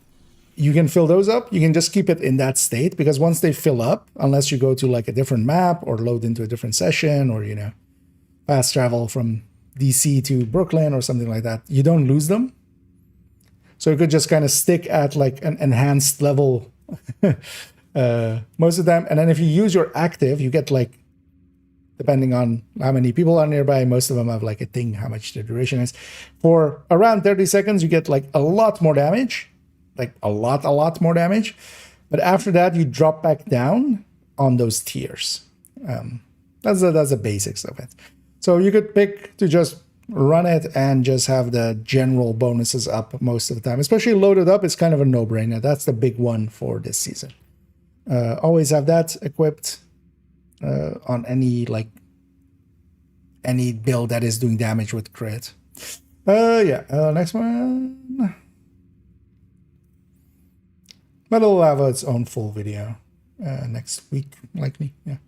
you can fill those up. You can just keep it in that state, because once they fill up, unless you go to like a different map or load into a different session, or, you know, fast travel from DC to Brooklyn or something like that, you don't lose them. So you could just kind of stick at like an enhanced level most of the time. And then if you use your active, you get like, depending on how many people are nearby, most of them have like a thing, how much the duration is. For around 30 seconds, you get like a lot more damage, like a lot more damage. But after that, you drop back down on those tiers. That's the basics of it. So you could pick to just run it and just have the general bonuses up most of the time. Especially loaded up, it's kind of a no-brainer. That's the big one for this season. Always have that equipped on any build that is doing damage with crit. Next one. But it'll have its own full video next week, likely. Yeah.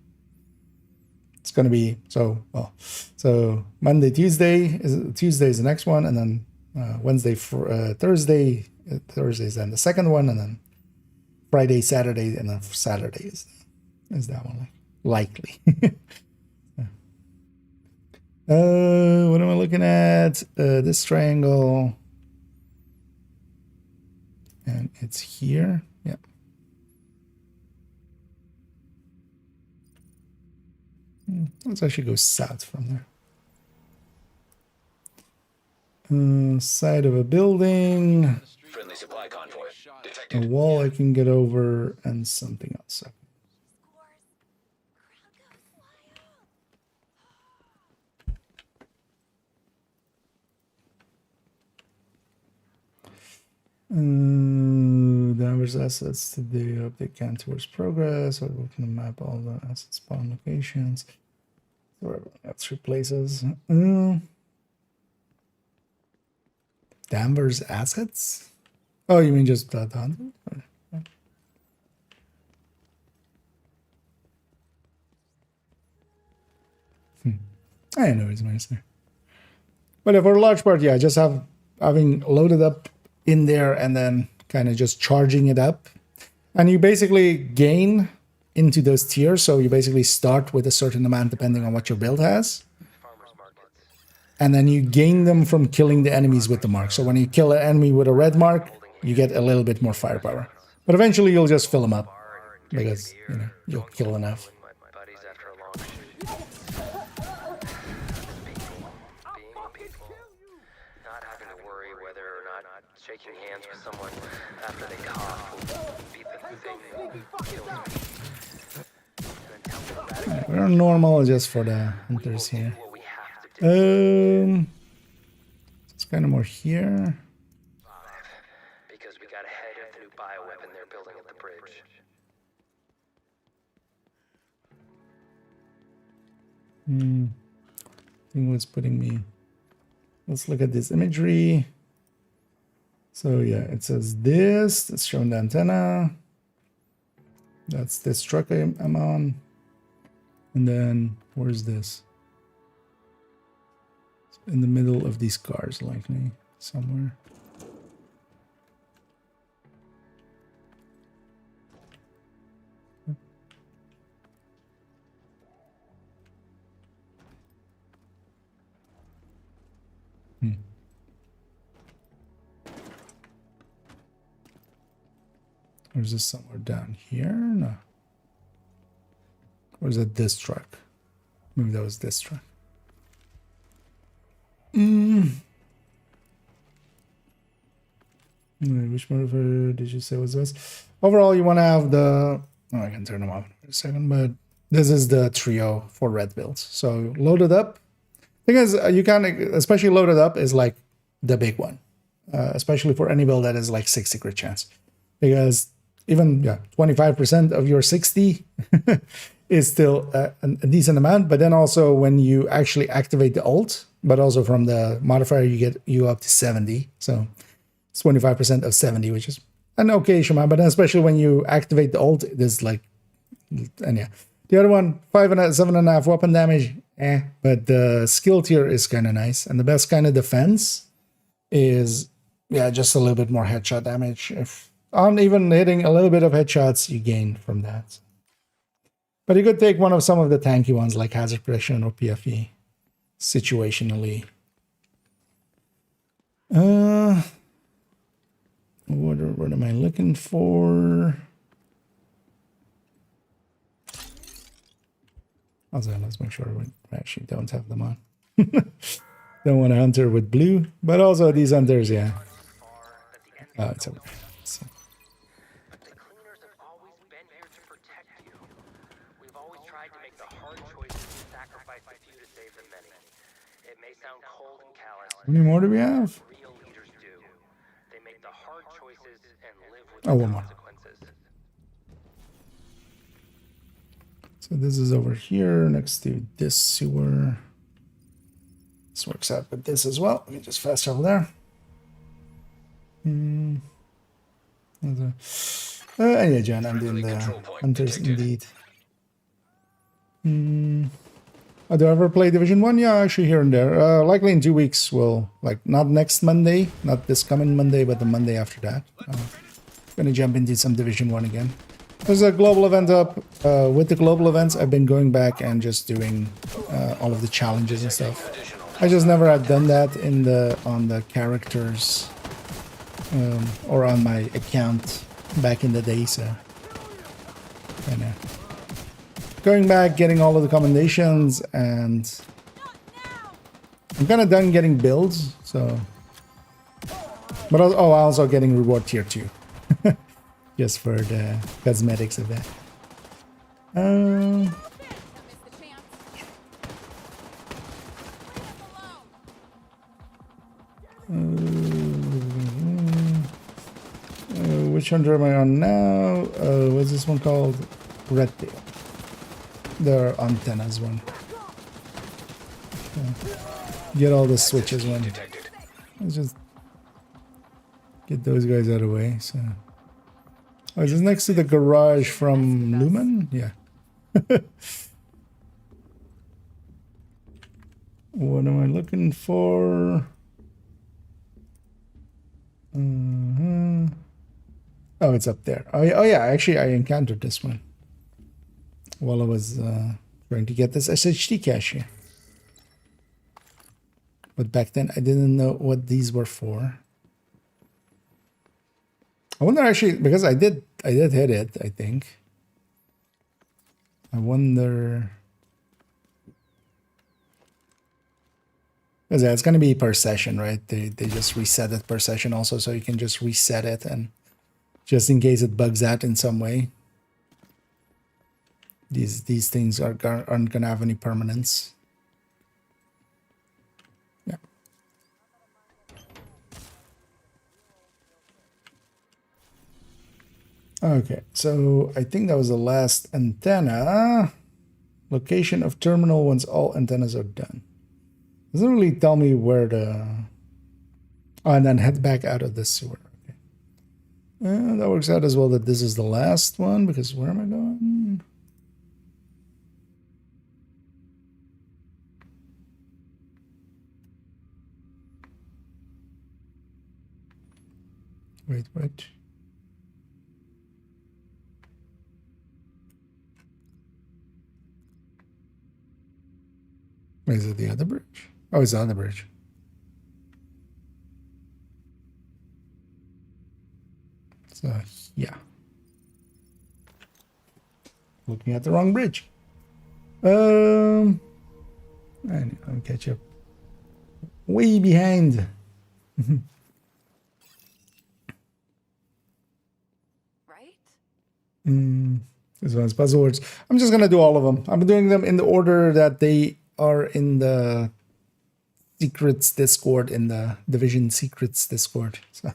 It's gonna be so Monday, Tuesday is the next one, and then Wednesday, Thursday is then the second one, and then Friday, Saturday, and then Saturday is that one likely. What am I looking at? This triangle, and it's here. Yeah. Let's actually go south from there. Side of a building, Friendly supply convoy. a Detected. wall I can get over, and something else. Danvers assets today update count towards progress. Or we can map all the asset spawn locations. That's replaces. Danvers assets? Oh, you mean just that? I know it's nice there. But for a large part, yeah, just having loaded up in there and then kind of just charging it up. And you basically gain into those tiers. So you basically start with a certain amount depending on what your build has. And then you gain them from killing the enemies with the mark. So when you kill an enemy with a red mark, you get a little bit more firepower. But eventually you'll just fill them up because, you know, you'll kill enough. Shaking hands with someone after they cough will be the thing that kills me. We're normal just for the hunters here. It's kind of more here. Because we got ahead of the new bioweapon they're building at the bridge. I think what's putting me. Let's look at this imagery. So yeah, it says this. It's showing the antenna. That's this truck I'm on. And then where's this? It's in the middle of these cars, likely somewhere. Or is this somewhere down here? No. Or is it this truck? Maybe that was this truck. Which modifier did you say was this? Overall, you want to have the... Oh, I can turn them off in a second, but this is the trio for red builds. So loaded up. Thing is, you can, especially loaded up is like the big one. Especially for any build that is like 6 secret chance. Because even 25% of your 60 is still a decent amount. But then also when you actually activate the ult, but also from the modifier, you get you up to 70. So it's 25% of 70, which is an okay amount. But especially when you activate the ult, there's like, and yeah. The other one, 7.5 weapon damage, but the skill tier is kind of nice. And the best kind of defense is, just a little bit more headshot damage. If on even hitting a little bit of headshots, you gain from that. But you could take one of some of the tanky ones like Hazard Protection or PFE situationally. What am I looking for? Also, let's make sure we actually don't have them on. Don't want a hunter with blue, but also these hunters, Oh, it's over. So. The cleaners have always been here to protect you. We've always tried to make the hard choices and sacrifice the few to save the many. It may sound cold and callous. How many more do we have? Real leaders do. They make the hard choices and live with Oh, the one more. consequences. So this is over here next to this sewer. This works out with this as well. Let me just fast travel there. Anyway, John, I'm doing the hunters indeed. Do I ever play Division 1? Yeah, actually here and there. Likely in 2 weeks we'll, not next Monday, not this coming Monday, but the Monday after that. Gonna jump into some Division 1 again. There's a global event up. With the global events, I've been going back and just doing all of the challenges and stuff. I just never had done that on the characters or on my account back in the day, so going back, getting all of the commendations, and I'm kind of done getting builds, so but also getting reward tier 2 just for the cosmetics of that. Which hunter am I on now? What's this one called? Red Tail. The antennas one. Get all the switches one. Let's just get those guys out of the way. So, is this next to the garage from Lumen? Yeah. What am I looking for? Oh, it's up there. Oh yeah, actually I encountered this one while I was trying to get this SHD cache here. But back then I didn't know what these were for. I wonder actually, because I did hit it, I think. I wonder, because it's going to be per session, right? They just reset it per session also, so you can just reset it, and just in case it bugs out in some way. These things aren't going to have any permanence. Yeah. Okay, so I think that was the last antenna. Location of terminal once all antennas are done. Doesn't really tell me where the... Oh, and then head back out of the sewer. Okay. That works out as well that this is the last one, because where am I going? Wait. Is it the other bridge? Oh, it's the other bridge. So, yeah. Looking at the wrong bridge. I'll catch up. Way behind. Right? This one's buzzwords. I'm just gonna do all of them. I'm doing them in the order that they are in the secrets Discord, in the division secrets Discord. So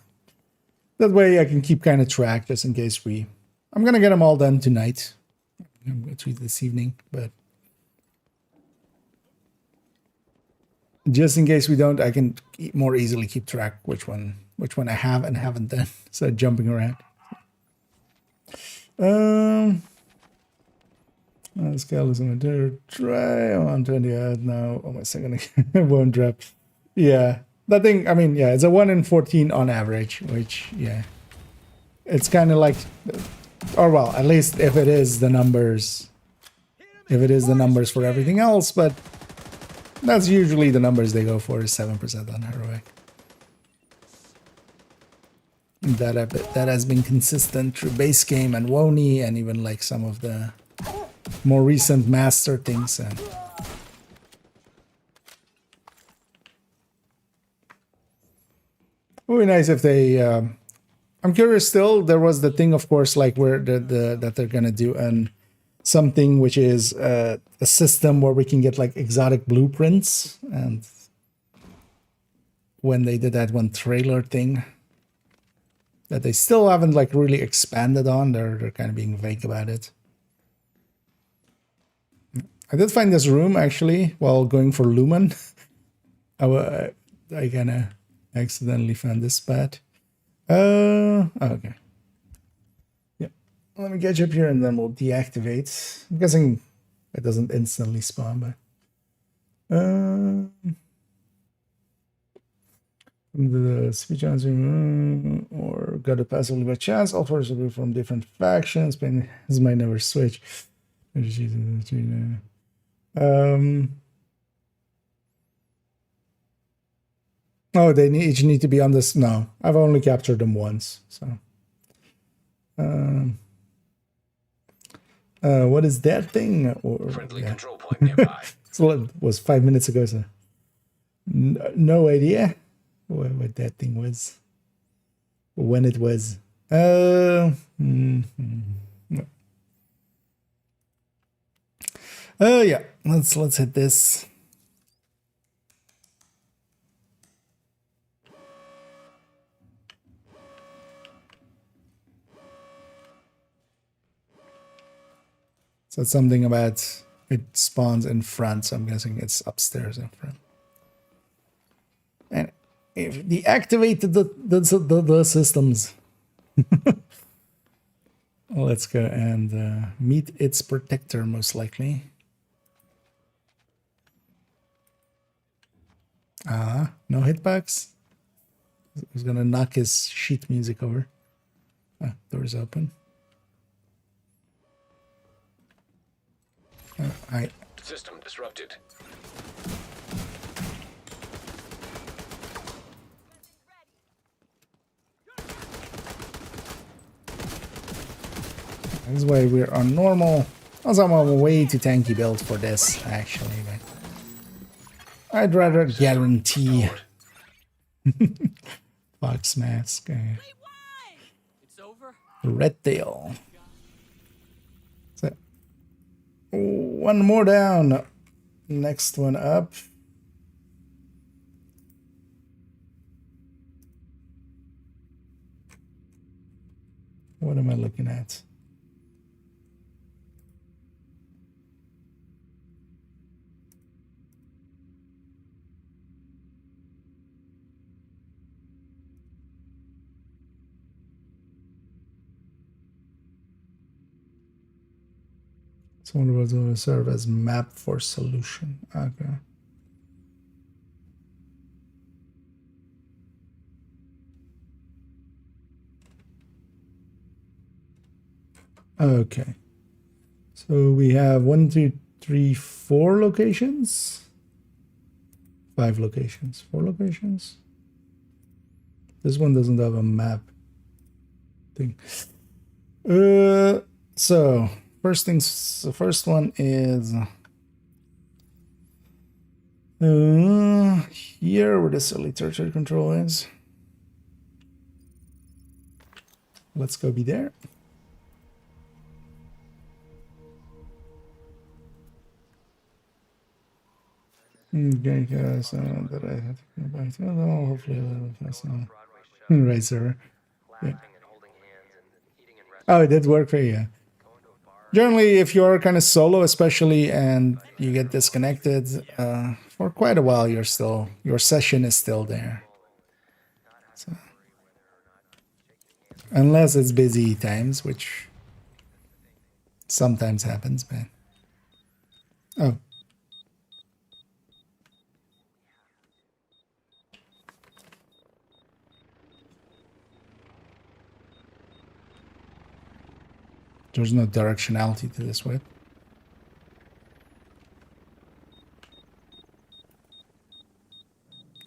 that way I can keep kind of track, just in case I'm gonna get them all done tonight. I'm gonna tweet this evening, but just in case we don't, I can more easily keep track which one I have and haven't done. So jumping around. Scale is on a try. I'm on 20 now. Oh my second, it won't drop. Yeah, that thing. I mean, yeah, it's a 1 in 14 on average, which, yeah, it's kind of like, or well, at least if it is the numbers, for everything else, but that's usually the numbers they go for, is 7% on heroic. That has been consistent through base game and Woni, and even like some of the more recent master things. And it would be nice if they I'm curious still. There was the thing, of course, like where that they're gonna do something which is a system where we can get like exotic blueprints, and when they did that one trailer thing that they still haven't like really expanded on, they're kind of being vague about it. I did find this room actually while going for Lumen. I kind of accidentally found this spot. Okay. Yeah. Let me catch up here and then we'll deactivate. I'm guessing it doesn't instantly spawn, but the speech answering or got a passively by chance. All forces will be from different factions. This might never switch. Oh, they each need to be on this. No, I've only captured them once. So, what is that thing? Friendly control point nearby. So it was 5 minutes ago. So, no idea what that thing was. When it was. No. Yeah. Let's hit this. So it's something about it spawns in front, so I'm guessing it's upstairs in front. And if deactivated the systems. Let's go and meet its protector, most likely. No hitbox. He's gonna knock his sheet music over. Door's open. I System disrupted. This is why we're on normal. Also, I'm on way too tanky build for this, actually. But I'd rather guarantee Fox Mask. It's over. Red Tail. So, one more down. Next one up. What am I looking at? Someone was going to serve as map for solution. Okay. Okay. So we have 1, 2, 3, 4 locations. 5 locations. 4 locations. This one doesn't have a map thing. So first things, the first one is here where this early territory control is. Let's go be there. Okay, guys, that I have to go back to. Oh, hopefully a little faster. Right, sir. Yeah. Oh, it did work for you. Generally, if you're kind of solo, especially, and you get disconnected for quite a while, your session is still there. So, unless it's busy times, which sometimes happens, man. Oh. There's no directionality to this way.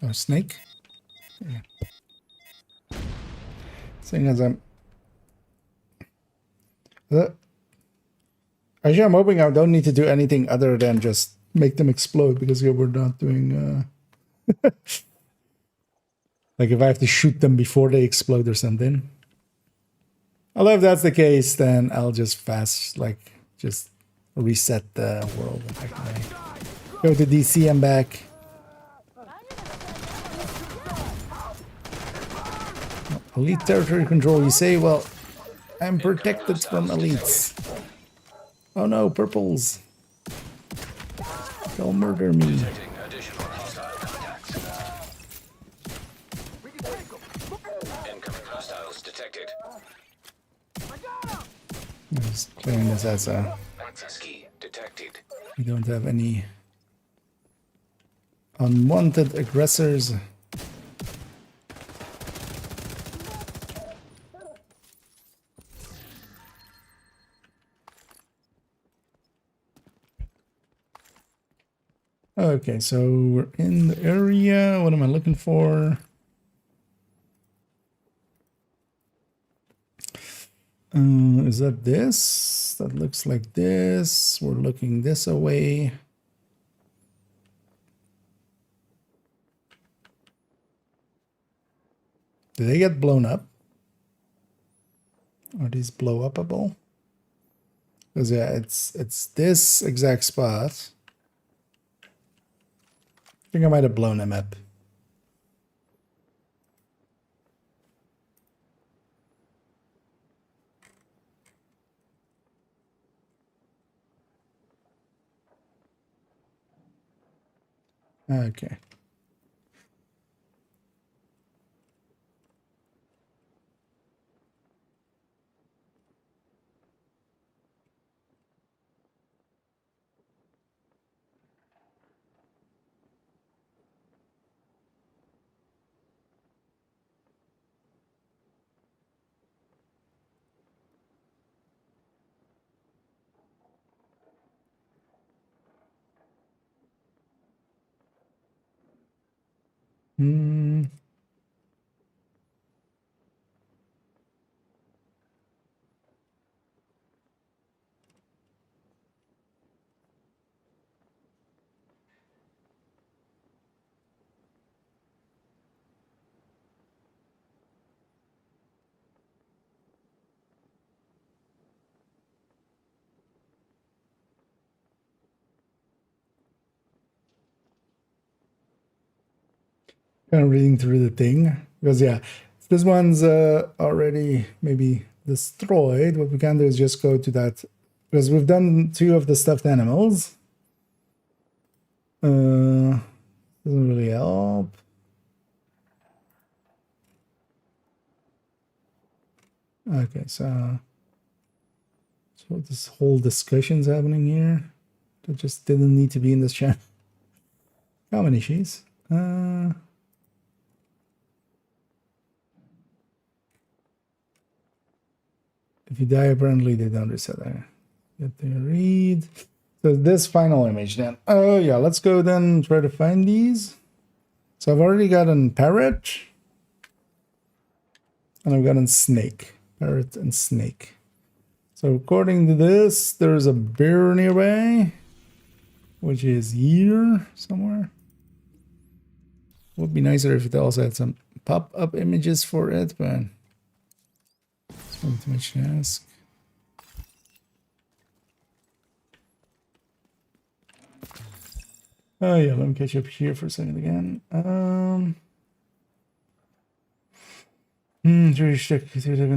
Oh, snake? Yeah. Seeing as I'm... Actually, I'm hoping I don't need to do anything other than just make them explode, because here we're not doing... like if I have to shoot them before they explode or something. Although if that's the case, then I'll just just reset the world. Go to DC and back. Elite territory control, you say? Well, I'm protected from elites. Oh no, purples. They'll murder me. Additional hostile contacts. Incoming hostiles detected. I'm just clearing this as a... Access key detected. We don't have any unwanted aggressors. Okay, so we're in the area. What am I looking for? Is that this? That looks like this. We're looking this away. Do they get blown up? Are these blow upable? Because yeah, it's this exact spot. I think I might have blown them up. Okay. Kind of reading through the thing because yeah, if this one's already maybe destroyed, what we can do is just go to that because we've done 2 of the stuffed animals. Doesn't really help. Okay, so this whole discussion's happening here that just didn't need to be in this chat. How many she's? If you die, apparently they don't reset there. Get the read. So this final image then. Oh yeah, let's go then try to find these. So I've already gotten parrot. And I've gotten snake. Parrot and snake. So according to this, there's a bear nearby. Which is here somewhere. Would be nicer if it also had some pop-up images for it, but it's not too much to ask. Oh yeah, let me catch up here for a second again.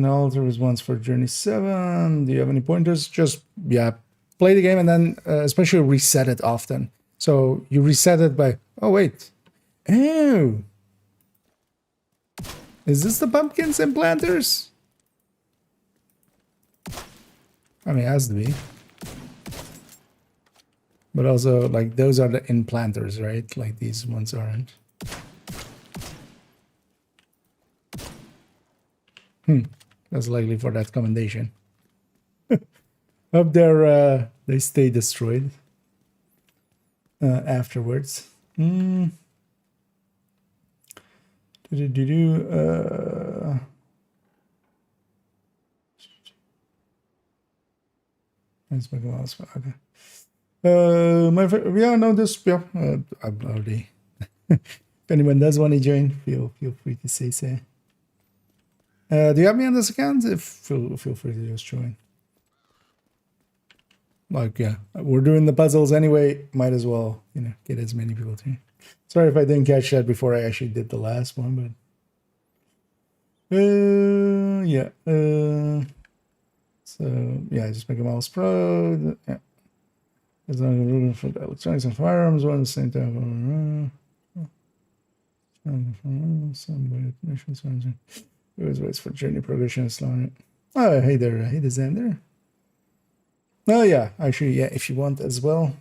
Alter response for Journey 7. Do you have any pointers? Just yeah, play the game and then especially reset it often. So you reset it by oh wait. Oh. Is this the pumpkins and planters? I mean, it has to be. But also, like, those are the implanters, right? Like, these ones aren't. That's likely for that commendation. Hope they stay destroyed afterwards. Let's make a mouse. Okay. Yeah, no, this, yeah, I'm already. If anyone does want to join, feel free to say so. Do you have me on this account? Feel free to just join. Like, yeah, we're doing the puzzles anyway. Might as well, you know, get as many people to. Sorry if I didn't catch that before I actually did the last one, but yeah. So yeah, just make a mouse pro. Yeah. It's not looking for the electronics and firearms one at the same time. Always waits for journey progression slowing it. Oh, hey there, Xander. Oh yeah, actually, yeah, if you want as well.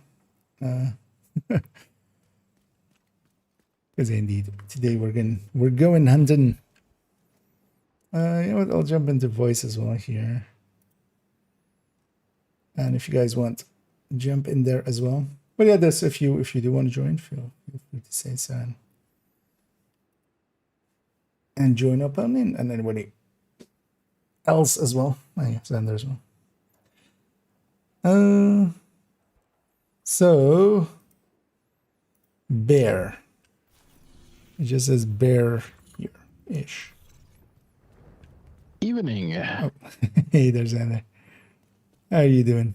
Because indeed, today we're going hunting. You know what? I'll jump into voice as well here. And if you guys want, jump in there as well. But yeah, this if you do want to join, feel free to say so. And join up on in, and anybody else as well. Oh yeah, Xander as well. So bear. It just says bear here ish. Evening. Oh. Hey, there's Xander. How are you doing?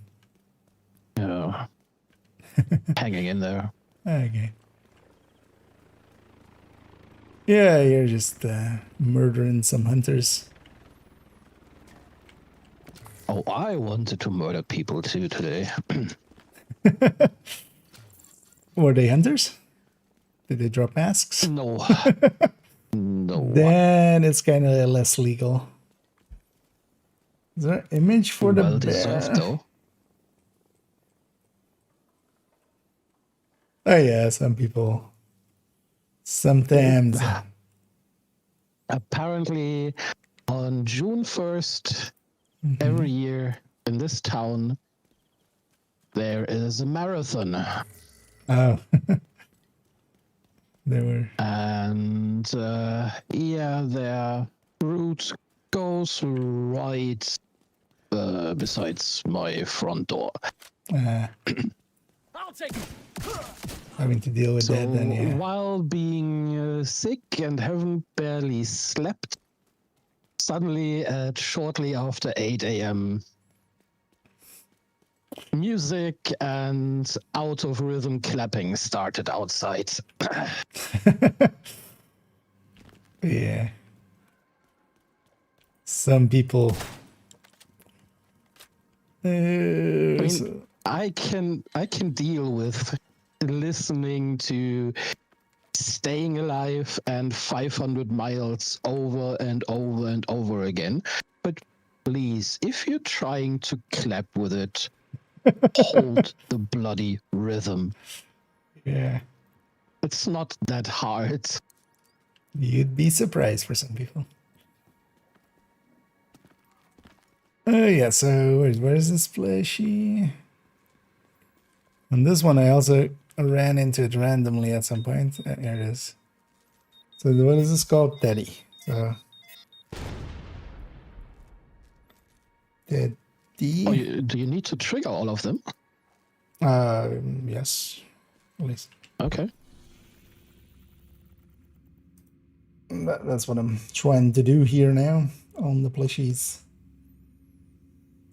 Oh. Hanging in there. Okay. Yeah, you're just murdering some hunters. Oh, I wanted to murder people too today. Were they hunters? Did they drop masks? No. No. Then it's kind of less legal. Is there an image for the well bear? deserved, though. Oh yeah, some people. Sometimes. Apparently, on June 1st, every year in this town, there is a marathon. Oh. They were. And yeah, their route goes right besides my front door. Uh, I'll take it. having to deal with So that then, yeah. while being sick and having barely slept, suddenly at shortly after 8 a.m., music and out of rhythm clapping started outside. Yeah. Some people. So- I can deal with listening to Staying Alive and 500 miles over and over and over again. But please, if you're trying to clap with it, hold the bloody rhythm. yeah. It's not that hard. You'd be surprised for some people. Yeah, so where is this fleshy? And this one I also ran into it randomly at some point. Here it is. So what is this called? Teddy. So Teddy. Oh, do you need to trigger all of them? Yes. At least. Okay. That's what I'm trying to do here now on the plushies.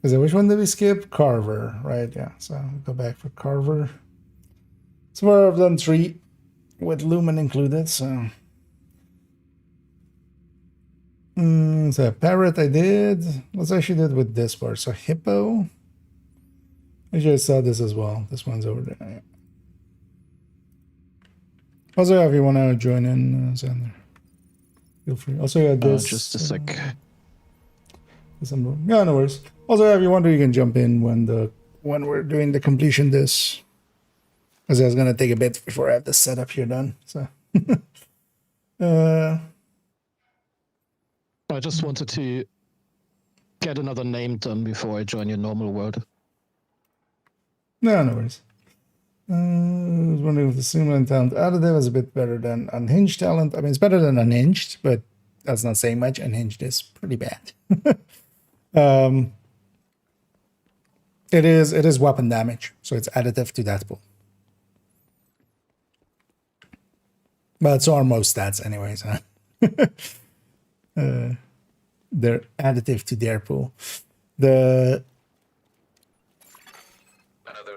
Which one did we skip? Carver, right? Yeah, so I'll go back for Carver. So far I've done 3 with Lumen included, so. So Parrot I did. Let's actually did with this part. So Hippo. I just saw this as well. This one's over there. Also, if you want to join in, Xander, feel free. Also, yeah, this. Just a sec. Yeah, no worries. Also, if you want to, you can jump in when we're doing the completion this. Because it's gonna take a bit before I have the setup here done. So, I just wanted to get another name done before I join your normal world. no worries. I was wondering if the Simulant talent additive is a bit better than unhinged talent. I mean, it's better than unhinged, but that's not saying much. Unhinged is pretty bad. It is weapon damage, so it's additive to that pool. But so are most stats anyways, huh? They're additive to their pool. Another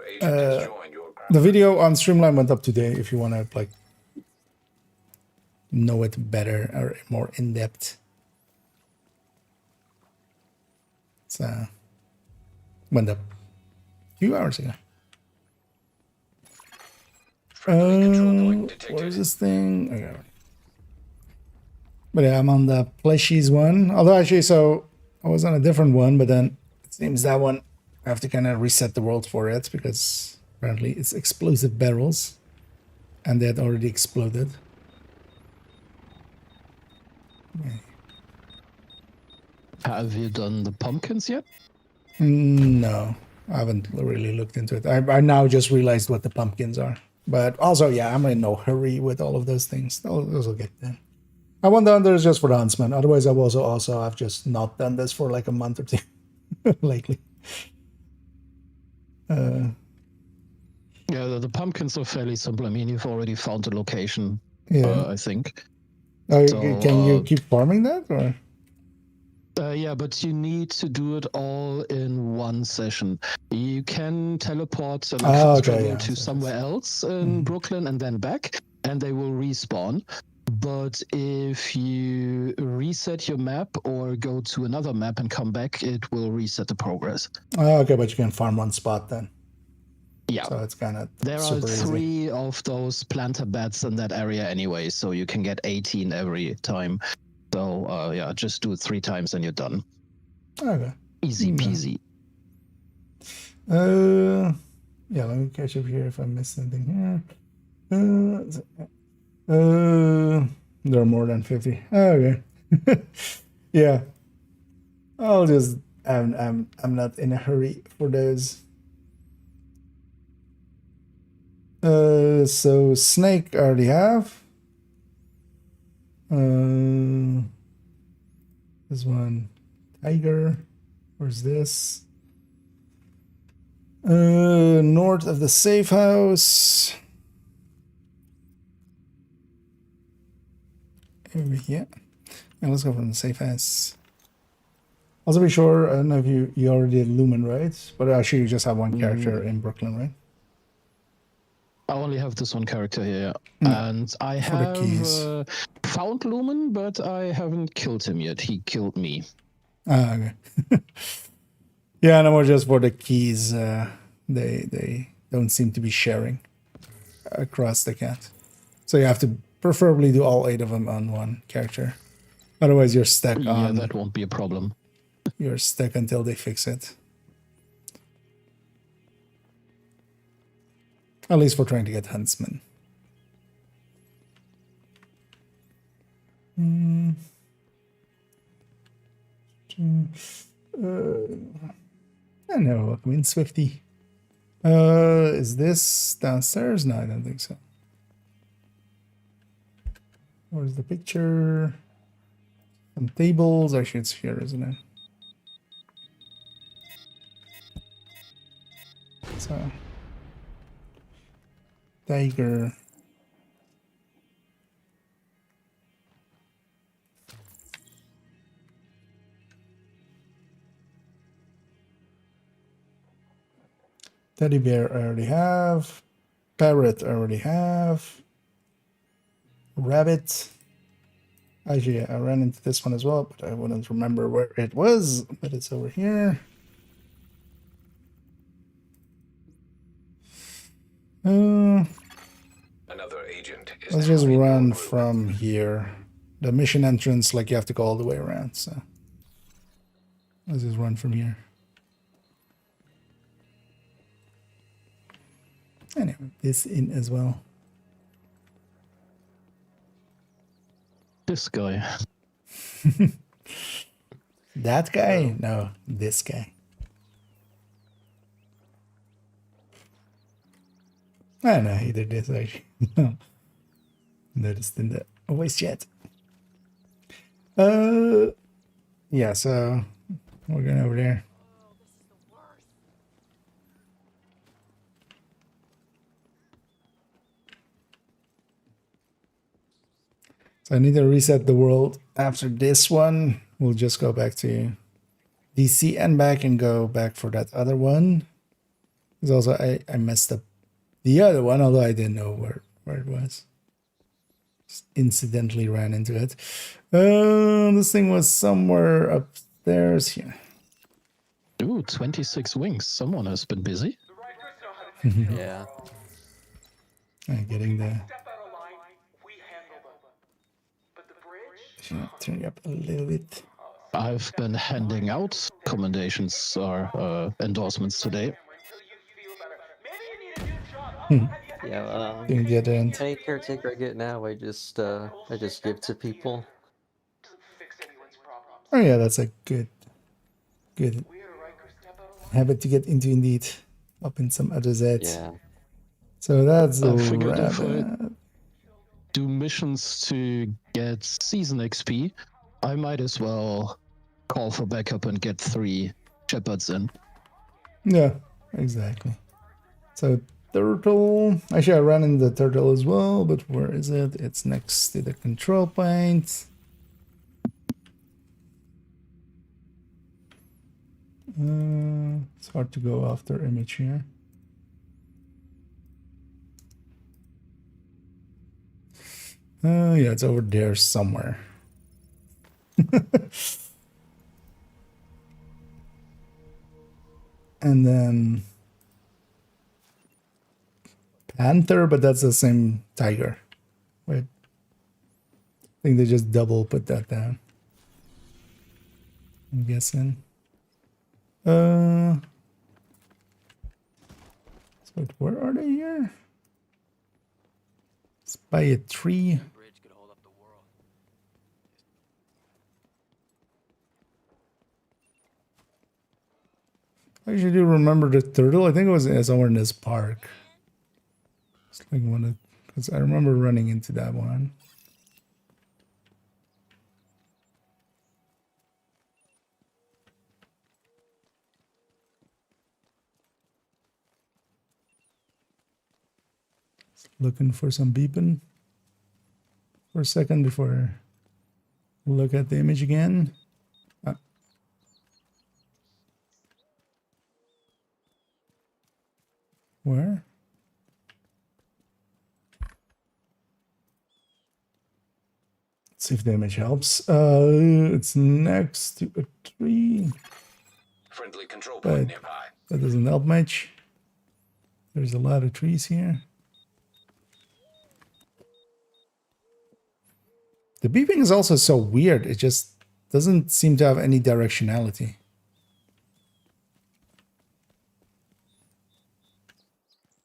agent has joined your ground. The video on Streamline went up today if you want to like know it better or more in depth. So went up a few hours ago. Friendly control point detected. What is this thing? Okay. But yeah, I'm on the plushies one. Although actually, so I was on a different one, but then it seems that one I have to kind of reset the world for it because apparently it's explosive barrels, and they had already exploded. Have you done the pumpkins yet? No, I haven't really looked into it. I now just realized what the pumpkins are. But also, yeah, I'm in no hurry with all of those things. Those will get done. I want the others just for the huntsman. Otherwise, I will also have just not done this for like a month or two lately. Yeah, the pumpkins are fairly simple. I mean, you've already found the location, Yeah. I think. Oh, So, can you keep farming that, or? Yeah, but you need to do it all in one session. You can teleport and fast travel to somewhere else in Brooklyn and then back, and they will respawn. But if you reset your map or go to another map and come back, it will reset the progress. Oh, okay, but you can farm one spot then. Yeah. So it's kind of There are super 3 easy. of those planter beds in that area anyway, so you can get 18 every time. So yeah, just do it 3 times and you're done. Okay. Easy peasy. Yeah, let me catch up here if I missed anything here. There are more than 50. Okay. Yeah. I'll just I'm not in a hurry for those. So snake I already have. This one, tiger. Where's this? North of the safe house. Over here. And let's go from the safe house. Also be sure, I don't know if you already did Lumen, right? But actually you just have one character in Brooklyn, right? I only have this one character here, No, and I for the keys. have found Lumen, but I haven't killed him yet. He killed me. Ah, okay. Yeah, no more just for the keys. They don't seem to be sharing across the cat. So you have to preferably do all 8 of them on one character. Otherwise you're stuck on... Yeah, that won't be a problem. You're stuck until they fix it. At least for trying to get Huntsman. I know, I mean, Swifty. Is this downstairs? No, I don't think so. Where's the picture? Some tables. Actually, it's here, isn't it? So, tiger. Teddy bear I already have. Parrot I already have. Rabbit. Actually, yeah, I ran into this one as well, but I wouldn't remember where it was. But it's over here. Another agent is Let's now just in your run group. from here. The mission entrance, like you have to go all the way around, so let's just run from here. Anyway, this in as well. This guy. That guy? No, this guy. I don't know, he did this actually. No. Noticed in the voice chat. Yeah, so we're going over there. So I need to reset the world after this one. We'll just go back to DC and back and go back for that other one. Because also I messed up the other one, although I didn't know where it was. Just incidentally ran into it. This thing was somewhere upstairs here. Ooh, 26 wings. Someone has been busy. Yeah. Getting the... Turn it up a little bit. I've been handing out commendations or endorsements today. Yeah. Doing the other end. Any caretaker I get now, I just give to people. Oh yeah, that's a good habit to get into indeed. Up in some other Zs. Yeah. So that's the I figured if I rabbit. do missions to get season XP, I might as well call for backup and get 3 shepherds in. Yeah, exactly. So turtle. Actually, I ran in the turtle as well, but where is it? It's next to the control point. It's hard to go after image here. Yeah, it's over there somewhere. And then panther, but that's the same tiger. Wait, I think they just double put that down. I'm guessing. So where are they here? It's by a tree. I actually do remember the turtle. I think it was somewhere in this park. It's like one of, because I remember running into that one. Looking for some beeping for a second before I look at the image again. Where? Let's see if the image helps. It's next to a tree. Friendly control point nearby. That doesn't help much. There's a lot of trees here. The beeping is also so weird. It just doesn't seem to have any directionality.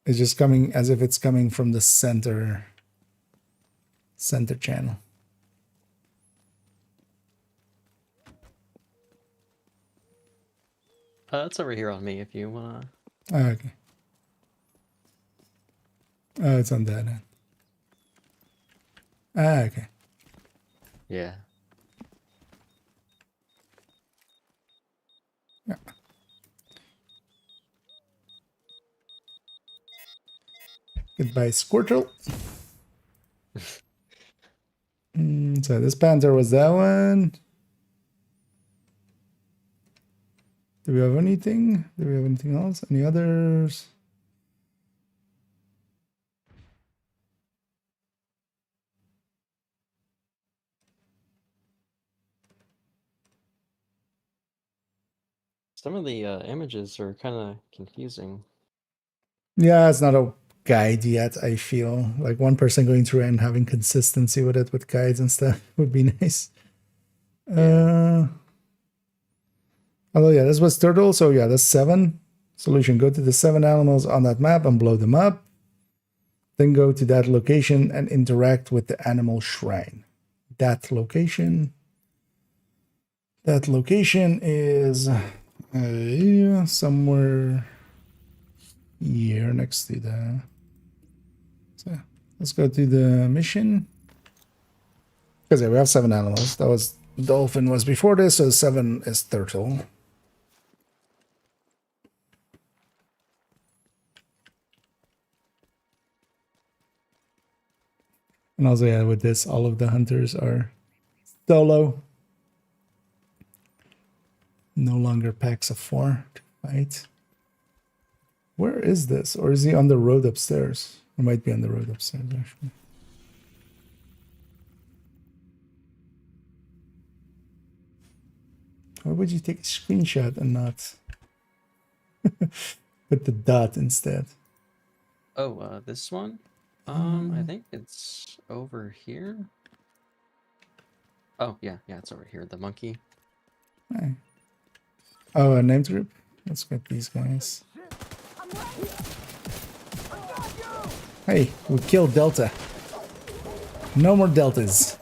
It's just coming as if it's coming from the center channel. It's over here on me if you wanna. Oh, okay. Oh, it's on that end. Ah, okay. Yeah. Yeah. Goodbye, Squirtle. So this panther was that one. Do we have anything? Do we have anything else? Any others? Some of the images are kind of confusing. Yeah, it's not a guide yet, I feel. Like one person going through and having consistency with it with guides and stuff would be nice. Yeah. Oh yeah, this was turtle, so yeah, that's 7. Solution, go to the 7 animals on that map and blow them up. Then go to that location and interact with the animal shrine. That location is somewhere here next to the... So let's go to the mission. Because yeah, we have 7 animals. That was dolphin was before this, so 7 is turtle. And also, yeah, with this, all of the hunters are solo. No longer packs of 4 to fight. Where is this? Or is he on the road upstairs? He might be on the road upstairs, actually. Why would you take a screenshot and not put the dot instead? Oh, this one? I think it's over here. Oh, yeah, it's over here. The monkey. Hey. Oh, a named group? Let's get these guys. Hey, we killed Delta. No more Deltas.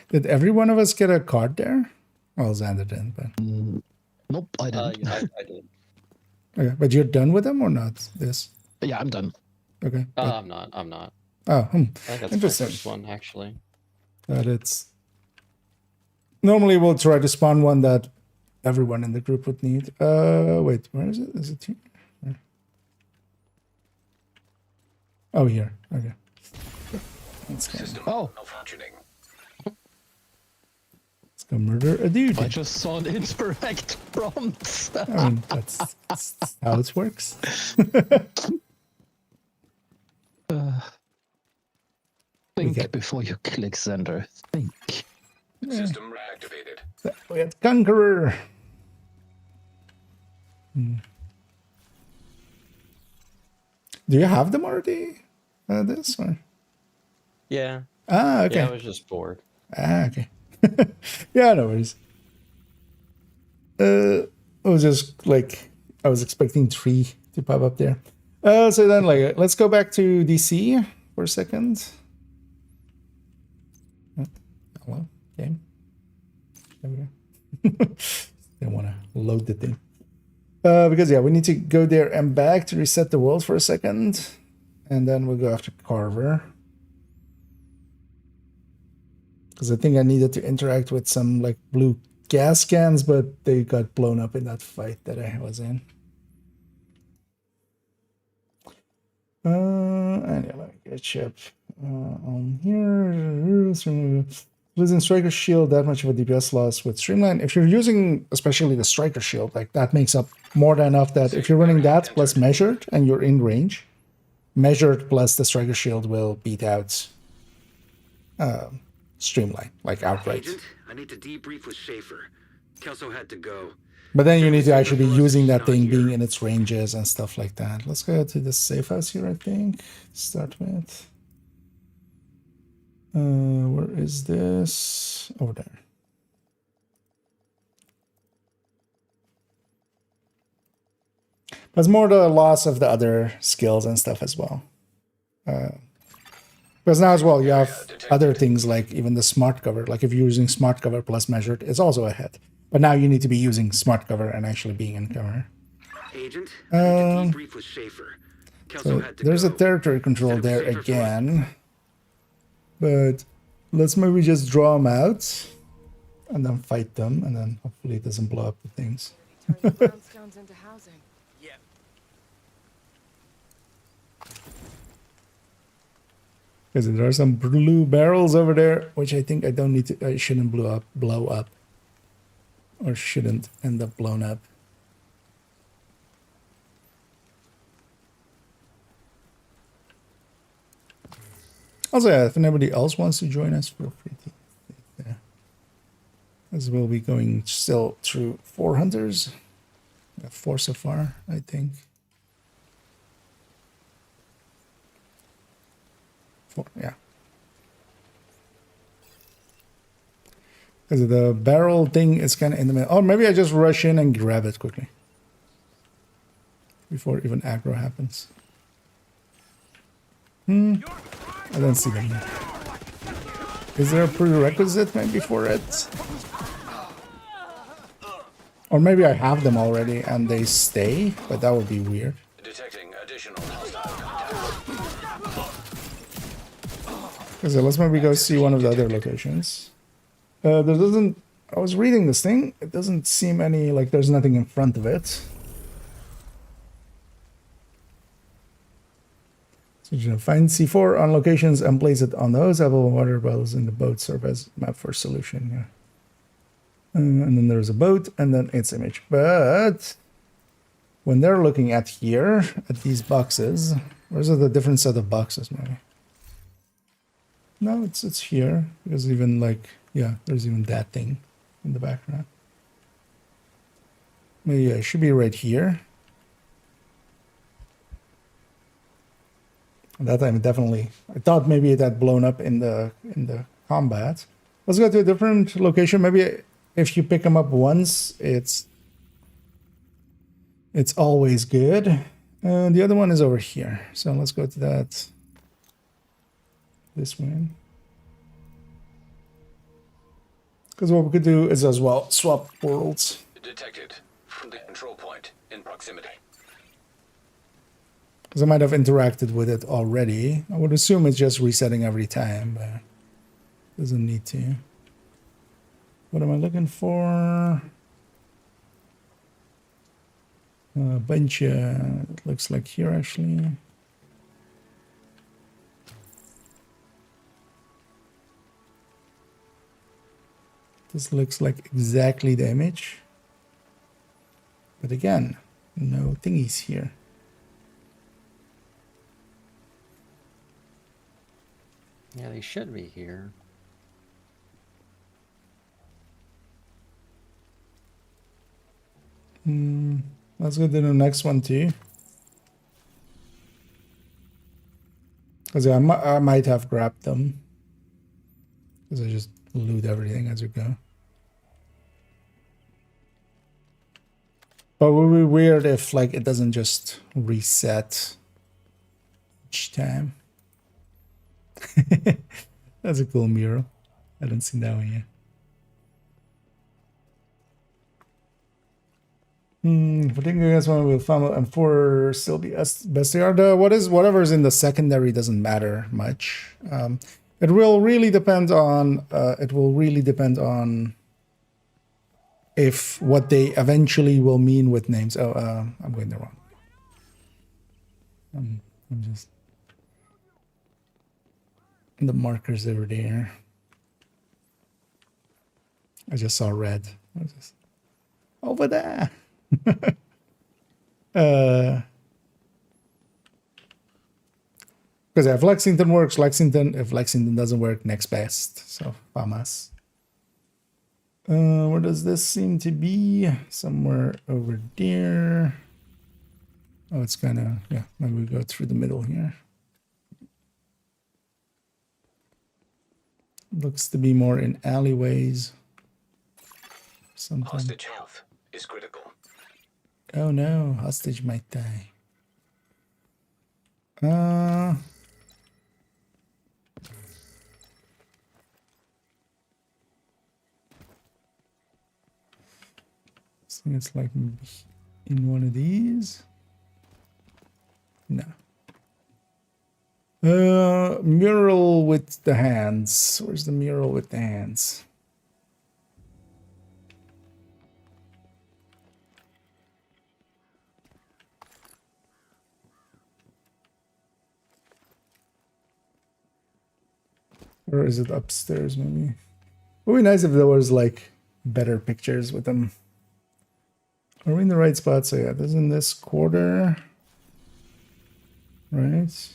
Did every one of us get a card there? Well, Xander didn't, but... Nope, I didn't. Yeah, I did. Okay, but you're done with them or not? This? Yeah, I'm done. Okay. I'm not. Oh, I think that's interesting. my first one, actually. But it's... Normally we'll try to spawn one that everyone in the group would need. Wait, where is it? Is it here? Where? Oh, here. Okay. System malfunctioning. Let's go murder a dude. I just saw an interact prompt. I mean, that's how it works. Think before you click, Xander. Think. System reactivated. We had Conqueror. Do you have them already? This or? Yeah. Ah, okay. Yeah, I was just bored. Ah, okay. Yeah, no worries. I was just like, I was expecting 3 to pop up there. So then, like, let's go back to DC for a second. Hello, game. There we go. Don't want to load the thing. Because, yeah, we need to go there and back to reset the world for a second. And then we'll go after Carver. Because I think I needed to interact with some, like, blue gas cans, but they got blown up in that fight that I was in. And yeah, let me get chip on here. Losing striker shield, that much of a DPS loss with streamline. If you're using especially the striker shield, like that makes up more than enough that if you're running that plus measured and you're in range, measured plus the striker shield will beat out streamline, like outright. Agent, I need to debrief with Schaefer. Kelso had to go. But then you need to actually be using that thing, being in its ranges and stuff like that. Let's go to the safe house here, I think. Start with. Where is this? Over there. But it's more the loss of the other skills and stuff as well. Because now as well, you have other things like even the smart cover. Like if you're using smart cover plus measured, it's also ahead. But now you need to be using smart cover and actually being in cover. Agent, I need to debrief with Schaefer. Kelso had to There's go. a territory control there again. But let's maybe just draw them out and then fight them, and then hopefully it doesn't blow up the things. Brownstones into housing. Yeah. Because there are some blue barrels over there, which I think I don't need to. I shouldn't blow up, or shouldn't end up blown up. Also, yeah, if anybody else wants to join us, feel free to. Yeah. As we'll be going still through 4 hunters. We have 4 so far, I think. 4, yeah. Because the barrel thing is kind of in the middle. Oh, maybe I just rush in and grab it quickly. Before even aggro happens. I don't see them. Is there a prerequisite maybe for it? Or maybe I have them already and they stay, but that would be weird. Detecting additional hostile contact. Okay, so let's maybe go see one of the other locations. There doesn't... I was reading this thing. It doesn't seem any... like there's nothing in front of it. So you know, find C4 on locations and place it on those. Apple water bottles in the boat serve as map for solution. Yeah. And then there's a boat and then its image. But when they're looking at here, at these boxes, where's the different set of boxes maybe? No, it's here. Because even like, yeah, there's even that thing in the background. Maybe yeah, it should be right here. That time definitely, I thought maybe it had blown up in the combat. Let's go to a different location. Maybe if you pick them up once, it's always good. The other one is over here. So let's go to that. This one. Because what we could do is as well swap worlds. Detected from the control point in proximity. Because I might have interacted with it already. I would assume it's just resetting every time, but doesn't need to. What am I looking for? A bunch. It looks like here actually. This looks like exactly the image. But again, no thingies here. Yeah, they should be here. Let's go to the next one too. Because I might have grabbed them. Because I just loot everything as we go. But it would be weird if like it doesn't just reset each time. That's a cool mural. I don't see that one yet. I think you guys want to follow and 4 still be best they are. The whatever's in the secondary doesn't matter much. It will really depend on if what they eventually will mean with names. Oh, I'm going the wrong way. I'm just the markers over there. I just saw red. What is this? Over there. Because if Lexington works, Lexington. If Lexington doesn't work, next best. So, famas. Where does this seem to be? Somewhere over there. Oh, it's kind of, yeah, maybe we go through the middle here. Looks to be more in alleyways. Something. Hostage health is critical. Oh no, hostage might die. I think it's like in one of these. No. Mural with the hands. Where's the mural with the hands? Or is it upstairs maybe? It would be nice if there was like better pictures with them. Are we in the right spot? So yeah, this is in this quarter. Right.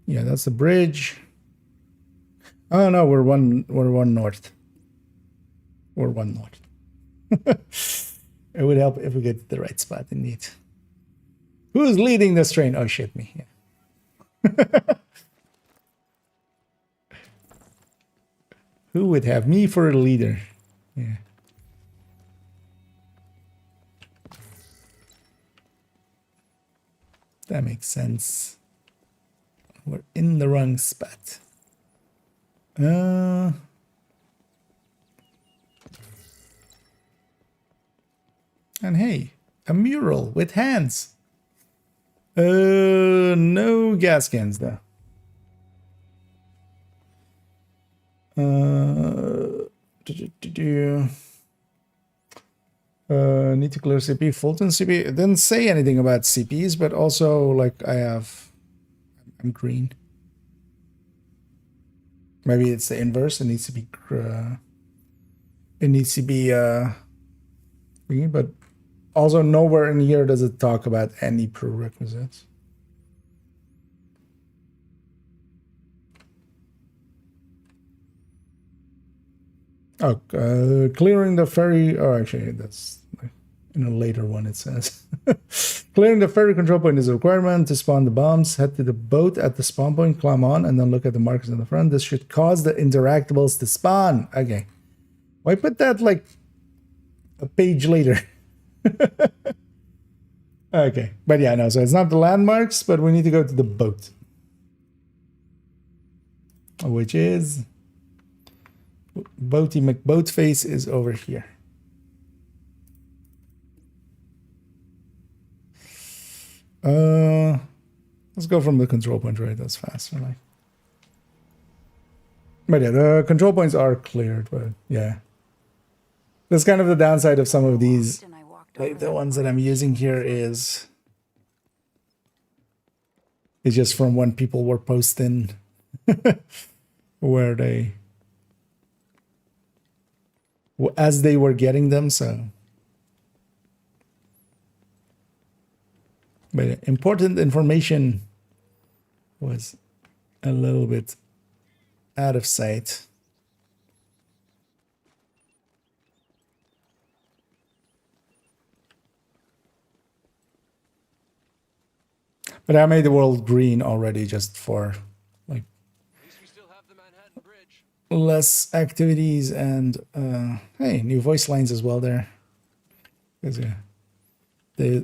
Yeah, that's the bridge. Oh no, we're one north. We're one north. It would help if we get to the right spot indeed. Who's leading this train? Oh shit, me. Yeah. Who would have me for a leader? Yeah. That makes sense. We're in the wrong spot. And hey, a mural with hands. No gas cans though. Need to clear CP. Fulton CP. It didn't say anything about CPs, but also like I'm green. Maybe it's the inverse. It needs to be. But also nowhere in here does it talk about any prerequisites. Oh, clearing the ferry. Oh, actually, that's in a later one. It says clearing the ferry control point is a requirement to spawn the bombs. Head to the boat at the spawn point, climb on, and then look at the markers in the front. This should cause the interactables to spawn. Okay, why put that like a page later? Okay, but yeah, no. So it's not the landmarks, but we need to go to the boat, which is. Boaty McBoatface is over here. Let's go from the control point, right? That's faster. Like. But yeah, the control points are cleared, but yeah. That's kind of the downside of some of these. Like the ones that I'm using here is just from when people were posting where they as they were getting them, so. But important information was a little bit out of sight. But I made the world green already just for like less activities and hey, new voice lines as well there. Yeah,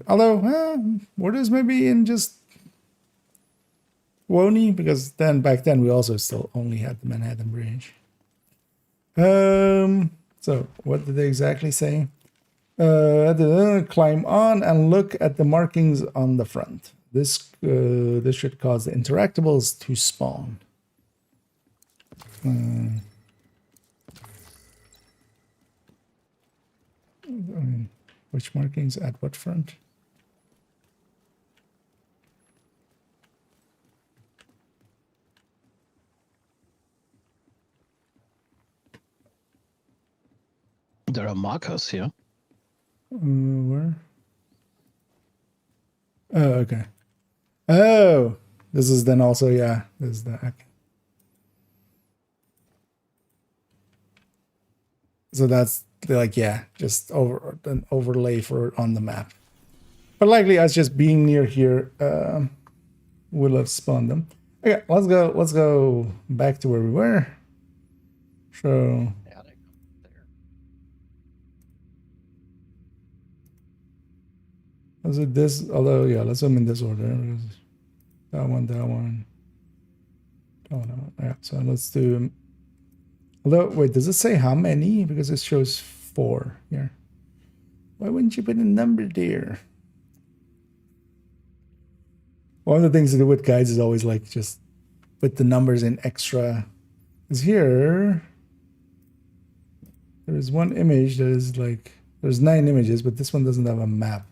although what is maybe in just Woney, because then back then we also still only had the Manhattan Bridge. So what did they exactly say? Climb on and look at the markings on the front. This should cause the interactables to spawn. I mean, which markings at what front? There are markers here. Where? Oh, okay. Oh, this is then also, yeah, this is the, okay. So that's like, yeah, just an overlay for on the map. But likely us just being near here will have spawned them. Okay, let's go back to where we were. So was it this? Although, yeah, let's them in this order. That one, that one. Oh no, yeah. So let's do. Although, wait, does it say how many? Because it shows 4 here. Why wouldn't you put a number there? One of the things to do with guides is always like just put the numbers in extra. Because here, there is one image that is like, there's 9 images, but this one doesn't have a map.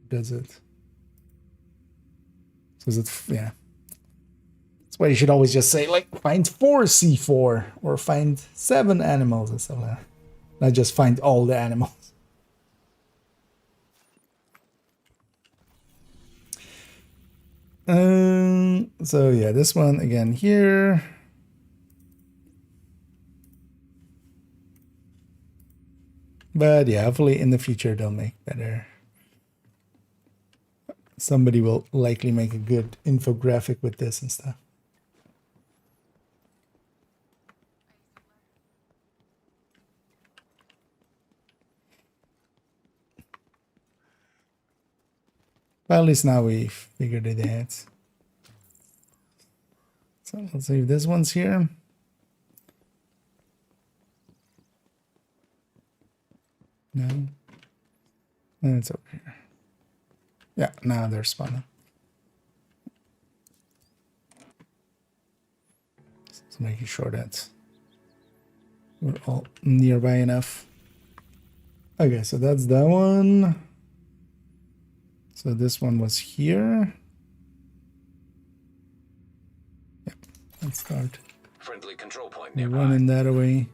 Does it? So is it, yeah. That's why you should always just say like find 4 C4 or find 7 animals and stuff like that. Not just find all the animals. So yeah, this one again here. But yeah, hopefully in the future they'll make better. Somebody will likely make a good infographic with this and stuff. But at least now we figured it out. So let's see if this one's here. No. And it's over here. Yeah, now they're spawning. So making sure that we're all nearby enough. Okay, so that's that one. So this one was here. Yep, let's start. Friendly control point We're nearby. running that away.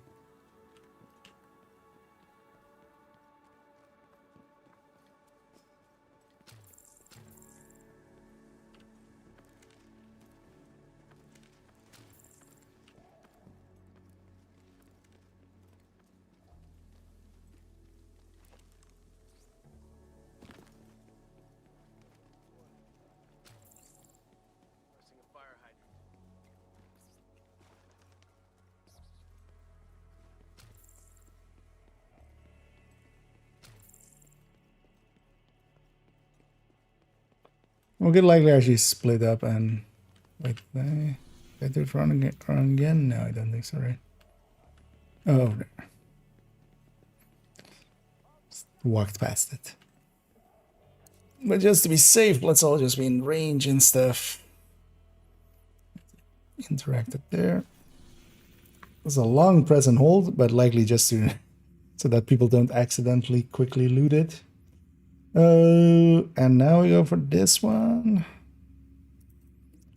We'll get likely actually split up and wait. Did I do it wrong again? No, I don't think so, right? Oh, there. Walked past it. But just to be safe, let's all just be in range and stuff. Interacted there. It's a long press and hold, but likely just to so that people don't accidentally quickly loot it. And now we go for this one,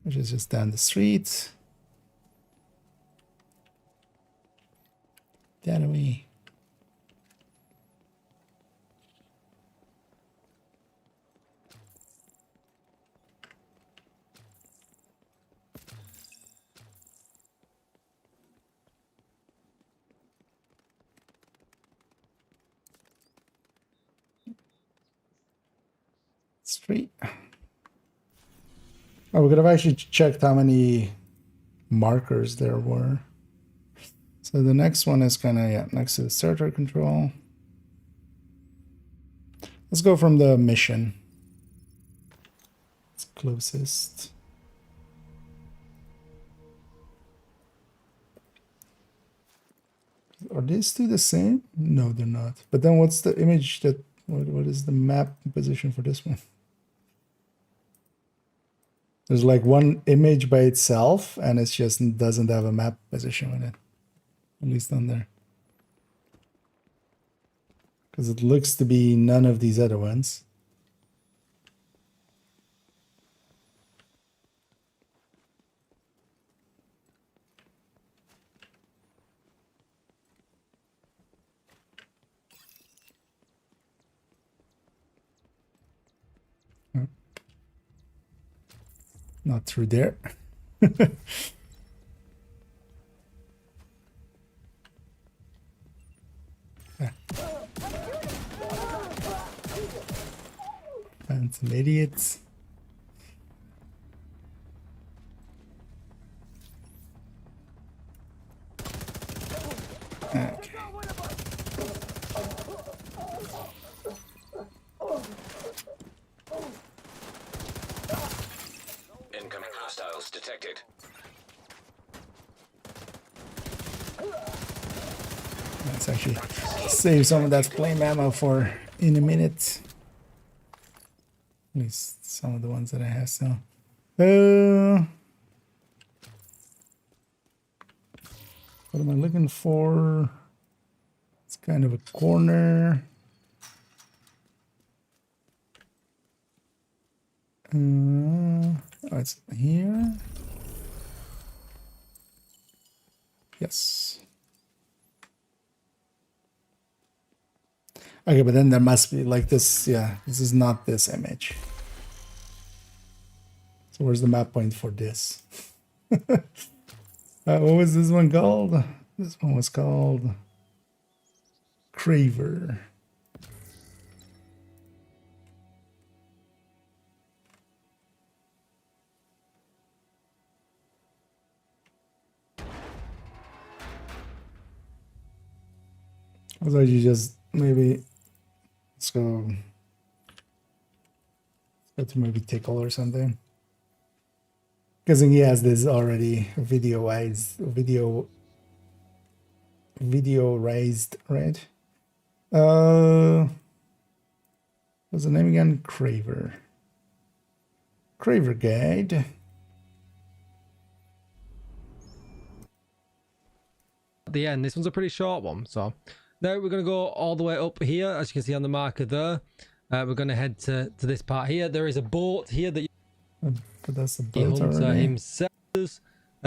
which is just down the street. That away. Street. Oh, we could have actually checked how many markers there were. So the next one is kind of, yeah, next to the starter control. Let's go from the mission. It's closest. Are these two the same? No, they're not. But then what's the image that, what is the map position for this one? There's like one image by itself, and it just doesn't have a map position with it. At least on there. because it looks to be none of these other ones. Not through there. Found some idiots. Okay. Incoming hostiles detected. Let's actually save some of that flame ammo for in a minute. At least some of the ones that I have still. What am I looking for? It's kind of a corner. Oh, it's here. Yes. Okay, but then there must be like this. Yeah, this is not this image. So where's the map point for this? What was this one called? This one was called Craver. So you just maybe let's go to maybe Tickle or something. Because he has this already video-wise, video raised, right? What's the name again? Craver. Craver Guide. At the end, this one's a pretty short one, so now we're going to go all the way up here, as you can see on the marker there. We're going to head to this part here. There is a boat here that But that's the boat Hunter already. himself. There's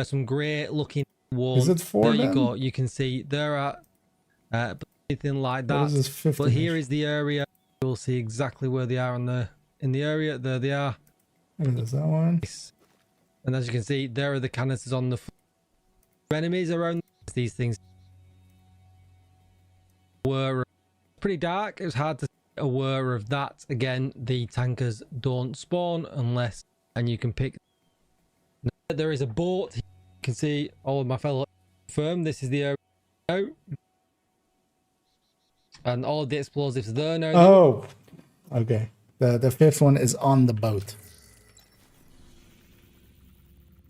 some great looking Is it for there them? you go. You can see there are anything like What that. is this fifth But here image? is the area. You'll see exactly where they are in the area. There they are. What is that one? And as you can see, there are the canisters on the enemies around. These things were pretty dark. It was hard to be aware of that. Again, the tankers don't spawn unless, and you can pick. There is a boat. You can see all of my fellow firm. This is the area now. And all of the explosives there now. Oh, okay. The fifth one is on the boat.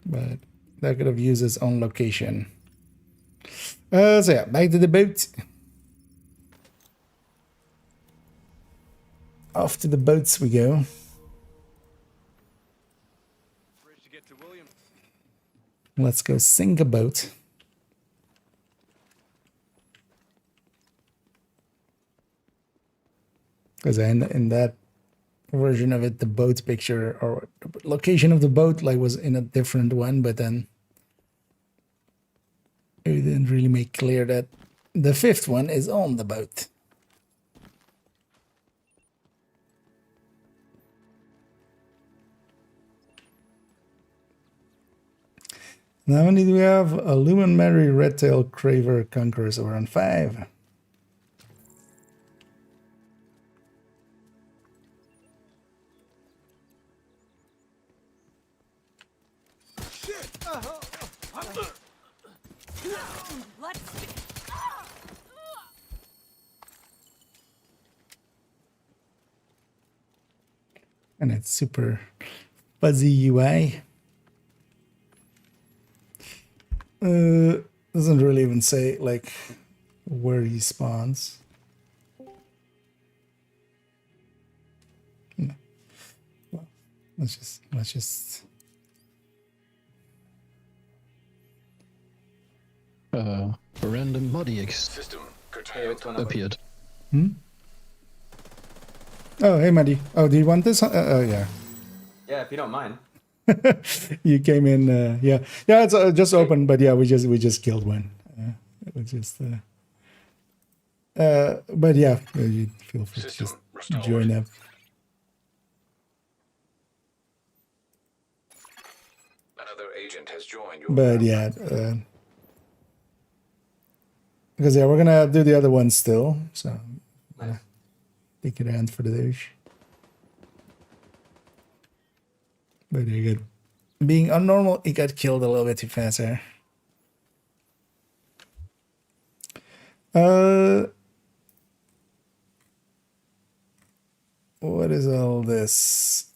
But that could have used its own location. So yeah, back to the boat. Off to the boats we go. Let's go sink a boat. Because in that version of it, the boat picture or location of the boat like was in a different one, but then it didn't really make clear that the fifth one is on the boat. Now how many do we have? A Luminary Redtail Craver Conquerors around 5. And it's super fuzzy UI. Doesn't really even say like where he spawns. No. Well, let's just a random body System curtailed. appeared. Oh, hey, Maddie. Oh, do you want this? Oh, yeah. Yeah, if you don't mind. You came in. Yeah, yeah. It's just open, but yeah, we just killed one. It was just. But yeah, you feel free to just join up. Another agent has joined your But yeah, because yeah, we're gonna do the other one still. So take it hand for the dish. Very good. Being unnormal, he got killed a little bit too fast there. What is all this?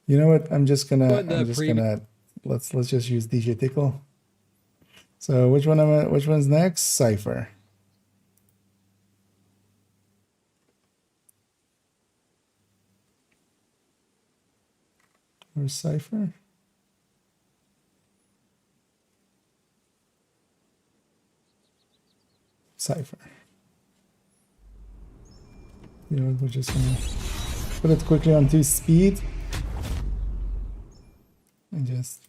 You know what? I'm just gonna let's just use DJ Tickle. So which one's next? Cypher. Where's Cypher? Cypher. You know, we're just gonna put it quickly on 2 speed. And just...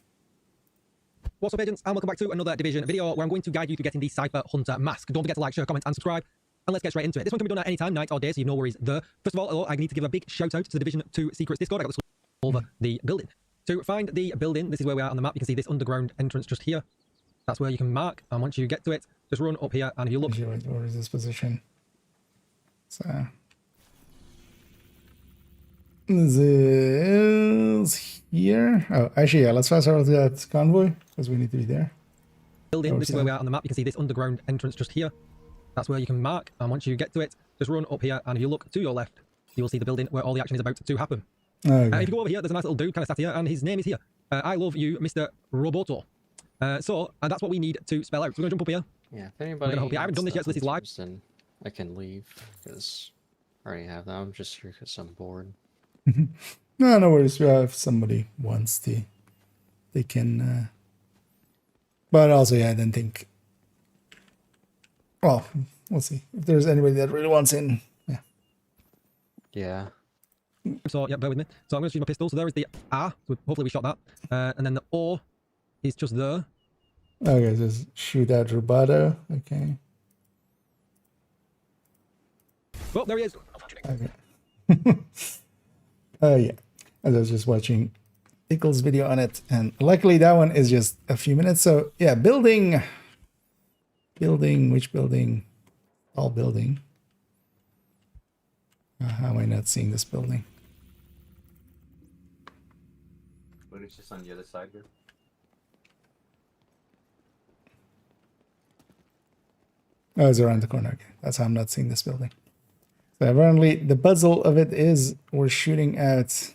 What's up, agents, and welcome back to another Division video where I'm going to guide you to getting the Cypher Hunter mask. Don't forget to like, share, comment, and subscribe. And let's get straight into it. This one can be done at any time, night or day, so you've no worries there. First of all, I need to give a big shout out to the Division 2 Secrets Discord. I got this over the building. To find the building, this is where we are on the map. You can see this underground entrance just here. That's where you can mark, and once you get to it, just run up here, and if you look... Where is this position? So... This is here. Oh, actually, yeah, let's fast forward to that convoy, because we need to be there. Building, this is where we are on the map. You can see this underground entrance just here. That's where you can mark, and once you get to it, just run up here, and if you look to your left, you will see the building where all the action is about to happen. Okay. If you go over here, there's a nice little dude kind of sat here, and his name is here. I love you, Mr. Roboto. So that's what we need to spell out. So we're going to jump up here. Yeah, if anybody... I haven't done this yet, so this is live. Then I can leave, because I already have that. I'm just here because I'm bored. No worries. If somebody wants to, they can. But also, yeah, I don't think. Well, we'll see if there's anybody that really wants in. Yeah. Yeah. So yeah, bear with me. So I'm going to shoot my pistol. So there is the A. So hopefully we shot that. And then the O is just there. Okay, just shoot at Roboto. Okay. Oh, there he is. Okay. Yeah, as I was just watching Tickle's video on it, and luckily that one is just a few minutes. So yeah, building, which building? All building. How am I not seeing this building? But it's just on the other side here. Oh, it's around the corner. Okay, that's how I'm not seeing this building. So apparently the puzzle of it is we're shooting at...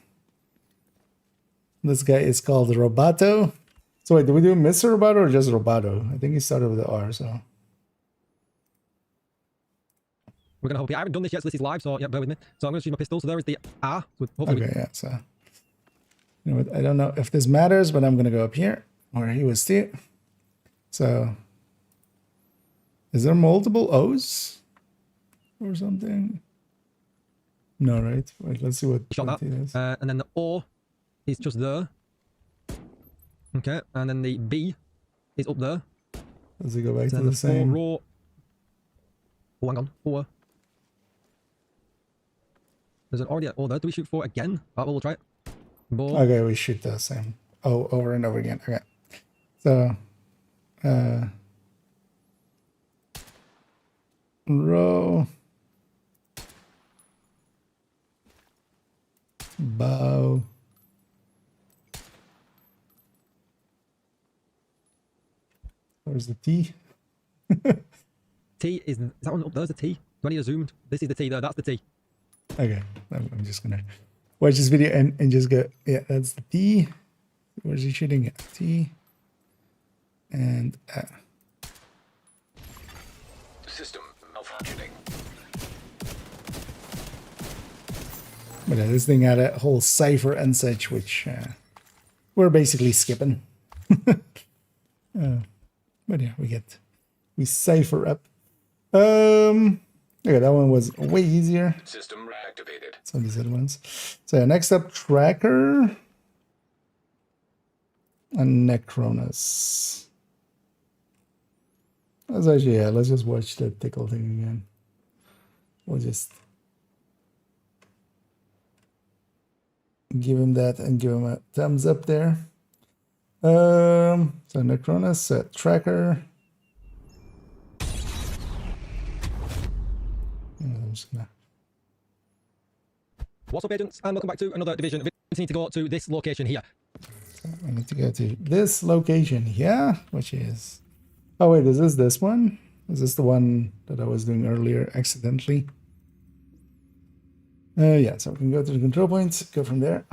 This guy is called Roboto. So wait, do we do Mr. Roboto or just Roboto? I think he started with the R, so... We're going to hope... I haven't done this yet, so this is live, so yeah, bear with me. So I'm going to shoot my pistol. So there is the A. So hopefully okay, yeah, so... You know what, I don't know if this matters, but I'm going to go up here, where he was too. So... Is there multiple O's? Or something? No, right? Wait, let's see what shot that. Is. And then the O is just there. Okay, and then the B is up there. Does it go back to the same? Row. Oh, hang on. 4. There's an already O there. Do we shoot 4 again? Oh, well, we'll try it. Ball. Okay, we shoot the same. Oh, over and over again. Okay. So, row. Bow. Where's the T? T is that one up there's a T. Do I need a zoomed? This is the T there, that's the T. Okay, I'm just gonna watch this video and just go, yeah, that's the T. Where's he shooting at? T. And System malfunctioning. But this thing had a whole cipher and such, which we're basically skipping. But yeah, we cipher up. Okay, that one was way easier. System reactivated. Some of these other ones. So yeah, next up, tracker and Necronus. Let's actually, yeah, let's just watch the tickle thing again. We'll just give him that and give him a thumbs up there. So Necronus, tracker. I'm just gonna... What's up, agents, and welcome back to another division. We need to go to this location here. So I need to go to this location here, which is... Oh wait, is this one? Is this the one that I was doing earlier accidentally? Yeah, so we can go to the control points, go from there.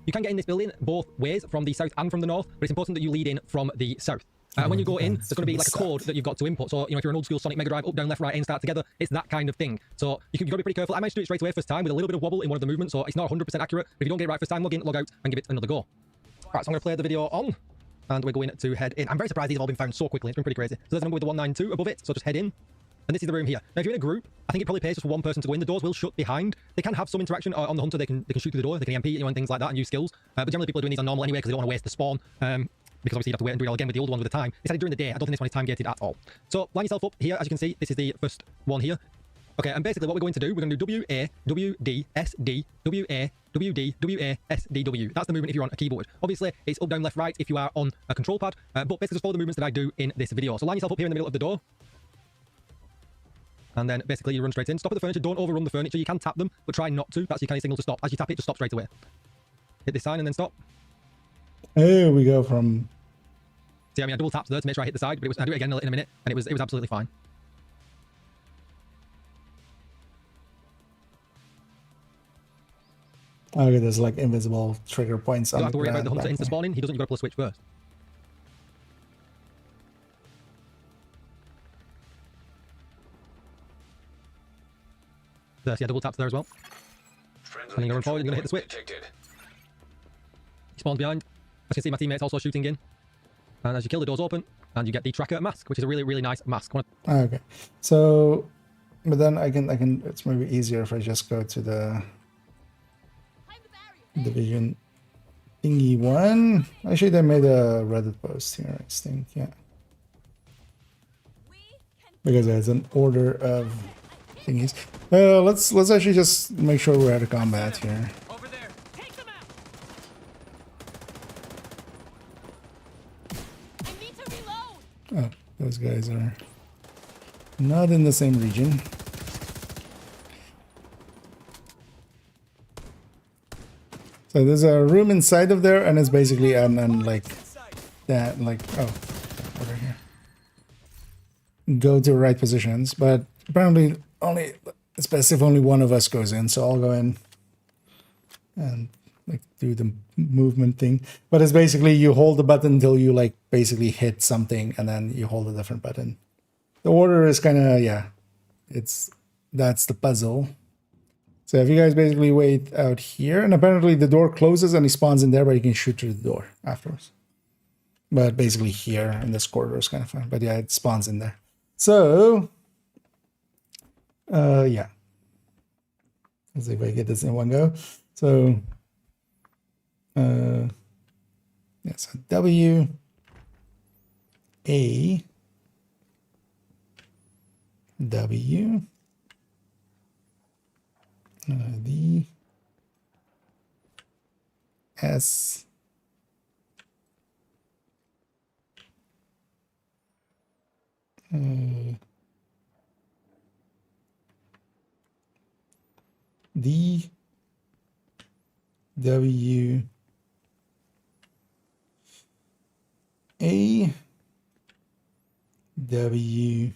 You can get in this building both ways, from the south and from the north, but it's important that you lead in from the south. When you go in, there's going to be like a code that you've got to input. So, you know, if you're an old school Sonic Mega Drive, up, down, left, right, aim, start together, it's that kind of thing. So you've got to be pretty careful. I managed to do it straight away first time with a little bit of wobble in one of the movements, so it's not 100% accurate. But if you don't get it right first time, log in, log out, and give it another go. Right, so I'm going to play the video on, and we're going to head in. I'm very surprised these have all been found so quickly. It's been pretty crazy. So there's a number with the 192 above it, so just head in. And this is the room here. Now, if you're in a group, I think it probably pays just for one person to go in. The doors will shut behind. They can have some interaction on the hunter. They can shoot through the door. They can EMP, you know, and things like that, and use skills. But generally, people are doing these on normal anyway because they don't want to waste the spawn. Because obviously you have to wait and do it all again with the old one with the time. It's added during the day. I don't think this one is time gated at all. So line yourself up here. As you can see, this is the first one here. Okay, and basically what we're going to do, we're going to do W-A, W-D, S-D, W-A, W-D, W-A, S-D, W. That's the movement if you're on a keyboard. Obviously, it's up, down, left, right if you are on a control pad. But basically just follow the movements that I do in this video. So line yourself up here in the middle of the door. And then basically you run straight in. Stop at the furniture. Don't overrun the furniture. You can tap them, but try not to. That's your kind of signal to stop. As you tap it, just stop straight away. Hit this sign and then stop. There we go from... See, I mean, I double tapped there to make sure I hit the side, but I'll do it again in a minute, and it was absolutely fine. Okay, there's like invisible trigger points. You don't have to worry about the hunter insta-spawning. He doesn't. You've got to pull a switch first. There, see, I double tapped there as well. And you're going to run forward, you're going to hit the switch. Detected. He spawns behind. As you can see, my teammate's also shooting in. And as you kill, the doors open, and you get the tracker mask, which is a really, really nice mask. Okay, so, but then I can. It's maybe easier if I just go to the division thingy one. Actually, they made a Reddit post here, I think. Yeah, because there's an order of thingies. Let's actually just make sure we're out of combat here. Over there. Take them out. I need to reload. Oh, those guys are not in the same region. So there's a room inside of there, and it's basically and like that, like over here. Go to right positions, but apparently it's best if only one of us goes in. So I'll go in and like do the movement thing. But it's basically you hold the button until you like basically hit something, and then you hold a different button. The order is kind of, yeah, that's the puzzle. So if you guys basically wait out here, and apparently the door closes and he spawns in there, but you can shoot through the door afterwards. But basically here in this corridor is kind of fun. But yeah, it spawns in there. So, yeah. Let's see if I get this in one go. So, yeah, so W, A, W, D, S, D, W, A, W,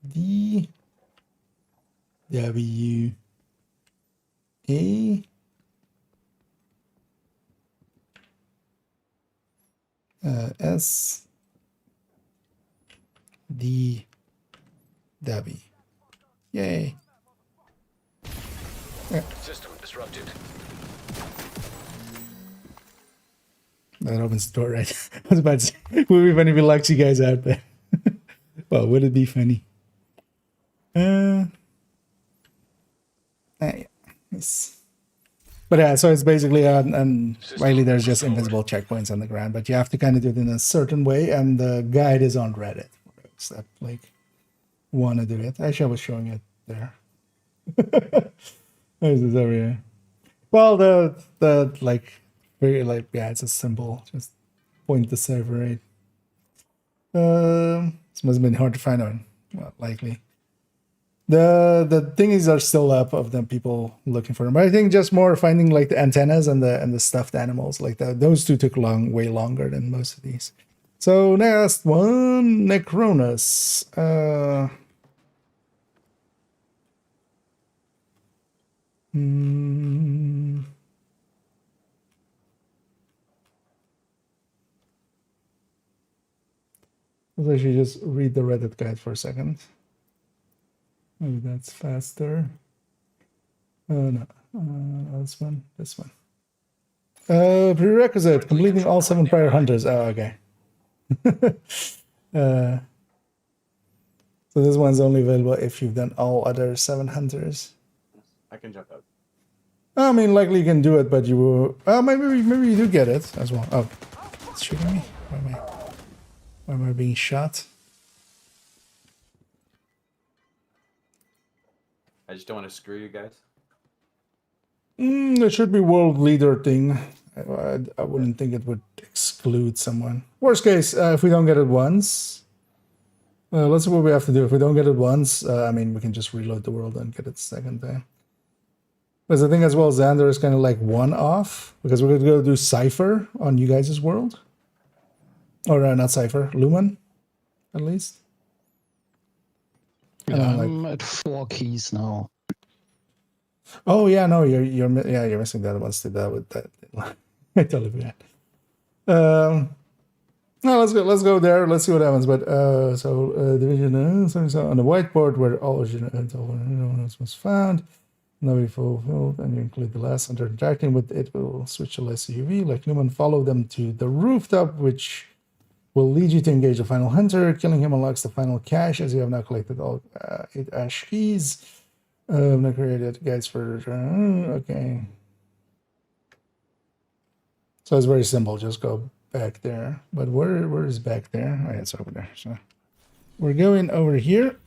D, W, A, S, D, W. Yay. Yeah. System disrupted. That opens the door, right? I was about to say, would be funny if he locks you guys out there. Well, would it be funny? Yeah. Yes. But yeah, so it's basically and Riley, there's just invisible checkpoints on the ground, but you have to kind of do it in a certain way, and the guide is on Reddit. That like want to do it. Actually, I was showing it there. There's this over here. Well, the like very like yeah, it's a symbol. Just point the server right. This must have been hard to find on. Well, likely. The things are still up of them people looking for them, but I think just more finding like the antennas and the stuffed animals like that. Those two took way longer than most of these. So next one, Necronus. Let's actually just read the Reddit guide for a second. Maybe that's faster. No, this one. Prerequisite: completing all 7 prior hunters. Oh, okay. So this one's only available if you've done all other 7 hunters. I can jump out. I mean, likely you can do it, but you will. Oh, maybe you do get it as well. Oh, it's shooting me. Why am I being shot? I just don't want to screw you guys. It should be world leader thing. I wouldn't think it would exclude someone. Worst case, if we don't get it once, let's see what we have to do. If we don't get it once, I mean, we can just reload the world and get it second time. Because I think as well, Xander is kind of like one off, because we're going to go do Cypher on you guys' world. Or not Cypher, Lumen, at least. I'm at 4 keys now. Oh yeah, no, you're missing the other ones too. That with that, I totally forgot. No, let's go there. Let's see what happens. But division so on the whiteboard where all was found. Now we fulfilled, and you include the last under interacting with it will switch to less UV. Like Newman, follow them to the rooftop, which will lead you to engage the final hunter. Killing him unlocks the final cache, as you have now collected all 8 ash keys. Not created guides for okay. So it's very simple. Just go back there. But where is back there? Oh, yeah, it's over there. So we're going over here.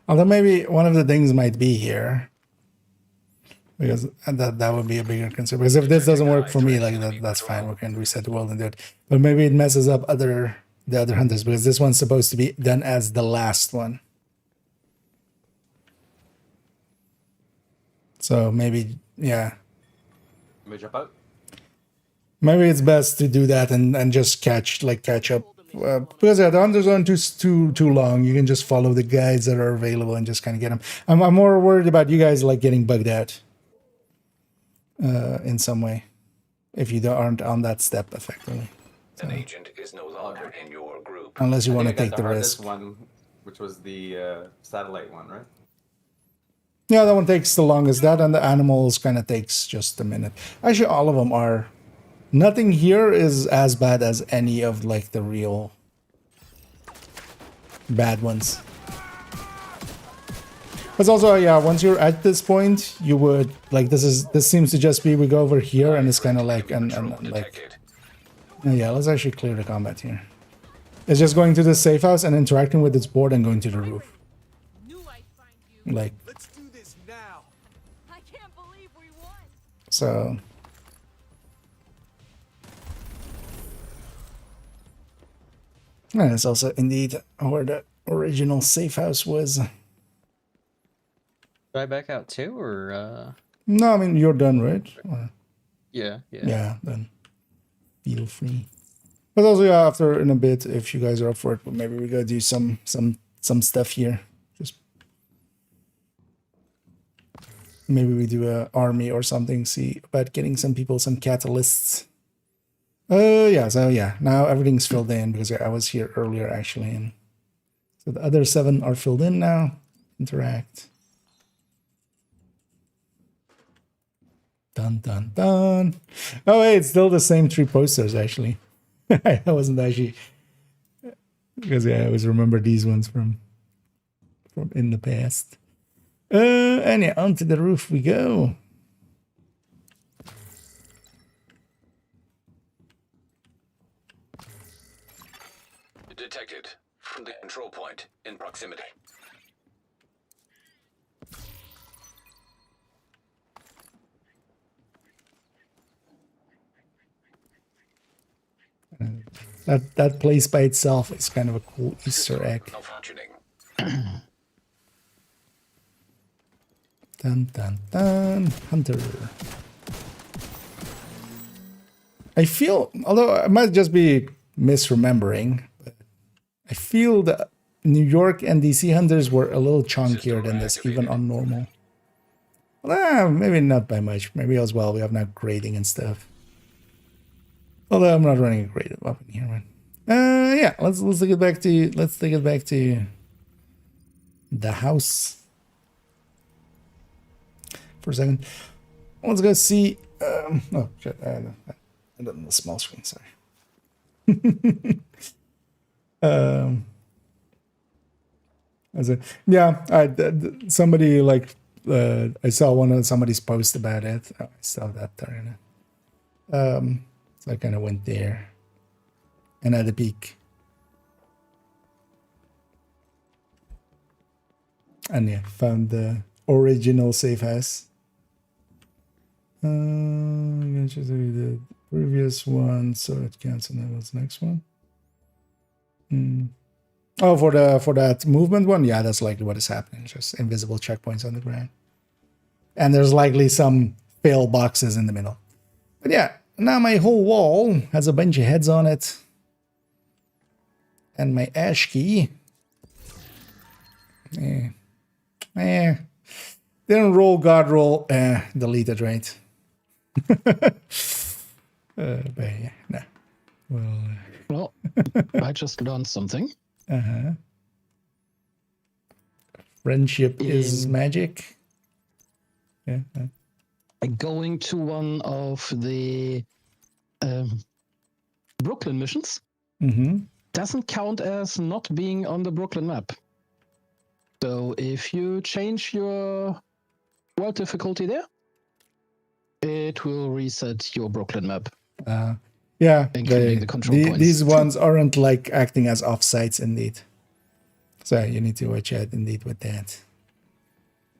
Although maybe one of the things might be here, because that would be a bigger concern. Because if this doesn't work for me, like that's fine. We can reset the world and do it. But maybe it messes up the other hunters, because this one's supposed to be done as the last one. So maybe, yeah. Let me jump out. Maybe it's best to do that and just catch up. Because the hunters aren't too long. You can just follow the guides that are available and just kind of get them. I'm more worried about you guys like getting bugged out in some way if you aren't on that step effectively. So, an agent is no longer in your group unless you want to take the risk. One, which was the satellite one, right? Yeah, that one takes the longest. That and the animals kind of takes just a minute. Actually, all of them are. Nothing here is as bad as any of like the real bad ones. But also, yeah, once you're at this point, you would like this seems to just be we go over here and it's kind of like and like yeah. Let's actually clear the combat here. It's just going to the safe house and interacting with its board and going to the roof. Like Let's do this now. I can't believe we won. so. And it's also indeed where the original safe house was. Should I back out too, or? No, I mean you're done, right? Or, yeah. Yeah, then feel free. But also, yeah, after in a bit, if you guys are up for it, maybe we gotta do some stuff here. Just maybe we do a army or something. See about getting some people some catalysts. Yeah, so yeah, now everything's filled in because I was here earlier actually, and So the other 7 are filled in now. Interact. Dun dun dun. Oh, hey, it's still the same 3 posters actually. I wasn't actually, because yeah, I always remember these ones from in the past. And yeah, onto the roof we go. Detected from the control point in proximity. That place by itself is kind of a cool Easter egg. Malfunctioning. Dun dun dun. Hunter. I feel, although I might just be misremembering, but I feel that New York and DC hunters were a little chunkier than this, even on normal. Well, maybe not by much. Maybe as well. We have now grading and stuff. Although I'm not running a graded weapon here, man. Yeah, let's take it back to the house for a second. Let's go see. Oh shit! I did on the small screen. Sorry. Somebody like I saw one of somebody's post about it. Oh, I saw that there. So I kind of went there and had a peek. And yeah, found the original safe house. I'm going to show you the previous one, so it counts, and that was the next one. Oh, for that movement one, yeah, that's likely what is happening. Just invisible checkpoints on the ground, and there's likely some fail boxes in the middle. But yeah, now my whole wall has a bunch of heads on it, and my ash key. Didn't roll, God roll, deleted, right? But yeah, no. Well, I just learned something. Friendship is magic. Yeah. Going to one of the Brooklyn missions doesn't count as not being on the Brooklyn map. So if you change your world difficulty there, it will reset your Brooklyn map. Yeah, including the control points. These ones aren't like acting as offsites indeed. So you need to watch out indeed with that.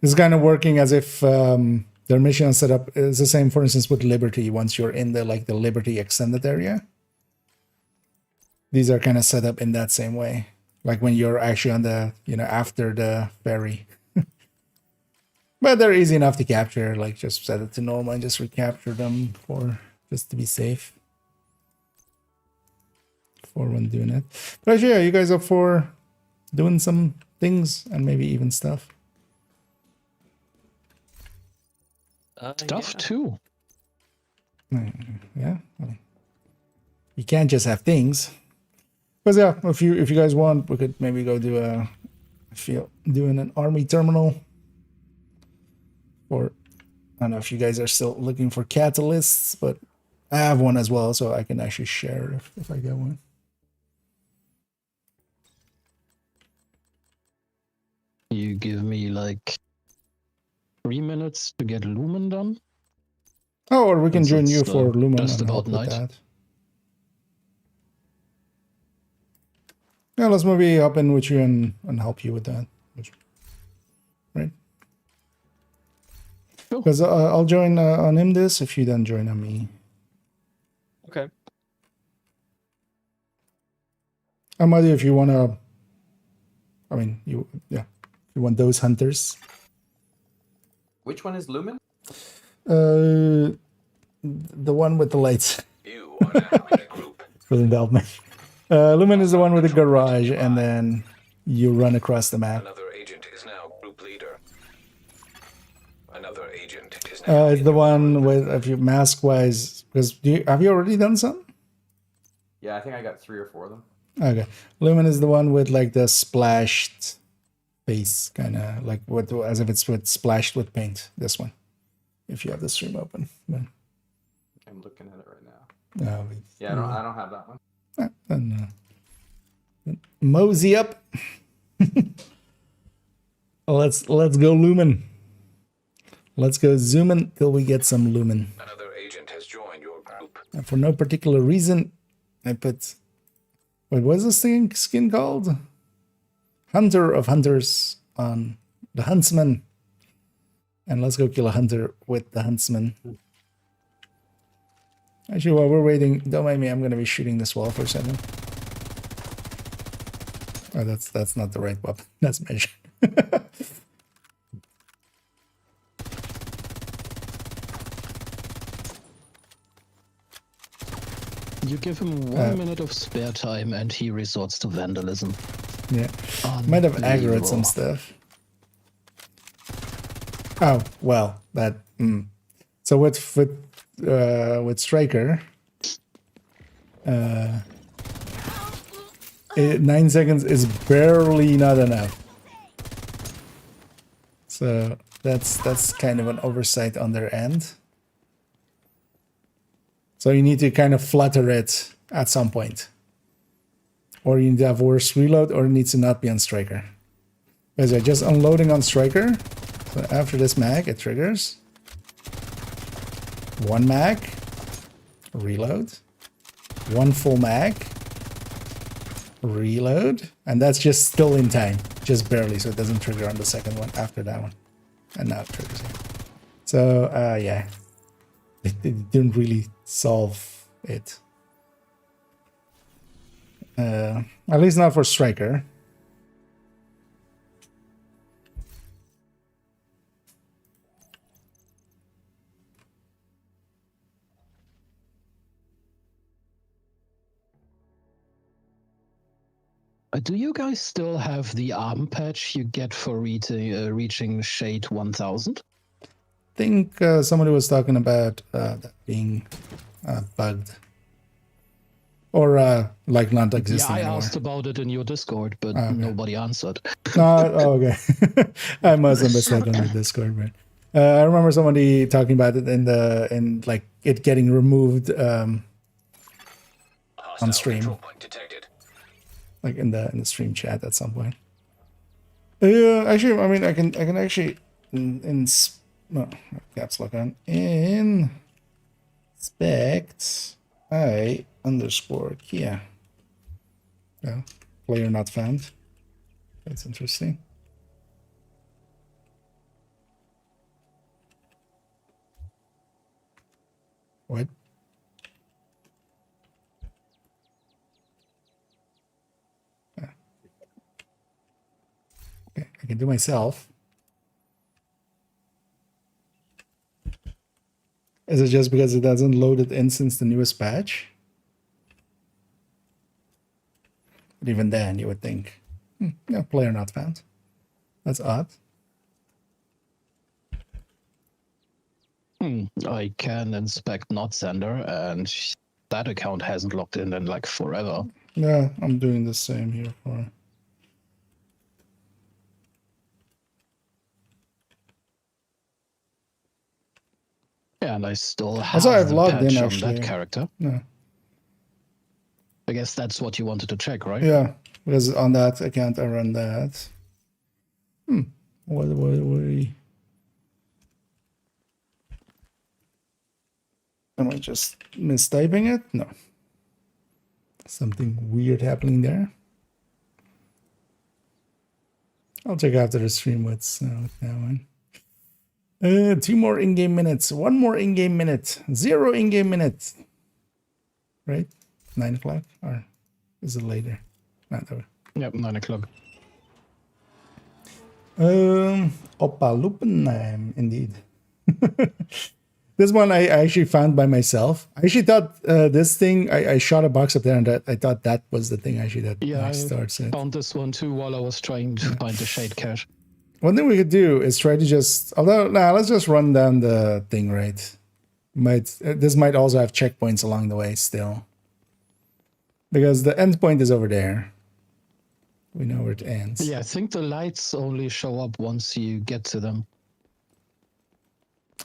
This is kind of working as if their mission setup is the same, for instance, with Liberty. Once you're in the Liberty extended area, these are kind of set up in that same way. Like when you're actually on the, after the ferry. But they're easy enough to capture. Like just set it to normal and just recapture them just to be safe. For when doing it. But actually, yeah, you guys up for doing some things and maybe even stuff? Stuff too. Yeah. You can't just have things. Because yeah, if you guys want, we could maybe go do doing an army terminal. Or I don't know if you guys are still looking for catalysts, but I have one as well, so I can actually share if I get one. You give me like 3 minutes to get Lumen done. Oh, or we can join you for Lumen just and about help with night. that. Yeah, let's maybe hop in with you and help you with that. Right? Because I'll join on him this if you then join on me. Okay. Amadi, if you want to, you want those hunters. Which one is Lumen? The one with the lights. You are now in a group. Doesn't help me. Lumen is the one with the garage, and then you run across the map. Another agent is now group leader. Another agent is now. It's the one with, if you mask wise, because have you already done some? Yeah, I think I got 3 or 4 of them. Okay. Lumen is the one with like the splashed face, kind of like with, as if it's with splashed with paint. This one, if you have the stream open. But, I'm looking at it right now. no, Yeah, I don't have that one. then, mosey up. Let's go Lumen. Let's go zoom in till we get some Lumen. Another agent has joined your group. And for no particular reason, I put. Wait, what's this thing skin called? Hunter of Hunters on the Huntsman. And let's go kill a hunter with the Huntsman. Actually, while we're waiting, don't mind me, I'm gonna be shooting this wall for a second. Oh, that's not the right weapon. That's measured. You give him 1 minute of spare time and he resorts to vandalism. Yeah. Might have aggroed some stuff. Oh, well, that... So with Striker... 9 seconds is barely not enough. So that's kind of an oversight on their end. So you need to kind of flutter it at some point. Or you need to have worse reload, or it needs to not be on Striker. Because you're just unloading on Striker. So after this mag, it triggers. 1 mag. Reload. 1 full mag. Reload. And that's just still in time. Just barely, so it doesn't trigger on the second one after that one. And now it triggers. So, yeah. It didn't really solve it. At least not for Striker. Do you guys still have the arm patch you get for reaching Shade 1000? I think somebody was talking about that being bugged. Or like not existing Yeah, I anymore. asked about it in your Discord, but okay. nobody answered. Okay. I must have missed that on the Discord, but I remember somebody talking about it in like it getting removed on stream. Like in the stream chat at some point. Actually, I mean, I can actually caps lock on inspect I_Kia. Yeah, player not found. That's interesting. What? Okay, I can do myself. Is it just because it doesn't load it in since the newest patch? But even then, you would think, no, player not found. That's odd. I can inspect not sender, and that account hasn't logged in like forever. Yeah, I'm doing the same here for. Yeah, and I still have Also, I've the logged patch in on actually. that character. Yeah. I guess that's what you wanted to check, right? Yeah, because on that account I run that. What am I just mistyping it? No. Something weird happening there. I'll check after the stream what's with that one. 2 more in-game minutes. 1 more in-game minute. 0 in-game minute. Right? 9 o'clock? Or is it later? Not that way. Yep, 9 o'clock. Oppa Lupenheim, indeed. This one I actually found by myself. I actually thought this thing, I shot a box up there and I thought that was the thing actually that starts it. Found this one too while I was trying to find the shade cache. One thing we could do is try to just, let's just run down the thing, right? This might also have checkpoints along the way still. Because the end point is over there. We know where it ends. Yeah, I think the lights only show up once you get to them.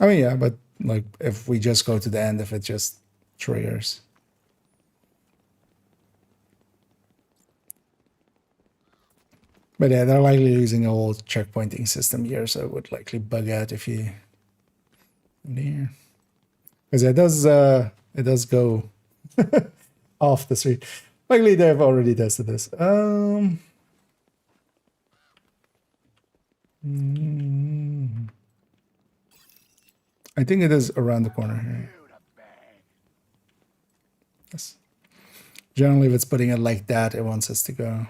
I mean, yeah, but like if we just go to the end, if it just triggers. But yeah, they're likely using a whole checkpointing system here, so it would likely bug out if you there. Because it does go off the street. Likely they've already tested this. I think it is around the corner here. Yes. Generally, if it's putting it like that, it wants us to go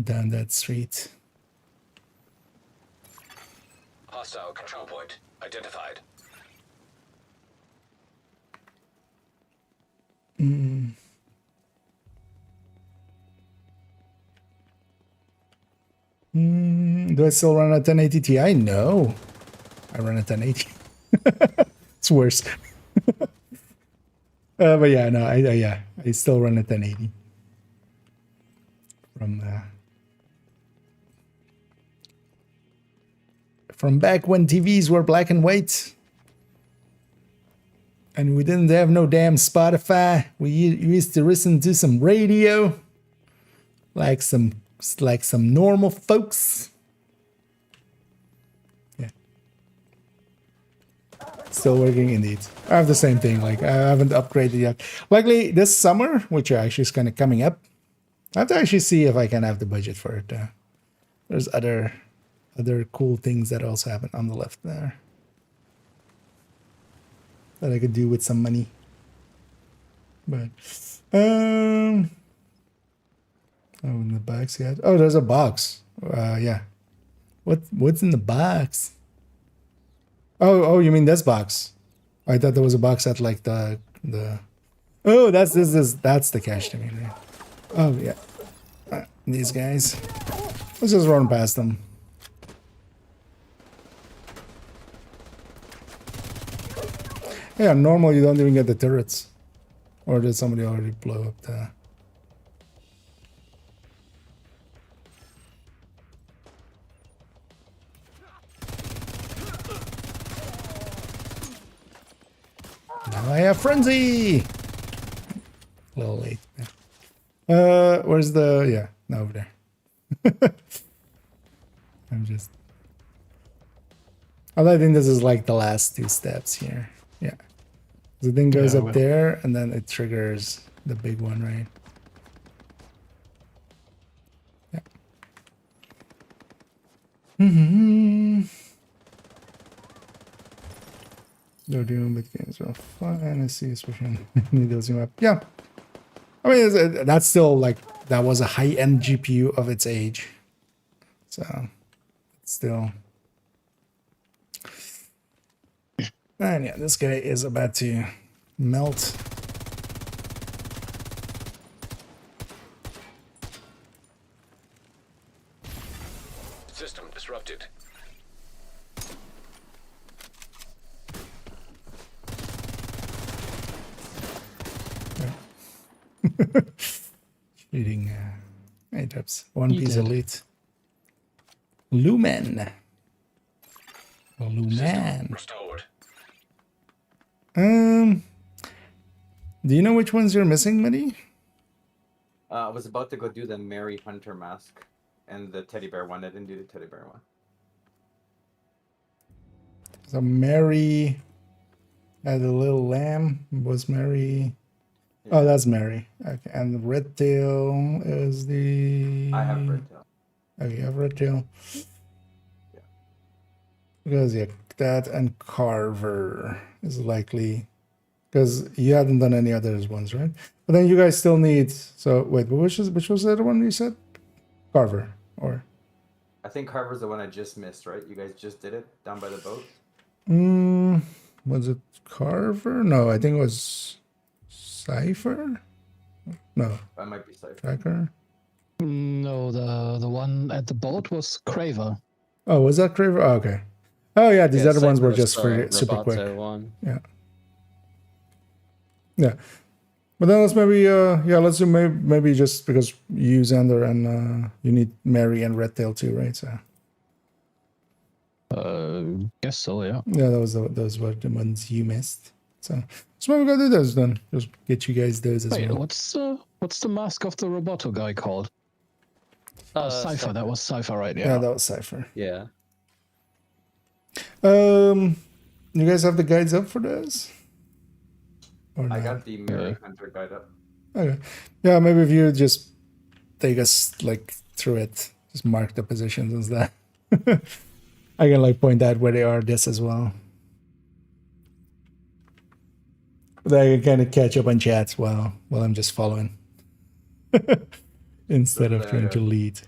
down that street. Hostile control point identified. Do I still run a 1080 Ti? No. I run a 1080. It's worse. But yeah, no, I still run a 1080. From back when TVs were black and white. And we didn't have no damn Spotify. We used to listen to some radio. Like some normal folks. Yeah. Still working indeed. I have the same thing. Like I haven't upgraded yet. Likely this summer, which actually is kind of coming up. I have to actually see if I can have the budget for it. There's other cool things that also happen on the left there that I could do with some money. But oh, in the box yet? Oh, there's a box. Yeah. What's in the box? Oh, you mean this box? I thought there was a box at like the. Oh, that's the cache to me. Right? Oh yeah. These guys. Let's just run past them. Yeah, normal you don't even get the turrets. Or did somebody already blow up the... Now I have frenzy! A little late. Yeah. Where's the... Yeah, no, over there. I'm just... I think this is like the last two steps here. Yeah. The thing goes up there, and then it triggers the big one, right? Yeah. They're doing big games are fun. I see, especially needles up. Yeah. I mean, that's still like, that was a high-end GPU of its age. So, it's still... And yeah, this guy is about to melt. System disrupted. Shooting A-dubs. One Piece Elite. Lumen. Lumen. Restored. Do you know which ones you're missing, Mitty? I was about to go do the Mary Hunter mask and the teddy bear one. I didn't do the teddy bear one. So Mary had a little lamb. Was Mary? Yeah. Oh, that's Mary. Okay, and the red tail is the. I have red tail. Okay, you have red tail. Yeah. Because yeah, that and Carver is likely. Because you hadn't done any other ones, right? But then you guys still need. So wait, which was the other one you said? Carver or? I think Carver's the one I just missed, right? You guys just did it down by the boat. Was it Carver? No, I think it was Cypher. No, that might be Cypher. Tracker. No, the one at the boat was Craver. Oh, was that Craver? Oh, okay. Oh yeah, these other ones were just super quick. One. Yeah. Yeah. But then let's maybe, let's do maybe just because you use Ender and you need Mary and Redtail too, right? So. Guess so, yeah. Yeah, those were the ones you missed. So maybe we're gonna do those then. Just get you guys those as Wait, well. what's the mask of the Roboto guy called? Cypher. That was Cypher, right? Yeah, that was Cypher. Yeah. You guys have the guides up for those? Or I not? got the Mary Hunter guide up. Okay. Yeah, maybe if you just take us like through it, just mark the positions and stuff. I can like point out where they are this as well. But I can kind of catch up on chats while I'm just following. Instead of trying to lead.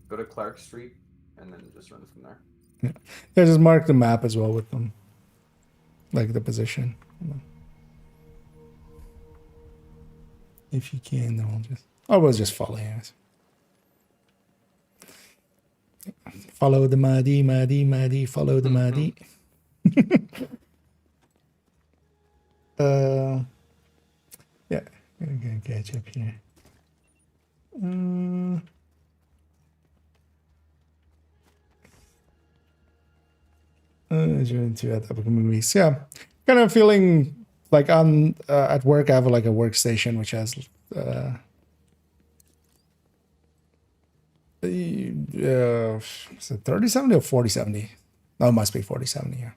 Go to Clark Street and then just run from there. Yeah, just mark the map as well with them. Like the position. If you can, then we'll just follow you. Follow the Mahdi, follow the Mahdi. Yeah, I'm gonna catch up here. Movies. Yeah, kind of feeling like I'm at work. I have like a workstation which has 3070 or 4070? No, it must be 4070. Yeah,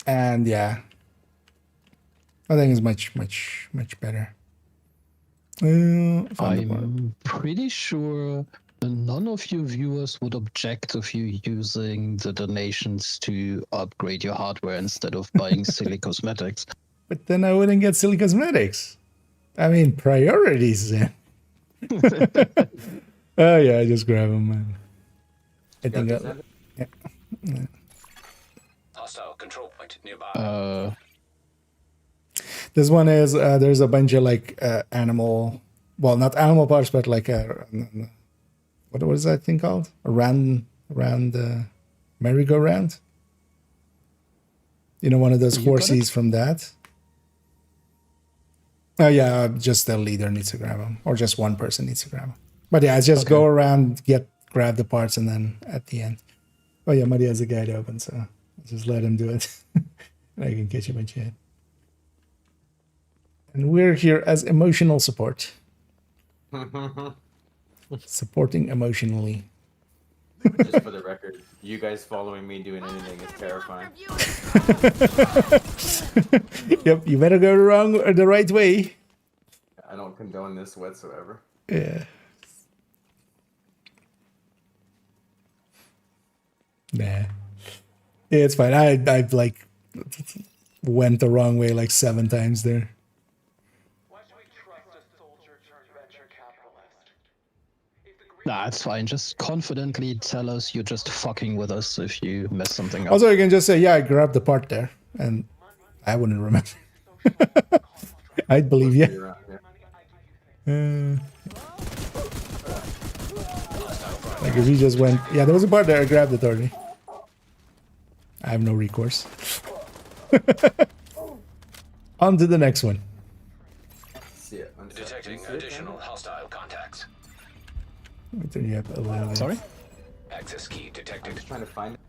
and yeah, I think it's much better. I'm pretty sure none of you viewers would object of you using the donations to upgrade your hardware instead of buying silly cosmetics. But then I wouldn't get silly cosmetics. I mean, priorities. Oh yeah, I just grab them, man. I think yeah. Hostile control point nearby. This one is there's a bunch of like animal, well, not animal parts, but like what was that thing called? Around the merry-go-round. You know, one of those horses from that. Oh yeah, just the leader needs to grab them, or just one person needs to grab them. But yeah, it's just go around, grab the parts, and then at the end. Oh yeah, Muddy has a guide open, so I'll just let him do it. And I can catch him in chat. And we're here as emotional support. Supporting emotionally. Just for the record, you guys following me doing anything is terrifying. Yep, you better go the right way. I don't condone this whatsoever. Yeah. Nah. Yeah, it's fine. I like went the wrong way like 7 times there. Nah, it's fine. Just confidently tell us you're just fucking with us if you mess something up. Also, you can just say, yeah, I grabbed the part there, and I wouldn't remember. I'd believe you. Like if he just went, yeah, there was a part there, I grabbed it already. I have no recourse. On to the next one. Detecting additional hostile contacts. Sorry? Access key detected. I'm just trying to find it.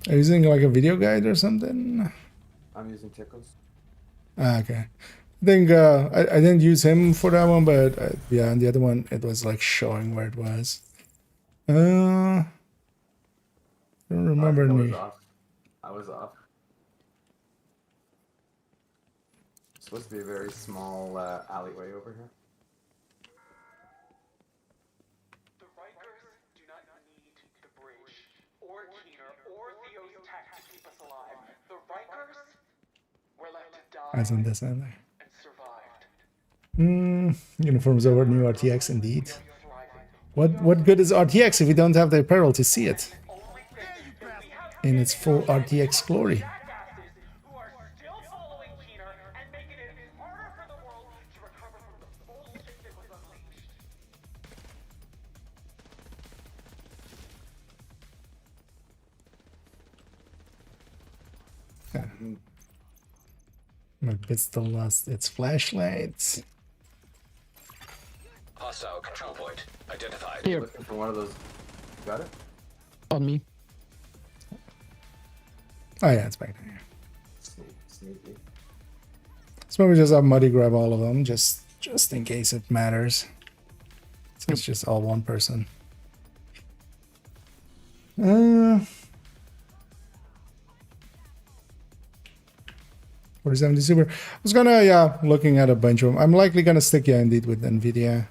Are you using like a video guide or something? I'm using Tickles. Okay. I think I didn't use him for that one, but yeah, and the other one, it was like showing where it was. I don't remember me. I was off. It's supposed to be a very small alleyway over here. The Rikers do not need the bridge, or Keener, or Theo's tech to keep us alive. The Rikers were left to die As on this end. and survived. Uniforms over new RTX indeed. What good is RTX if we don't have the apparel to see it in its full RTX glory? Yeah. My pistol lost its flashlight. Hostile control point identified. Here. Looking for one of those. Got it? On me. Oh yeah, it's back there. Sneaky. So maybe just have Muddy grab all of them, just in case it matters. So it's just all one person. 4070 Super. I was gonna, looking at a bunch of them. I'm likely gonna stick, indeed, with NVIDIA.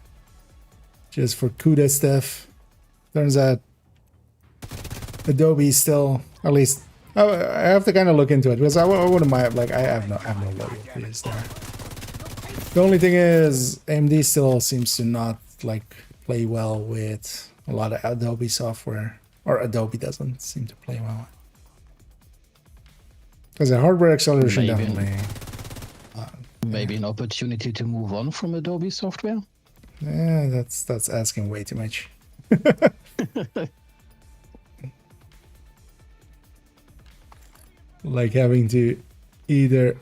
Just for CUDA stuff. Turns out Adobe still, at least, I have to kind of look into it because I wouldn't mind, like, I have no loyalties there. The only thing is, AMD still seems to not, like, play well with a lot of Adobe software, or Adobe doesn't seem to play well. Because the hardware acceleration definitely. Maybe an opportunity to move on from Adobe software. Yeah, that's asking way too much. Like having to either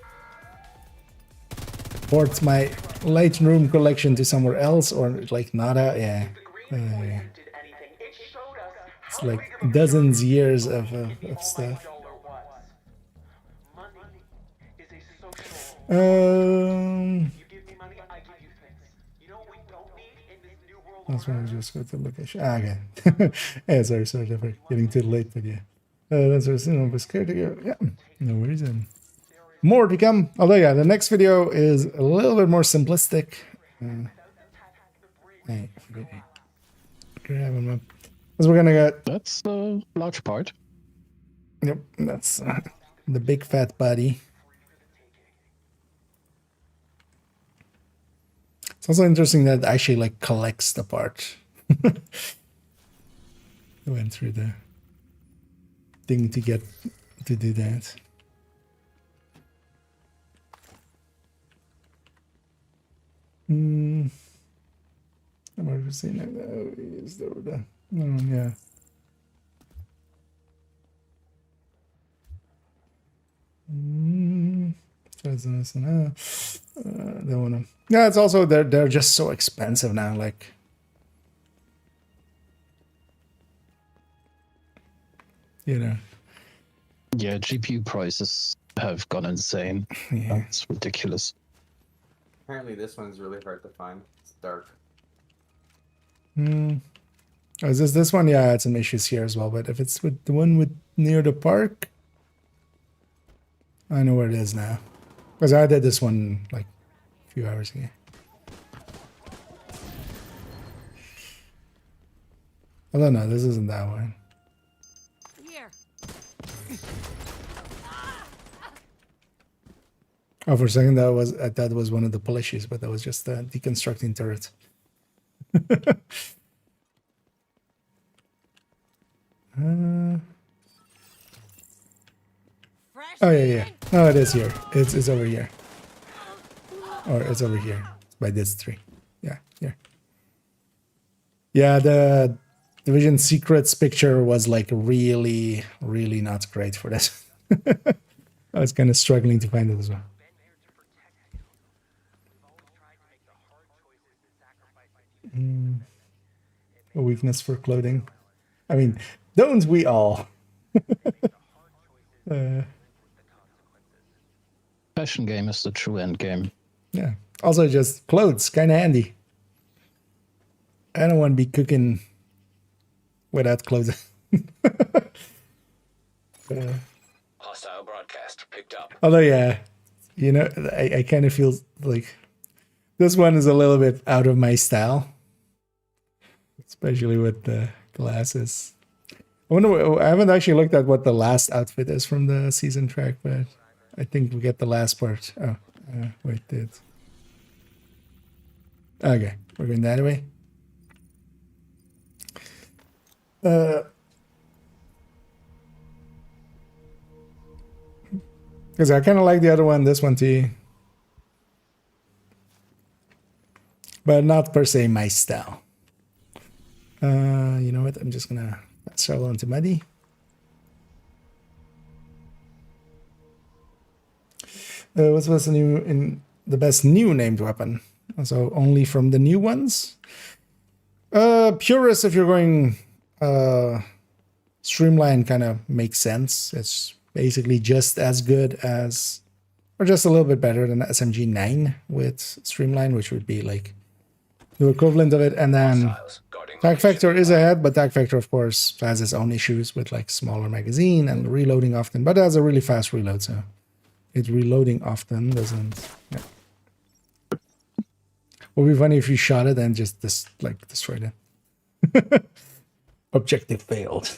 port my Lightroom collection to somewhere else or like nada. Yeah. It's like dozens years of stuff. That's why I just go to the location. Okay. Yeah, sorry for getting too late, but yeah. That's what I was scared to go. Yeah, no worries. And more to come. Although, yeah, the next video is a little bit more simplistic. Hey, grab him up. Because we're gonna get. That's a large part. Yep, that's the big fat body. It's also interesting that it actually like collects the part. Went through the thing to get to do that. What was I saying? Is there the yeah. Don't wanna. Yeah, it's also they're just so expensive now. Like, you know. Yeah, GPU prices have gone insane. Yeah. That's ridiculous. Apparently, this one's really hard to find. It's dark. Oh, is this one? Yeah, it's some issues here as well. But if it's with the one with near the park, I know where it is now. Because I did this one like a few hours ago. I don't know. This isn't that one. Here. Oh, for a second I thought it was one of the polishes, but that was just a deconstructing turret. Oh yeah. No, it is here. It's over here. Or it's over here. It's by this tree. Yeah, here. Yeah, the Division Secrets picture was like really, really not great for this. I was kind of struggling to find it as well. A weakness for clothing. I mean, don't we all? Fashion game is the true end game. Yeah. Also, just clothes, kind of handy. I don't want to be cooking without clothes. Hostile broadcast picked up. Although, yeah, you know, I kind of feel like this one is a little bit out of my style, especially with the glasses. I haven't actually looked at what the last outfit is from the season track, but I think we get the last part. Oh, wait, it. Okay, we're going that way. Because I kind of like the other one, this one too. But not per se my style. You know what? I'm just gonna sell on to Muddy. What's the new in the best new named weapon? So only from the new ones. Purist, if you're going streamline, kind of makes sense. It's basically just as good as, or just a little bit better than SMG 9 with streamline, which would be like the equivalent of it. And then Tag Factor is ahead, but Tag Factor, of course, has its own issues with like smaller magazine and reloading often, but it has a really fast reload, so it reloading often doesn't. Yeah. Would be funny if you shot it and just destroyed it. Objective failed.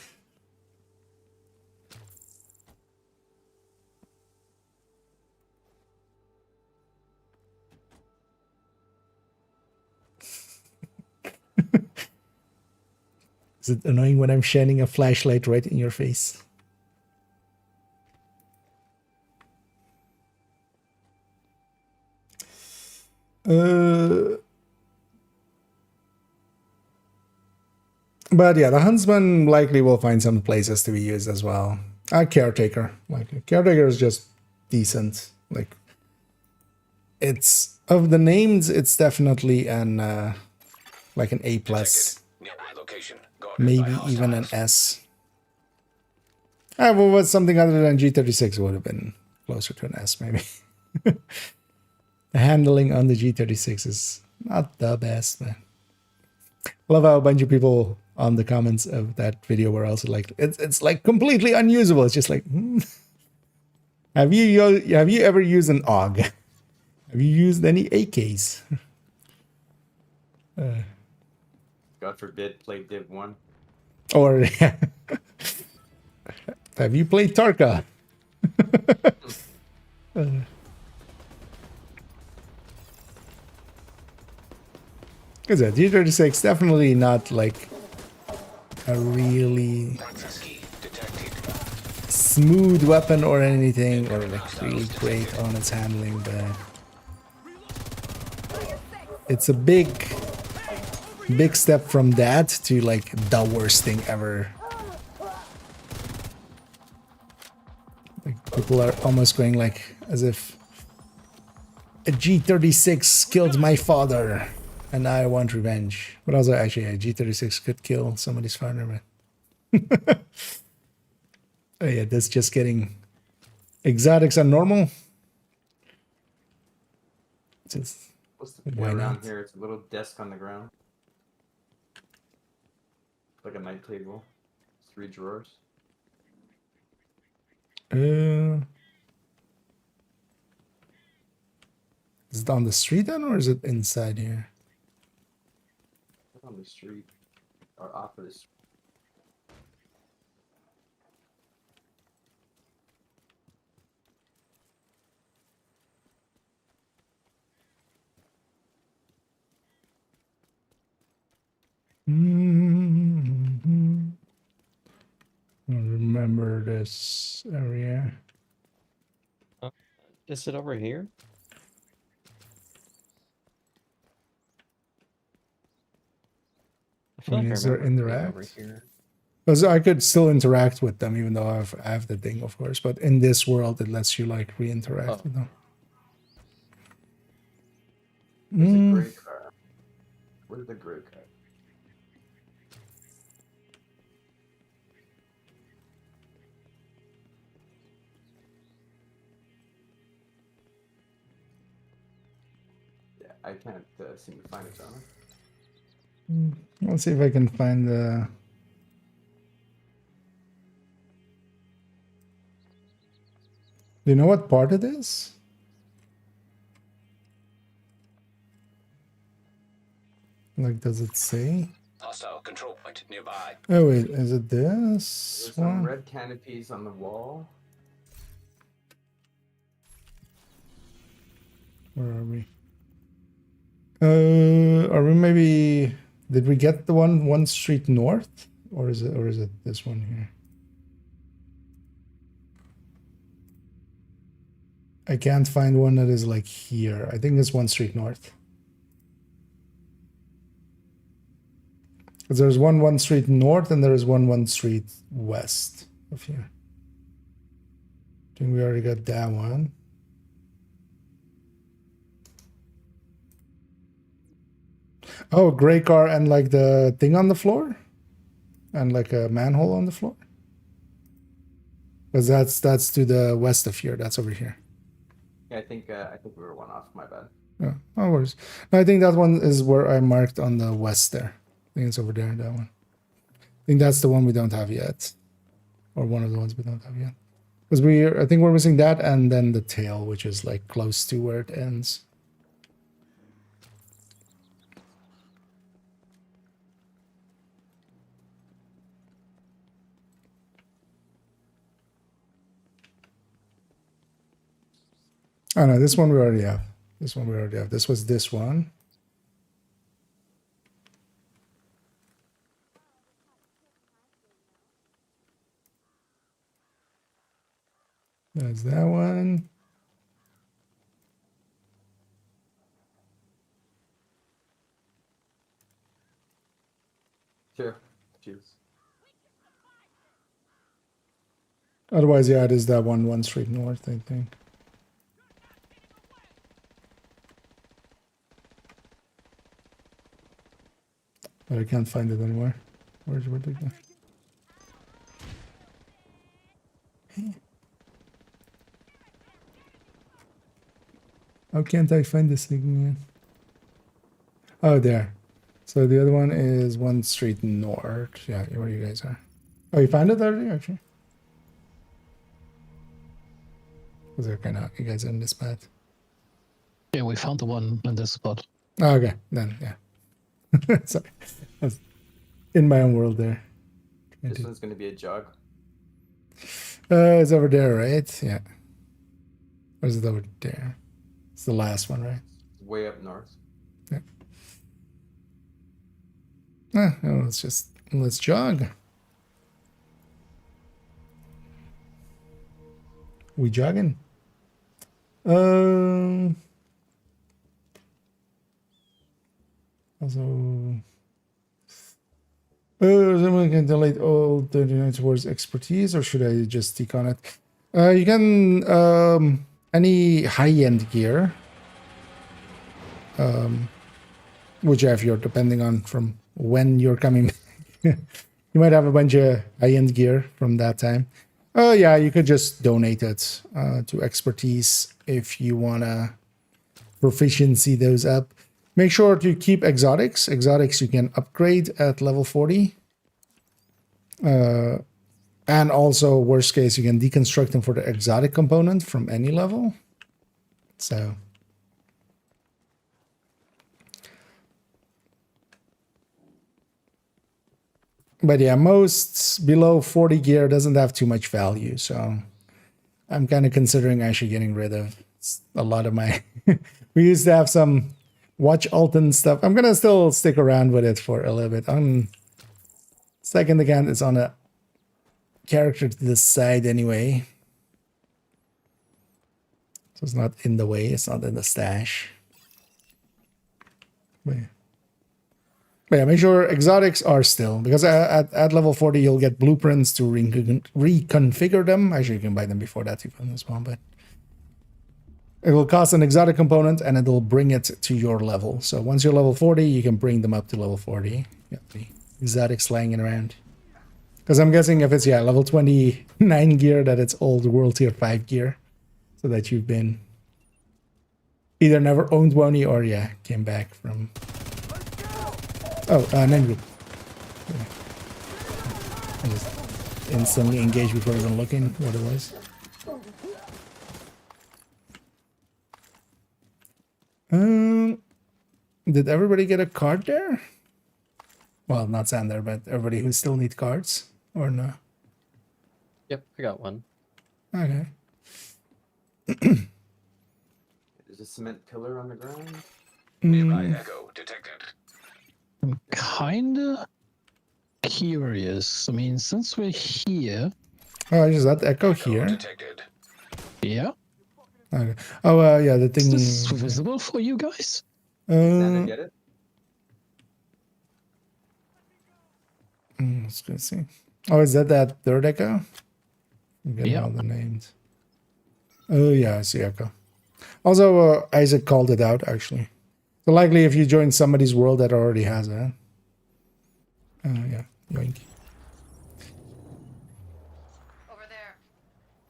Is it annoying when I'm shining a flashlight right in your face? But yeah, the Huntsman likely will find some places to be used as well. Caretaker, likely. Caretaker is just decent. Like, it's of the names, it's definitely an like an A plus, maybe even an S. Well, something other than G36 would have been closer to an S, maybe. The handling on the G36 is not the best, man. I love how a bunch of people on the comments of that video were also like, it's like completely unusable. It's just like, have you ever used an AUG? Have you used any AKs? God forbid, play Div 1. Or have you played Tarka? Is that G36 definitely not like a really smooth weapon or anything, or like really great on its handling, but it's a big step from that to like the worst thing ever. Like, people are almost going like as if a G36 killed my father and I want revenge. But also, actually, a G36 could kill somebody's father, man. Oh yeah, that's just getting exotics and normal. Just, what's the play around here? It's a little desk on the ground. Like a night table. 3 drawers. Is it on the street then, or is it inside here? On the street. Or off of the street. I remember this area. Is it over here? I mean, is there interact? Because I could still interact with them, even though I have the thing, of course. But in this world, it lets you like re-interact with them. Where's the gray car? Where's the gray car? Yeah, I can't seem to find it, John. Let's see if I can find the... Do you know what part it is? Like, does it say? Hostile control point nearby. Oh wait, is it this There's one? some red canopies on the wall. Where are we? Are we maybe... Did we get the one street north? Or is it this one here? I can't find one that is like here. I think it's one street north. Because there's one street north and there is one street west of here. I think we already got that one. Oh, gray car and like the thing on the floor? And like a manhole on the floor? Because that's to the west of here. That's over here. Yeah, I think we were one off. My bad. Yeah, no worries. No, I think that one is where I marked on the west there. I think it's over there, that one. I think that's the one we don't have yet. Or one of the ones we don't have yet. Because I think we're missing that and then the tail, which is like close to where it ends. Oh no, this one we already have. This one we already have. This was this one. That's that one. Sure. Cheers. Otherwise, yeah, it is that one street north, I think. But I can't find it anywhere. Where did it go? How can't I find this thing again? Oh, there. So the other one is one street north. Yeah, where you guys are. Oh, you found it already, actually? Was there kind of you guys in this path? Yeah, we found the one in this spot. Oh, okay, then yeah. Sorry, I was in my own world there. This one's gonna be a jog. It's over there, right? Yeah. Or is it over there? It's the last one, right? It's way up north. Yeah. Ah, well, let's jog. We jogging? Also, someone can delete all 39 towards expertise, or should I just stick on it? You can any high-end gear, which have your depending on from when you're coming. You might have a bunch of high-end gear from that time. Oh yeah, you could just donate it to expertise if you wanna proficiency those up. Make sure to keep exotics. Exotics you can upgrade at level 40. And also, worst case, you can deconstruct them for the exotic component from any level. So. But yeah, most below 40 gear doesn't have too much value. So I'm kind of considering actually getting rid of a lot of my... We used to have some watch Alton stuff. I'm going to still stick around with it for a little bit. Second again, it's on a character to the side anyway. So it's not in the way. It's not in the stash. But yeah, make sure exotics are still. Because at level 40, you'll get blueprints to reconfigure them. Actually, you can buy them before that even as well. But it will cost an exotic component and it will bring it to your level. So once you're level 40, you can bring them up to level 40. Yeah, the exotics lying around. Because I'm guessing if it's, yeah, level 29 gear, that it's old World Tier 5 gear. So that you've been either never owned one or, yeah, came back from... Oh, name group. Yeah. I just instantly engaged before even looking what it was. Did everybody get a card there? Well, not Sander, but everybody who still need cards, or no? Yep, I got one. Okay. There's a cement pillar on the ground. Nearby echo detected. I'm kinda curious. I mean, since we're here... Oh, is that echo here? Detected. Yeah. Okay. Oh, yeah, the thing... Is this visible for you guys? Get it? Let's go see. Oh, is that third echo? I'm getting all the names. Oh, yeah, I see echo. Also, Isaac called it out, actually. So likely if you join somebody's world that already has it. Yeah, yoink. Over there.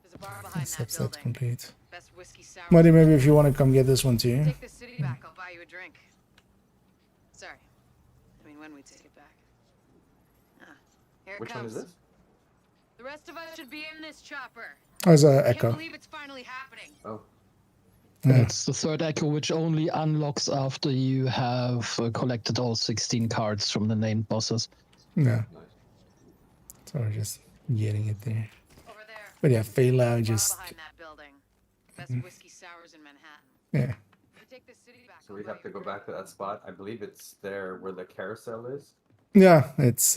There's a bar behind that That's building. complete. Best whiskey sour. Buddy, maybe if you want to come get this one too. Take this city back, I'll buy you a drink. Sorry. I mean, when we take it back. Ah, here it Which comes. one is this? The rest of us should be in this chopper. There's an I can't echo. believe it's finally happening. Oh. Yeah. It's the third echo, which only unlocks after you have collected all 16 cards from the named bosses. Yeah. Nice. So we're just getting it there. Over there. But yeah, Fela Bar just behind that building. Best whiskey sours in Manhattan. yeah. We take this city back. So we have to go back to that spot. I believe it's there where the carousel is. Yeah, it's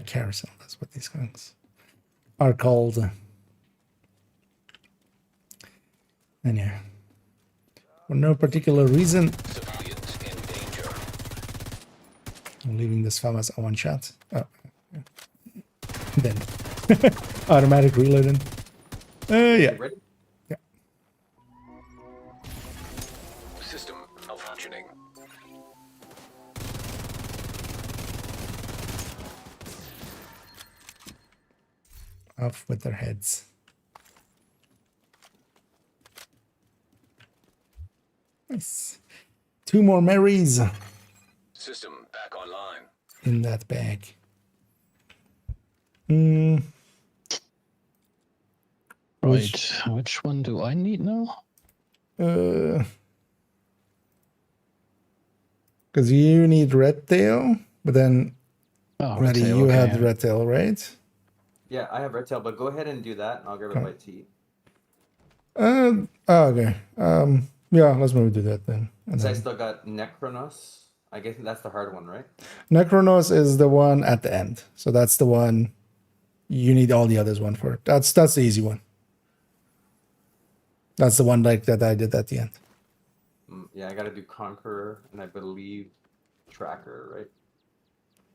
carousel, that's what these things are called. And yeah. For no particular reason. Civilians in danger. I'm leaving this fella as a one shot. Oh. Yeah. Then automatic reloading. Yeah. Ready? Yeah. System malfunctioning. Off with their heads. Nice. 2 more Marys System back online. in that bag. Right. Which one do I need now? Because you need red tail, but then Oh, Maddie, tail, you okay, had yeah. red tail, right? Yeah, I have red tail, but go ahead and do that, and I'll grab a bite to eat. Okay. Yeah, let's maybe do that then. And So I then still got Necronos. I guess that's the hard one, right? Necronos is the one at the end. So that's the one you need all the others one for. That's the easy one. That's the one like that I did at the end. Yeah, I gotta do Conqueror, and I believe Tracker, right?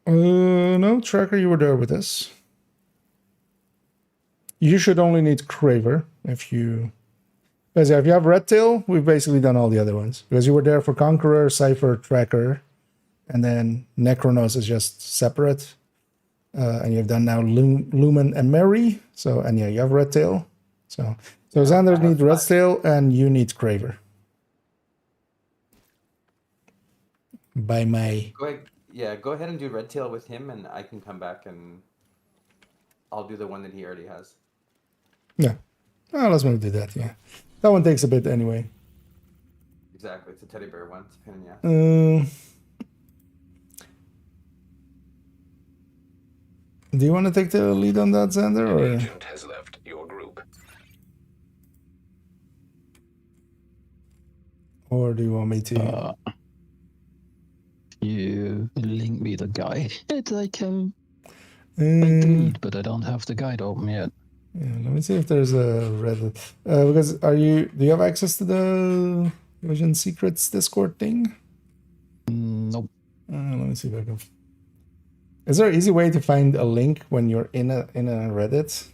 No, Tracker, you were there with us. You should only need Craver if you... Because if you have Red Tail, we've basically done all the other ones. Because you were there for Conqueror, Cypher, Tracker, and then Necronos is just separate. And you've done now Lumen and Mary. So, and yeah, you have Red Tail. So Xander needs Red Tail, and you need Craver. By my... Go ahead. Yeah, go ahead and do Red Tail with him, and I can come back and I'll do the one that he already has. Yeah. Oh, let's maybe do that, yeah. That one takes a bit anyway. Exactly, it's a teddy bear one. It's a pain in the ass. Do you want to take the lead on that, Xander? An Or agent has left your group. do you want me to? You link me the guide. I can take the lead, but I don't have the guide open yet. Yeah, let me see if there's a Reddit. Because do you have access to the Vision Secrets Discord thing? Nope. Let me see if I can. Is there an easy way to find a link when you're in a Reddit?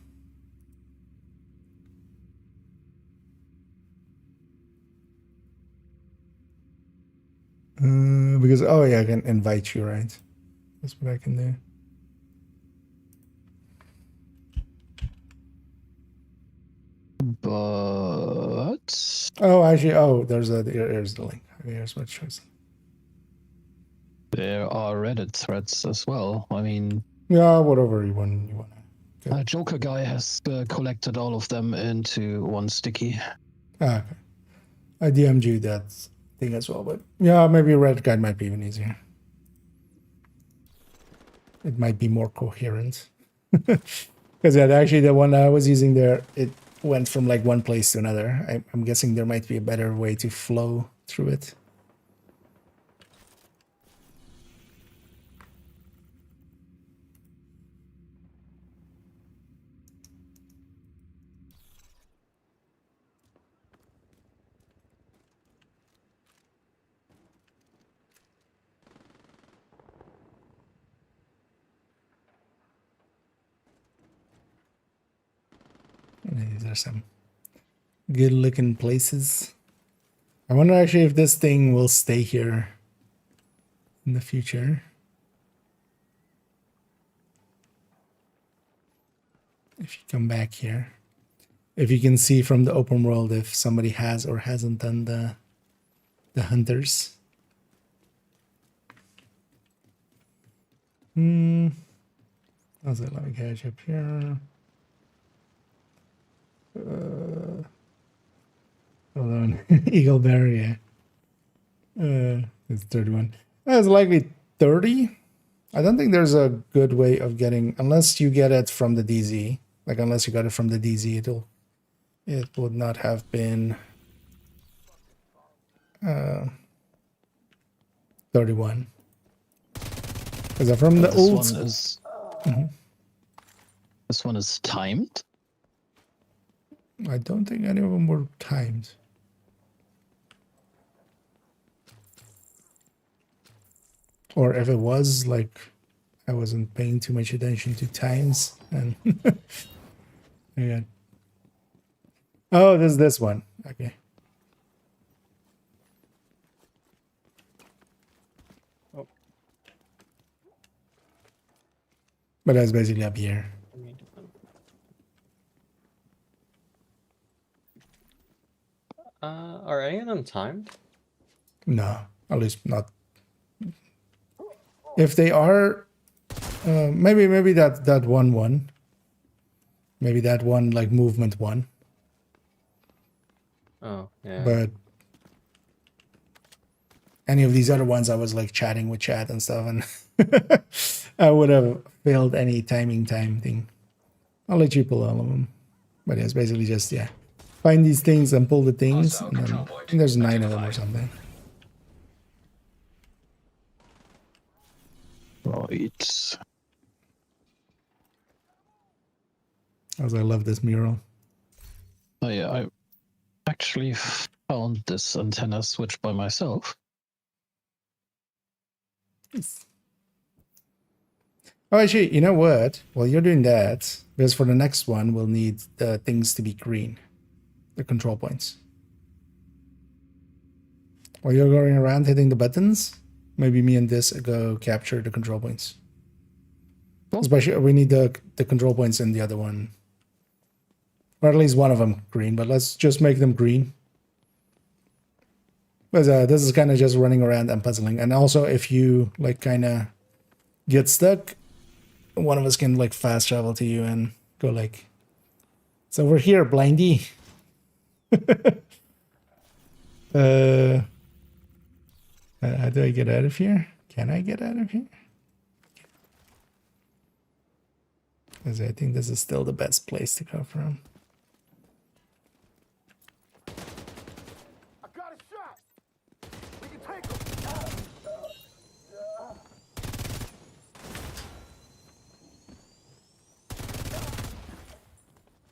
Because oh yeah, I can invite you, right? That's what I can do. But Oh, actually, there's here's the link. Here's what it shows. there are Reddit threads as well. I mean, Yeah, whatever you want. Joker guy has collected all of them into one sticky. Okay. I DM'd you that thing as well, but yeah, maybe Red Guide might be even easier. It might be more coherent. Because actually the one I was using there, it went from like one place to another. I'm guessing there might be a better way to flow through it. And these are some good looking places. I wonder actually if this thing will stay here in the future. If you come back here, if you can see from the open world if somebody has or hasn't done the hunters. How's it? Let me catch up here. Hold on. Eagle Bear, yeah. It's 31. It's likely 30. I don't think there's a good way of getting, unless you get it from the DZ. Like, unless you got it from the DZ, it would not have been 31. Because from the old one is this one is timed. I don't think any of them were timed. Or if it was, like, I wasn't paying too much attention to times. And yeah. Oh, this one. Okay. Oh. But that's basically up here. Are any of them timed? No, at least not. If they are, maybe that one, maybe that one, like movement one. Oh, yeah. But any of these other ones, I was like chatting with chat and stuff, and I would have failed any time thing. I'll let you pull all of them. But yeah, it's basically just, yeah, find these things and pull the things, and then I think there's 9 of them or something. Right. As I love this mural. Oh yeah, I actually found this antenna switch by myself. Yes. Oh, actually, you know what? While you're doing that, because for the next one, we'll need the things to be green. The control points. While you're going around hitting the buttons, maybe me and this go capture the control points. Cool. Especially, we need the control points in the other one. Or at least one of them green, but let's just make them green. But this is kind of just running around and puzzling. And also, if you, like, kind of get stuck, one of us can, like, fast travel to you and go, like, it's over here, blindy. How do I get out of here? Can I get out of here? Because I think this is still the best place to go from. I got a shot. We can take him.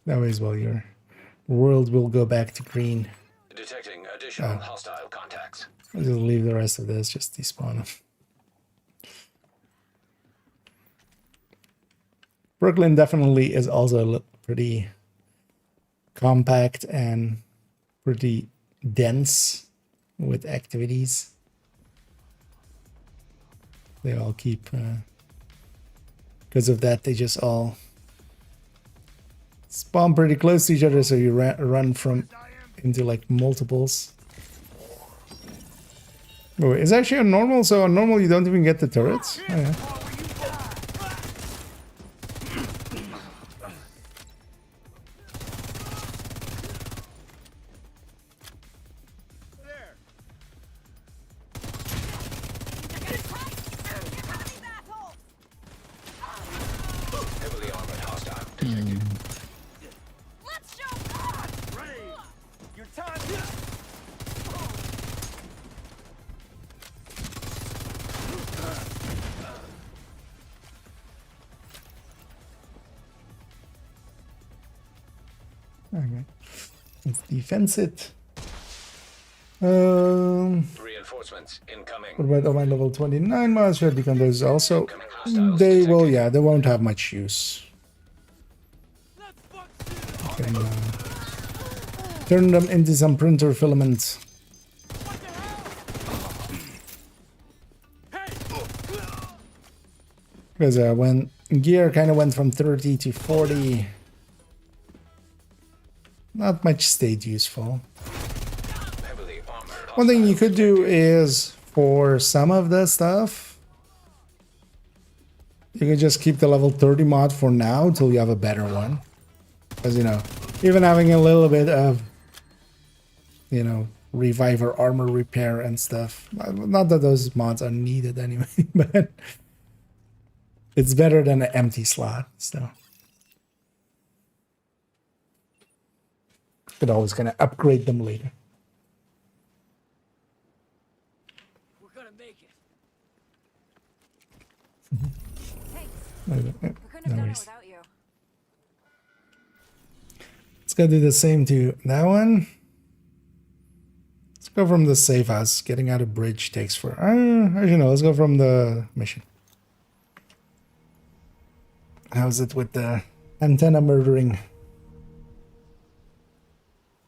That way as well, your world will go back to green. Detecting additional hostile contacts. I'll just leave the rest of this, just despawn them. Brooklyn definitely is also pretty compact and pretty dense with activities. They all keep, because of that, they just all spawn pretty close to each other, so you run from into like multiples. Oh, it's actually on normal, so on normal you don't even get the turrets. Oh, yeah. Heavily armored hostile. Let's show Your time. Okay. Let's defense it. Reinforcements incoming. What about all my level 29 mods? Should become those also. They will, yeah, they won't have much use. turn them into some printer filaments. Because when gear kind of went from 30 to 40, not much stayed useful. One thing you could do is, for some of the stuff, you could just keep the level 30 mod for now till you have a better one. Because, you know, even having a little bit of, you know, reviver armor repair and stuff. Not that those mods are needed anyway, but it's better than an empty slot, so. Could always kind of upgrade them later. We're gonna make it. No worries. Let's go do the same to that one. Let's go from the safe house. Getting out of bridge takes for... actually, no, let's go from the mission. How's it with the antenna murdering?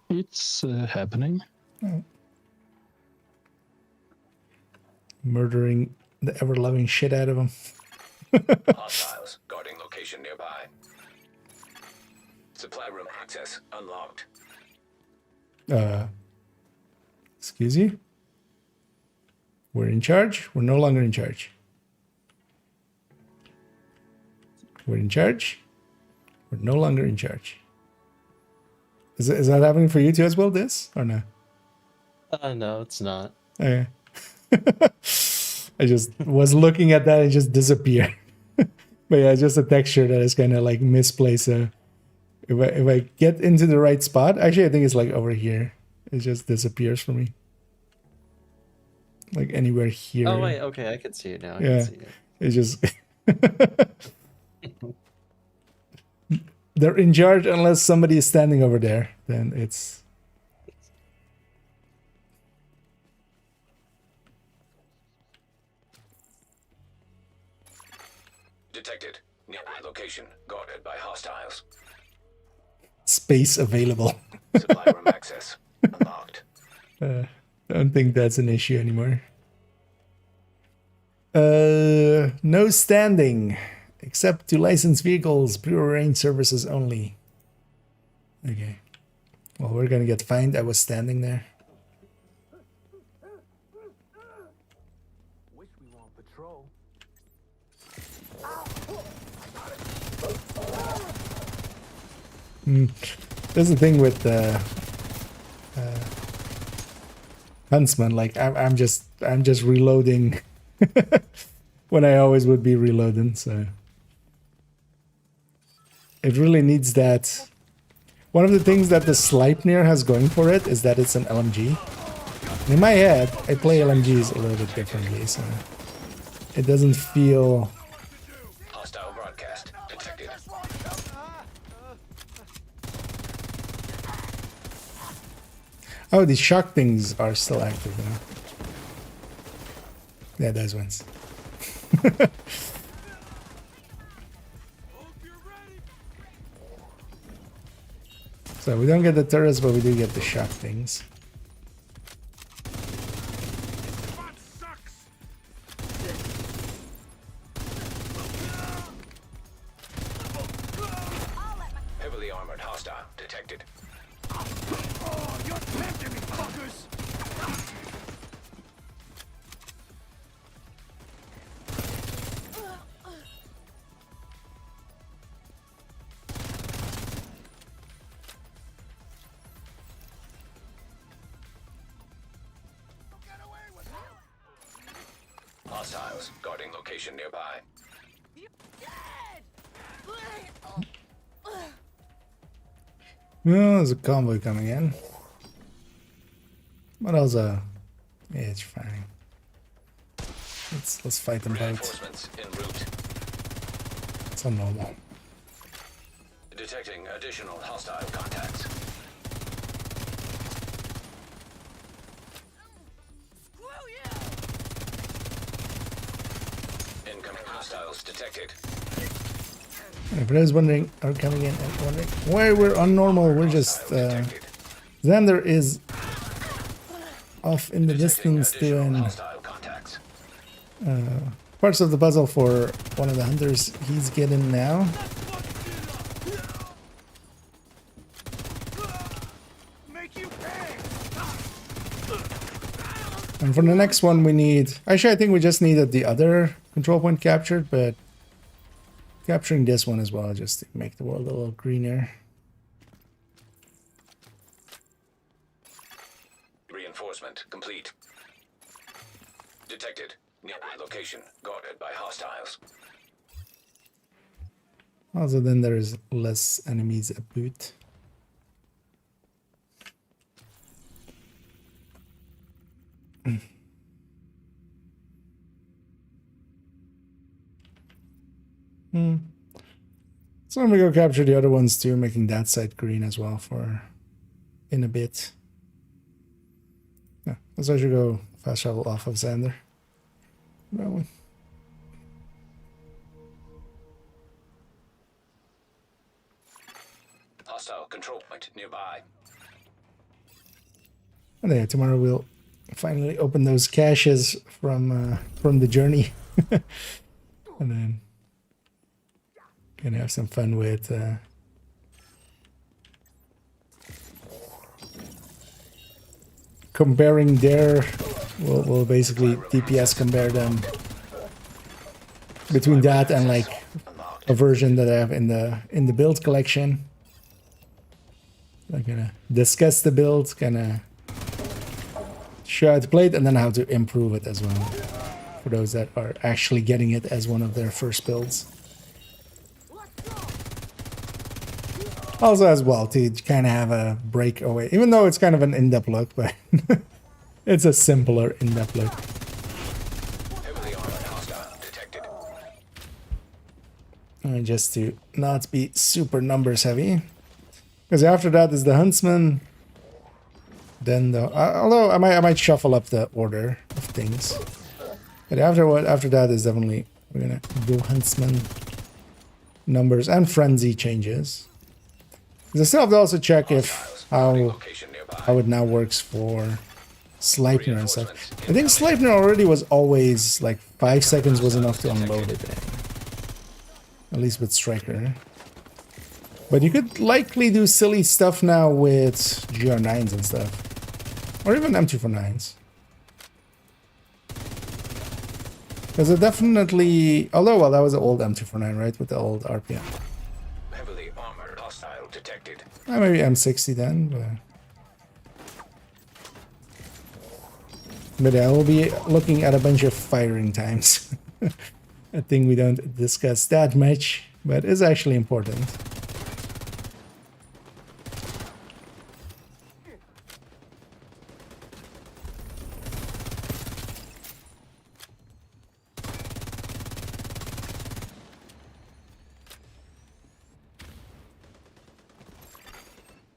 It's happening. Oh. Murdering the ever-loving shit out of them. Hostiles guarding location nearby. Supply room access unlocked. Excuse you? We're in charge? We're no longer in charge. We're in charge? We're no longer in charge. Is that happening for you too as well, this? Or no? No, it's not. Okay. I just was looking at that and just disappeared. But yeah, just a texture that is kind of like misplaced. If I get into the right spot, actually I think it's like over here. It just disappears for me. Like anywhere here. Oh wait, okay, I can see it now. I yeah, can see it. It's just they're in charge unless somebody is standing over there. Then it's Detected. Nearby location guarded by hostiles. space available. Supply room access unlocked. Don't think that's an issue anymore. No standing, except to licensed vehicles, prearranged services only. Okay. Well, we're gonna get fined. I was standing there. Wish we were on patrol. That's the thing with Huntsman. Like I'm just reloading when I always would be reloading. So it really needs that. One of the things that the Sleipnir has going for it is that it's an LMG. And in my head, I play LMGs a little bit differently, so it doesn't feel. Hostile broadcast detected. Oh, these shock things are still active now. Yeah, those ones. So we don't get the turrets, but we do get the shock things. Heavily armored hostile detected. You're tempting me, fuckers! Hostiles guarding location nearby. Oh, there's a convoy coming in. What else? Yeah, it's fine. Let's fight them both. Reinforcements en route. It's a normal. Detecting additional hostile contacts. Incoming hostiles detected. If I was wondering, are coming in and wondering why we're on normal, we're just Xander is off in the distance doing parts of the puzzle for one of the hunters he's getting now. And for the next one we need... Actually, I think we just needed the other control point captured, but capturing this one as well just to make the world a little greener. Reinforcement complete. Detected. Nearby location guarded by hostiles. Also, then there is less enemies about. So let me go capture the other ones too, making that side green as well for in a bit. Yeah, let's actually go fast travel off of Xander. That one. Hostile control point nearby. And yeah, tomorrow we'll finally open those caches from the journey, and then gonna have some fun with comparing their. We'll basically DPS compare them between that and like a version that I have in the build collection. I'm gonna discuss the build, gonna show how to play it, and then how to improve it as well for those that are actually getting it as one of their first builds. Also as well to kind of have a breakaway, even though it's kind of an in-depth look, but it's a simpler in-depth look. Heavily armored hostile detected. And just to not be super numbers heavy, because after that is the huntsman. Then the although I might shuffle up the order of things, but after that is definitely we're gonna do huntsman, numbers, and frenzy changes. Because I still have to also check if how it now works for Sleipnir and stuff. I think Sleipnir already was always like 5 seconds was enough to unload it, at least with Striker. But you could likely do silly stuff now with GR9s and stuff. Or even M249s. Because it definitely... Although, well, that was the old M249, right? With the old RPM. Heavily armored hostile detected. Maybe M60 then, but yeah, we'll be looking at a bunch of firing times. A thing we don't discuss that much, but is actually important.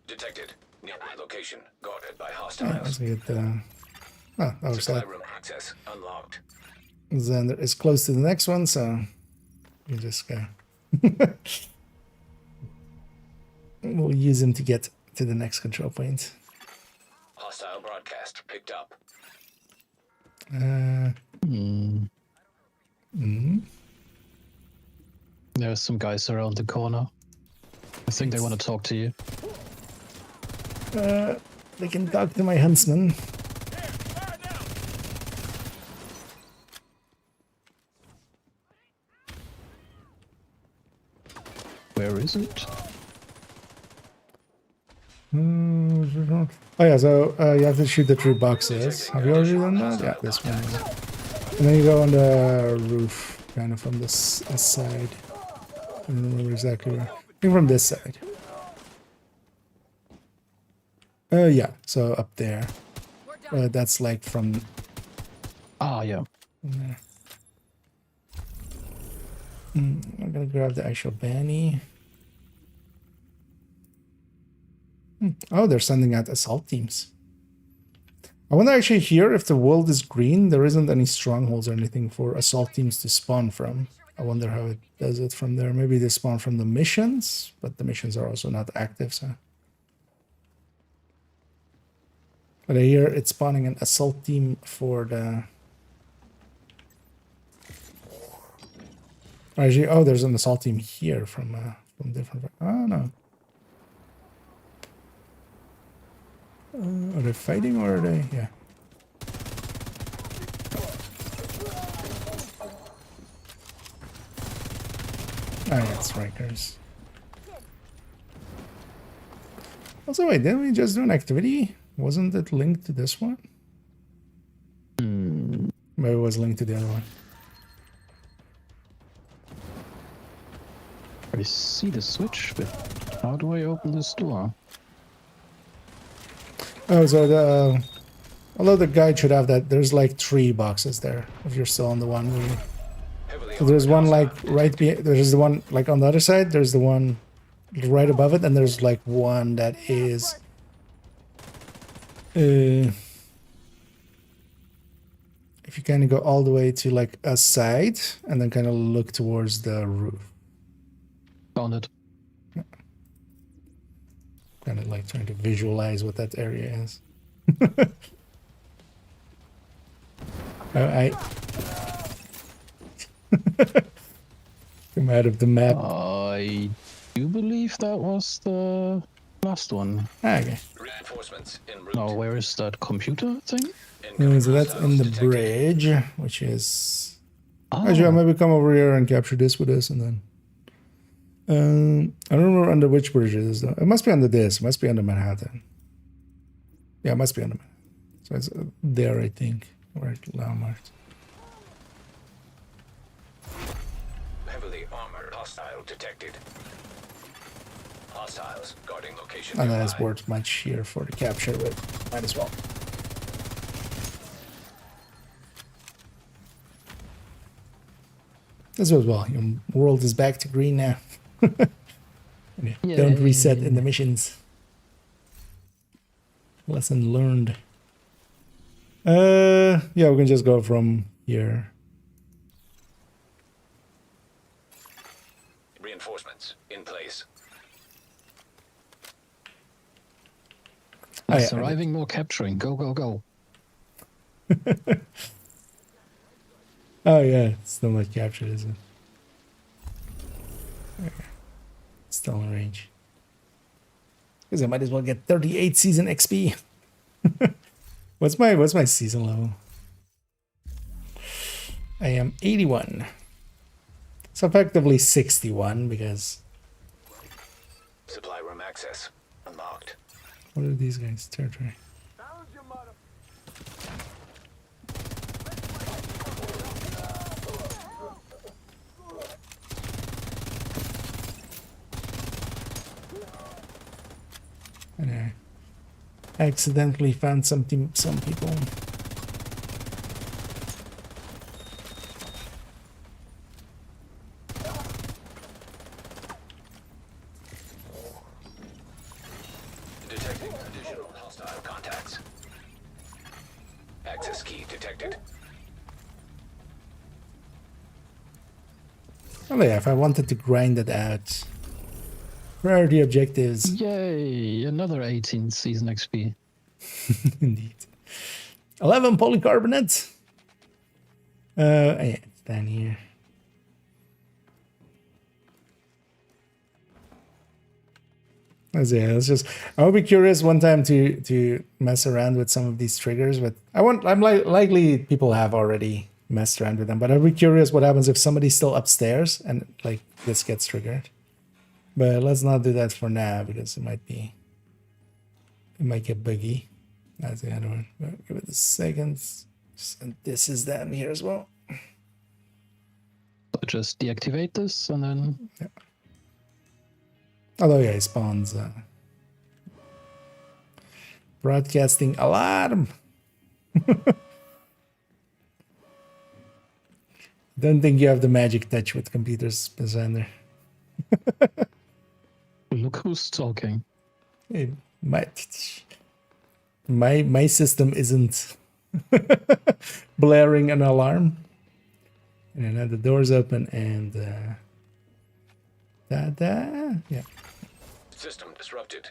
Detected. Nearby location guarded by Yeah, hostiles. let's get our Supply side. room access unlocked. Xander is close to the next one, so we just go. We'll use him to get to the next control point. Hostile broadcast picked up. There's some guys around the corner. I think they want to talk to you. They can talk to my huntsman. Where is it? Oh yeah, so you have to shoot the 3 boxes. Have you already done that? Yeah, this one. And then you go on the roof, kind of from this side. I don't remember exactly where. I think from this side. Yeah, so up there. That's like from... Ah, yeah. There. I'm gonna grab the actual Banny. Oh, they're sending out assault teams. I wonder actually here if the world is green, there isn't any strongholds or anything for assault teams to spawn from. I wonder how it does it from there. Maybe they spawn from the missions, but the missions are also not active, so... But I hear it's spawning an assault team for the... Actually, oh, there's an assault team here from different... Oh, no. Are they fighting or are they... Yeah. Oh, yeah, it's Rikers. Also, wait, didn't we just do an activity? Wasn't it linked to this one? Maybe it was linked to the other one. I see the switch, but how do I open this door? Oh, so the... although the guide should have that, there's like 3 boxes there, if you're still on the one we... So there's one like right behind, there's the one like on the other side, there's the one right above it, and there's like one that is... if you kind of go all the way to like a side, and then kind of look towards the roof. Found it. Yeah. Kind of like trying to visualize what that area is. I come out of the map. I do believe that was the last one. Ah, okay. Reinforcements en route. Now, where is that computer thing? So that's in the bridge, which is... Oh. Actually, I'll maybe come over here and capture this with us, and then... I don't remember under which bridge it is, though. It must be under this. It must be under Manhattan. Yeah, it must be under Manhattan. So it's there, I think, where it's marked. Heavily armored hostile detected. Hostiles guarding location. And that is nearby. worth much here for the capture, but might as well. As well, your world is back to green now. Don't reset in the missions. Lesson learned. Yeah, we can just go from here. Reinforcements in place. Less arriving, more capturing. Go, go, go. Oh yeah, it's still not captured, is it? Okay. Still in range. Because I might as well get 38 season XP. What's my season level? I am 81. So effectively 61 because... Supply room access unlocked. What are these guys? Territory. Anyway, I accidentally found some people. Detecting additional hostile contacts. Access key detected. Oh yeah, if I wanted to grind it out. Priority objectives. Yay, another 18 season XP. Indeed. 11 polycarbonate. Yeah, it's down here. Let's just... I would be curious one time to mess around with some of these triggers, but I'm likely people have already messed around with them, but I'd be curious what happens if somebody's still upstairs and like this gets triggered. But let's not do that for now because it might get buggy. That's the other one. But give it a second. And this is them here as well. So just deactivate this and then... Yeah. Although, yeah, it spawns broadcasting alarm. Don't think you have the magic touch with computers, Sander. Look who's talking. Hey, my system isn't blaring an alarm. And now the door's open and yeah. System disrupted.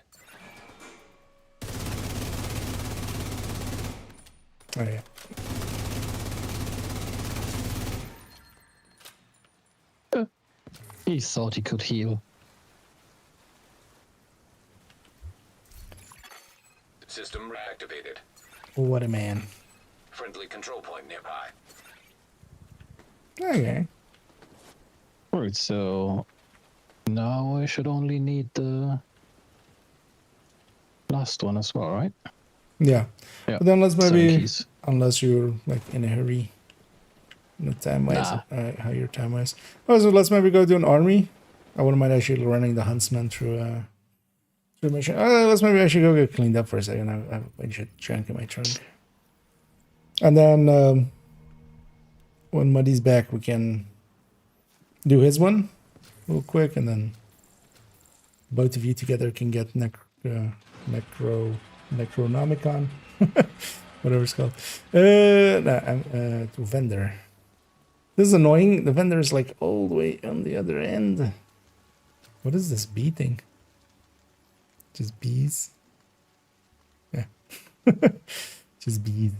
Oh yeah. He thought he could heal. System reactivated. What a man. Friendly control point nearby. Okay. Alright, so now I should only need the last one as well, right? Yeah. Yeah. But then let's 7 maybe, keys. unless you're like in a hurry, the time wise, Nah. how your time wise. Oh, so let's maybe go to an army. I wouldn't mind actually running the huntsman through a mission. Let's maybe actually go get cleaned up for a second. I have a bunch of junk in my trunk. And then when Muddy's back, we can do his one real quick, and then both of you together can get Necronomicon, whatever it's called. To vendor. This is annoying. The vendor is like all the way on the other end. What is this bee thing? Just bees? Yeah. Just bees.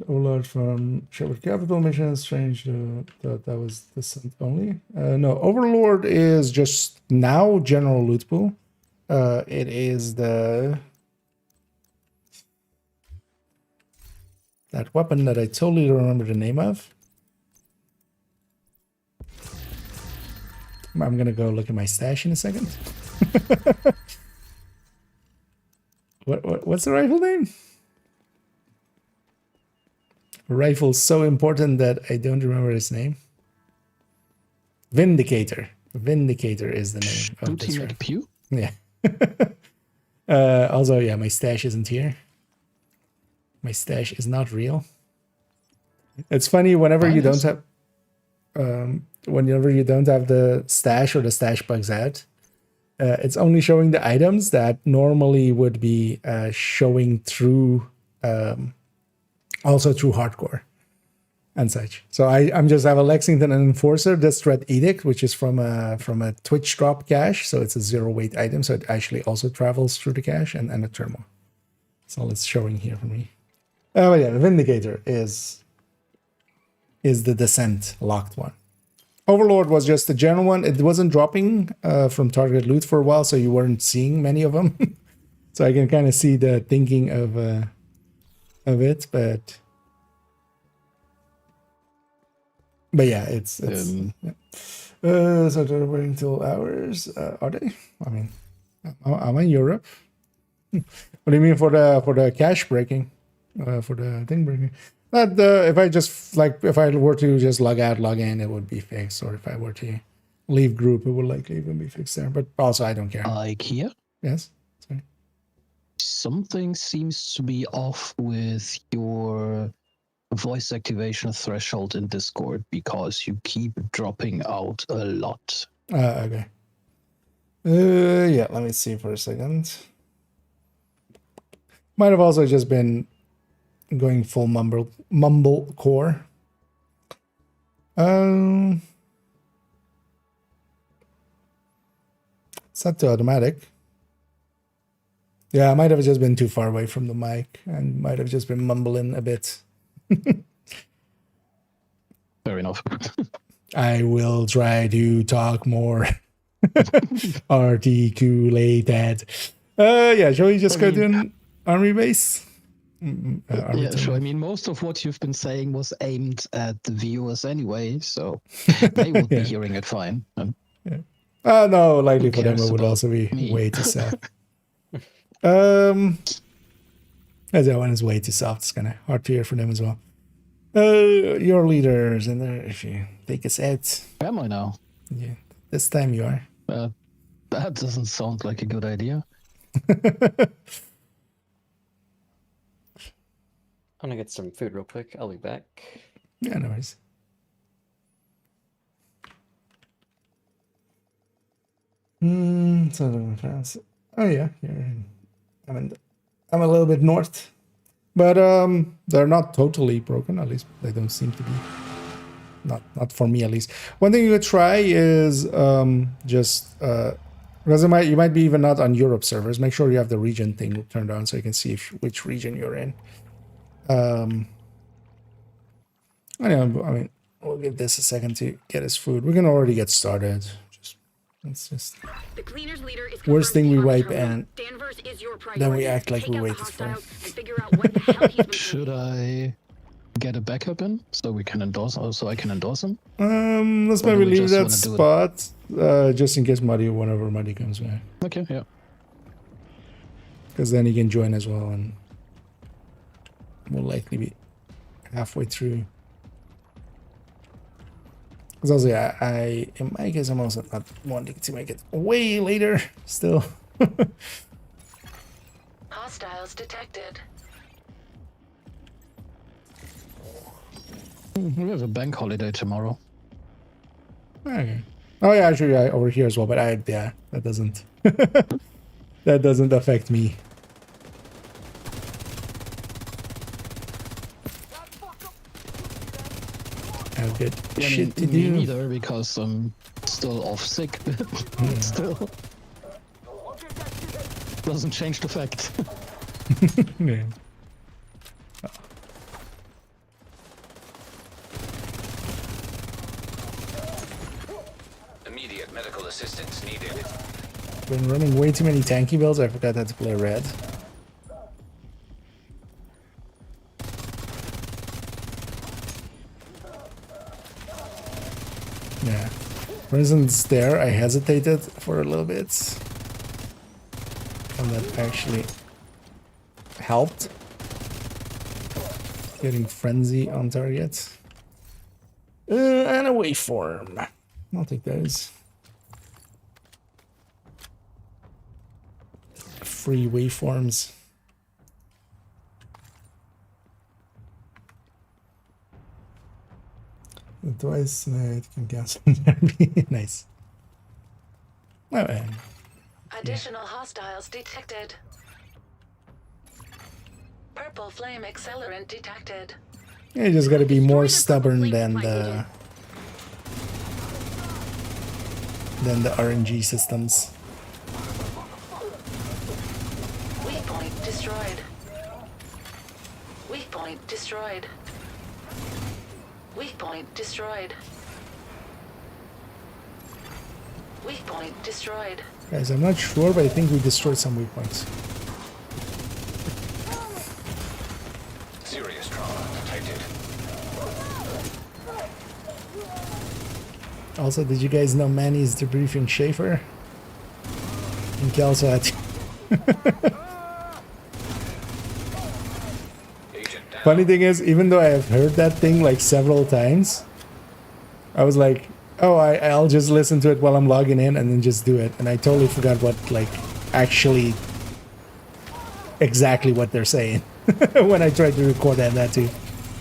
Overlord from Shepherd Capital mission. Strange that was descent only. No, Overlord is just now general loot pool. It is that weapon that I totally don't remember the name of. I'm gonna go look at my stash in a second. What's the rifle name? Rifle so important that I don't remember its name. Vindicator. Vindicator is the name of this rifle. Pew? Yeah. Also, yeah, my stash isn't here. My stash is not real. It's funny whenever you don't have the stash or the stash bugs out. It's only showing the items that normally would be showing through also through hardcore and such. So I'm just have a Lexington and Enforcer, this Threat Edict, which is from a Twitch drop cache. So it's a 0 weight item. So it actually also travels through the cache and a thermal. So it's showing here for me. But yeah, the Vindicator is the Descent locked one. Overlord was just the general one. It wasn't dropping from target loot for a while, so you weren't seeing many of them. So I can kind of see the thinking of it, but yeah, it's yeah. So they're waiting till hours. Are they? I mean, I'm in Europe. What do you mean for the cache breaking? For the thing breaking? But if I were to just log out, log in, it would be fixed. Or if I were to leave group, it would likely even be fixed there. But also, I don't care. IKEA? Yes. Sorry. Something seems to be off with your voice activation threshold in Discord because you keep dropping out a lot. Okay. Yeah, let me see for a second. Might have also just been going full mumble core. Set to automatic. Yeah, I might have just been too far away from the mic and might have just been mumbling a bit. Fair enough. I will try to talk more articulated. Yeah, shall we just go to an army base? Yeah, sure. I mean, most of what you've been saying was aimed at the viewers anyway, so they would be hearing it fine. Yeah. No, likely for them it would also be way too soft. As that one is way too soft, it's kind of hard to hear for them as well. Your leaders in there, if you take us out. Am I now? Yeah, this time you are. That doesn't sound like a good idea. I'm gonna get some food real quick. I'll be back. Yeah, no worries. Southern France. Oh yeah, I'm a little bit north, but they're not totally broken. At least they don't seem to be. Not for me at least. One thing you could try is just Because you might be even not on Europe servers. Make sure you have the region thing turned on so you can see which region you're in. I mean, we'll give this a second to get his food. We can already get started. It's just The cleaner's leader is worst thing we confirmed wipe on the terminal. and Danvers is your then we priority. act like Take we out the waited for him. hostiles and figure out what the hell he's been Should I get a backup in so we can endorse, so I can endorse him? Let's Or do maybe we leave just that wanna do it? spot just in case one of our Muddy comes back. Okay, yeah. Because then he can join as well, and we'll likely be halfway through. Because also, in my case, I'm also not wanting to make it way later still. Hostiles detected. We have a bank holiday tomorrow. Okay. Oh yeah, actually, over here as well. But yeah, that doesn't that doesn't affect me. I have good shit to Me do. neither, because I'm still off sick. Still doesn't change the fact. Yeah. Immediate medical assistance needed. Been running way too many tanky builds. I forgot how to play red. Yeah. For instance, there I hesitated for a little bit, and that actually helped. Getting frenzy on target. And a waveform. I'll take those. Free waveforms. Twice it can cancel. Nice. Oh, man. Additional hostiles detected. Purple flame accelerant detected. Yeah, you just gotta be more stubborn than the RNG systems. Weak point destroyed. Weak point destroyed. Weak point destroyed. Weak point destroyed. Guys, I'm not sure, but I think we destroyed some weak points. Serious trauma detected. Also, did you guys know Manny's debriefing Schaefer? And Kelso had Funny thing is, even though I have heard that thing like several times, I was like, oh, I'll just listen to it while I'm logging in and then just do it. And I totally forgot what, like, actually exactly what they're saying when I tried to record it and had to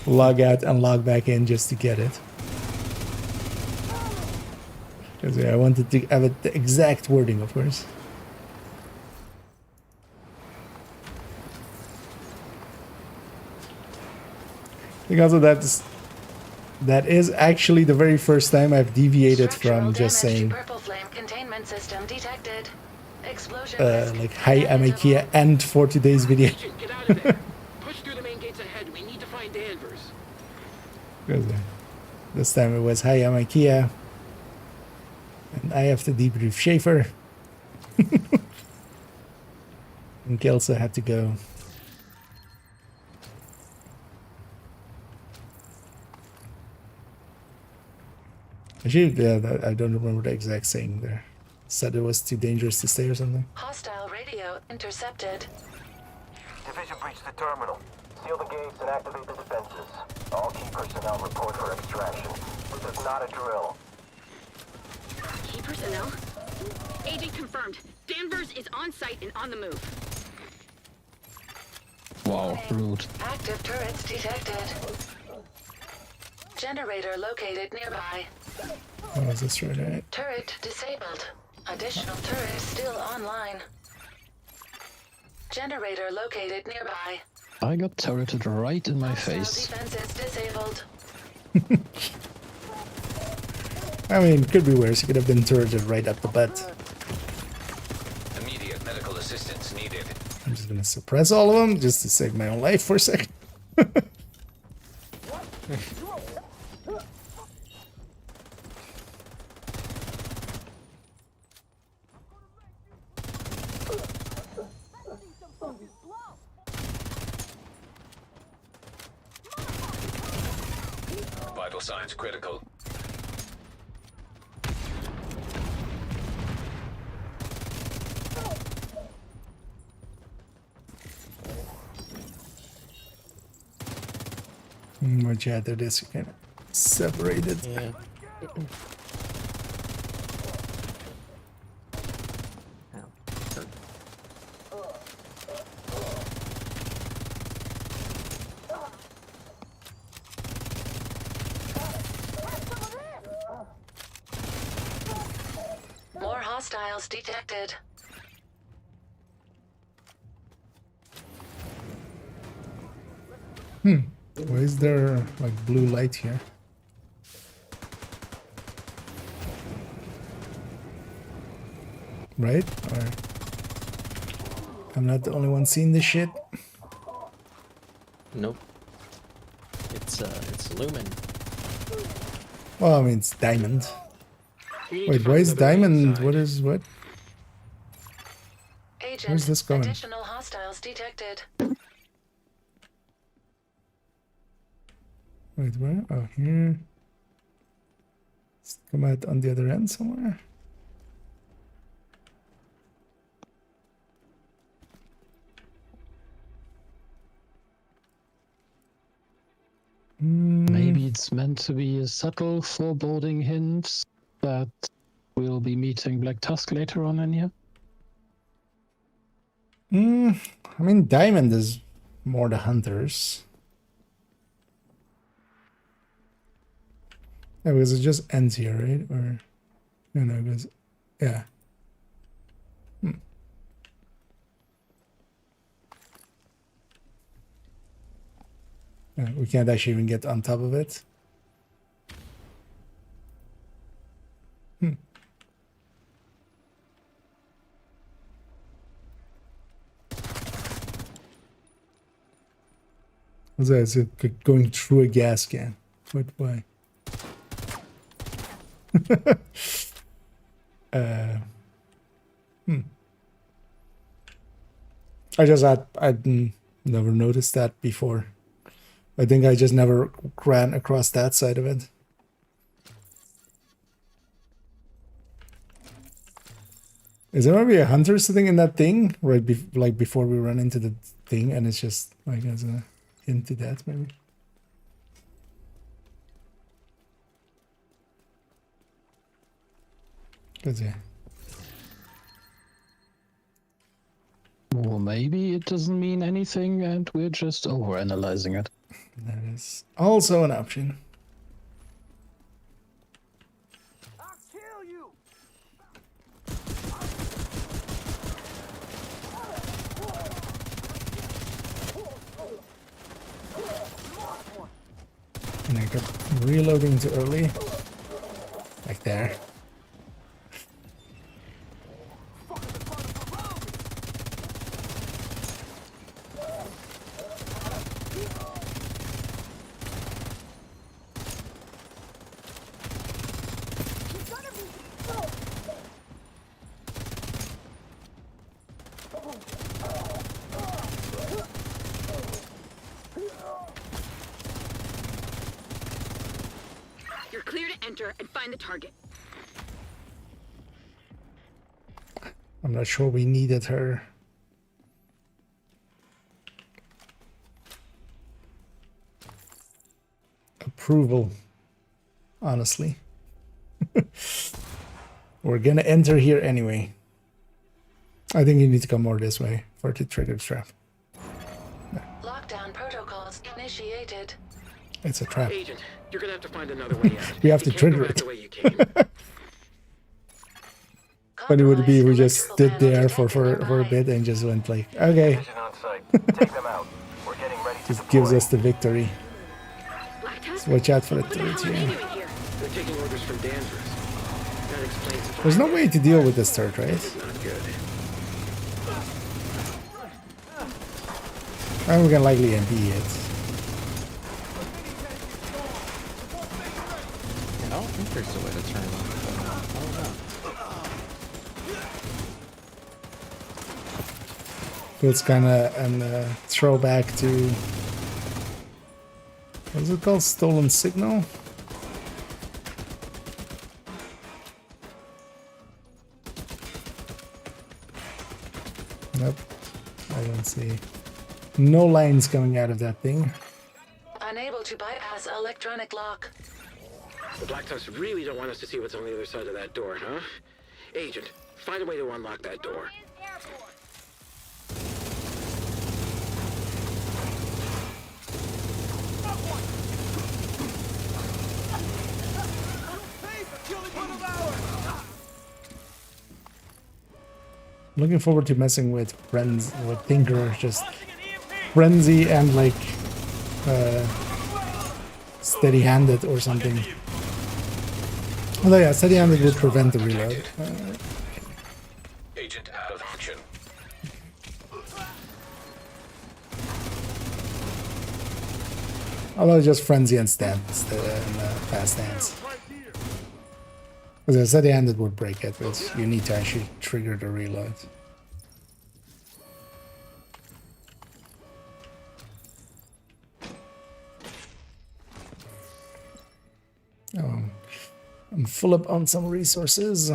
log out and log back in just to get it. Because yeah, I wanted to have it the exact wording, of course. I think also that is actually the very first time I've deviated from just saying Purple flame containment system detected. Explosion like hi, I'm IKEA and for today's video. Get out of there. Push through the main gates ahead. We need to find Danvers. This time it was hi, I'm IKEA. And I have to debrief Schaefer. And Kelso had to go. Actually, I don't remember the exact saying there. Said it was too dangerous to stay or something. Hostile radio intercepted. Division breached the terminal. Seal the gates and activate the defenses. All key personnel report for extraction. This is not a drill. Key personnel? Agent confirmed. Danvers is on site and on the move. Wow, rude. Active turrets detected. Generator located nearby. Oh, is this right? Turret disabled. Additional turret still online. Generator located nearby. I got turreted right in my face. Defenses disabled. I mean, it could be worse. It could have been turreted right up the butt. suppress all of them just to save my own life for a second. Vital signs critical. Much after this, you kind of separated. Yeah. More hostiles detected. Why is there like blue light here? Right? Or I'm not the only one seeing this shit. Nope. It's lumen. Well, I mean it's diamond. Wait, why is diamond? What is what? Agent, where's this going? additional hostiles detected. Wait, where? Oh, here. Let's come out on the other end somewhere. Maybe it's meant to be a subtle foreboding hint that we'll be meeting Black Tusk later on in here. I mean, diamond is more the hunters. Yeah, because it just ends here, right? Or, you know, because, yeah. Yeah, we can't actually even get on top of it. What's that? Is it going through a gas can? What? Why? I just I'd never noticed that before. I think I just never ran across that side of it. Is there maybe a hunter sitting in that thing right like before we run into the thing, and it's just like as a hint to that maybe? Let's see. Or maybe it doesn't mean anything and we're just overanalyzing it. That is also an option. I'll kill you. And I got reloading too early. Like there. You're clear to enter and find the target. I'm not sure we needed her. Approval, honestly. We're gonna enter here anyway. I think you need to come more this way for it to trigger the trap. Lockdown protocols initiated. It's a trap. Agent, you're gonna have to find another way out. We have to You can't trigger go back it. the way you came. But it would be if we just stood there for a bit and just went like, okay. Vision on site. Take them out. We're getting ready to Just deploy. gives us the victory. Black Watch out for the What the hell turret are they here. doing here? They're taking orders from Danvers. That explains the There's no way to deal with this turret, right? This is not good. And we can likely MP it. I don't think there's a way to turn it on. So it's kind of a throwback to, what is it called? Stolen Signal? Nope, I don't see. No lines coming out of that thing. Unable to bypass electronic lock. The Black Tusk really don't want us to see what's on the other side of that door, huh? Agent, find a way to unlock that door. Looking forward to messing with friends, with Tinker, just frenzy and like steady-handed or something. Although yeah, steady-handed would prevent the reload. Agent out of action. Although just frenzy and stance, fast stance. Because a steady-handed would break it, but you need to actually trigger the reload. Oh, I'm full up on some resources.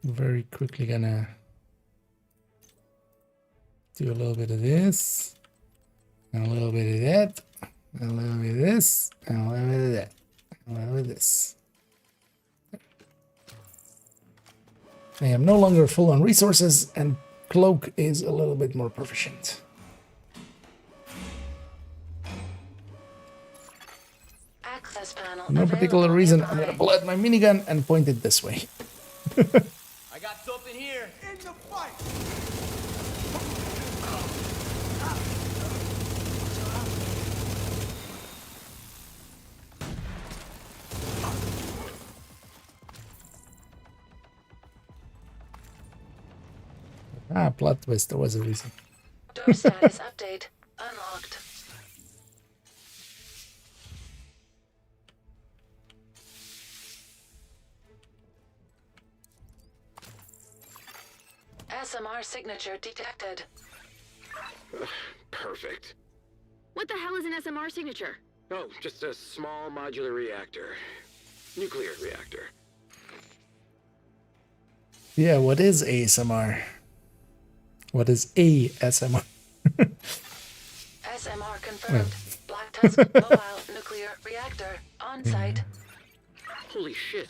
Very quickly gonna do a little bit of this, and a little bit of that, and a little bit of this, and a little bit of that, and a little bit of this. I am no longer full on resources, and Cloak is a little bit more proficient. Access panel. No particular reason, I'm gonna pull out my minigun and point it this way. I got something here. In the fight. Ah, plot twist, there was a reason. Door status update. Unlocked. SMR signature detected. Perfect. What the hell is an SMR signature? Oh, just a small modular reactor. Nuclear reactor. Yeah, what is ASMR? What is ASMR? SMR confirmed. Black Tusk mobile nuclear reactor on site. Holy shit.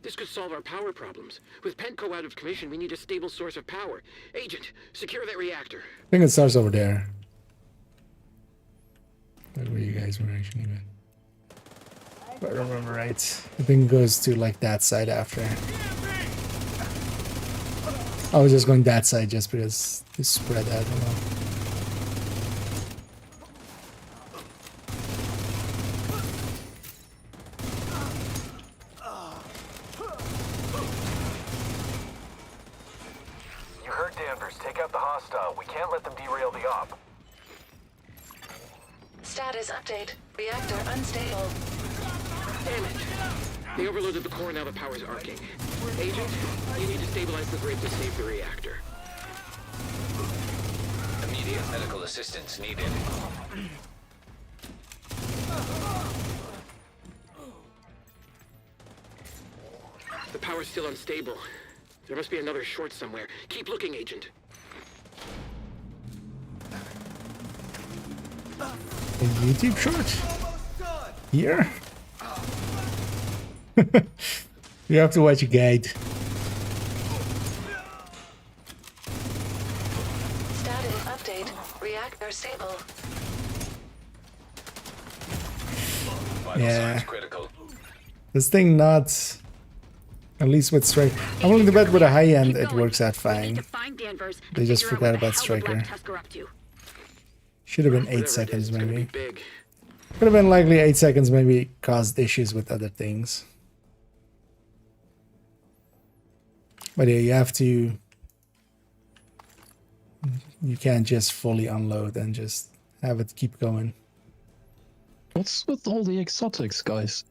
This could solve our power problems. With Penco out of commission, we need a stable source of power. Agent, secure that reactor. I think it starts over there. That's where you guys were actually even. If I remember right. I think it goes to like that side after. I was just going that side just because to spread out, you know. You heard Danvers. Take out the hostile. We can't let them derail the op. Status update. Reactor unstable. Damn it. They overloaded the core, now the power's arcing. Agent, you need to stabilize the grid to save the reactor. Immediate medical assistance needed. The power's still unstable. There must be another short somewhere. Keep looking, Agent. A YouTube short? Here? You have to watch a guide. Status update. Reactor stable. Yeah. Critical. This thing not... At least with Striker. I'm willing to bet with a high end it works out fine. They just forgot about Striker. Should have been 8 seconds maybe. Could have been likely 8 seconds, maybe caused issues with other things. But yeah, you have to You can't just fully unload and just have it keep going. What's with all the exotics, guys?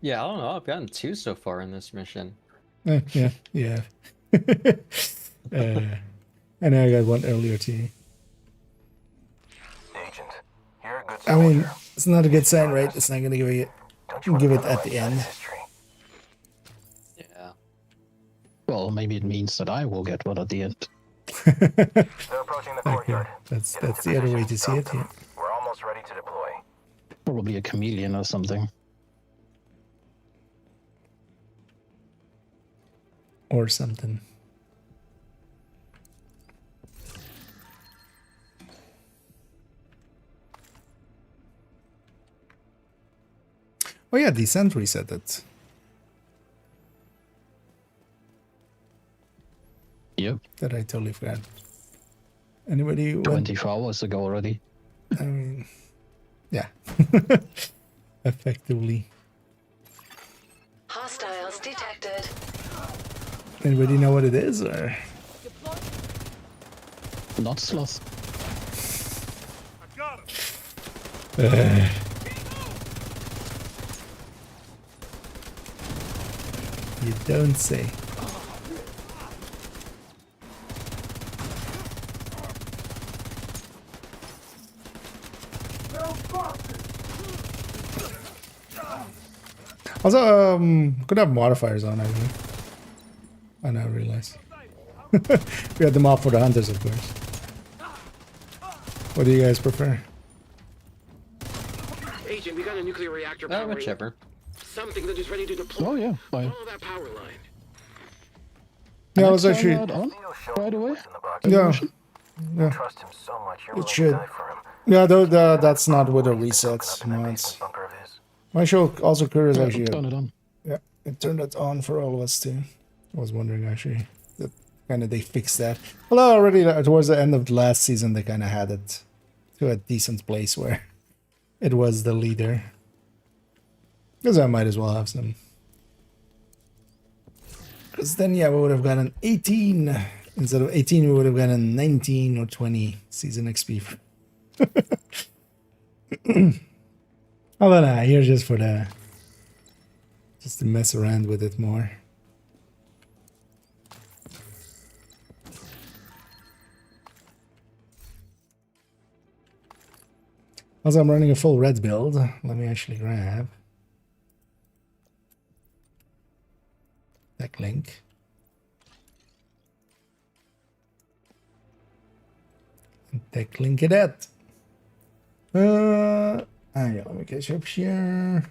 Yeah, I don't know. I've gotten 2 so far in this mission. Yeah. I know I got one earlier too. Agent, you're a good I soldier. mean, it's not a good sign, right? It's not gonna give it at the end. Yeah. Well, maybe it means that I will get one at the end. They're approaching the courtyard. That's the other way to see it. Yeah. We're almost ready to deploy. Probably a chameleon or something. Or something. Oh yeah, descent reset it. Yep. That I totally forgot. Anybody? 24 hours ago already. I mean, yeah. Effectively. Hostiles detected. Anybody know what it is, or? Not sloth. You don't say. Also, could have modifiers on, I think. I now realize. We had them off for the hunters, of course. What do you guys prefer? Agent, we got a nuclear reactor powering whichever. something that is ready to deploy. Oh yeah, fine. Follow that power line. Yeah, I was actually. On right away. Yeah. Yeah. Trust him so much. You're It willing should. to die for him. Yeah, though that's not with a reset mods. My show also curious actually. Turn it on. Yeah, it turned it on for all of us too. I was wondering actually that kind of they fixed that. Well, already towards the end of the last season, they kind of had it to a decent place where it was the leader. Because I might as well have some. Because then, yeah, we would have gotten 18 instead of 18. We would have gotten 19 or 20 season XP. Although, nah, here just for the just to mess around with it more. Also, I'm running a full red build. Let me actually grab that link. And that link it at. Yeah, let me catch up here.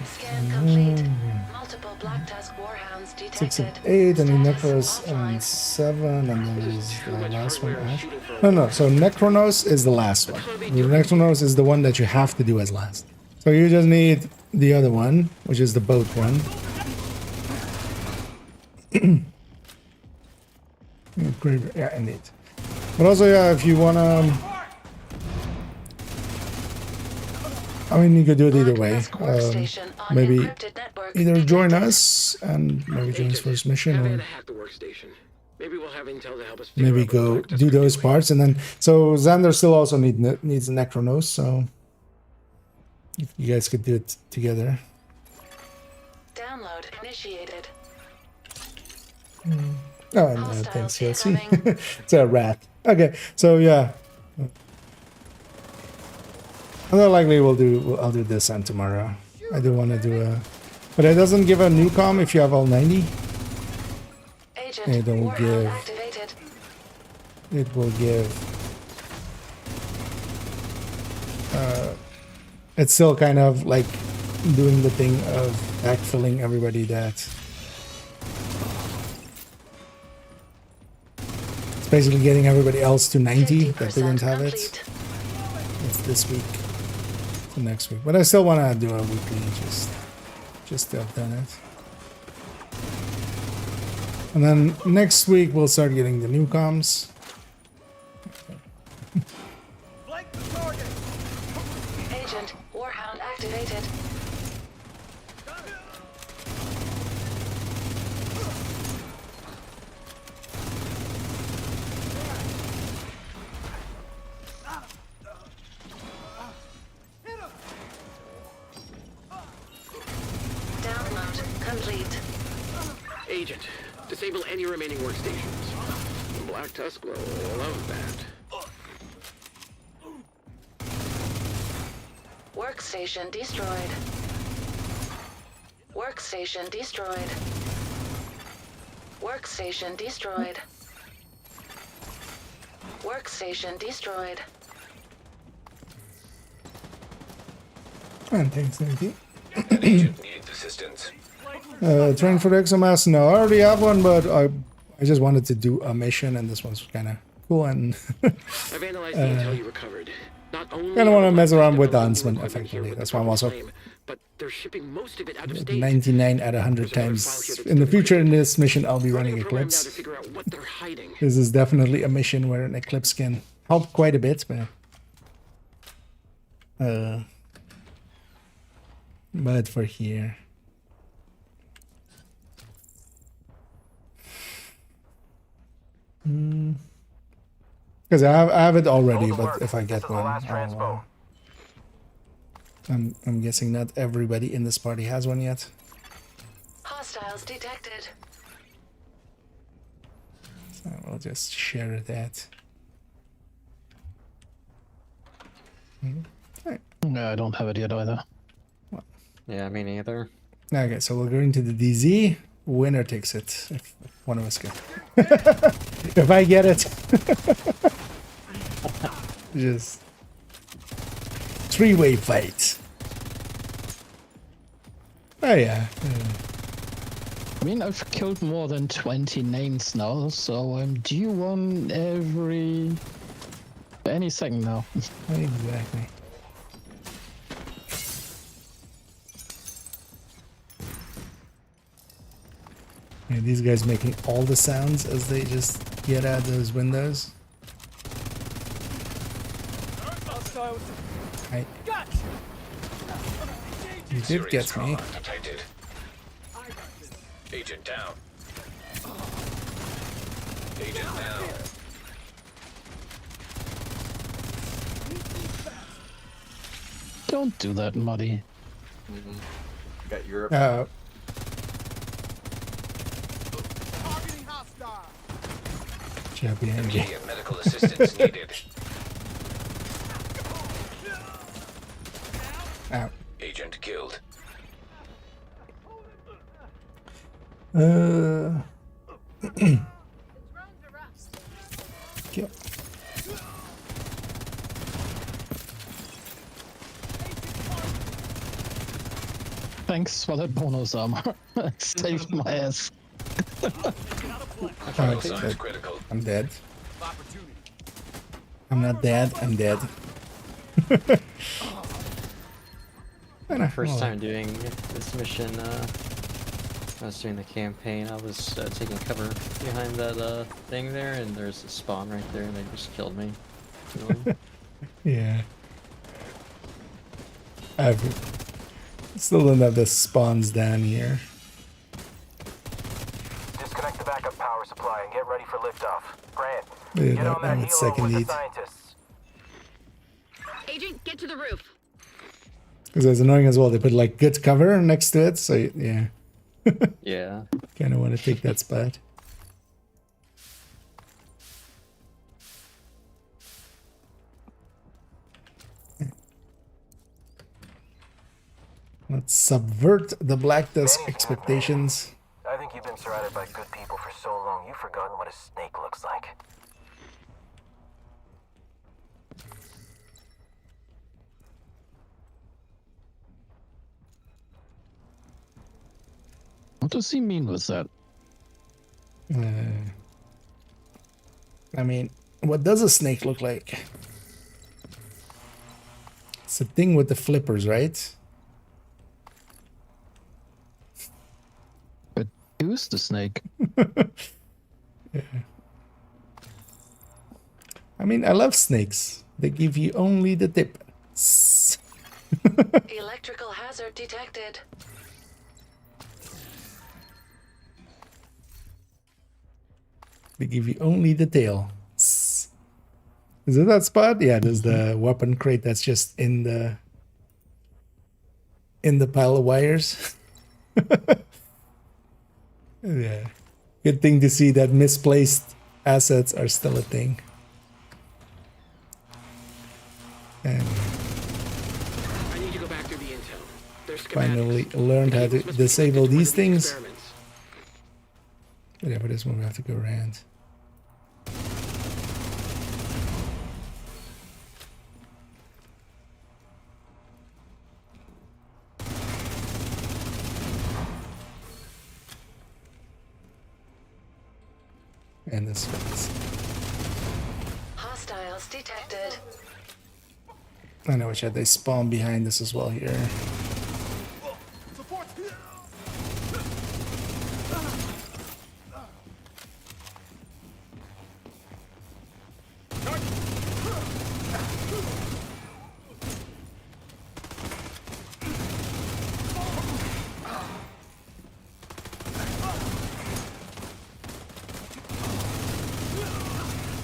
Scan complete. Multiple Black Tusk Warhounds 6 detected. of 8, and then Necros and 7, and then there's the last one. Ash. No, so Necronos is the last one. The Necronos is the one that you have to do as last. So you just need the other one, which is the boat one. Yeah, indeed. But also, yeah, if you wanna, I mean, you could do it either way. Maybe either join us and maybe join us first mission, or Maybe we'll have intel to help us. maybe go do those parts, and then so Xander still also needs a Necronos, so if you guys could do it together. Download initiated. Oh, and thanks, Chelsea. It's a rat. Okay, so yeah. More likely I'll do this on tomorrow. I do want to do a, but it doesn't give a new com if you have all 90. It will give. It will give. It's still kind of like doing the thing of backfilling everybody that. It's basically getting everybody else to 90 that didn't have it. It's this week to next week, but I still want to do a weekly just to have done it. And then next week we'll start getting the new comms. Agent Warhound activated. Agent, disable any remaining workstations. The Black Tusk will love that. Workstation destroyed. Workstation destroyed. Workstation destroyed. Workstation destroyed. And thanks, Nikki. Agent needs assistance. Train for the exomass. No, I already have one, but I just wanted to do a mission, and this one's kind of cool. And I've analyzed the intel you recovered. Not only kind of want to mess around with the developing huntsman, new equipment here effectively. with That's the why I'm also flame, but they're shipping most of it out of state. 99 out of 100 times. In the future, in this mission, I'll be running Eclipse. To figure out what they're hiding. This is definitely a mission where an Eclipse can help quite a bit, but for here. Because I have it already, but if I get one, I'm guessing not everybody in this party has one yet. Hostiles detected. So we'll just share that. Right. No, I don't have it yet either. Yeah, me neither. Okay, so we'll go into the DZ. Winner takes it. If one of us get if I get it. Just three-way fight. Oh yeah. I mean, I've killed more than 20 names now, so I'm due one any second now. Exactly. Yeah, these guys making all the sounds as they just get out those windows. Right. You did get me. Detected. Agent down. Agent down. Don't do that, Muddy. Got Europe. Immediate medical assistance needed. Ow. Agent killed. Kill. Thanks for that bonus armor. It saved my ass. Critical. I'm dead. I'm not dead, I'm dead. First time doing this mission, I was doing the campaign, I was taking cover behind that thing there, and there's a spawn right there, and they just killed me. Yeah. Still don't have the spawns down here. Disconnect the backup power supply and get ready for liftoff. Grant, Yeah, get on that that helo second with need. the scientists. Agent, get to the roof. Because it's annoying as well. They put like good cover next to it, so yeah. Yeah. Kind of want to take that spot. Let's subvert the Black Tusk expectations. I think you've been surrounded by good people for so long, you've forgotten what a snake looks like. What does he mean with that? I mean, what does a snake look like? It's a thing with the flippers, right? But who's the snake? Yeah. I mean, I love snakes. They give you only the tip. Electrical hazard detected. They give you only the tail. Is it that spot? Yeah, there's the weapon crate that's just in the pile of wires. Yeah. Good thing to see that misplaced assets are still a thing. And I need to go back through the intel. There's finally learned how to disable these things. But yeah, for this one we have to go around. And this fits. Hostiles detected. I know which had they spawn behind us as well here.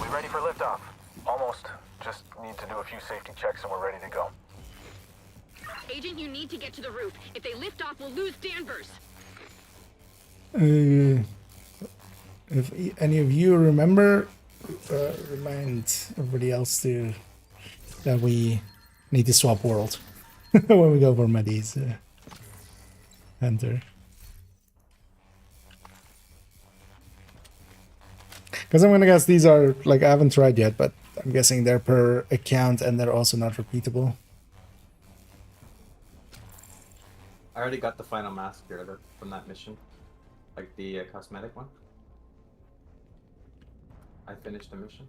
We ready for liftoff? Almost. Just need to do a few safety checks and we're ready to go. Agent, you need to get to the roof. If they lift off, we'll lose Danvers. If any of you remember, remind everybody else that we need to swap world when we go for Maddie's Hunter. Because I'm gonna guess these are, like, I haven't tried yet, but I'm guessing they're per account and they're also not repeatable. I already got the final mask here from that mission. Like the cosmetic one. I finished the mission.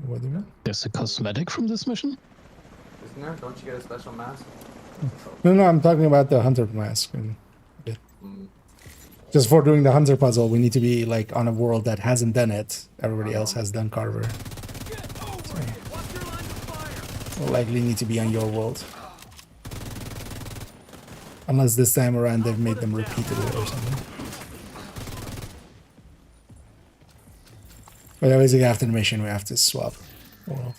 What do you mean? There's a cosmetic from this mission? Isn't there? Don't you get a special mask? No, I'm talking about the Hunter mask. And, yeah. Just for doing the Hunter puzzle, we need to be like on a world that hasn't done it. Everybody else has done Carver. So, we'll likely need to be on your world. Unless this time around they've made them repeatable or something. But yeah, basically after the mission we have to swap world.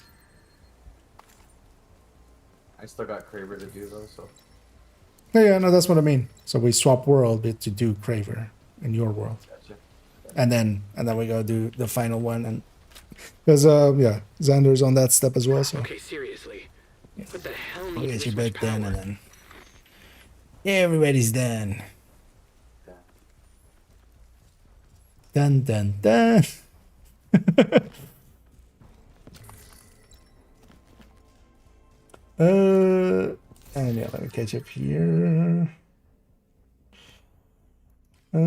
I still got Kraber to do though, so. Yeah, no, that's what I mean. So we swap world to do Kraver in your world. Gotcha. And then we go do the final one, and because yeah, Xander's on that step as well, so Okay, seriously. What the hell we'll needs get you this much both done power? and then everybody's done. Dun dun dun. And yeah, let me catch up here. Show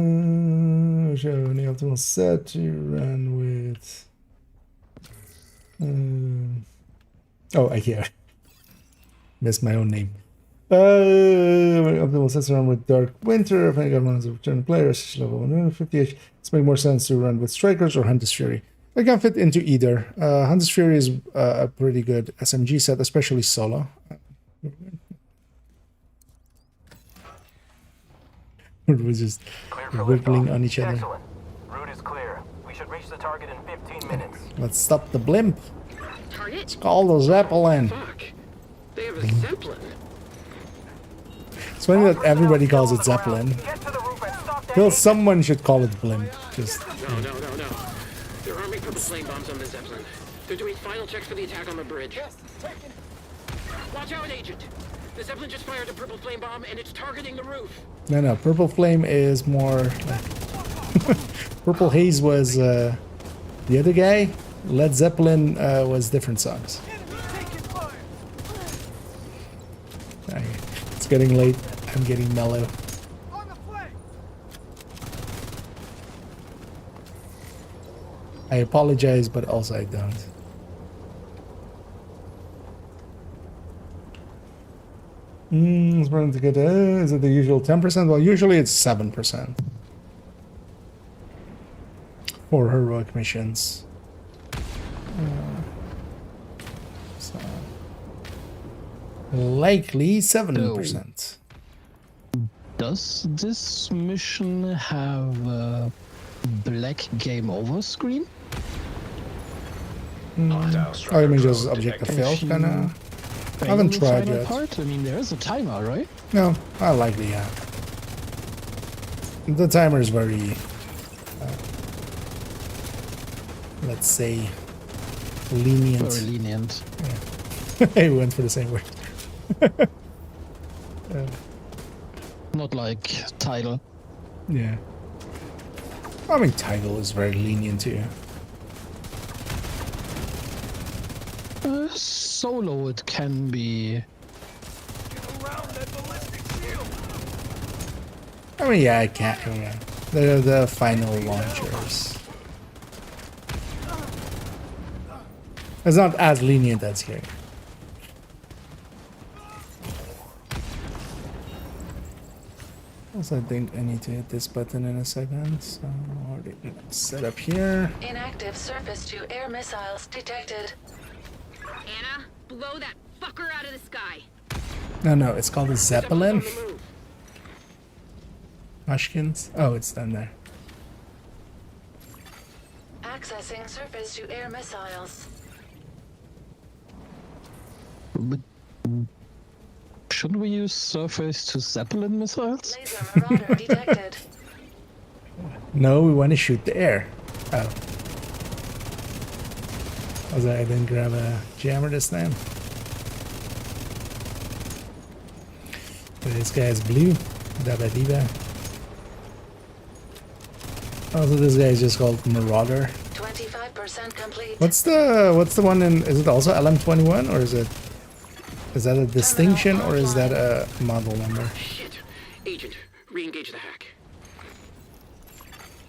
any optimal set to run with. Oh, I hear. Missed my own name. Optimal sets to run with Dark Winter. If any government has return players, level 150. It's make more sense to run with Strikers or Hunter's Fury. I can fit into either. Hunter's Fury is a pretty good SMG set, especially solo. We're just wiggling on each other. Excellent. Route is clear. We should reach the target in 15 minutes. Let's stop the blimp. Target? It's called a Zeppelin. Fuck. They have a Zeppelin. It's funny that everybody calls it Zeppelin. Well, someone should call it blimp. Just No. They're arming purple flame bombs on the Zeppelin. They're doing final checks for the attack on the bridge. Watch out, Agent! The Zeppelin just fired a purple flame bomb and it's targeting the roof. no. Purple Flame is more like Purple Haze was the other guy. Led Zeppelin was different songs. Okay, it's getting late. I'm getting mellow. I apologize, but also I don't. It's running to get. Is it the usual 10%? Well, usually it's 7% for heroic missions. So likely 7%. Does this mission have a black game over screen? I mean, just objective failed, kind of. I haven't tried yet. Part? I mean, there is a timer, right? No, I likely have. the timer is very, let's say, lenient. Very lenient. Yeah. I went for the same word. Not like title. Yeah. I mean, title is very lenient too. Solo it can be. I mean, yeah, I can't. Yeah. They're the final launchers. It's not as lenient as here. Also, I think I need to hit this button in a second. So, already set up here. Inactive surface-to-air missiles detected. Anna, blow that fucker out of the sky. No, it's called a Zeppelin. Mushkins. Oh, it's down there. Accessing surface-to-air missiles. But shouldn't we use surface to Zeppelin missiles? Laser marauder detected. No, we want to shoot the air. Oh. Was I didn't grab a jammer this time? This guy is blue. Dabba diba. Also, this guy is just called Marauder. 25% complete. What's the one in? Is it also LM21 or is that a distinction or is that a model number? Shit. Agent, re-engage the hack.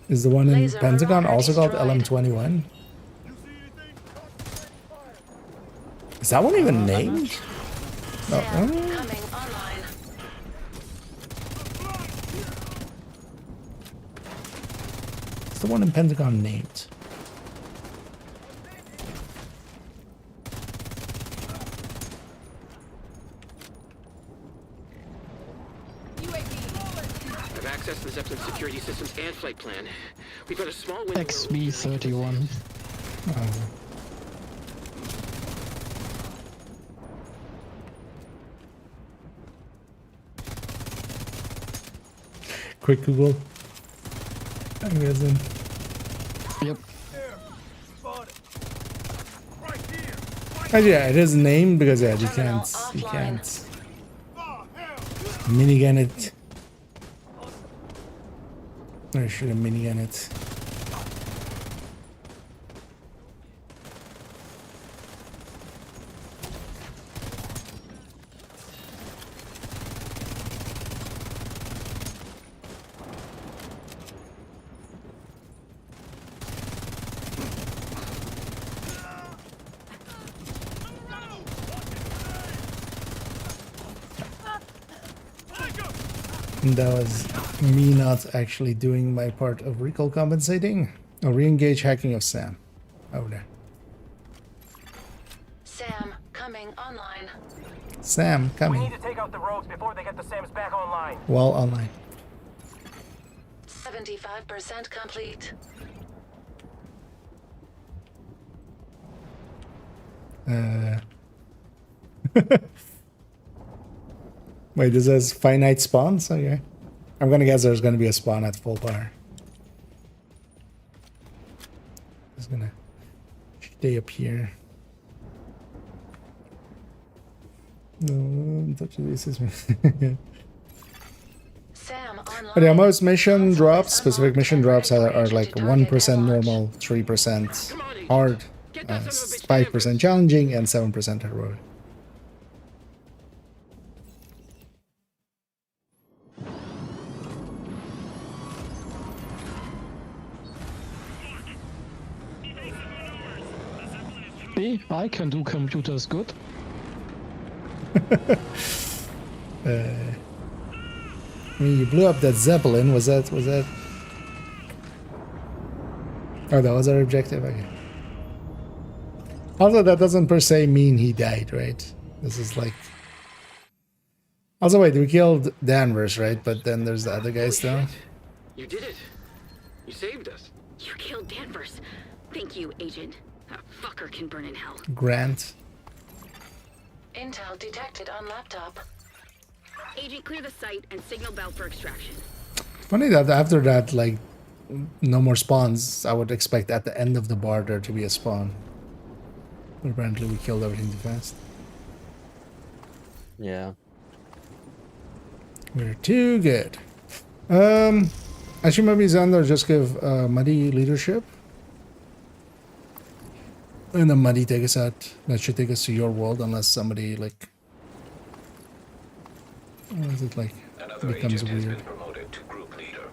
Is the one in Pentagon also called LM21? Is that one even named? No. Coming online. It's the one in Pentagon named. I've accessed the Zeppelin security systems and flight plan. We've got a small window. XB-31. Quick Google. I guess in. Yep. Yeah, it is named because yeah, you can't minigun it. Or should have minigun it. And that was me not actually doing my part of recall compensating. Oh, re-engage hacking of Sam. Over there. Sam, coming online. Sam, coming. We need to take out the rogues before they get the Sams back online. While online. 75% complete. Wait, this says finite spawns? Okay. I'm gonna guess there's gonna be a spawn at full power. Just gonna stay up here. No, don't touch this. Sam online. But yeah, most mission drops, specific mission drops are like 1% normal, 3% hard, 5% challenging, and 7% heroic. See, I can do computers good. I mean, you blew up that Zeppelin. Was that? Oh, that was our objective. Okay. Also, that doesn't per se mean he died, right? This is like. Also, wait, we killed Danvers, right? But then there's the other guy still. You did it. You saved us. You killed Danvers. Thank you, Agent. That fucker can burn in hell. Grant. Intel detected on laptop. Agent, clear the site and signal bell for extraction. Funny that after that, like, no more spawns. I would expect at the end of the bar there to be a spawn. But apparently we killed everything too fast. Yeah. We're too good. I should maybe Xander just give Muddy leadership. And then Muddy take us out. That should take us to your world unless somebody like... Or is it like... Another becomes agent has weird. been promoted to group leader.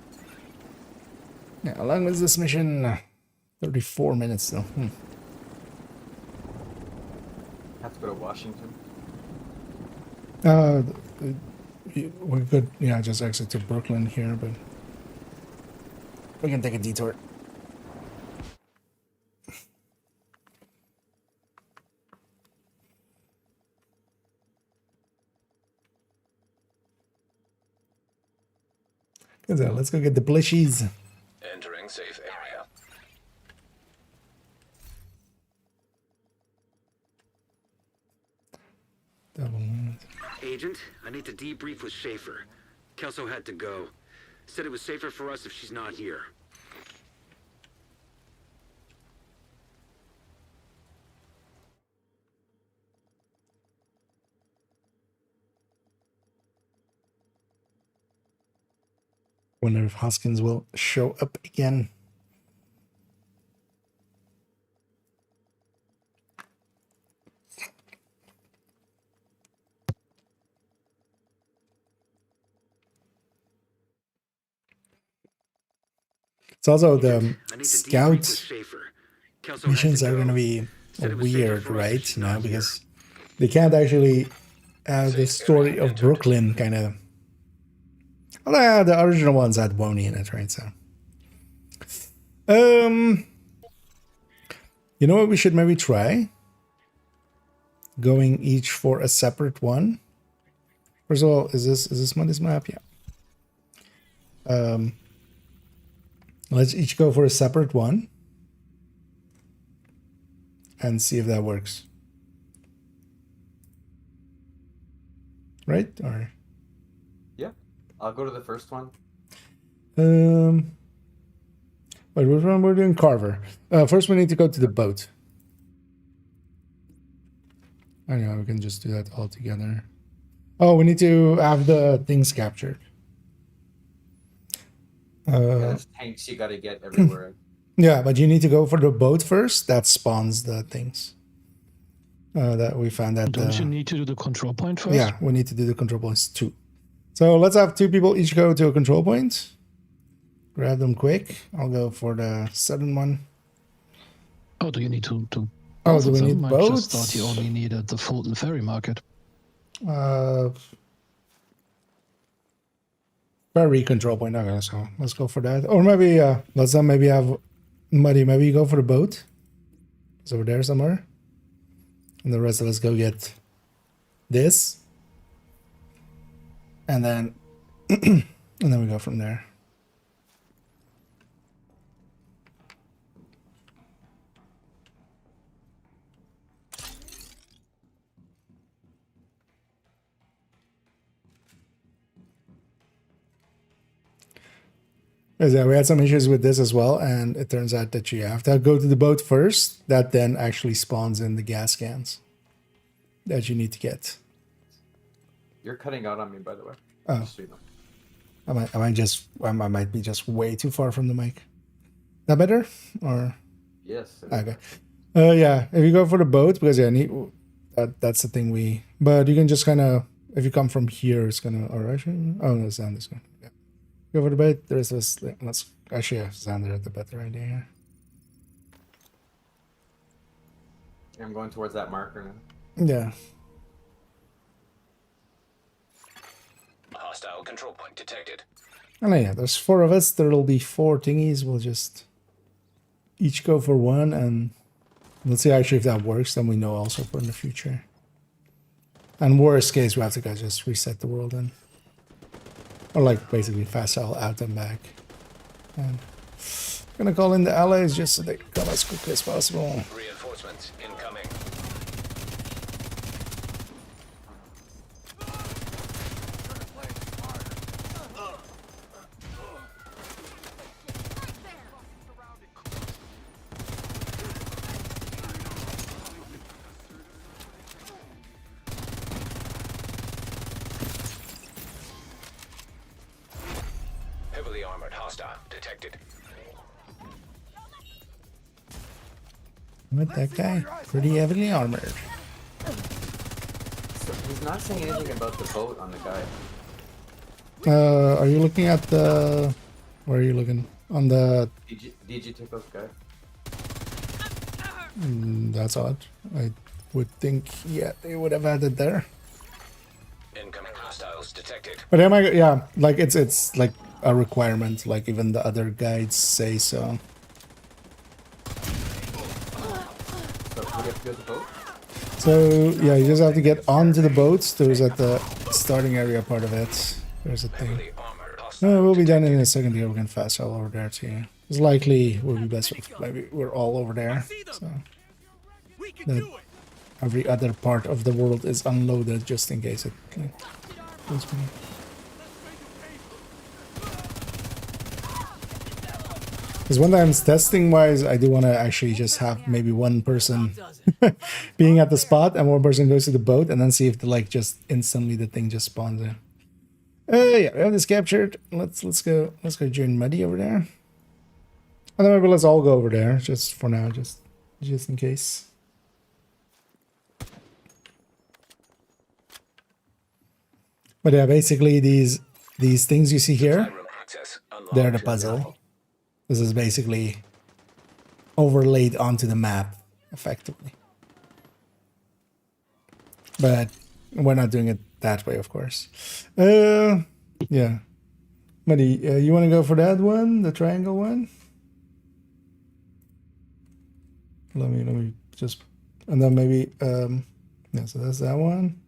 Yeah, how long is this mission? 34 minutes though. Have to go to Washington. We could, yeah, just exit to Brooklyn here, but we can take a detour. So let's go get the plushies. Entering safe area. Agent, I need to debrief with Schaefer. Kelso had to go. Said it was safer for us if she's not here. Wonder if Hoskins will show up again. It's also the scout missions are going to be weird right now because they can't actually have the story of Brooklyn kind of. Well, yeah, the original ones had Woney in it, right? So, you know what we should maybe try? Going each for a separate one. First of all, is this Monday's map? Yeah. Let's each go for a separate one and see if that works. Right? Or yeah, I'll go to the first one. Wait, which one we're doing? Carver. First, we need to go to the boat. Anyway, we can just do that all together. Oh, we need to have the things captured. Yeah, there's tanks you gotta get everywhere. Yeah, but you need to go for the boat first. That spawns the things. That we found that. Don't you need to do the control point first? Yeah, we need to do the control points too. So let's have 2 people each go to a control point. Grab them quick. I'll go for the southern one. Oh, do you need to Oh, do we need I boats? just thought you only needed the Fulton Ferry Market. Ferry control point. Okay, so let's go for that. Or maybe let's not maybe have Muddy. Maybe you go for the boat. It's over there somewhere. And the rest of us go get this. And then and then we go from there. Because we had some issues with this as well, and it turns out that you have to go to the boat first. That then actually spawns in the gas cans that you need to get. You're cutting out on me, by the way. Oh, Just so you know. I might be just way too far from the mic. That better? Or Yes. okay. Yeah. If you go for the boat, because yeah, that's the thing we. But you can just kind of, if you come from here, it's gonna. Or actually, oh no, Xander's going. Yeah. Go for the boat. There's this. Let's actually have Xander at the better idea here. I'm going towards that marker now. Yeah. Hostile control point detected. And yeah, there's 4 of us. There'll be 4 thingies. We'll just each go for one, and let's see actually if that works. Then we know also for in the future. And worst case, we have to go just reset the world and, or like basically fast travel out and back. And gonna call in the allies just so they come as quickly as possible. Reinforcements incoming. With that guy, pretty heavily armored. So he's not saying anything about the boat on the guy. Are you looking at the? Where are you looking? On the. DG Tickle's guy. That's odd. I would think, yeah, they would have added there. Incoming hostiles detected. But yeah, like it's like a requirement. Like even the other guides say so. So we have to go to the boat? So yeah, you just have to get onto the boats. There's at the starting area part of it. There's a thing. No, we'll be done in a second here. We can fast travel over there too. It's likely we'll be best if maybe we're all over there. So that every other part of the world is unloaded just in case it goes me. Because when I'm testing wise, I do want to actually just have maybe one person being at the spot and one person goes to the boat and then see if like just instantly the thing just spawns in. Yeah, we have this captured. Let's go join Muddy over there. And then maybe let's all go over there just for now, just in case. But yeah, basically these things you see here, they're the puzzle. This is basically overlaid onto the map, effectively. But we're not doing it that way, of course. Yeah. Muddy, you want to go for that one, the triangle one? Let me just, and then maybe yeah. So that's that one.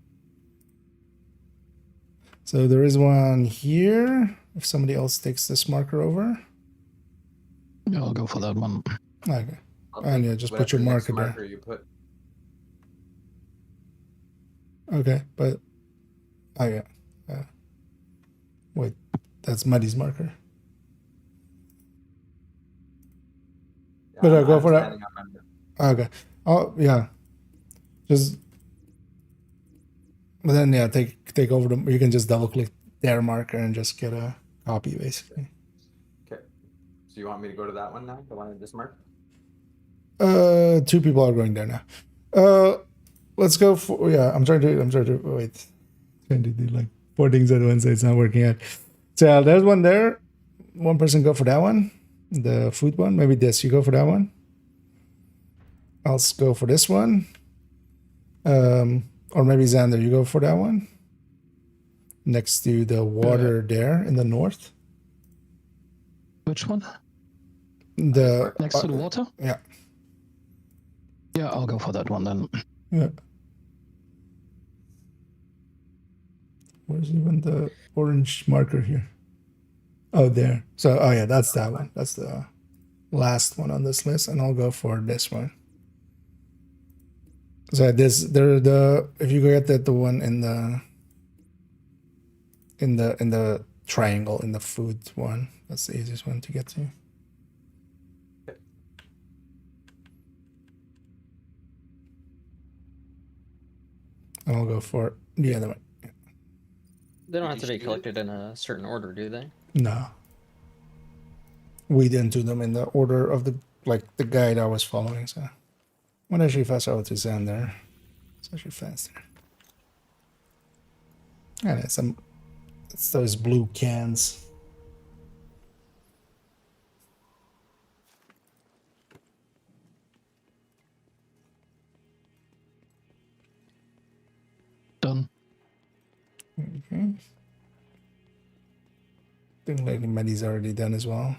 So there is one here. If somebody else takes this marker over. Yeah, I'll go for that one. Okay. And yeah, just put your marker there. You put. Okay, but oh yeah. Wait, that's Muddy's marker. Yeah, But I'll go for that. standing up under. Okay. Oh yeah. Just. But then yeah, take over the. You can just double click their marker and just get a copy basically. Okay. So you want me to go to that one now? The one I just marked? 2 people are going there now. Let's go for yeah. I'm trying to wait. Trying to do like 4 things at once. So it's not working out. So there's one there. One person go for that one. The food one. Maybe this. You go for that one. I'll go for this one. Or maybe Xander, you go for that one. Next to the water there in the north. Which one? The next to the water? Yeah. Yeah, I'll go for that one then. Yeah. Where's even the orange marker here? Oh, there. So, oh yeah, that's that one. That's the last one on this list, and I'll go for this one. So this, if you go get the one in the triangle in the food one, that's the easiest one to get to. And I'll go for the other one. They don't have to be collected in a certain order, do they? No. We didn't do them in the order of the guide I was following, so I'm gonna actually fast over to Xander. It's actually faster. And it's those blue cans. Done. Okay. I think Lady Maddie's already done as well.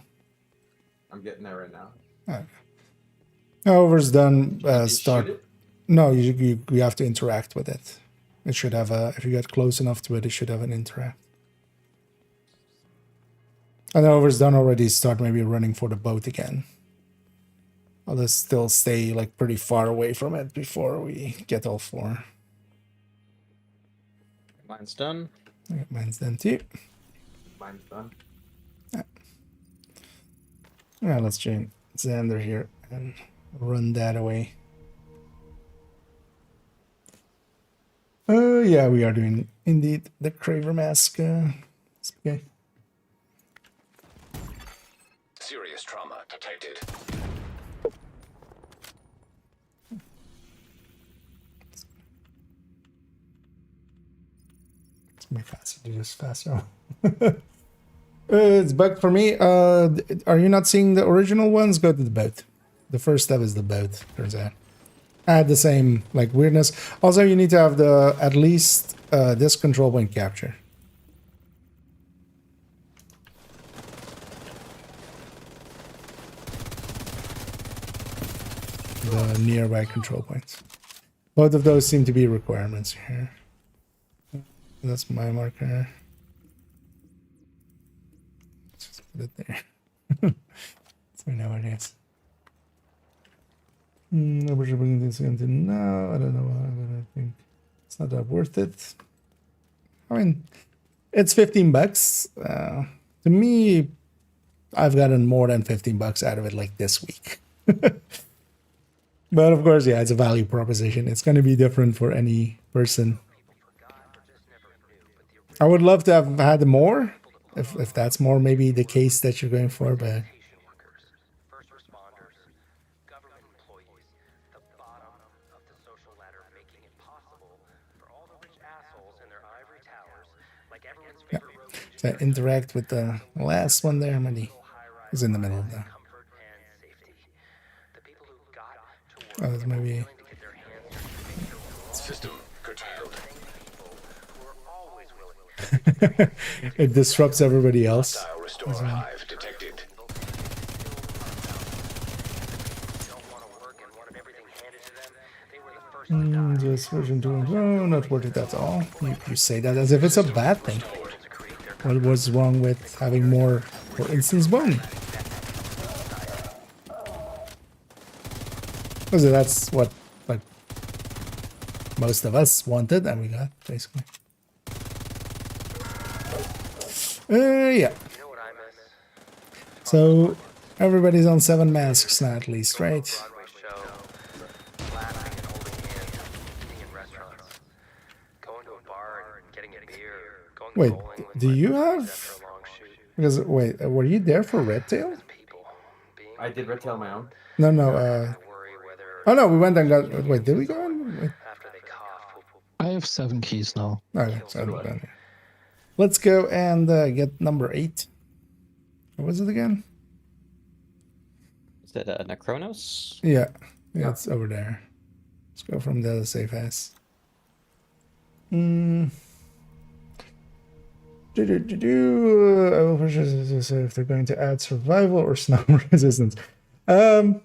I'm getting there right now. Okay. Over's done. Start. No, you have to interact with it. It should have a. If you get close enough to it, it should have an interact. And Over's done already. Start maybe running for the boat again. I'll just still stay like pretty far away from it before we get all 4. Mine's done. Okay, mine's done too. Mine's done. Yeah, let's join Xander here and run that away. Yeah, we are doing indeed the Craver mask. Okay. Serious trauma detected. Be faster. Do this faster. It's bugged for me. Are you not seeing the original ones? Go to the boat. The first step is the boat. Turns out. Add the same like weirdness. Also, you need to have the at least this control point capture. The nearby control points. Both of those seem to be requirements here. That's my marker. Let's just put it there. So we know what it is. I wish I bring this into now. I don't know. I think it's not that worth it. I mean, it's $15. To me, I've gotten more than $15 out of it like this week. But of course, yeah, it's a value proposition. It's going to be different for any person. I would love to have had more, if that's more maybe the case that you're going for, but yeah. So interact with the last one there. Money is in the middle of that. Oh, that's maybe. System curtailed. It disrupts everybody else. Hostile restore hive detected. Just version 2. No, not worth it at all. You say that as if it's a bad thing. What was wrong with having more, for instance, bone? Because that's what like most of us wanted, and we got basically. Yeah. So everybody's on 7 masks now, at least, right? Wait, do you have? Because wait, were you there for Red Tail? I did Red Tail my own. No, no. Oh no, we went and got. Wait, did we go on? Wait. I have 7 keys now. Okay, so let's go and get number 8. What was it again? Is that Necronos? Yeah, it's over there. Let's go from the safe house. I will push if they're going to add survival or snow resistance.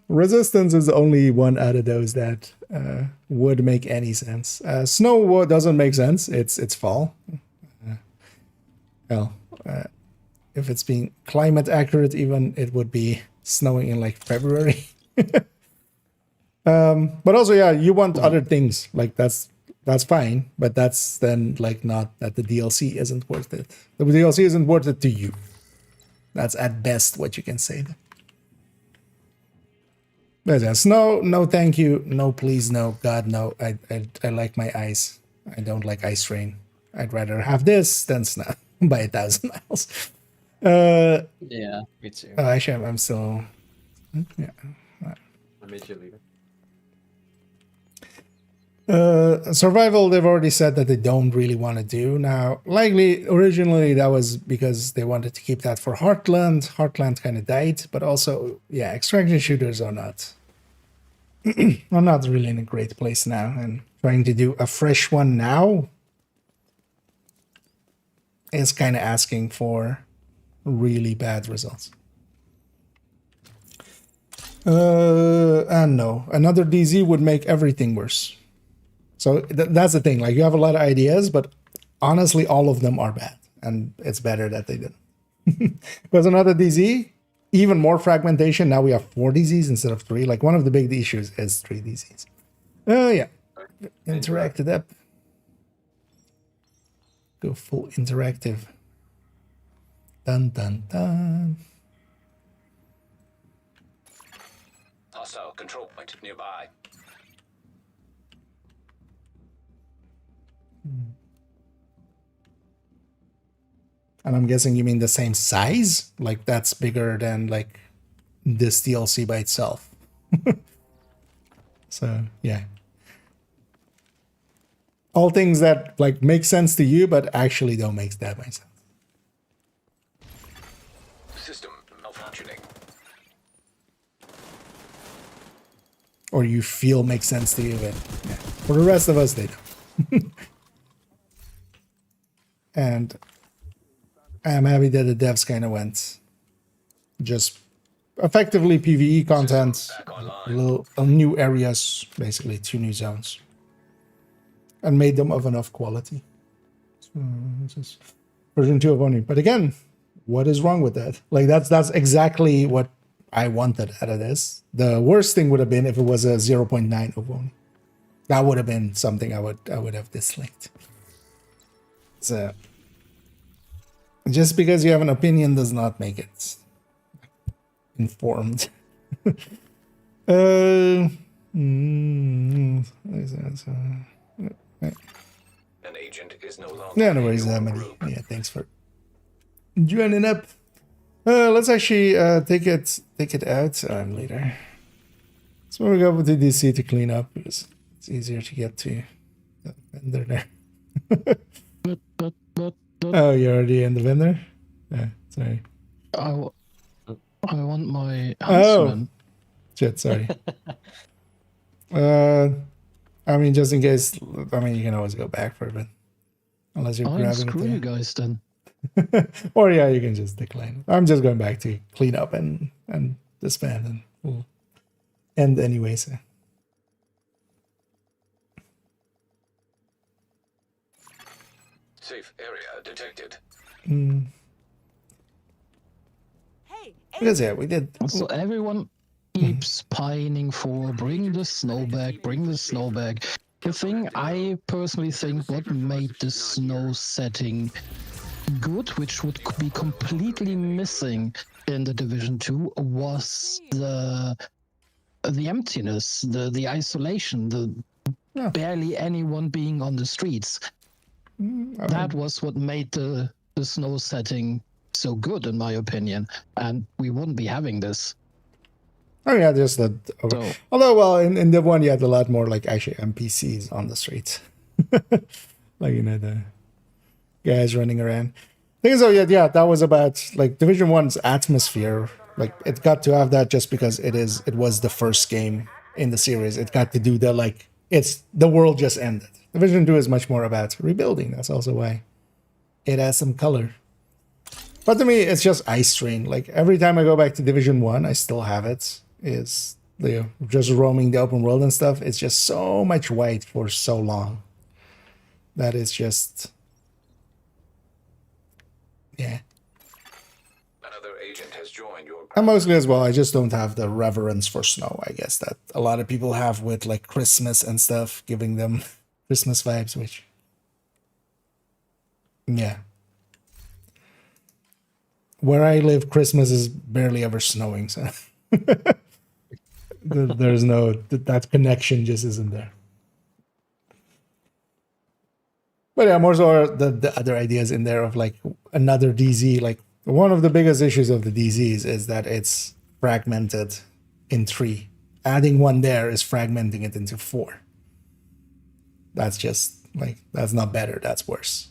Resistance is the only one out of those that would make any sense. Snow doesn't make sense. It's fall. Well, if it's being climate accurate, even it would be snowing in like February. But also, yeah, you want other things like that's fine, but that's then like not that the DLC isn't worth it. The DLC isn't worth it to you. That's at best what you can say. But yes, no, thank you, no, please, no, God, no. I like my ice. I don't like ice rain. I'd rather have this than snow by 1,000 miles. Yeah, me too. Actually, I'm still. Yeah. I made you leave it. Survival, they've already said that they don't really want to do. Now, likely, originally that was because they wanted to keep that for Heartland. Heartland kind of died, but also, yeah, extraction shooters are not really in a great place now, and trying to do a fresh one now is kind of asking for really bad results. And no, another DZ would make everything worse. So that's the thing. Like, you have a lot of ideas, but honestly, all of them are bad, and it's better that they didn't. Because another DZ, even more fragmentation. Now we have 4 DZs instead of 3. Like, one of the big issues is 3 DZs. Yeah. Interactive up. Go full interactive. Dun dun dun. Hostile control point nearby. And I'm guessing you mean the same size? Like, that's bigger than, like, this DLC by itself. So, yeah. All things that like make sense to you, but actually don't make that much sense. System malfunctioning. Or you feel make sense to you, but yeah. For the rest of us, they don't. And I'm happy that the devs kind of went just effectively PvE content, little new areas, basically 2 new zones, and made them of enough quality. So this is version 2 of Oni. But again, what is wrong with that? Like that's exactly what I wanted out of this. The worst thing would have been if it was a 0.9 of Oni. That would have been something I would have disliked. So just because you have an opinion does not make it informed. An agent is no longer. Yeah, no worries, Emily. Yeah, thanks for joining up. Let's actually take it out later. So we'll go to DC to clean up because it's easier to get to the vendor there. Oh, you're already in the vendor? Yeah, sorry. I want my Oh, huntsman. shit, sorry. I mean, just in case, I mean, you can always go back for a bit. Unless you're grabbing Screw it you there. guys then. Or yeah, you can just decline. I'm just going back to clean up and disband, and we'll end anyway. So. Safe area detected. Because yeah, we did. So everyone keeps pining for bring the snow back, bring the snow back. The thing I personally think what made the snow setting good, which would be completely missing in the Division 2, was the emptiness, the isolation, the barely anyone being on the streets. That was what made the snow setting so good, in my opinion, and we wouldn't be having this. Oh yeah, just that. Although, well, in the one you had a lot more like actually NPCs on the streets, like the guys running around. Thing is, yeah, that was about like Division 1's atmosphere. Like it got to have that just because it was the first game in the series. It got to do the like the world just ended. Division 2 is much more about rebuilding. That's also why it has some color. But to me, it's just Ice Train. Like every time I go back to Division 1, I still have it. Is just roaming the open world and stuff. It's just so much white for so long. That is just, yeah. Another agent has joined your. And mostly as well, I just don't have the reverence for snow, I guess, that a lot of people have with like Christmas and stuff, giving them Christmas vibes, which, yeah. Where I live, Christmas is barely ever snowing, so there's no, that connection just isn't there. But yeah, more so the other ideas in there of like another DZ. Like one of the biggest issues of the DZs is that it's fragmented in 3. Adding one there is fragmenting it into 4. That's just like, that's not better, that's worse.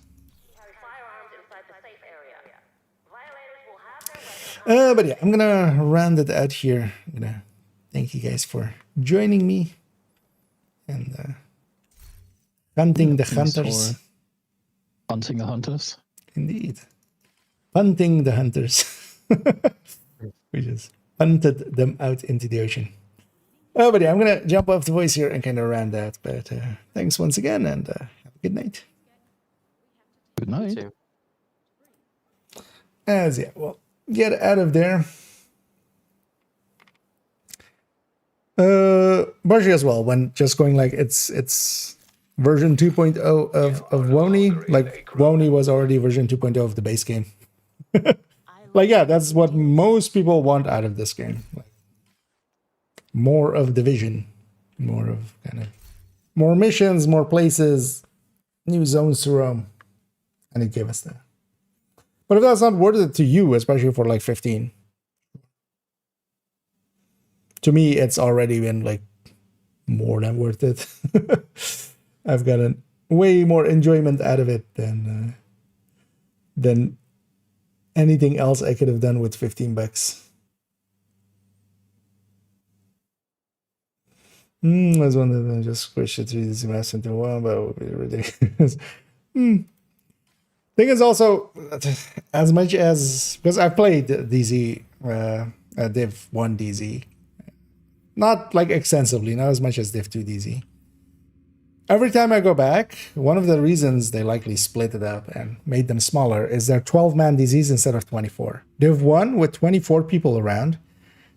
But yeah, I'm gonna round it out here. I'm gonna thank you guys for joining me and hunting the hunters. Hunting the hunters. Indeed. Hunting the hunters. We just hunted them out into the ocean. But yeah, I'm gonna jump off the voice here and kind of round that. But thanks once again, and have a good night. Good night. As yeah, well, get out of there. Partially as well, when just going like it's version 2.0 of Woni. Like Woni was already version 2.0 of the base game. Like yeah, that's what most people want out of this game. Like, more of Division, more of kind of more missions, more places, new zones to roam, and it gave us that. But if that's not worth it to you, especially for like 15, to me, it's already been like more than worth it. I've got way more enjoyment out of it than anything else I could have done with $15. I was wondering, just squish it 3D mass into one, but it would be ridiculous. Thing is also, as much as, because I played DZ, Div 1 DZ, not like extensively, not as much as Div 2 DZ. Every time I go back, one of the reasons they likely split it up and made them smaller is they're 12-man DZs instead of 24. Div 1 with 24 people around,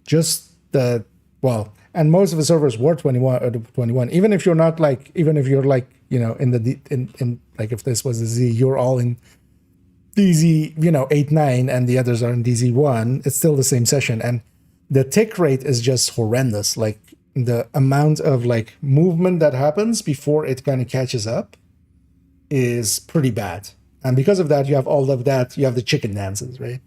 just the, well, and most of the servers were 21. Even if you're not like, even if you're like, you know, in the in like if this was a Z, you're all in DZ, you know, 8-9, and the others are in DZ 1. It's still the same session, and the tick rate is just horrendous. Like the amount of like movement that happens before it kind of catches up is pretty bad, and because of that, you have all of that. You have the chicken dances, right?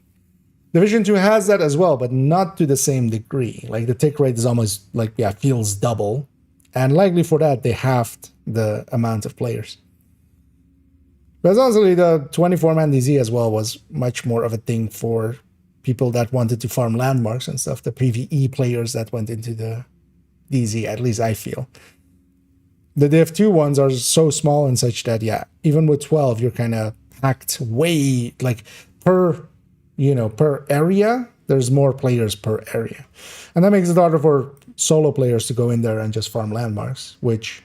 Division 2 has that as well, but not to the same degree. Like the tick rate is almost like, yeah, feels double. And likely for that, they halved the amount of players. But honestly, the 24-man DZ as well was much more of a thing for people that wanted to farm landmarks and stuff. The PvE players that went into the DZ, at least I feel. The Div 2 ones are so small and such that, yeah, even with 12, you're kind of packed way, like per, you know, per area, there's more players per area. And that makes it harder for solo players to go in there and just farm landmarks, which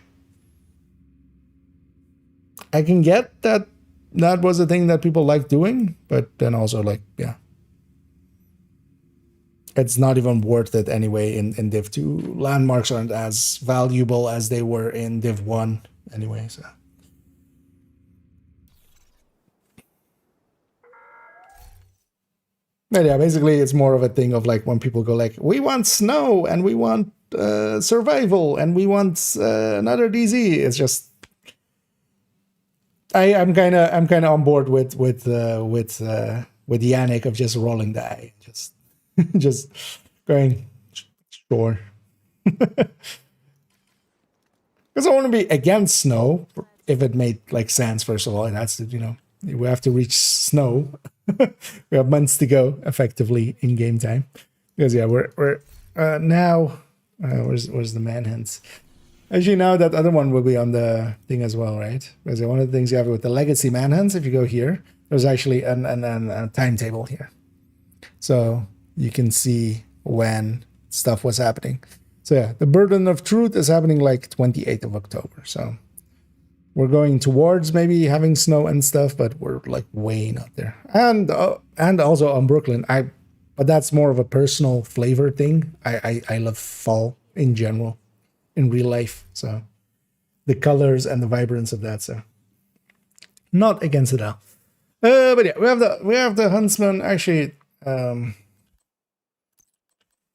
I can get that that was a thing that people like doing, but then also like, yeah, it's not even worth it anyway in Div 2. Landmarks aren't as valuable as they were in Div 1 anyway, so. But yeah, basically it's more of a thing of like when people go like, we want snow and we want survival and we want another DZ. It's just I'm kind of on board with Yannick of just rolling the eye, just going sure. Because I want to be against snow if it made like sense. First of all, and that's, you know, we have to reach snow. We have months to go effectively in game time, because yeah, we're now where's the manhunts? Actually, now that other one will be on the thing as well, right? Because one of the things you have with the legacy manhunts, if you go here, there's actually a timetable here, so you can see when stuff was happening. So yeah, the Burden of Truth is happening like 28th of October. So we're going towards maybe having snow and stuff, but we're like way not there. And also on Brooklyn, but that's more of a personal flavor thing. I love fall in general, in real life. So the colors and the vibrance of that. So not against it all. But yeah, we have the Huntsman. Actually,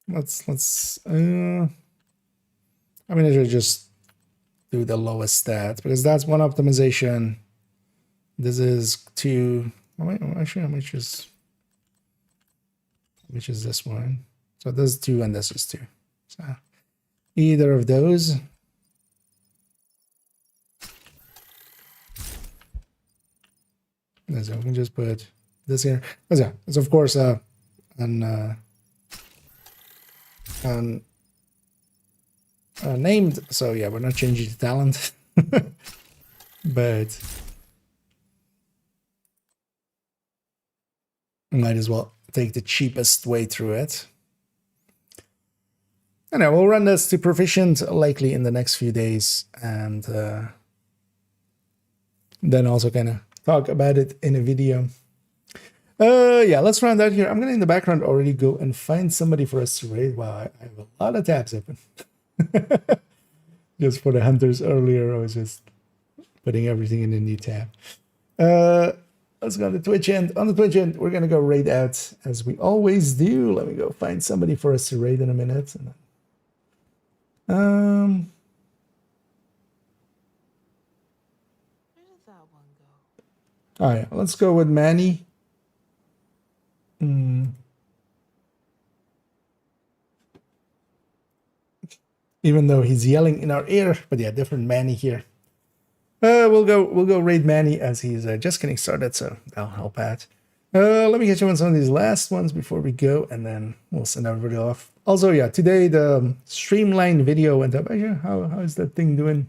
let's. I mean, I should just do the lowest stat, because that's one optimization. This is 2. Actually, which is this one? So this is 2 and this is 2. So either of those. So we can just put this here. Yeah, it's of course named, so yeah, we're not changing the talent. But might as well take the cheapest way through it. And we'll run this to proficient likely in the next few days, and then also kind of talk about it in a video. Yeah, let's run that here. I'm gonna in the background already go and find somebody for us to raid. Wow, I have a lot of tabs open. Just for the hunters earlier, I was just putting everything in a new tab. Let's go to the Twitch end. On the Twitch end, we're gonna go raid out as we always do. Let me go find somebody for us to raid in a minute. Where did that one go? All right, let's go with Manny. Even though he's yelling in our ear, but yeah, different Manny here. We'll go raid Manny as he's just getting started, so that'll help out. Let me get you on some of these last ones before we go, and then we'll send everybody off. Also, yeah, today the streamlined video went up. How is that thing doing?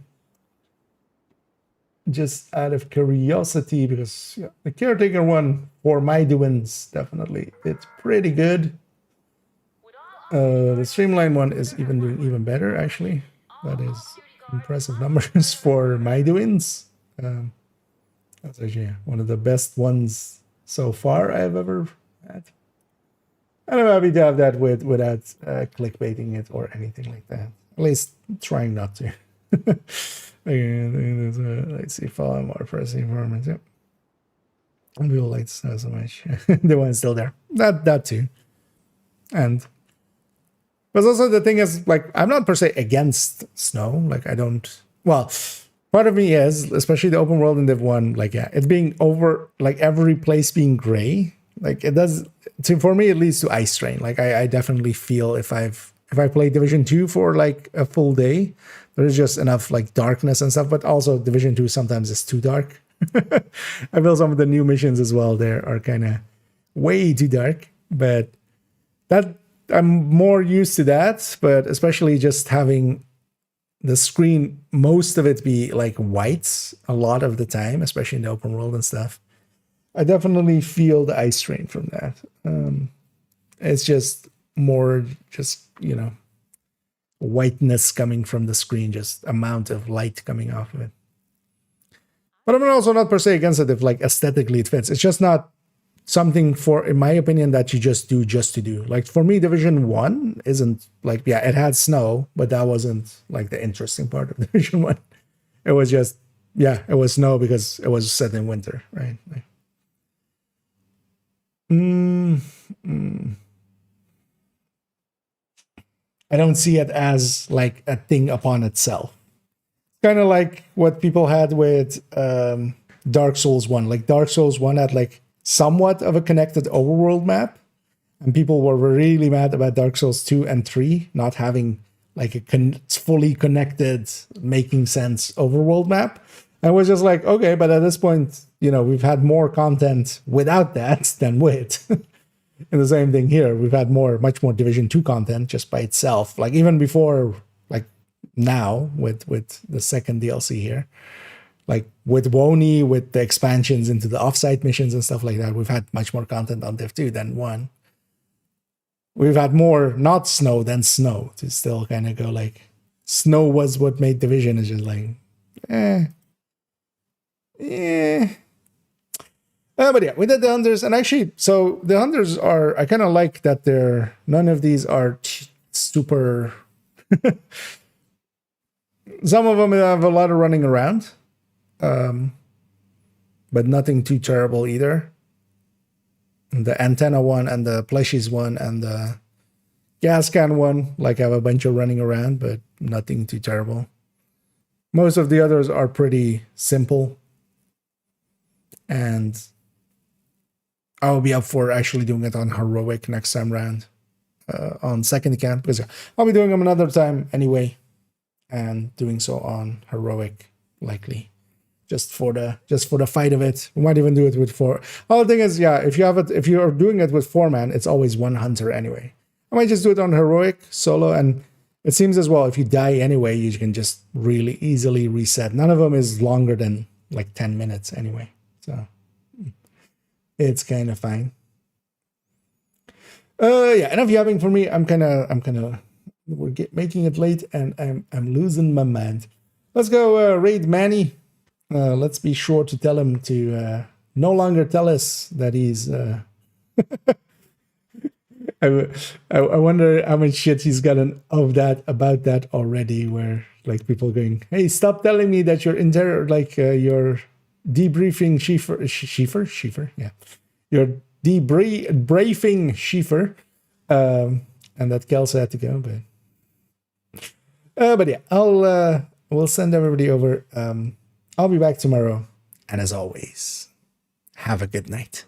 Just out of curiosity, because yeah, the caretaker one for my doings definitely it's pretty good. The streamlined one is doing even better actually. That is impressive numbers for my doings. That's actually one of the best ones so far I've ever had. And I'm happy to have that without clickbaiting it or anything like that. At least trying not to. Let's see, follow more pressing performance. Yep. And people like snow so much. The one's still there. That too. And but also the thing is, like, I'm not per se against snow. Like, I don't. Well, part of me is, especially the open world in Div 1. Like, yeah, it's being over. Like every place being gray. Like it does. For me, it leads to eye strain. Like I definitely feel if I play Division 2 for like a full day, there's just enough like darkness and stuff. But also Division 2 sometimes is too dark. I feel some of the new missions as well there are kind of way too dark. But that I'm more used to that. But especially just having the screen, most of it be like white a lot of the time, especially in the open world and stuff. I definitely feel the eye strain from that. It's just more, you know, whiteness coming from the screen, just amount of light coming off of it. But I'm also not per se against it if like aesthetically it fits. It's just not something for, in my opinion, that you just do just to do. Like for me, Division 1 isn't like, yeah, it had snow, but that wasn't like the interesting part of Division 1. It was just, yeah, it was snow because it was set in winter, right? Like, I don't see it as like a thing upon itself. Kind of like what people had with Dark Souls 1. Like Dark Souls 1 had like somewhat of a connected overworld map, and people were really mad about Dark Souls 2 and 3 not having like a fully connected, making sense overworld map. And was just like, okay, but at this point, you know, we've had more content without that than with. And the same thing here. We've had much more Division 2 content just by itself. Like even before, like now with the second DLC here. Like with WONI, with the expansions into the offsite missions and stuff like that, we've had much more content on Div 2 than 1. We've had more not snow than snow to still kind of go like, snow was what made Division. Is just like, but yeah, we did the hunters, and actually, so the hunters are, I kind of like that none of these are super. Some of them have a lot of running around, but nothing too terrible either. The antenna one and the plushies one and the gas can one, like have a bunch of running around, but nothing too terrible. Most of the others are pretty simple. And I'll be up for actually doing it on heroic next time round on second account, because I'll be doing them another time anyway, and doing so on heroic likely just for the fight of it. We might even do it with 4. Oh, the thing is, yeah, if you're doing it with 4-man, it's always one hunter anyway. I might just do it on heroic solo, and it seems as well if you die anyway, you can just really easily reset. None of them is longer than like 10 minutes anyway. So it's kind of fine. Yeah, enough yapping for me. We're making it late, and I'm losing my mind. Let's go raid Manny. Let's be sure to tell him to no longer tell us that he's. I wonder how much shit he's gotten about that already. Where like people going, "Hey, stop telling me that you're you're debriefing Schiefer, yeah, you're debriefing Schiefer," and that Kelsey had to go, but yeah, we'll send everybody over. I'll be back tomorrow, and as always, have a good night.